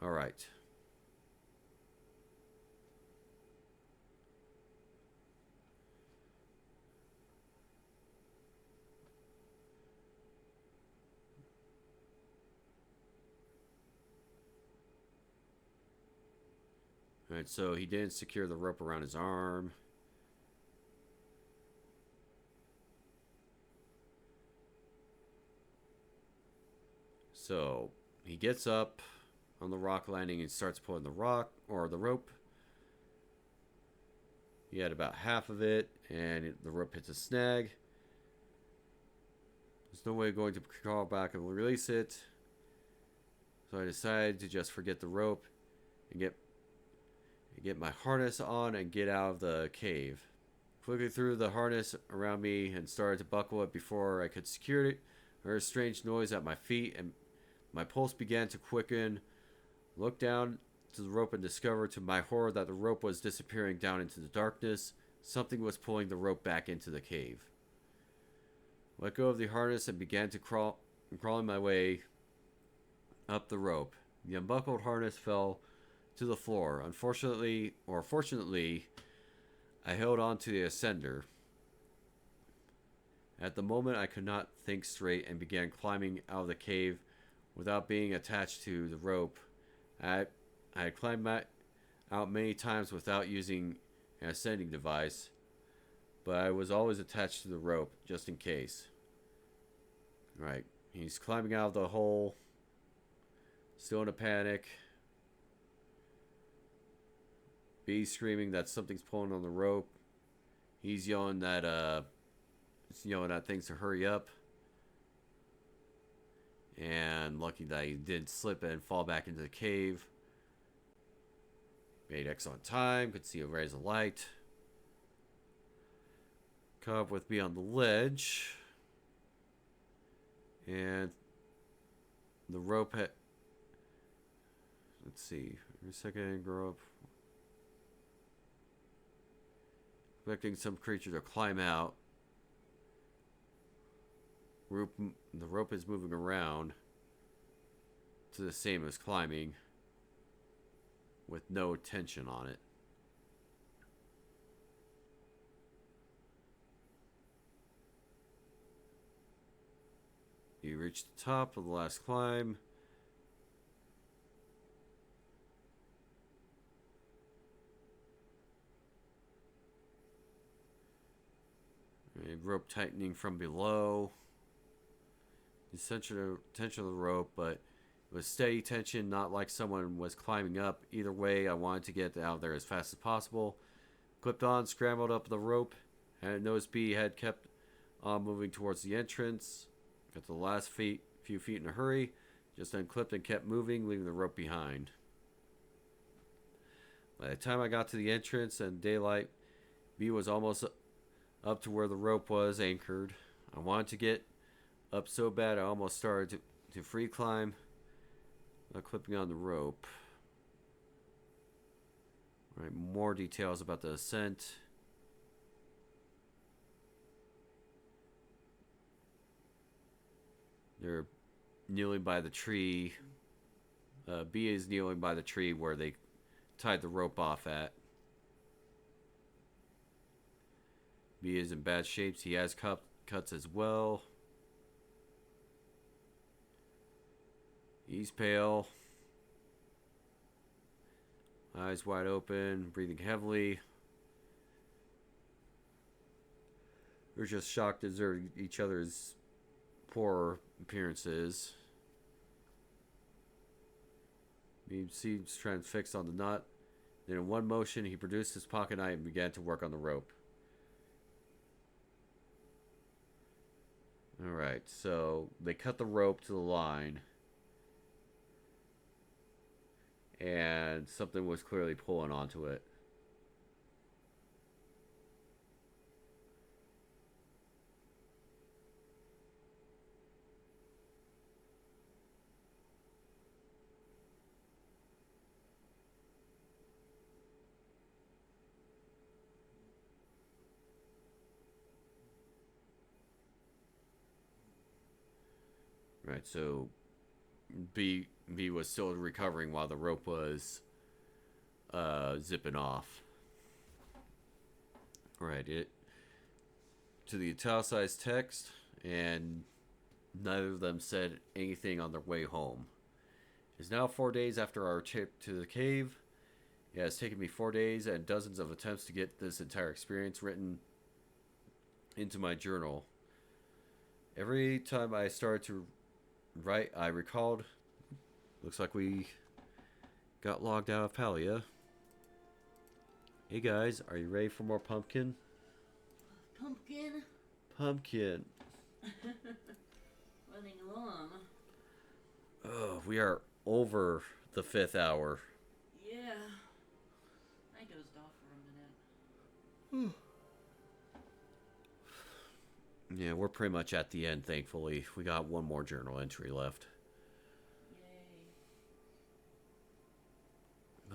Alright. Alright, so he didn't secure the rope around his arm. So he gets up on the rock landing and starts pulling the rope. He had about half of it, and the rope hits a snag. There's no way going to crawl back and release it. So I decided to just forget the rope and get my harness on and get out of the cave. Quickly threw the harness around me and started to buckle it before I could secure it. I heard a strange noise at my feet and my pulse began to quicken. Looked down to the rope and discovered to my horror that the rope was disappearing down into the darkness. Something was pulling the rope back into the cave. Let go of the harness and began to crawling my way up the rope. The unbuckled harness fell to the floor. Unfortunately, or fortunately, I held on to the ascender. At the moment, I could not think straight and began climbing out of the cave without being attached to the rope. I had climbed out many times without using an ascending device, but I was always attached to the rope just in case. Right, he's climbing out of the hole, still in a panic. B's screaming that something's pulling on the rope. He's yelling that things to hurry up. And lucky that he didn't slip and fall back into the cave. Made excellent time. Could see a rays of light. Caught up with me on the ledge. And the rope had... Let's see. For a second, grow up. Expecting some creature to climb out. The rope is moving around to the same as climbing with no tension on it. You reach the top of the last climb. Rope tightening from below. The tension of the rope, but it was steady tension, not like someone was climbing up. Either way, I wanted to get out of there as fast as possible. Clipped on, scrambled up the rope, and noticed B had kept on moving towards the entrance. Got to the last few feet in a hurry, just unclipped and kept moving, leaving the rope behind. By the time I got to the entrance and daylight, B was almost up to where the rope was anchored. I wanted to get up so bad I almost started to free climb, clipping on the rope. All right, more details about the ascent. They're kneeling by the tree. B is kneeling by the tree where they tied the rope off at. B is in bad shape. He has cuts as well. He's pale. Eyes wide open, breathing heavily. They're just shocked at each other's poor appearances. He seems transfixed on the nut. Then in one motion, he produced his pocket knife and began to work on the rope. Alright, so they cut the rope to the line. And something was clearly pulling onto it. Right, so B was still recovering while the rope was zipping off. Right, it to the italicized text, and neither of them said anything on their way home. It's now 4 days after our trip to the cave. It has taken me 4 days and dozens of attempts to get this entire experience written into my journal. Every time I started to write, I recalled. Looks like we got logged out of Palia. Hey guys, are you ready for more pumpkin? Pumpkin? Pumpkin. Running along. Oh, we are over the 5th hour. Yeah. I dozed off for a minute. Yeah, we're pretty much at the end, thankfully. We got one more journal entry left. Yay.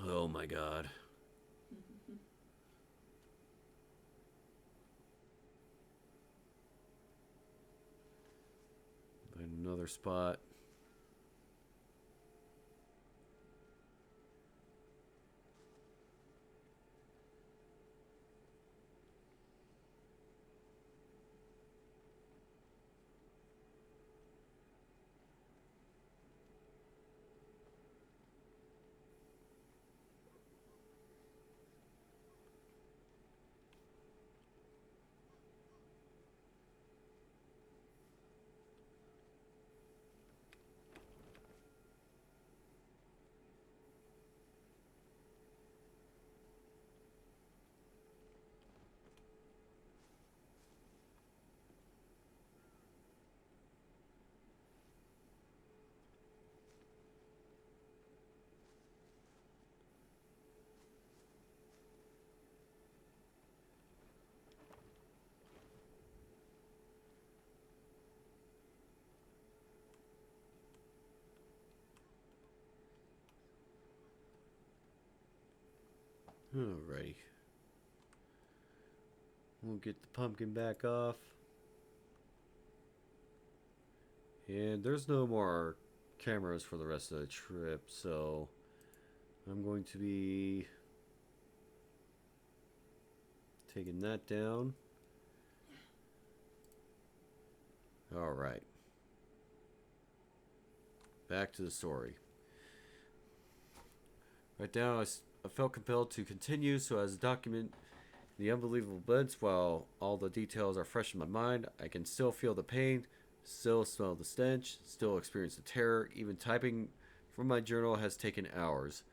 Oh my god. Find another spot. Alrighty. We'll get the pumpkin back off. And there's no more cameras for the rest of the trip, so I'm going to be taking that down. Alright. Back to the story. Right now, I felt compelled to continue so as to document the unbelievable events while all the details are fresh in my mind. I can still feel the pain, still smell the stench, still experience the terror. Even typing from my journal has taken hours.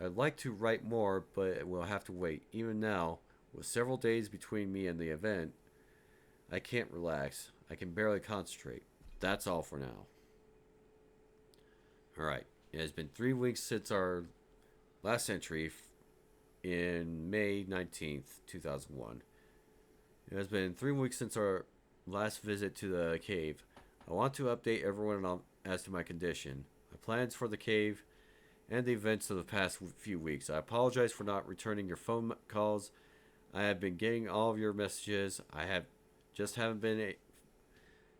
I'd like to write more, but it will have to wait. Even now, with several days between me and the event, I can't relax. I can barely concentrate. That's all for now. Alright, it has been 3 weeks since our last entry in May 19th, 2001. It has been 3 weeks since our last visit to the cave. I want to update everyone as to my condition, my plans for the cave, and the events of the past few weeks. I apologize for not returning your phone calls. I have been getting all of your messages. I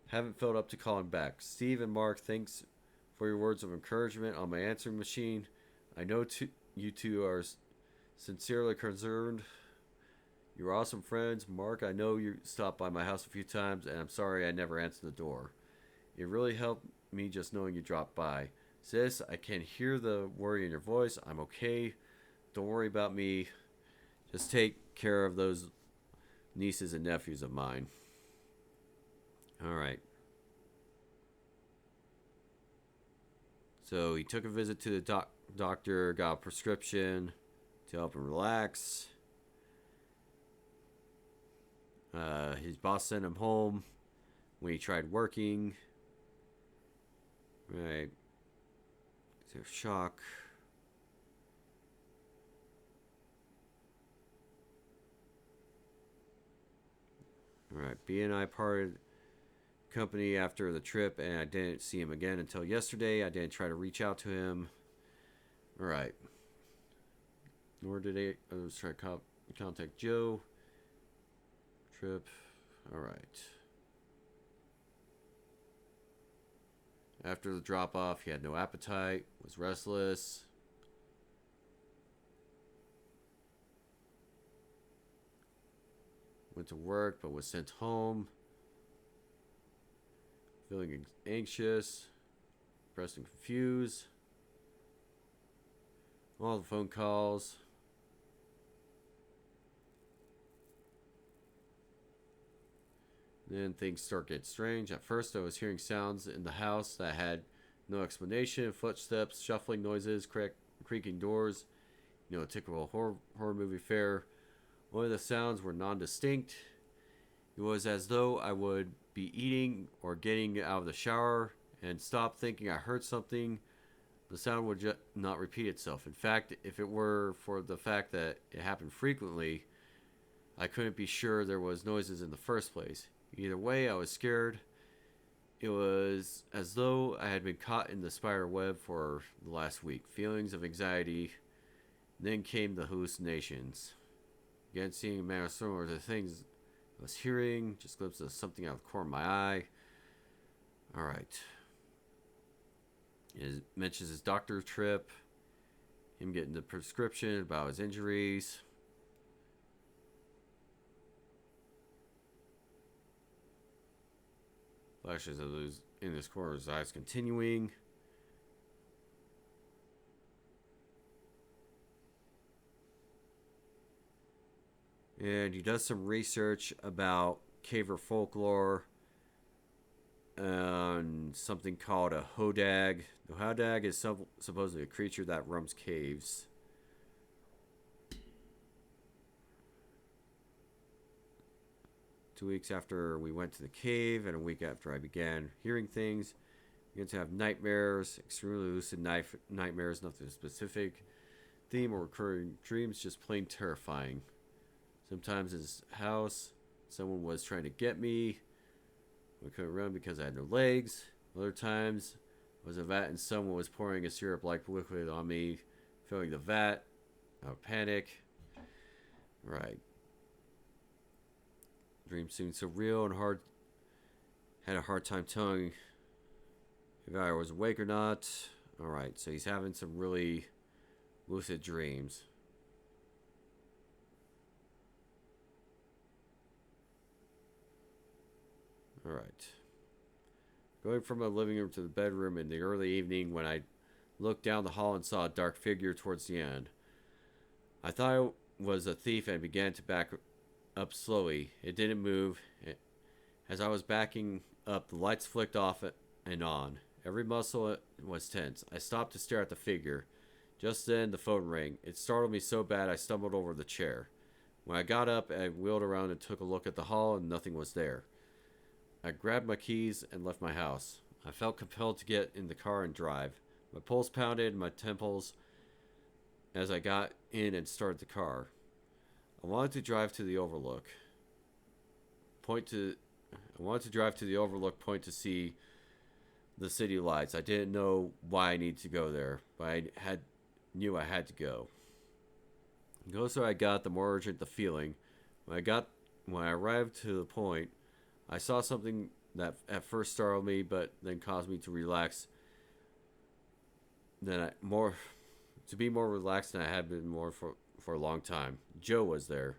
haven't felt up to calling back. Steve and Mark, thanks for your words of encouragement on my answering machine. I know you two are sincerely concerned. You're awesome friends. Mark, I know you stopped by my house a few times, and I'm sorry I never answered the door. It really helped me just knowing you dropped by. Sis, I can hear the worry in your voice. I'm okay. Don't worry about me. Just take care of those nieces and nephews of mine. Alright. So he took a visit to the doctor, got a prescription to help him relax. His boss sent him home when he tried working. Right. There's shock. Alright, B and I parted company after the trip, and I didn't see him again until yesterday. I didn't try to reach out to him. Alright. Nor did I was trying to contact Joe. Trip. Alright. After the drop off, he had no appetite, was restless. Went to work but was sent home. Feeling anxious, depressed and confused. All the phone calls. Then things start getting strange. At first, I was hearing sounds in the house that had no explanation. Footsteps, shuffling noises, creaking doors. You know, a typical horror movie fare. One of the sounds were non-distinct. It was as though I would be eating or getting out of the shower and stop thinking I heard something. The sound would not repeat itself. In fact, if it were for the fact that it happened frequently, I couldn't be sure there was noises in the first place. Either way, I was scared. It was as though I had been caught in the spider web for the last week. Feelings of anxiety Then came the hallucinations. Again, seeing a man similar to the things I was hearing, just glimpses of something out of the corner of my eye. Alright. It mentions his doctor trip, him getting the prescription about his injuries. Flashes of those in his corner, his eyes continuing. And he does some research about caver folklore and something called a hodag. The hodag is supposedly a creature that roams caves. Two weeks after we went to the cave, and a week after I began hearing things, I began to have nightmares, extremely lucid nightmares, nothing specific theme or recurring dreams, just plain terrifying. Sometimes his house, someone was trying to get me. I couldn't run because I had no legs. Other times, I was a vat and someone was pouring a syrup-like liquid on me, filling the vat. I would panic. Right. Dream seemed so real and hard. Had a hard time telling if I was awake or not. Alright, so he's having some really lucid dreams. Alright. Going from my living room to the bedroom in the early evening when I looked down the hall and saw a dark figure towards the end. I thought it was a thief and began to back up slowly. It didn't move. As I was backing up, the lights flicked off and on. Every muscle was tense. I stopped to stare at the figure. Just then, the phone rang. It startled me so bad I stumbled over the chair. When I got up, I wheeled around and took a look at the hall, and nothing was there. I grabbed my keys and left my house. I felt compelled to get in the car and drive. My pulse pounded in my temples as I got in and started the car. I wanted to drive to the overlook. Point to see the city lights. I didn't know why I needed to go there, but I knew I had to go. The closer I got, the more urgent the feeling. When I arrived to the point, I saw something that at first startled me, but then caused me to relax. To be more relaxed than I had been for a long time. Joe was there.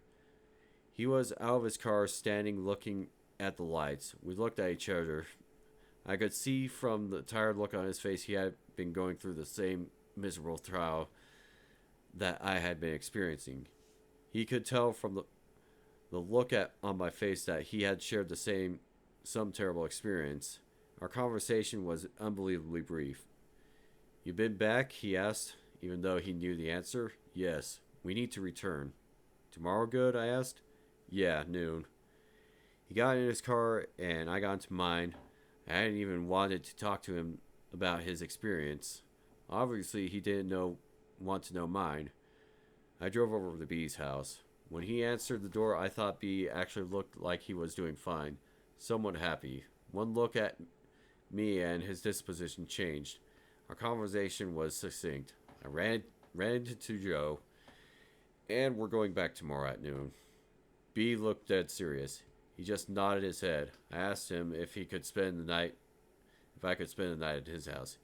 He was out of his car, standing, looking at the lights. We looked at each other. I could see from the tired look on his face he had been going through the same miserable trial that I had been experiencing. He could tell from the look on my face that he had shared some terrible experience. Our conversation was unbelievably brief. "You been back?" he asked, even though he knew the answer. "Yes. We need to return." "Tomorrow good?" I asked. "Yeah, noon." He got in his car and I got into mine. I hadn't even wanted to talk to him about his experience. Obviously, he didn't want to know mine. I drove over to B's house. When he answered the door, I thought B actually looked like he was doing fine, somewhat happy. One look at me and his disposition changed. Our conversation was succinct. I ran into Joe, and we're going back tomorrow at noon. B looked dead serious. He just nodded his head. I asked him if I could spend the night at his house.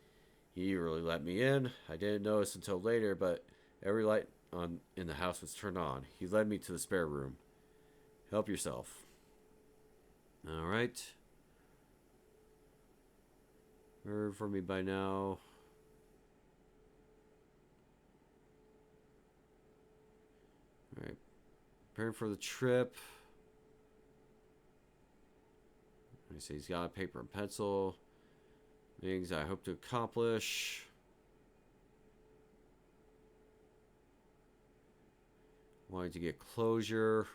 He eagerly let me in. I didn't notice until later, but every light in the house was turned on. He led me to the spare room. "Help yourself." All right. Heard from me by now. All right. Preparing for the trip. He says he's got a paper and pencil. Things I hope to accomplish. Wanting to get closure.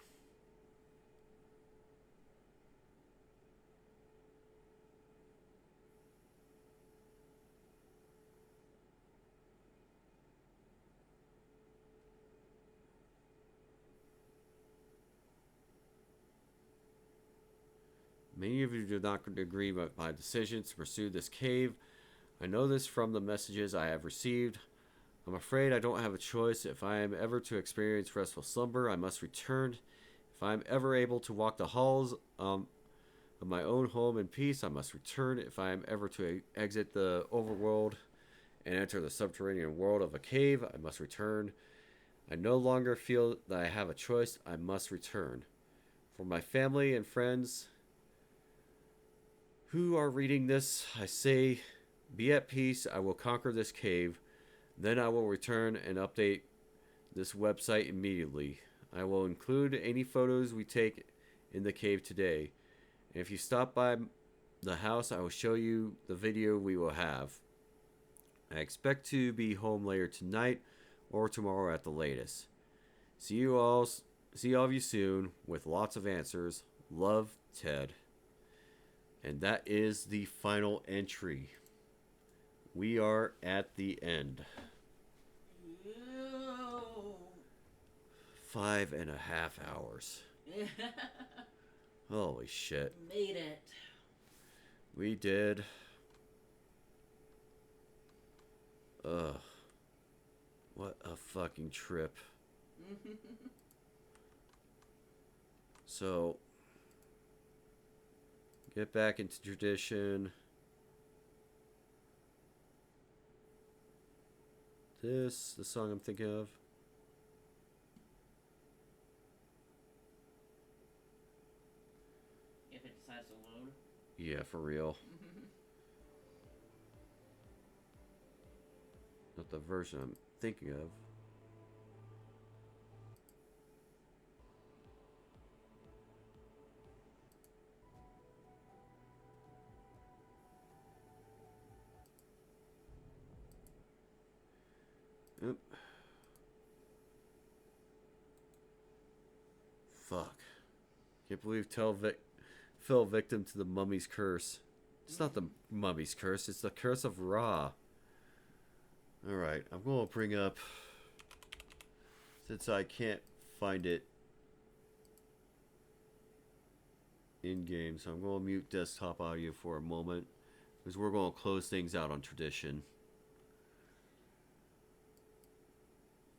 Many of you do not agree with my decision to pursue this cave. I know this from the messages I have received. I'm afraid I don't have a choice. If I am ever to experience restful slumber, I must return. If I am ever able to walk the halls of my own home in peace, I must return. If I am ever to exit the overworld and enter the subterranean world of a cave, I must return. I no longer feel that I have a choice. I must return. For my family and friends who are reading this, I say, be at peace. I will conquer this cave. Then I will return and update this website immediately. I will include any photos we take in the cave today. And if you stop by the house, I will show you the video we will have. I expect to be home later tonight or tomorrow at the latest. See all of you soon with lots of answers. Love, Ted. And that is the final entry. We are at the end. 5.5 hours. Holy shit. Made it. We did. Ugh. What a fucking trip. So, get back into tradition. The song I'm thinking of. If it decides to load. Yeah, for real. Not the version I'm thinking of. Yep. Fuck. Can't believe fell victim to the mummy's curse. It's not the mummy's curse, it's the curse of Ra. Alright, I'm going to bring up, since I can't find it in game, so I'm going to mute desktop audio for a moment, because we're going to close things out on tradition.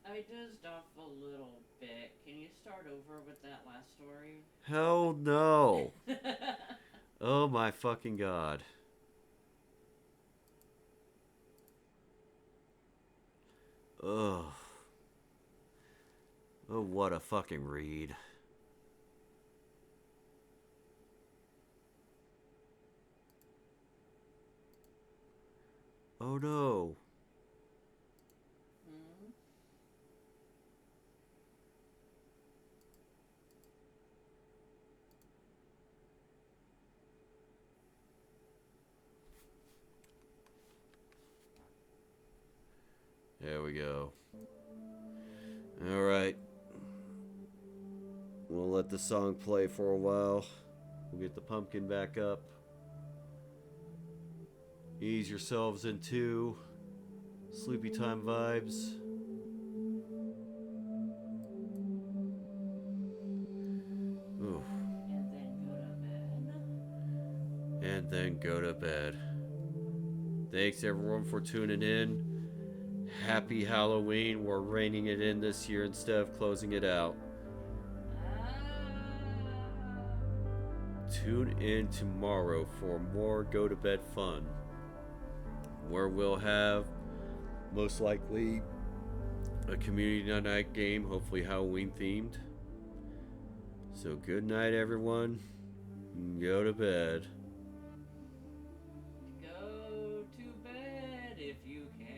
I dozed off a little bit. Can you start over with that last story? Hell no! Oh my fucking god. Ugh. Oh, what a fucking read. Oh no. There we go. Alright. We'll let the song play for a while. We'll get the pumpkin back up. Ease yourselves into sleepy time vibes. Ooh. And then go to bed. Thanks everyone for tuning in. Happy Halloween. We're reining it in this year instead of closing it out. Tune in tomorrow for more go to bed fun, where we'll have most likely a community night game, hopefully Halloween themed. So good night everyone. Go to bed. Go to bed if you can.